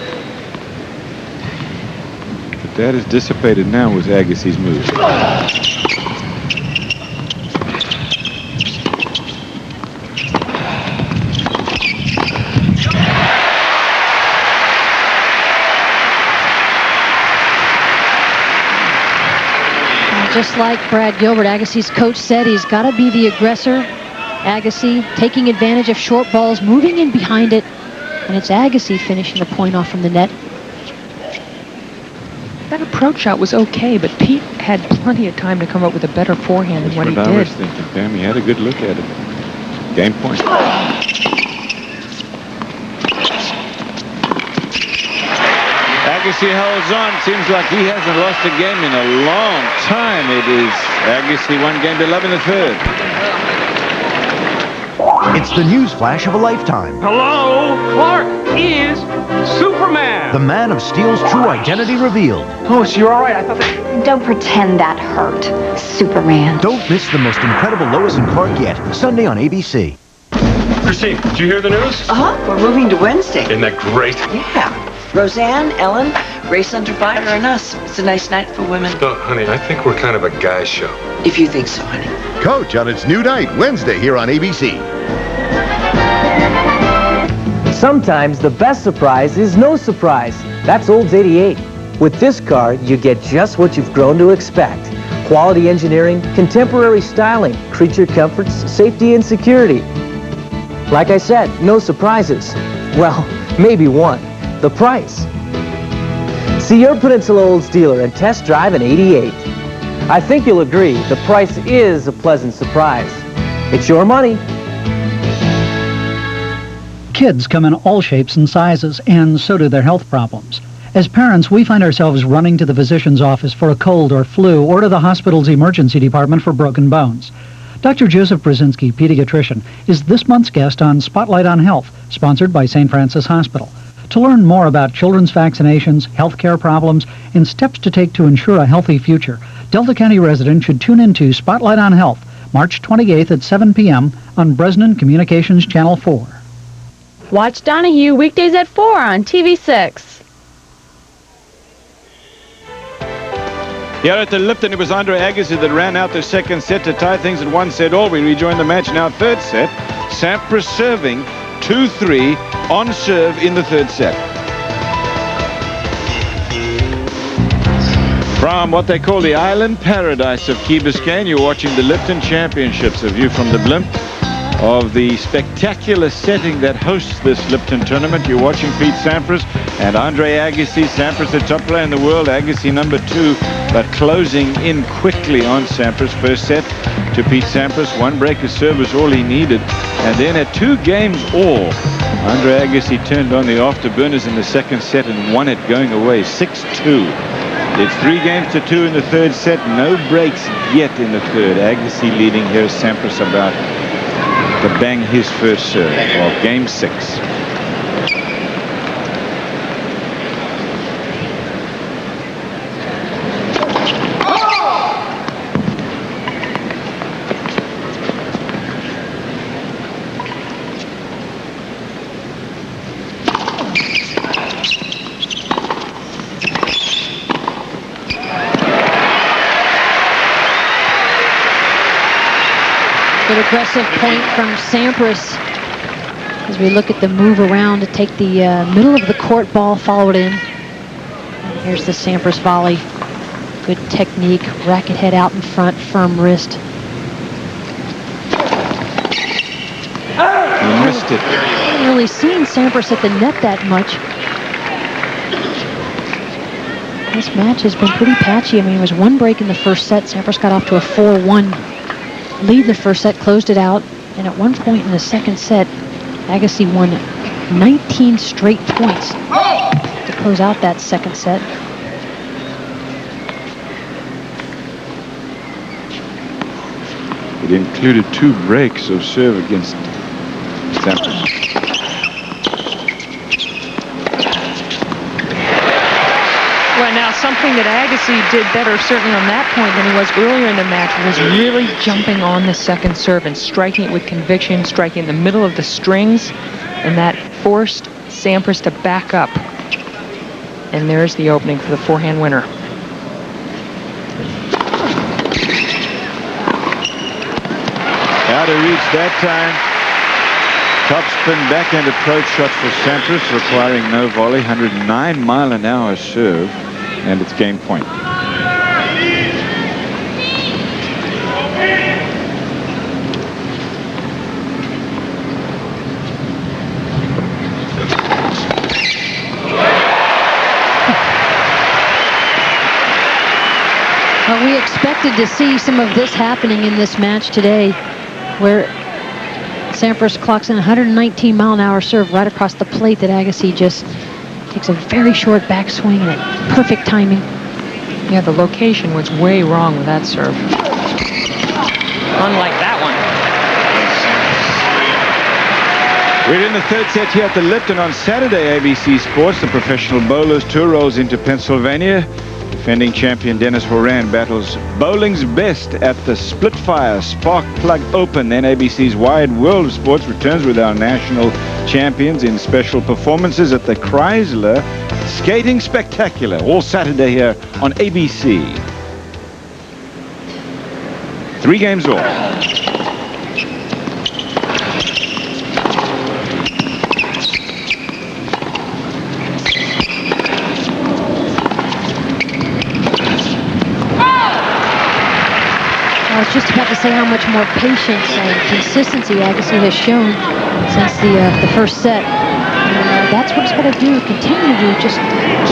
But that is dissipated now with Agassi's move. Just like Brad Gilbert, Agassi's coach said, he's got to be the aggressor. Agassi taking advantage of short balls, moving in behind it, and it's Agassi finishing the point off from the net. That approach shot was okay, but Pete had plenty of time to come up with a better forehand than what he did. I was thinking, Pam. He had a good look at it. Game point. Agassi holds on. Seems like he hasn't lost a game in a long time. It is Agassi 1 game to love in the 3rd. It's the news flash of a lifetime. Hello? Clark is Superman. The Man of Steel's true identity revealed. Oh, so you're all right. I thought that... Don't pretend that hurt, Superman. Don't miss the most incredible Lois and Clark yet. Sunday on ABC. Christine, did you hear the news? We're moving to Wednesday. Isn't that great? Yeah. Roseanne, Ellen, Grace Under Fire, and us. It's a nice night for women. No, honey, I think we're kind of a guy show. If you think so, honey. Coach on its new night, Wednesday, here on ABC. Sometimes the best surprise is no surprise. That's Olds 88. With this car, you get just what you've grown to expect. Quality engineering, contemporary styling, creature comforts, safety and security. Like I said, no surprises. Well, maybe one. The price. See your Peninsula Olds dealer and test drive an 88. I think you'll agree the price is a pleasant surprise. It's your money. Kids come in all shapes and sizes, and so do their health problems. As parents, we find ourselves running to the physician's office for a cold or flu, or to the hospital's emergency department for broken bones. Dr. Joseph Brzezinski, pediatrician, is this month's guest on Spotlight on Health, sponsored by St. Francis Hospital. To learn more about children's vaccinations, healthcare problems, and steps to take to ensure a healthy future, Delta County residents should tune into Spotlight on Health, March 28th at 7 p.m. on Bresnan Communications Channel 4. Watch Donahue weekdays at 4 on TV6. Here at the Lipton, it was Andre Agassi that ran out the second set to tie things at 1-set-all. We rejoin the match now, third set. Sampras serving 2-3 on serve in the third set. From what they call the island paradise of Key Biscayne, you're watching the Lipton Championships, a view from the blimp of the spectacular setting that hosts this Lipton tournament. You're watching Pete Sampras and Andre Agassi. Sampras, the top player in the world, Agassi number 2, but closing in quickly on Sampras. First set to Pete Sampras. One break of serve was all he needed. And then at 2 games all, Andre Agassi turned on the afterburners in the second set and won it going away 6-2. It's 3-2 in the third set. No breaks yet in the third. Agassi leading here. Sampras about to bang his first serve of game 6. Good aggressive point from Sampras as we look at the move around to take the middle of the court ball, followed in. And here's the Sampras volley. Good technique, racket head out in front, firm wrist. He missed it. I haven't really seen Sampras at the net that much. This match has been pretty patchy. I mean, it was 1 break in the first set. Sampras got off to a 4-1 lead in the first set, closed it out, and at one point in the second set, Agassi won 19 straight points to close out that second set. It included 2 breaks of serve against Sampras. Well, now something that Agassi did better certainly on that point than he was earlier in the match was really jumping on the second serve and striking it with conviction, striking in the middle of the strings, and that forced Sampras to back up. And there's the opening for the forehand winner. How to reach that time. Topspin backhand approach shot for Sampras, requiring no volley. 109-mile-an-hour serve, and it's game point. Well, we expected to see some of this happening in this match today, where Sampras clocks in 119-mile-an-hour serve right across the plate that Agassi just takes a very short backswing and perfect timing. Yeah, the location was way wrong with that serve. Unlike that one. We're in the third set here at the Lipton on Saturday. ABC Sports, the Professional Bowlers Tour rolls into Pennsylvania. Defending champion Dennis Horan battles bowling's best at the Splitfire Spark Plug Open. Then ABC's Wide World of Sports returns with our national champions in special performances at the Chrysler Skating Spectacular, all Saturday here on ABC. 3 games all. I was just about to say how much more patience and consistency Agassi has shown since the first set. And that's what he's got to do, continue to just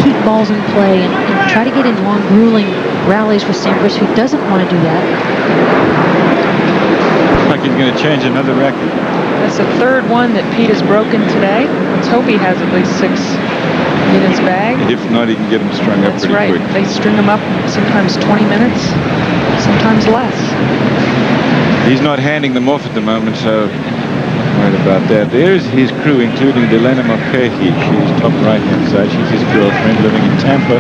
keep balls in play and try to get in long, grueling rallies with Sampras, who doesn't want to do that. Looks like he's going to change another record. That's the 3rd one that Pete has broken today. Let's hope he has at least 6 in his bag. If not, he can get them strung up pretty quick. They string them up sometimes 20 minutes, sometimes less. He's not handing them off at the moment, so worried about that. There's his crew, including Delena Mulcahy. She's top right-hand side. She's his girlfriend, living in Tampa,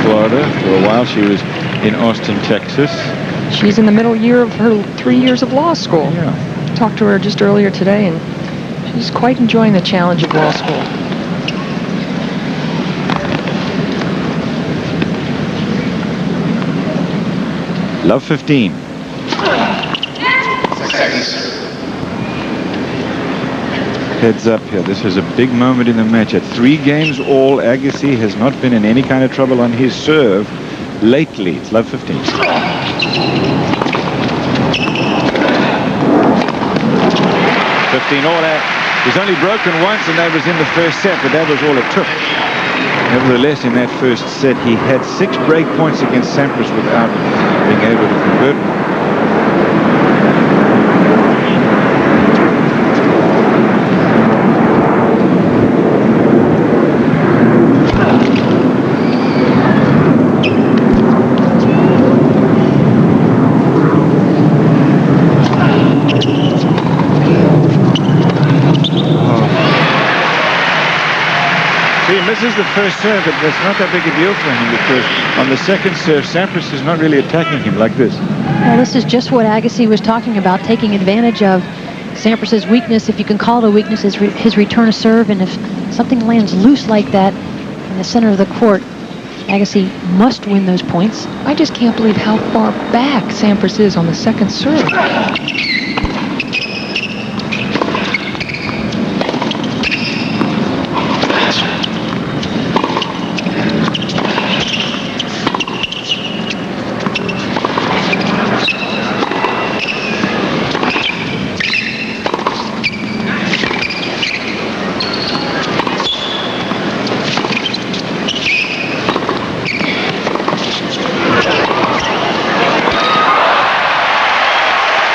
Florida. For a while, she was in Austin, Texas. She's in the middle year of her 3 years of law school. Yeah. Talked to her just earlier today, and she's quite enjoying the challenge of law school. Love 15. Heads up here. This is a big moment in the match. At 3 games all, Agassi has not been in any kind of trouble on his serve lately. It's love 15. 15 all out. He's only broken once, and that was in the first set, but that was all it took. Nevertheless, in that first set, he had 6 break points against Sampras without being able to convert them. Misses the first serve, but that's not that big a deal for him, because on the second serve, Sampras is not really attacking him like this. Well, this is just what Agassi was talking about, taking advantage of Sampras's weakness, if you can call it a weakness, his return of serve. And if something lands loose like that in the center of the court, Agassi must win those points. I just can't believe how far back Sampras is on the second serve.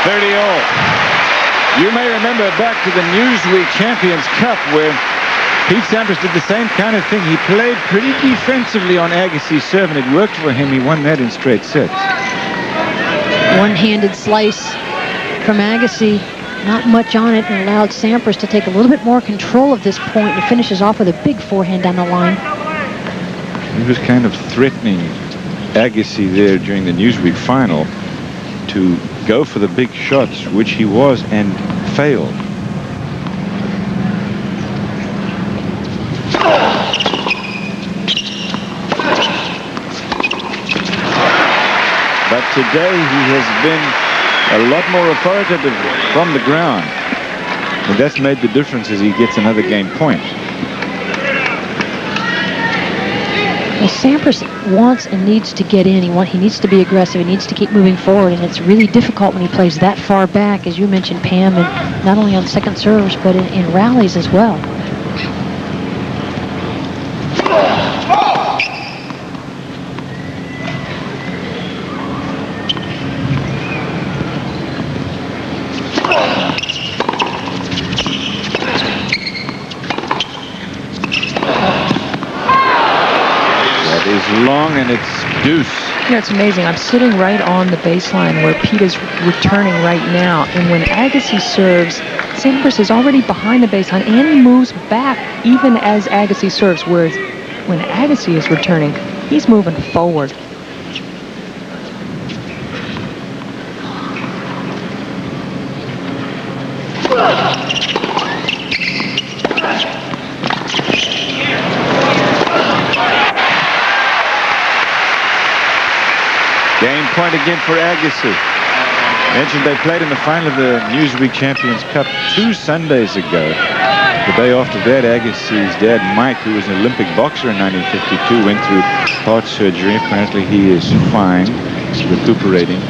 30 all. You may remember back to the Newsweek Champions Cup where Pete Sampras did the same kind of thing. He played pretty defensively on Agassi's serve, and it worked for him. He won that in straight sets. One-handed slice from Agassi, not much on it, and allowed Sampras to take a little bit more control of this point, and finishes off with a big forehand down the line. He was kind of threatening Agassi there during the Newsweek final to go for the big shots, which he was, and failed. But today he has been a lot more authoritative from the ground, and that's made the difference as he gets another game point. Well, Sampras wants and needs to get in. He needs to be aggressive. He needs to keep moving forward, and it's really difficult when he plays that far back, as you mentioned, Pam, and not only on second serves, but in rallies as well. Long, and it's deuce. Yeah, it's amazing. I'm sitting right on the baseline where Pete is returning right now, and when Agassi serves, Sampras is already behind the baseline, and he moves back even as Agassi serves, whereas when Agassi is returning, he's moving forward. Game point again for Agassi. Mentioned they played in the final of the Newsweek Champions Cup 2 Sundays ago. The day after that, Agassi's dad, Mike, who was an Olympic boxer in 1952, went through heart surgery. Apparently he is fine. He's recuperating.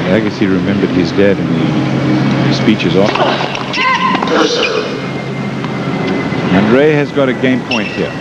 Agassi remembered his dad in the speeches often. Andre has got a game point here.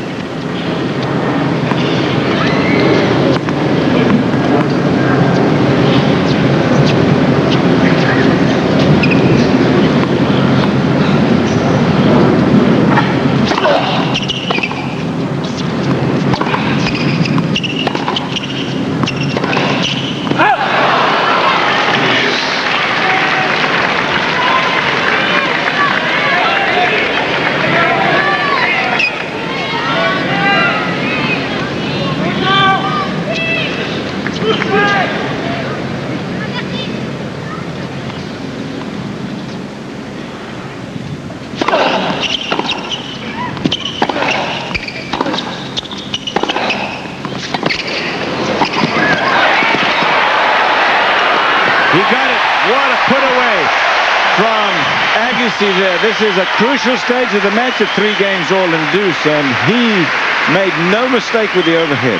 There. This is a crucial stage of the match at 3 games all in deuce, and he made no mistake with the overhead.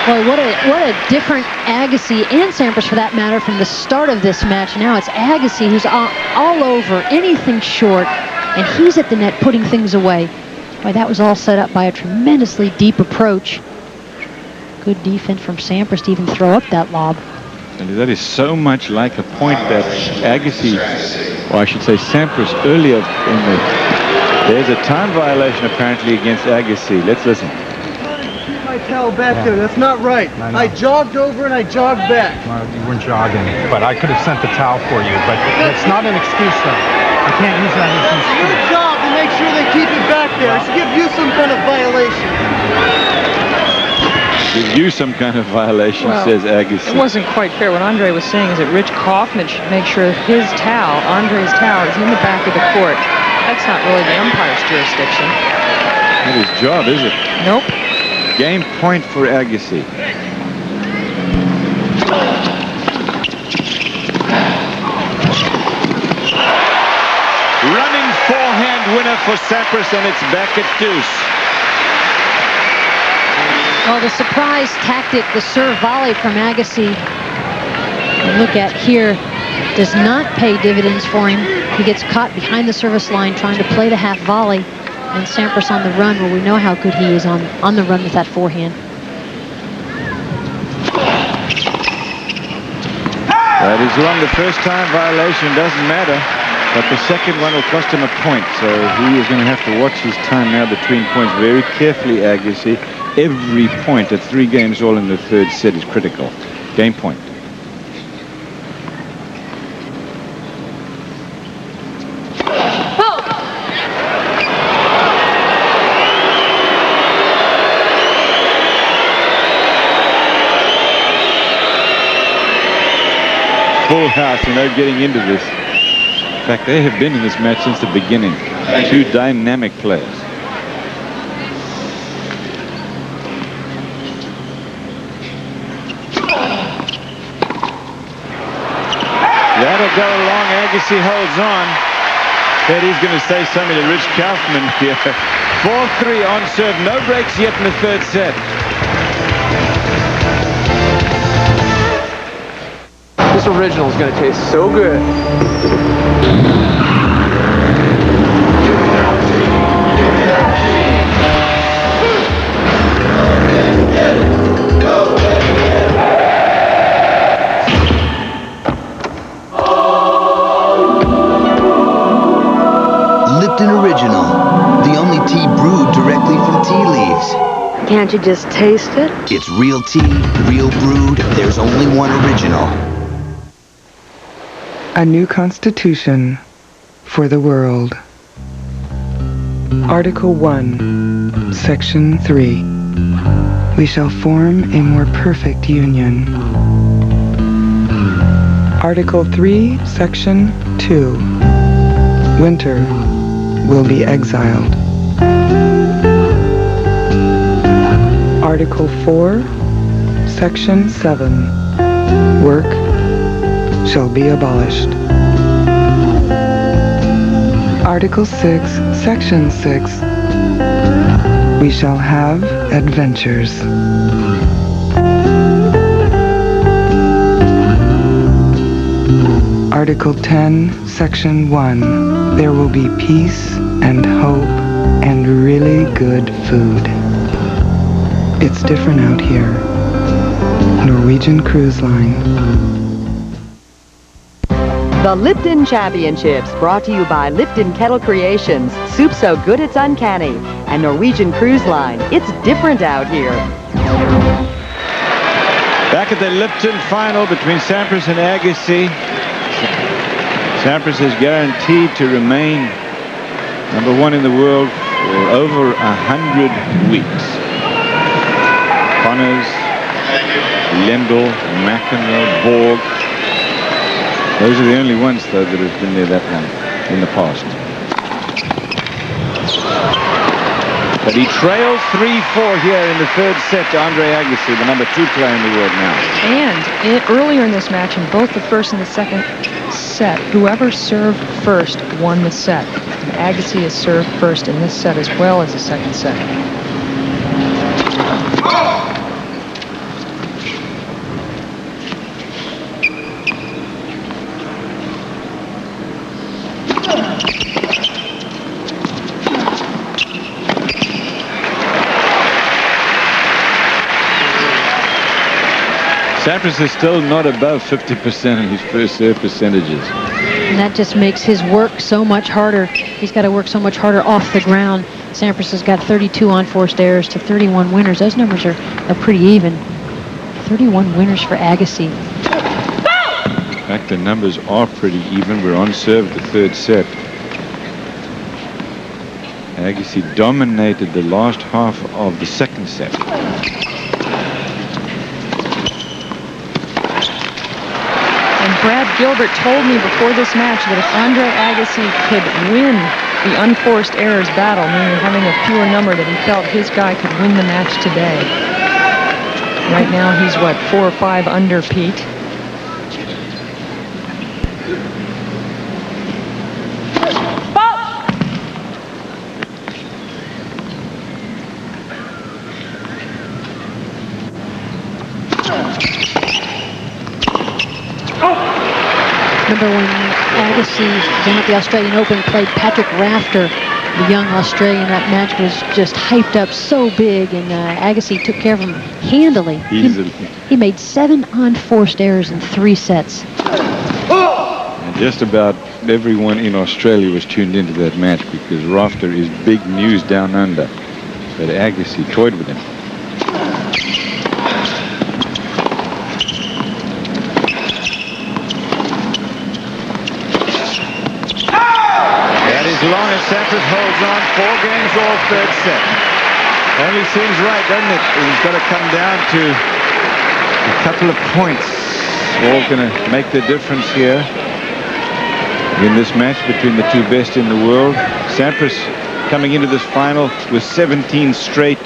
Boy, what a different Agassi and Sampras, for that matter, from the start of this match. Now it's Agassi who's all over anything short, and he's at the net putting things away. Boy, that was all set up by a tremendously deep approach. Good defense from Sampras to even throw up that lob. And that is so much like a point that Agassi, or I should say Sampras, earlier in the... There's a time violation apparently against Agassi. Let's listen. My towel back there. That's not right. I jogged over and I jogged back. Well, you weren't jogging, but I could have sent the towel for you. But it's not an excuse, though. I can't use that as an excuse. Your job to make sure they keep it back there. It should give you some kind of violation. Give you some kind of violation, well, says Agassi. It wasn't quite fair. What Andre was saying is that Rich Kaufman should make sure his towel, Andre's towel, is in the back of the court. That's not really the umpire's jurisdiction. Not his job, is it? Nope. Game point for Agassi. Running forehand winner for Sampras, and it's back at deuce. Well, the surprise tactic, the serve volley from Agassi, look at here, does not pay dividends for him. He gets caught behind the service line trying to play the half volley, and Sampras on the run, where we know how good he is on the run with that forehand. That is wrong. The first time violation doesn't matter, but the second one will cost him a point, so he is going to have to watch his time now between points very carefully, Agassi. Every point at 3 games all in the 3rd set is critical. Game point. Full house, and they're getting into this. In fact, they have been in this match since the beginning. 2 dynamic players. That'll go along. Agassi holds on. Bet he's going to say something to Rich Kaufman here. 4-3 on serve. No breaks yet in the 3rd set. This original is going to taste so good. Lipton Original, the only tea brewed directly from tea leaves. Can't you just taste it? It's real tea, real brewed. There's only one original. A new constitution for the world. Article 1, Section 3. We shall form a more perfect union. Article 3, Section 2. Winter will be exiled. Article 4, Section 7. Work shall be abolished. Article 6, Section 6. We shall have adventures. Article 10, Section 1. There will be peace and hope and really good food. It's different out here. Norwegian Cruise Line. The Lipton Championships, brought to you by Lipton Kettle Creations. Soup so good it's uncanny. And Norwegian Cruise Line. It's different out here. Back at the Lipton final between Sampras and Agassi. Sampras is guaranteed to remain #1 in the world for over 100 weeks. Connors, Lendl, McEnroe, Borg. Those are the only ones, though, that have been there that long in the past. But he trails 3-4 here in the third set to Andre Agassi, the #2 player in the world now. And earlier in this match, in both the first and the second set, whoever served first won the set. And Agassi has served first in this set as well as the second set. Sampras is still not above 50% in his first serve percentages. And that just makes his work so much harder. He's got to work so much harder off the ground. Sampras has got 32 unforced errors to 31 winners. Those numbers are pretty even. 31 winners for Agassi. In fact, the numbers are pretty even. We're on serve the third set. Agassi dominated the last half of the second set. Brad Gilbert told me before this match that if Andre Agassi could win the unforced errors battle, meaning having a fewer number, that he felt his guy could win the match today. Right now he's, what, 4 or 5 under Pete. Remember when Agassi down at the Australian Open played Patrick Rafter, the young Australian? That match was just hyped up so big, and Agassi took care of him handily. Easily. He made 7 unforced errors in 3 sets. And just about everyone in Australia was tuned into that match because Rafter is big news down under. But Agassi toyed with him. As long as Sampras holds on, 4 games all third set. Only seems right, doesn't it? He's got to come down to a couple of points. All going to make the difference here in this match between the 2 best in the world. Sampras coming into this final with 17 straight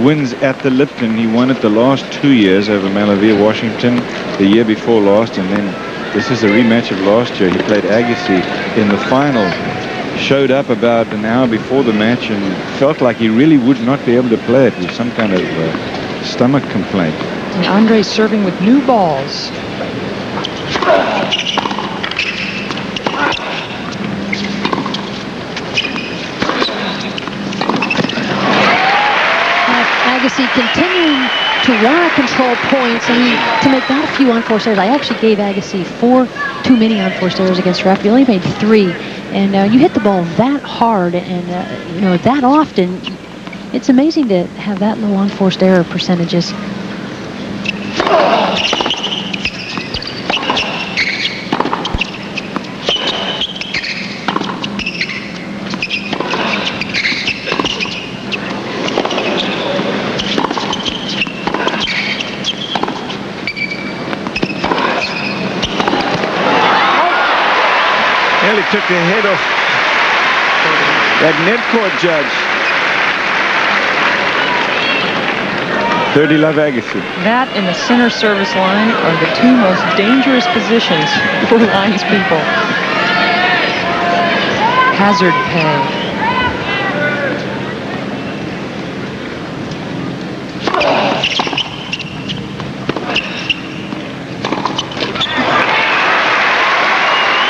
wins at the Lipton. He won it the last 2 years over Malavia, Washington, the year before last, and then this is a rematch of last year. He played Agassi in the final. Showed up about an hour before the match and felt like he really would not be able to play it with some kind of stomach complaint. And Andre's serving with new balls. Agassi continuing to want to control points and to make that a few unforced errors. I actually gave Agassi 4 too many unforced errors against Rafa. He only made 3. And you hit the ball that hard and, that often. It's amazing to have that low unforced error percentages. Nearly took the head off that net court judge. 30 love Agassi. That and the center service line are the two most dangerous positions for lines people. Hazard pay.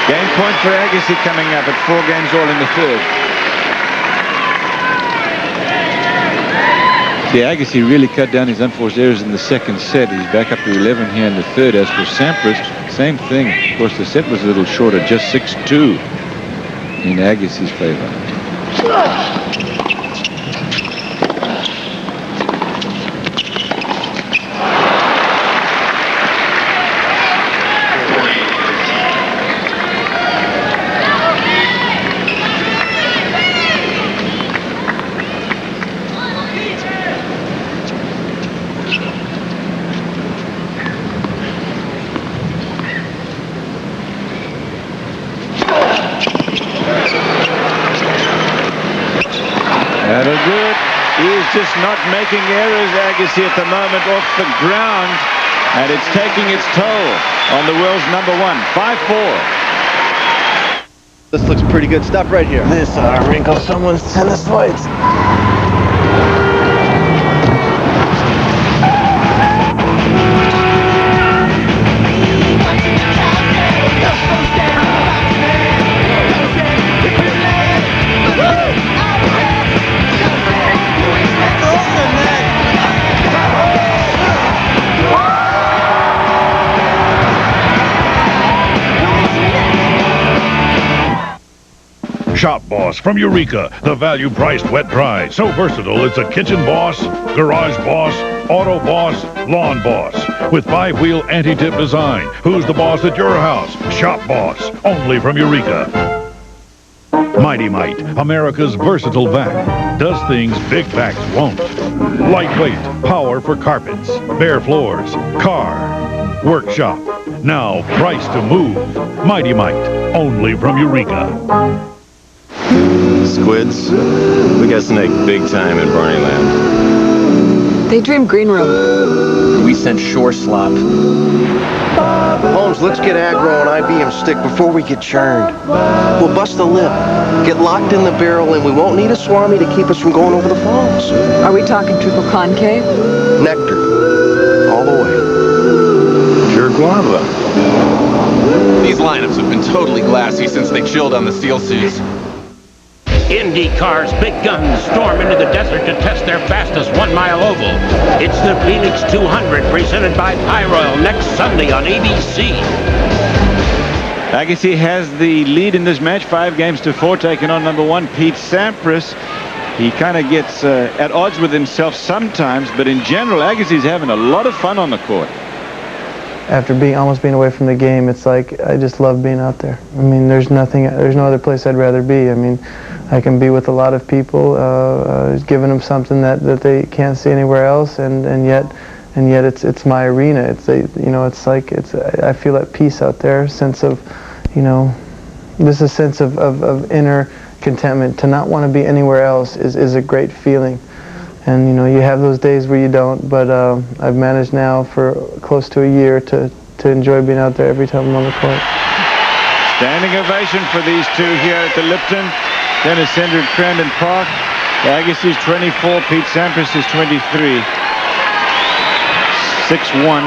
Game point for Agassi coming up at 4 games all in the third. See, Agassi really cut down his unforced errors in the second set. He's back up to 11 here in the third. As for Sampras, same thing. Of course, the set was a little shorter, just 6-2 in Agassi's favor. That'll do it. He is just not making errors, Agassi, at the moment off the ground. And it's taking its toll on the world's number one. 5-4. This looks pretty good stuff right here. This wrinkles someone's tennis fights. Shop Boss from Eureka, the value-priced wet dry. So versatile, it's a kitchen boss, garage boss, auto boss, lawn boss. With 5-wheel anti-tip design. Who's the boss at your house? Shop Boss, only from Eureka. Mighty Mite, America's versatile vac. Does things big vacs won't. Lightweight, power for carpets, bare floors, car, workshop. Now price to move. Mighty Mite, only from Eureka. Squids, we got snake big time in Barneyland. They dream green room. We sent shore slop. Holmes, let's get aggro on IBM stick before we get churned. We'll bust a lip, get locked in the barrel, and we won't need a swami to keep us from going over the falls. Are we talking triple concave? Nectar. All the way. Pure guava. These lineups have been totally glassy since they chilled on the steel suits. IndyCar's big guns storm into the desert to test their fastest 1-mile oval. It's the Phoenix 200 presented by Pyroil next Sunday on ABC. Agassi has the lead in this match, 5-4, taking on number one, Pete Sampras. He kind of gets at odds with himself sometimes, but in general, Agassi's having a lot of fun on the court. After almost being away from the game, it's like I just love being out there. I mean, there's no other place I'd rather be. I mean, I can be with a lot of people, giving them something that they can't see anywhere else, and yet it's my arena. I feel at peace out there. Sense of, this is a sense of inner contentment. To not want to be anywhere else is a great feeling. And you have those days where you don't, but I've managed now for close to a year to enjoy being out there every time I'm on the court. Standing ovation for these two here at the Lipton Tennis Center at Crandon Park. Agassi's 24, Pete Sampras is 23. 6'1"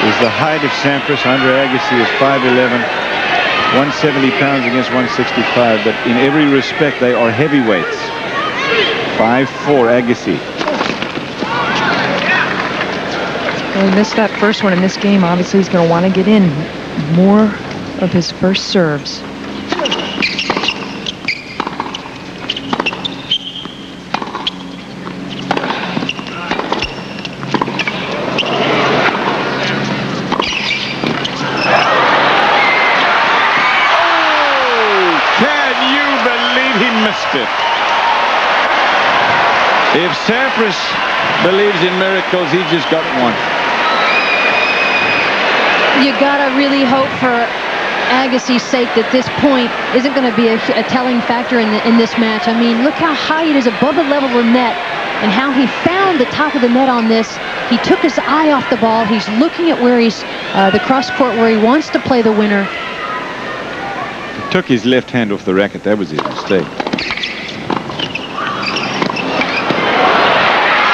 is the height of Sampras. Andre Agassi is 5'11", 170 pounds against 165, but in every respect they are heavyweights. 5'4", Agassi. Well, he missed that first one in this game. Obviously, he's going to want to get in more of his first serves. If Sampras believes in miracles, he just got one. You gotta really hope for Agassi's sake that this point isn't going to be a telling factor in this match. I mean, look how high it is above the level of the net and how he found the top of the net on this. He took his eye off the ball. He's looking at where he's, the cross court where he wants to play the winner. He took his left hand off the racket. That was his mistake.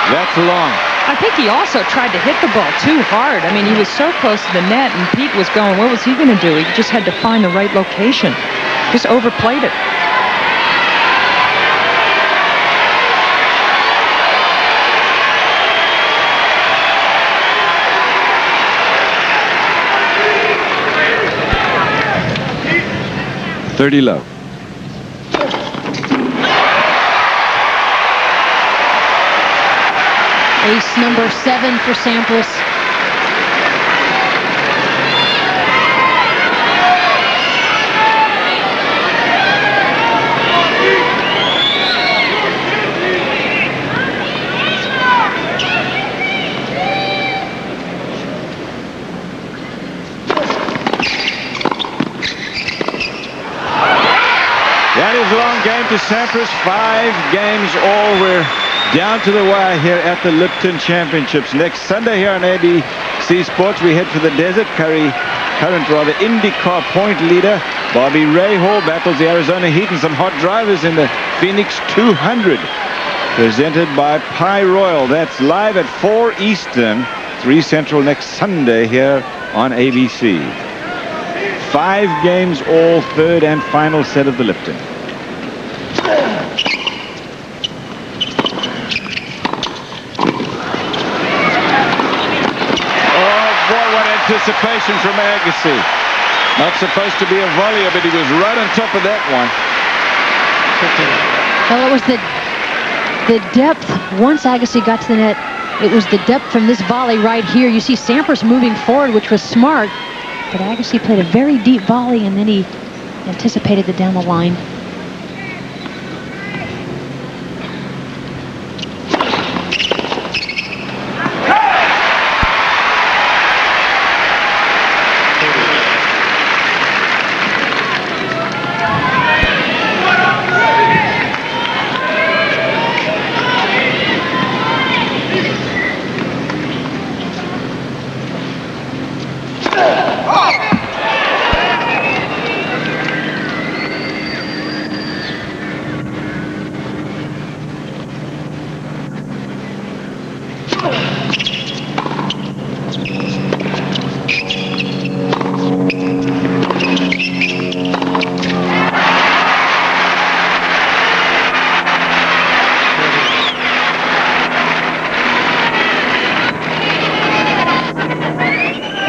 That's long. I think he also tried to hit the ball too hard. I mean, he was so close to the net, and Pete was going, what was he going to do? He just had to find the right location. Just overplayed it. $30 low. Ace number 7 for Sampras. That is long game to Sampras. 5 games all. We're down to the wire here at the Lipton Championships. Next Sunday here on ABC Sports, we head for the desert. Current IndyCar point leader Bobby Rahal battles the Arizona Heat and some hot drivers in the Phoenix 200. Presented by Pie Royal. That's live at 4 Eastern, 3 Central next Sunday here on ABC. 5 games all, third and final set of the Lipton. Anticipation from Agassi. Not supposed to be a volleyer, but he was right on top of that one. Well, it was the depth. Once Agassi got to the net, it was the depth from this volley right here. You see Sampras moving forward, which was smart, but Agassi played a very deep volley, and then he anticipated it down the line.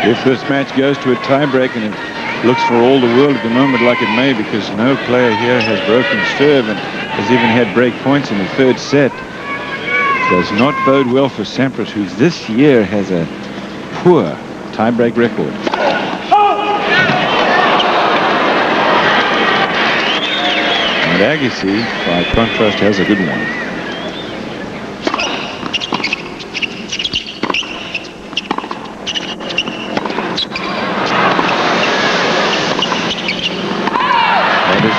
If this match goes to a tiebreak, and it looks for all the world at the moment like it may, because no player here has broken serve and has even had break points in the third set, does not bode well for Sampras, who this year has a poor tiebreak record. And Agassi, by contrast, has a good one.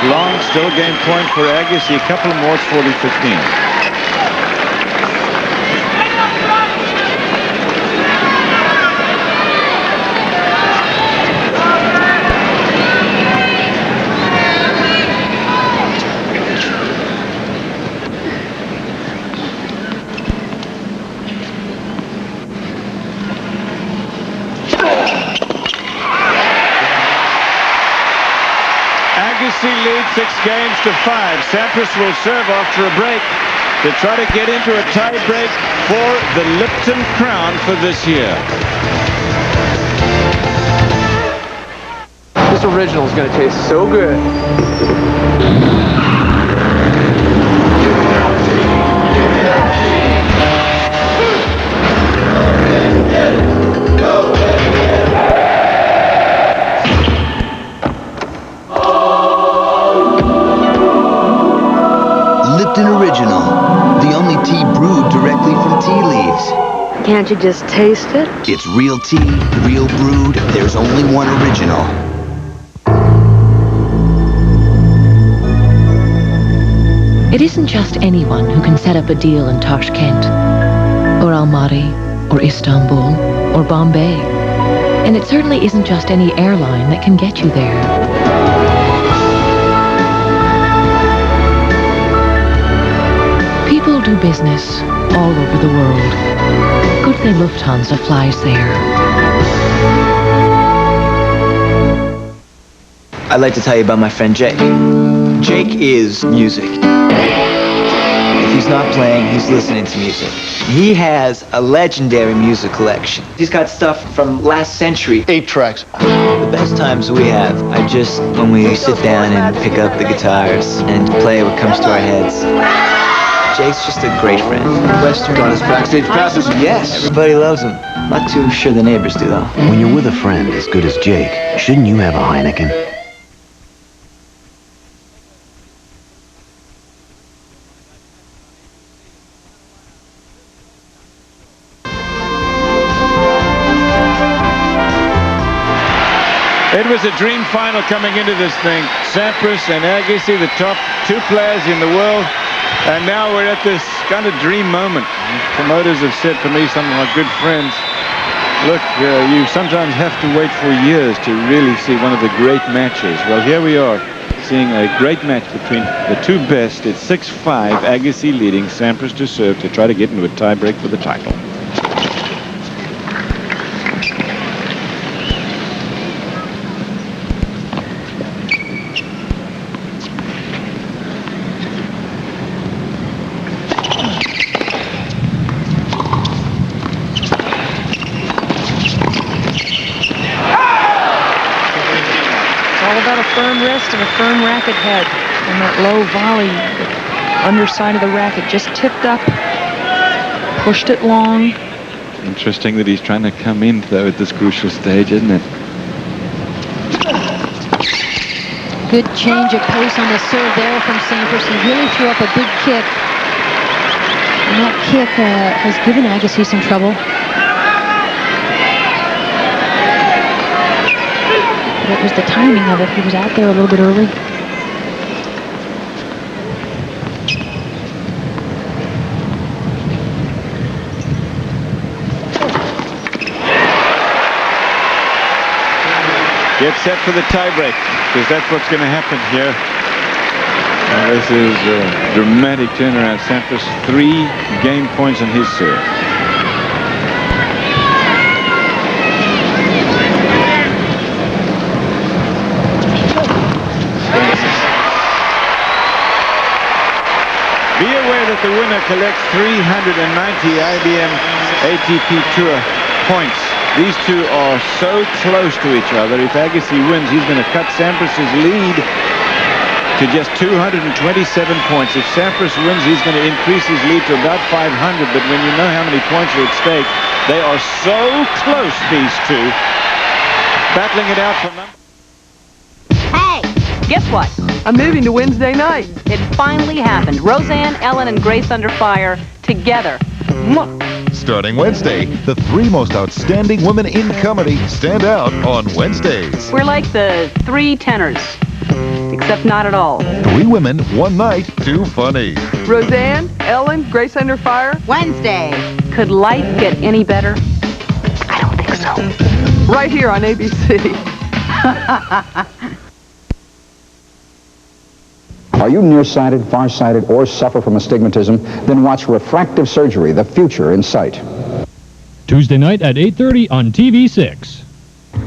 Long, still game point for Agassi. A couple more, it's 40-15. Agassi leads 6 games to 5. Sampras will serve after a break to try to get into a tie break for the Lipton crown for this year. This original is going to taste so good. Lipton Original, the only tea brewed directly from tea leaves. Can't you just taste it? It's real tea, real brewed. There's only one original. It isn't just anyone who can set up a deal in Tashkent, or Almaty, or Istanbul, or Bombay. And it certainly isn't just any airline that can get you there. People do business all over the world. Good thing Lufthansa flies there. I'd like to tell you about my friend Jake. Jake is music. If he's not playing, he's listening to music. He has a legendary music collection. He's got stuff from last century. 8 tracks. The best times we have are just when we sit down and pick up the guitars and play what comes to our heads. Jake's just a great friend. Western got his backstage passes. Yes. Everybody loves him. Not too sure the neighbors do, though. When you're with a friend as good as Jake, shouldn't you have a Heineken? It was a dream final coming into this thing. Sampras and Agassi, the top 2 players in the world. And now we're at this kind of dream moment. Promoters have said to me, some of my good friends, look, you sometimes have to wait for years to really see one of the great matches. Well, here we are, seeing a great match between the 2 best. It's 6-5, Agassi leading, Sampras to serve to try to get into a tiebreak for the title. Wrist and a firm racket head, and that low volley, the underside of the racket just tipped up, pushed it long. Interesting that he's trying to come in, though, at this crucial stage, isn't it? Good change of pace on the serve there from Sampras. He really threw up a big kick. And that kick has given Agassi some trouble. But it was the timing of it. He was out there a little bit early. Get set for the tiebreak, because that's what's going to happen here. This is a dramatic turnaround. Sampras 3 game points on his serve. Be aware that the winner collects 390 IBM ATP Tour points. These two are so close to each other. If Agassi wins, he's going to cut Sampras's lead to just 227 points. If Sampras wins, he's going to increase his lead to about 500. But when you know how many points are at stake, they are so close, these two, battling it out for number. Hey, guess what? I'm moving to Wednesday night. It finally happened. Roseanne, Ellen, and Grace Under Fire together. Mwah. Starting Wednesday, the 3 most outstanding women in comedy stand out on Wednesdays. We're like the 3 tenors, except not at all. 3 women, 1 night, 2 funny. Roseanne, Ellen, Grace Under Fire. Wednesday. Could life get any better? I don't think so. Right here on ABC. Are you nearsighted, farsighted, or suffer from astigmatism? Then watch Refractive Surgery, The Future in Sight. Tuesday night at 8:30 on TV6.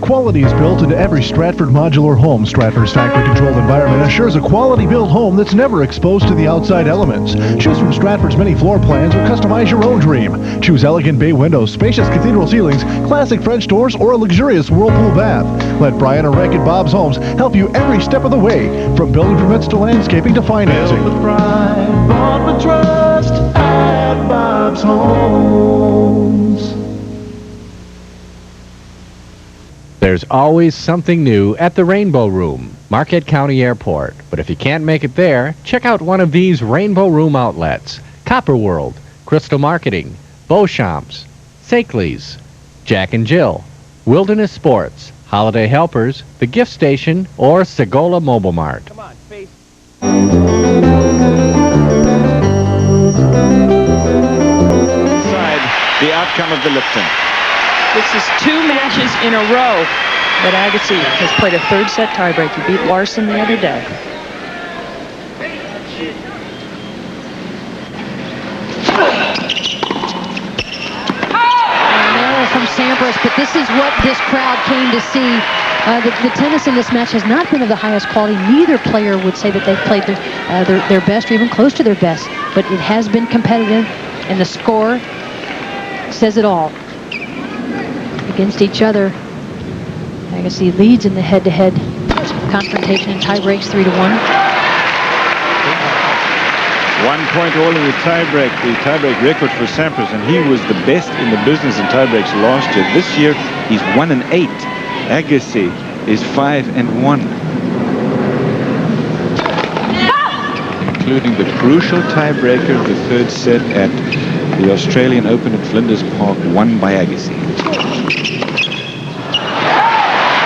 Quality is built into every Stratford modular home. Stratford's factory-controlled environment assures a quality-built home that's never exposed to the outside elements. Choose from Stratford's many floor plans or customize your own dream. Choose elegant bay windows, spacious cathedral ceilings, classic French doors, or a luxurious whirlpool bath. Let Brian or Rick at Bob's Homes help you every step of the way, from building permits to landscaping to financing. Built with pride, bought with trust at Bob's Homes. There's always something new at the Rainbow Room, Marquette County Airport. But if you can't make it there, check out one of these Rainbow Room outlets: Copper World, Crystal Marketing, Beauchamp's, Sakely's, Jack and Jill, Wilderness Sports, Holiday Helpers, The Gift Station, or Segola Mobile Mart. Come on, face. come of the Lipton. This is 2 matches in a row that Agassi has played a third set tiebreak. He beat Larsson the other day. From Sampras, but this is what this crowd came to see. The tennis in this match has not been of the highest quality. Neither player would say that they've played their best or even close to their best, but it has been competitive, and the score says it all. Against each other, Agassi leads in the head-to-head confrontation and tie breaks 3-1. 1 point all in the tiebreak record for Sampras, and he was the best in the business in tiebreaks last year. This year, he's 1-8. Agassi is 5-1. Including the crucial tiebreaker of the third set at the Australian Open at Flinders Park, won by Agassi.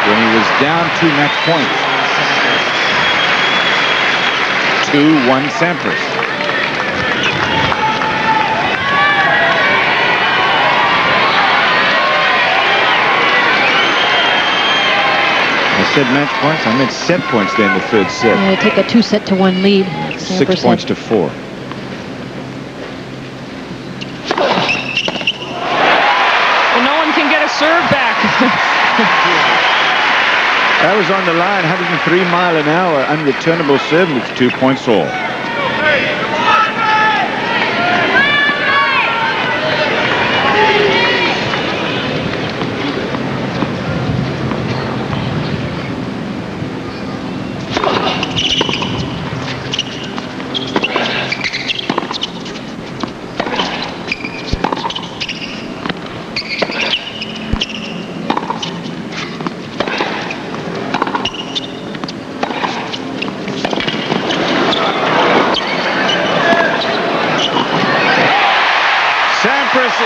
When he was down 2 match points. 2-1 Sampras. I said match points. I meant set points there in the third set. Yeah, take a 2-1 lead. 6 points to 4. Well, no one can get a serve back. That was on the line, 103 mile an hour, unreturnable serve, and it's 2 points all.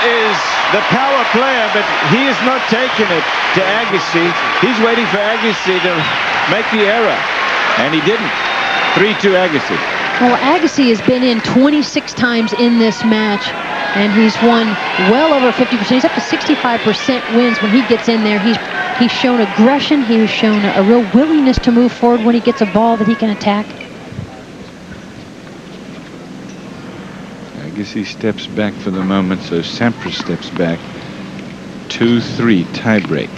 Is the power player, but he is not taking it to Agassi. He's waiting for Agassi to make the error, and he didn't. 3-2 Agassi. Well, Agassi has been in 26 times in this match, and he's won well over 50%. He's up to 65% wins when he gets in there. He's shown aggression. He's shown a real willingness to move forward when he gets a ball that he can attack. Agassi steps back for the moment, so Sampras steps back. 2-3 tiebreak.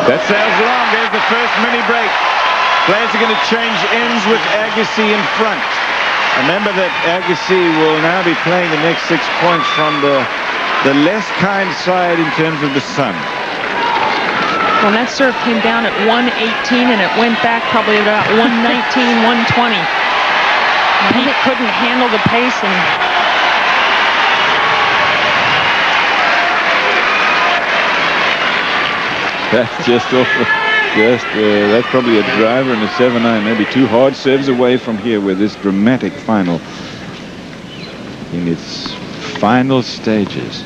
That sails long. There's the first mini break. Players are going to change ends with Agassi in front. Remember that Agassi will now be playing the next 6 points from the less kind side in terms of the sun. Well, that serve came down at 118, and it went back probably about 119, 120. Pete couldn't handle the pace, and that's just over. That's probably a driver and a 7-9, maybe 2 hard serves away from here with this dramatic final in its final stages.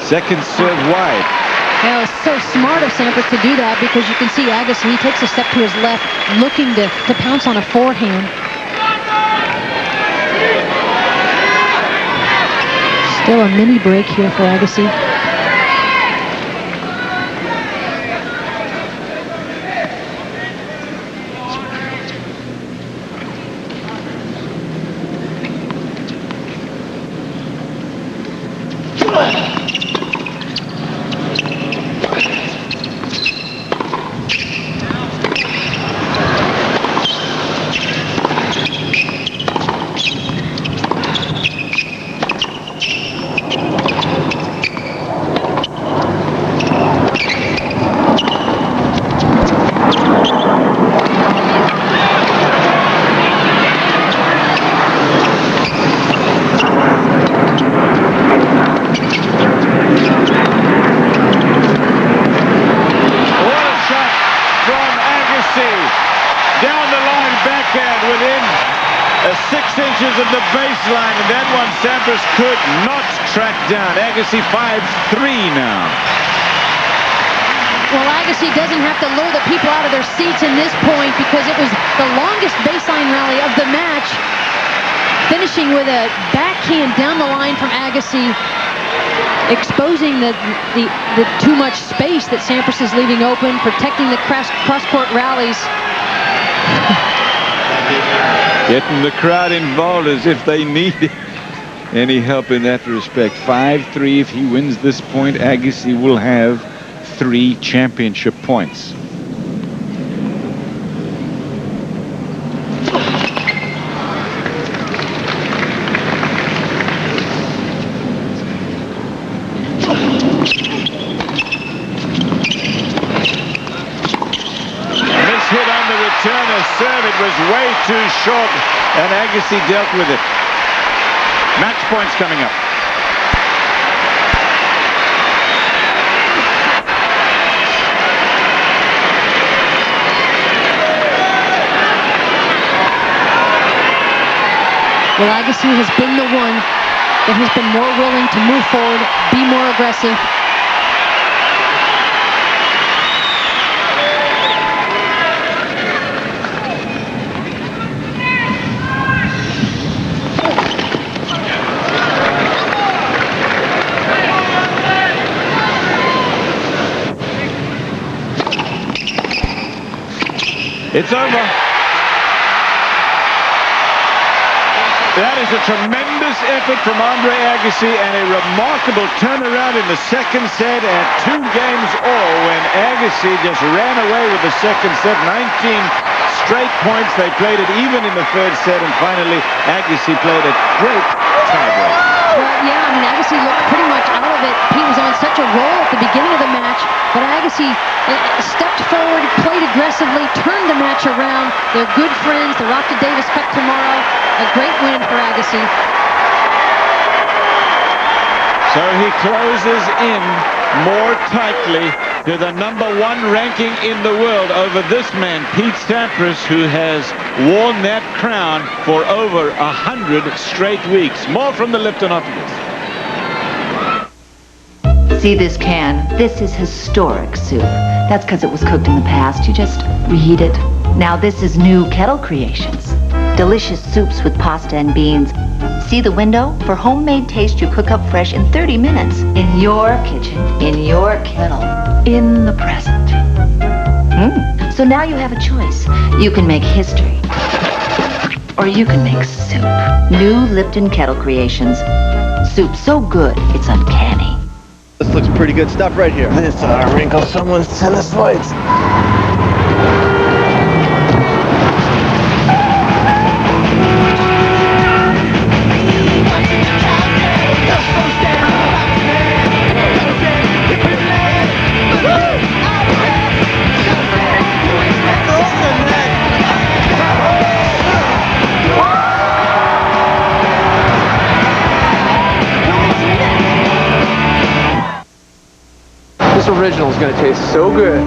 Second serve wide. Well, it's so smart of Sampras to do that, because you can see Agassi, he takes a step to his left, looking to pounce on a forehand. Still a mini break here for Agassi. inches of the baseline, and that one Sampras could not track down. Agassi 5-3 now. Well, Agassi doesn't have to lure the people out of their seats in this point because it was the longest baseline rally of the match, finishing with a backhand down the line from Agassi, exposing the too much space that Sampras is leaving open, protecting the cross-court rallies. Getting the crowd involved as if they need any help in that respect. 5-3. If he wins this point, Agassi will have 3 championship points. Turner serve, it was way too short, and Agassi dealt with it. Match points coming up. Well, Agassi has been the one that has been more willing to move forward, be more aggressive. It's over. That is a tremendous effort from Andre Agassi and a remarkable turnaround in the second set at 2 games all when Agassi just ran away with the second set. 19 straight points. They played it even in the third set, and finally Agassi played a great tiebreak. Well, yeah, I mean, Agassi looked pretty much out of it. He was on such a roll at the beginning of the match, but Agassi stepped forward, played aggressively, turned the match around. They're good friends. They're off to Davis Cup tomorrow. A great win for Agassi. So he closes in more tightly to the #1 ranking in the world over this man, Pete Sampras, who has worn that crown for over 100 straight weeks. More from the Lipton office. See this can? This is historic soup. That's because it was cooked in the past. You just reheat it. Now this is new kettle creations. Delicious soups with pasta and beans. See the window? For homemade taste you cook up fresh in 30 minutes. In your kitchen, in your kettle, in the present. So now you have a choice. You can make history. Or you can make soup. New Lipton kettle creations. Soup so good, it's uncanny. This looks pretty good stuff right here. This ought to wrinkle someone's tennis lights. This original is going to taste so good.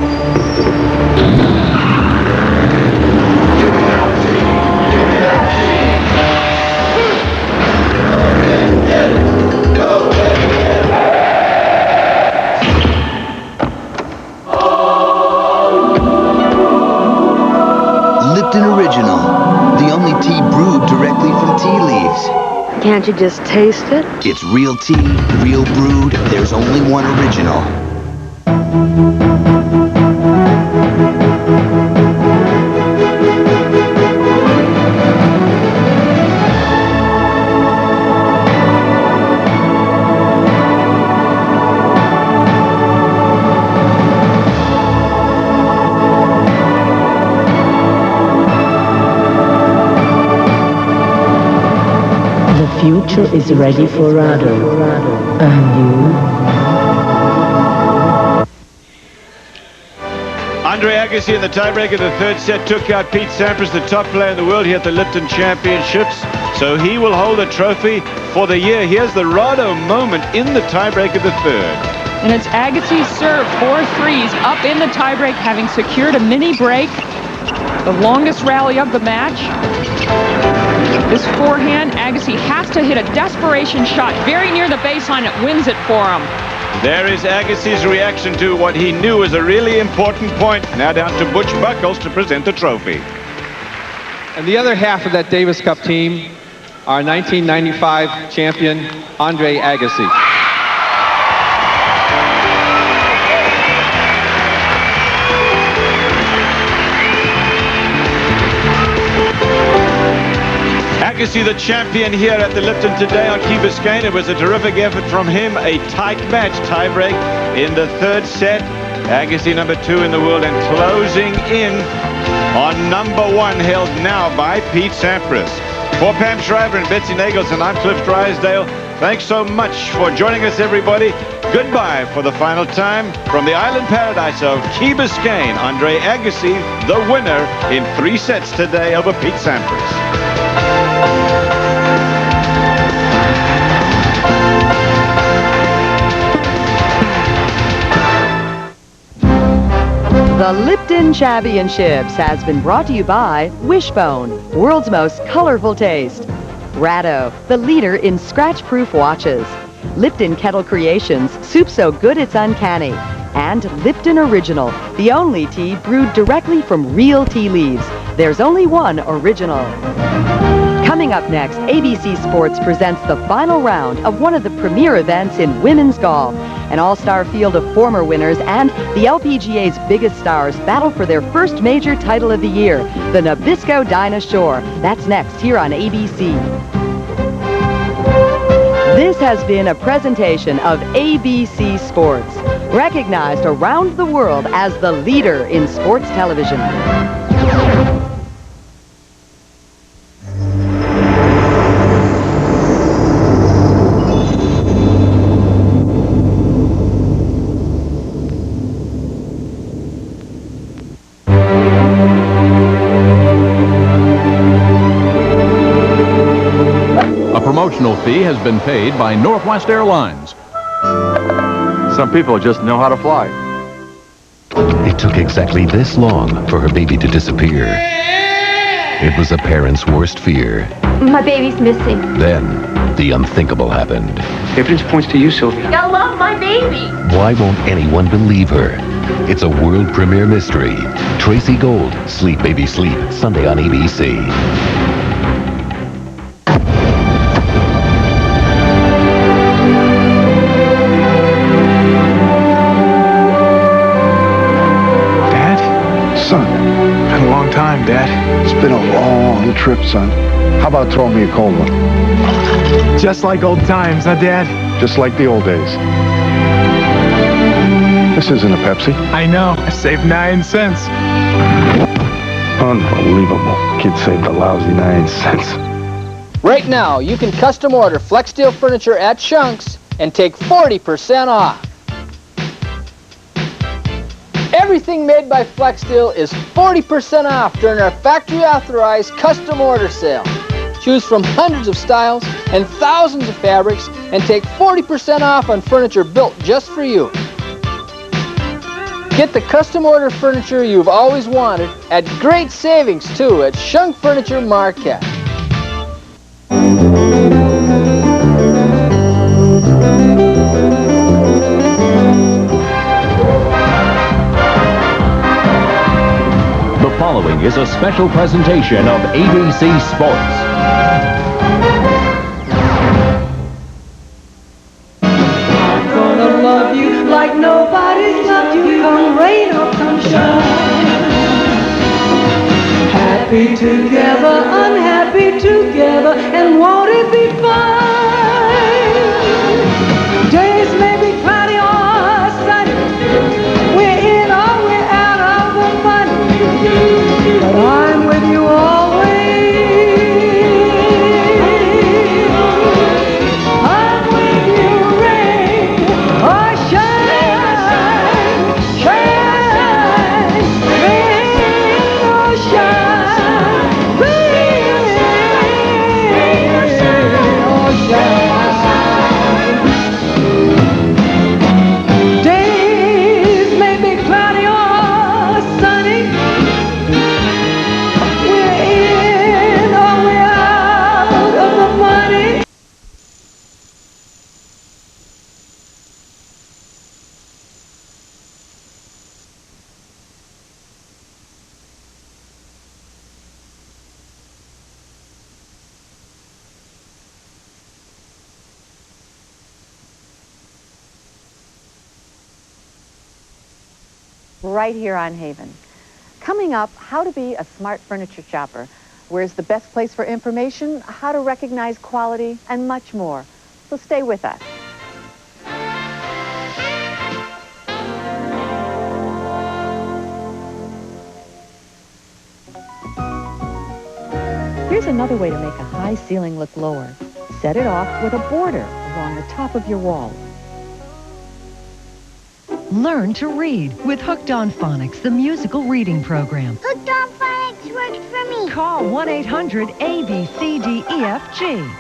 Lipton Original, the only tea brewed directly from tea leaves. Can't you just taste it? It's real tea, real brewed. There's only one original. The future is ready for Rado. And you? Andre Agassi in the tiebreak of the third set took out Pete Sampras, the top player in the world here at the Lipton Championships. So he will hold a trophy for the year. Here's the Rado moment in the tiebreak of the third. And it's Agassi's serve, 4 threes, up in the tiebreak, having secured a mini break, the longest rally of the match. This forehand, Agassi has to hit a desperation shot very near the baseline. It wins it for him. There is Agassi's reaction to what he knew was a really important point. Now down to Butch Buckles to present the trophy. And the other half of that Davis Cup team, our 1995 champion, Andre Agassi. Agassi, the champion here at the Lipton today on Key Biscayne. It was a terrific effort from him. A tight match, tiebreak in the third set. Agassi number 2 in the world and closing in on number 1, held now by Pete Sampras. For Pam Shriver and Betsy Nagelson, I'm Cliff Drysdale. Thanks so much for joining us, everybody. Goodbye for the final time from the island paradise of Key Biscayne. Andre Agassi, the winner in 3 sets today over Pete Sampras. The Lipton Championships has been brought to you by Wishbone, world's most colorful taste. Ratto, the leader in scratch-proof watches. Lipton Kettle Creations, soup so good it's uncanny. And Lipton Original, the only tea brewed directly from real tea leaves. There's only one original. Coming up next, ABC Sports presents the final round of one of the premier events in women's golf. An all-star field of former winners and the LPGA's biggest stars battle for their first major title of the year, the Nabisco Dinah Shore. That's next here on ABC. This has been a presentation of ABC Sports, recognized around the world as the leader in sports television. Promotional fee has been paid by Northwest Airlines. Some people just know how to fly. It took exactly this long for her baby to disappear. It was a parent's worst fear. My baby's missing. Then, the unthinkable happened. Evidence points to you, Sylvia. I love my baby. Why won't anyone believe her? It's a world premiere mystery. Tracy Gold, Sleep Baby Sleep, Sunday on ABC. Son, been a long time, Dad. It's been a long trip, son. How about throwing me a cold one? Just like old times, huh, Dad? Just like the old days. This isn't a Pepsi. I know. I saved 9 cents. Unbelievable. Kid saved a lousy 9 cents. Right now, you can custom order Flex Steel furniture at Shunk's and take 40% off. Everything made by Flex Steel is 40% off during our factory-authorized custom order sale. Choose from hundreds of styles and thousands of fabrics and take 40% off on furniture built just for you. Get the custom order furniture you've always wanted at great savings, too, at Shunk Furniture Marquette. The following is a special presentation of ABC Sports. I'm gonna love you like nobody's loved you, come rain or come shine. Happy together, unhappy together, and won't it be fine? Days may be cloudy or sunny, we're in or we're out of the money, but I'm with you always. I'm with you, rain or shine, shine, rain or shine, rain or right here on Haven. Coming up, how to be a smart furniture shopper. Where's the best place for information, how to recognize quality, and much more. So stay with us. Here's another way to make a high ceiling look lower. Set it off with a border along the top of your wall. Learn to read with Hooked on Phonics, the musical reading program. Hooked on Phonics worked for me. Call 1-800-ABCDEFG.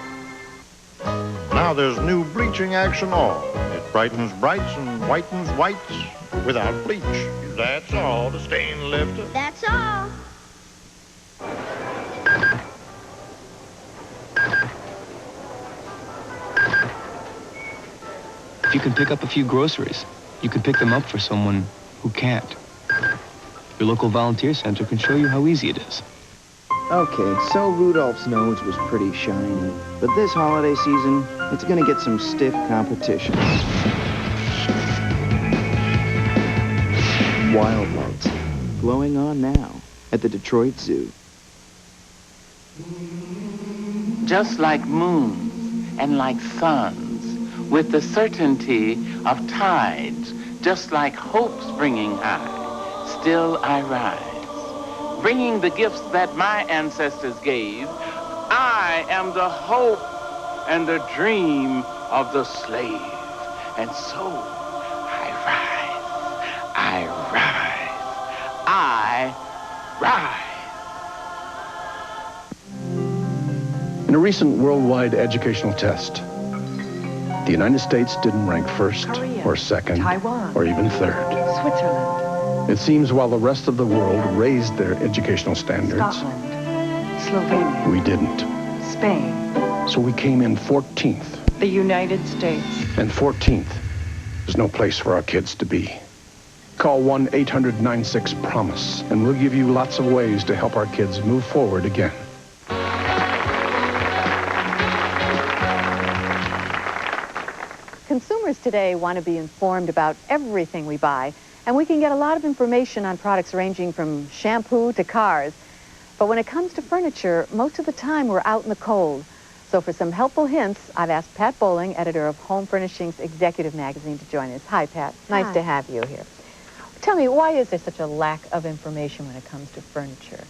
Now there's new bleaching action all. It brightens brights and whitens whites without bleach. That's all, the stain lifter. That's all. If you can pick up a few groceries, you can pick them up for someone who can't. Your local volunteer center can show you how easy it is. Okay, so Rudolph's nose was pretty shiny, but this holiday season, it's gonna get some stiff competition. Wild lights, glowing on now at the Detroit Zoo. Just like moons and like suns, with the certainty of tides, just like hope springing high, still I rise, bringing the gifts that my ancestors gave. I am the hope and the dream of the slave, and so I rise. In a recent worldwide educational test, the United States didn't rank first or second Taiwan, or even third. Switzerland, It seems while the rest of the world raised their educational standards, Scotland, Slovenia, we didn't. Spain, So we came in 14th. the United States. And 14th is no place for our kids to be. Call 1-800-96-PROMISE, and we'll give you lots of ways to help our kids move forward again. Consumers today want to be informed about everything we buy, and we can get a lot of information on products ranging from shampoo to cars. But when it comes to furniture, most of the time we're out in the cold. So for some helpful hints, I've asked Pat Bowling, editor of Home Furnishings Executive Magazine, to join us. Hi, Pat. Nice to have you here. Tell me, why is there such a lack of information when it comes to furniture?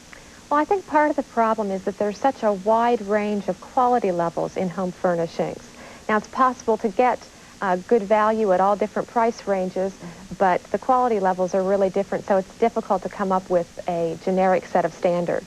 Well, I think part of the problem is that there's such a wide range of quality levels in home furnishings. Now, it's possible to get good value at all different price ranges, but the quality levels are really different, so it's difficult to come up with a generic set of standards.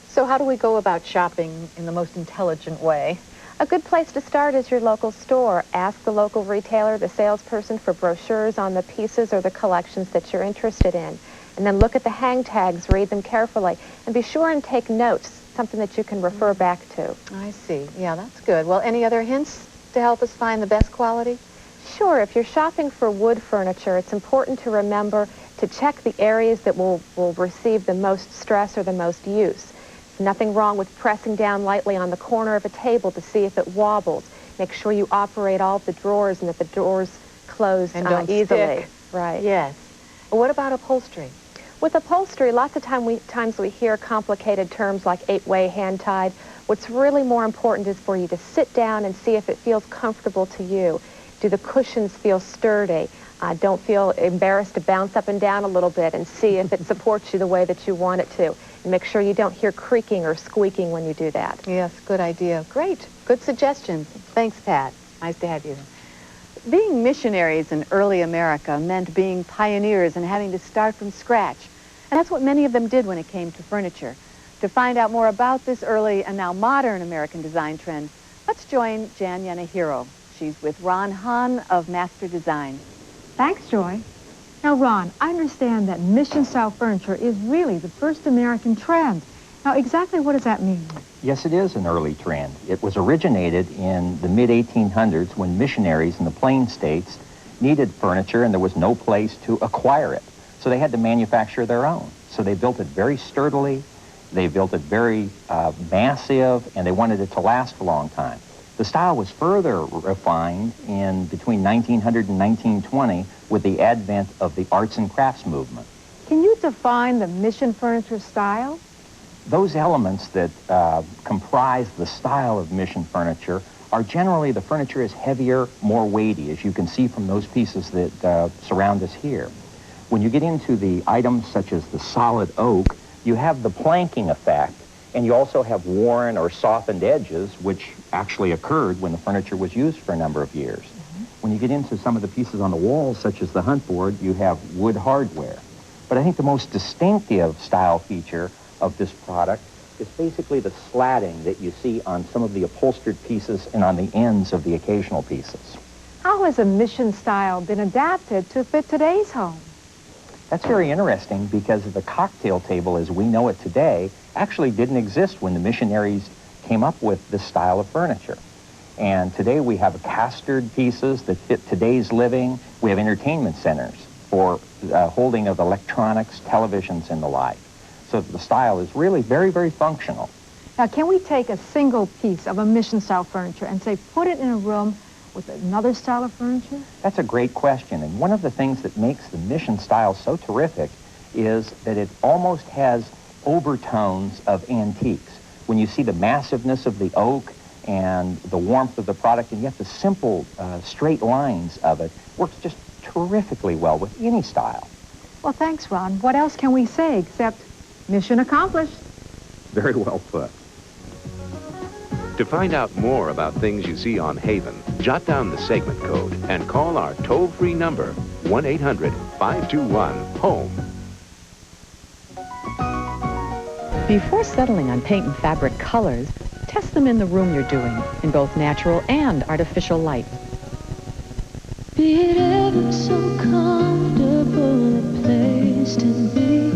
So how do we go about shopping in the most intelligent way? A good place to start is your local store. Ask the local retailer, the salesperson, for brochures on the pieces or the collections that you're interested in. And then look at the hang tags, read them carefully, and be sure and take notes, something that you can refer back to. I see. Yeah, that's good. Well, any other hints to help us find the best quality? Sure. If you're shopping for wood furniture, it's important to remember to check the areas that will receive the most stress or the most use. Nothing wrong with pressing down lightly on the corner of a table to see if it wobbles. Make sure you operate all of the drawers and that the drawers close and don't easily. Stick. Right. Yes. Well, what about upholstery? With upholstery, lots of times we hear complicated terms like 8-way, hand-tied. What's really more important is for you to sit down and see if it feels comfortable to you. Do the cushions feel sturdy? Don't feel embarrassed to bounce up and down a little bit and see if it supports you the way that you want it to. And make sure you don't hear creaking or squeaking when you do that. Yes, good idea. Great. Good suggestions. Thanks, Pat. Nice to have you. Being missionaries in early America meant being pioneers and having to start from scratch. And that's what many of them did when it came to furniture. To find out more about this early and now modern American design trend, let's join Jan Yanahiro. She's with Ron Hahn of Master Design. Thanks, Joy. Now, Ron, I understand that mission-style furniture is really the first American trend. Now, exactly what does that mean? Yes, it is an early trend. It was originated in the mid-1800s when missionaries in the Plain States needed furniture and there was no place to acquire it. So they had to manufacture their own. So they built it very sturdily, they built it very massive, and they wanted it to last a long time. The style was further refined in between 1900 and 1920 with the advent of the arts and crafts movement. Can you define the Mission Furniture style? Those elements that comprise the style of Mission furniture are generally, the furniture is heavier, more weighty, as you can see from those pieces that surround us here. When you get into the items such as the solid oak, you have the planking effect, and you also have worn or softened edges, which actually occurred when the furniture was used for a number of years. When you get into some of the pieces on the walls, such as the hunt board, you have wood hardware. But I think the most distinctive style feature of this product is basically the slatting that you see on some of the upholstered pieces and on the ends of the occasional pieces. How has a Mission style been adapted to fit today's home? That's very interesting because the cocktail table as we know it today actually didn't exist when the missionaries came up with this style of furniture. And today we have castered pieces that fit today's living. We have entertainment centers for holding of electronics, televisions, and the like. So the style is really very, very functional. Now, can we take a single piece of a Mission style furniture and say, put it in a room with another style of furniture? That's a great question. And one of the things that makes the Mission style so terrific is that it almost has overtones of antiques. When you see the massiveness of the oak and the warmth of the product, and yet the simple, straight lines of it, works just terrifically well with any style. Well, thanks, Ron. What else can we say except mission accomplished? Very well put. To find out more about things you see on Haven, jot down the segment code and call our toll-free number, 1-800-521-HOME. Before settling on paint and fabric colors, test them in the room you're doing, in both natural and artificial light. Be it ever so comfortable a place to be.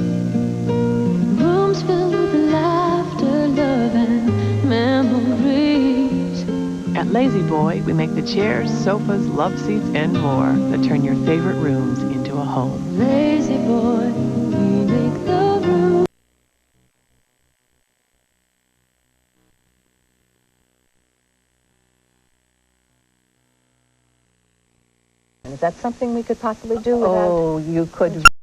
Rooms filled with laughter, love, and memories. At Lazy Boy, we make the chairs, sofas, love seats, and more that turn your favorite rooms into a home. Lazy Boy, we make the room. Is that something we could possibly do without... Oh, you could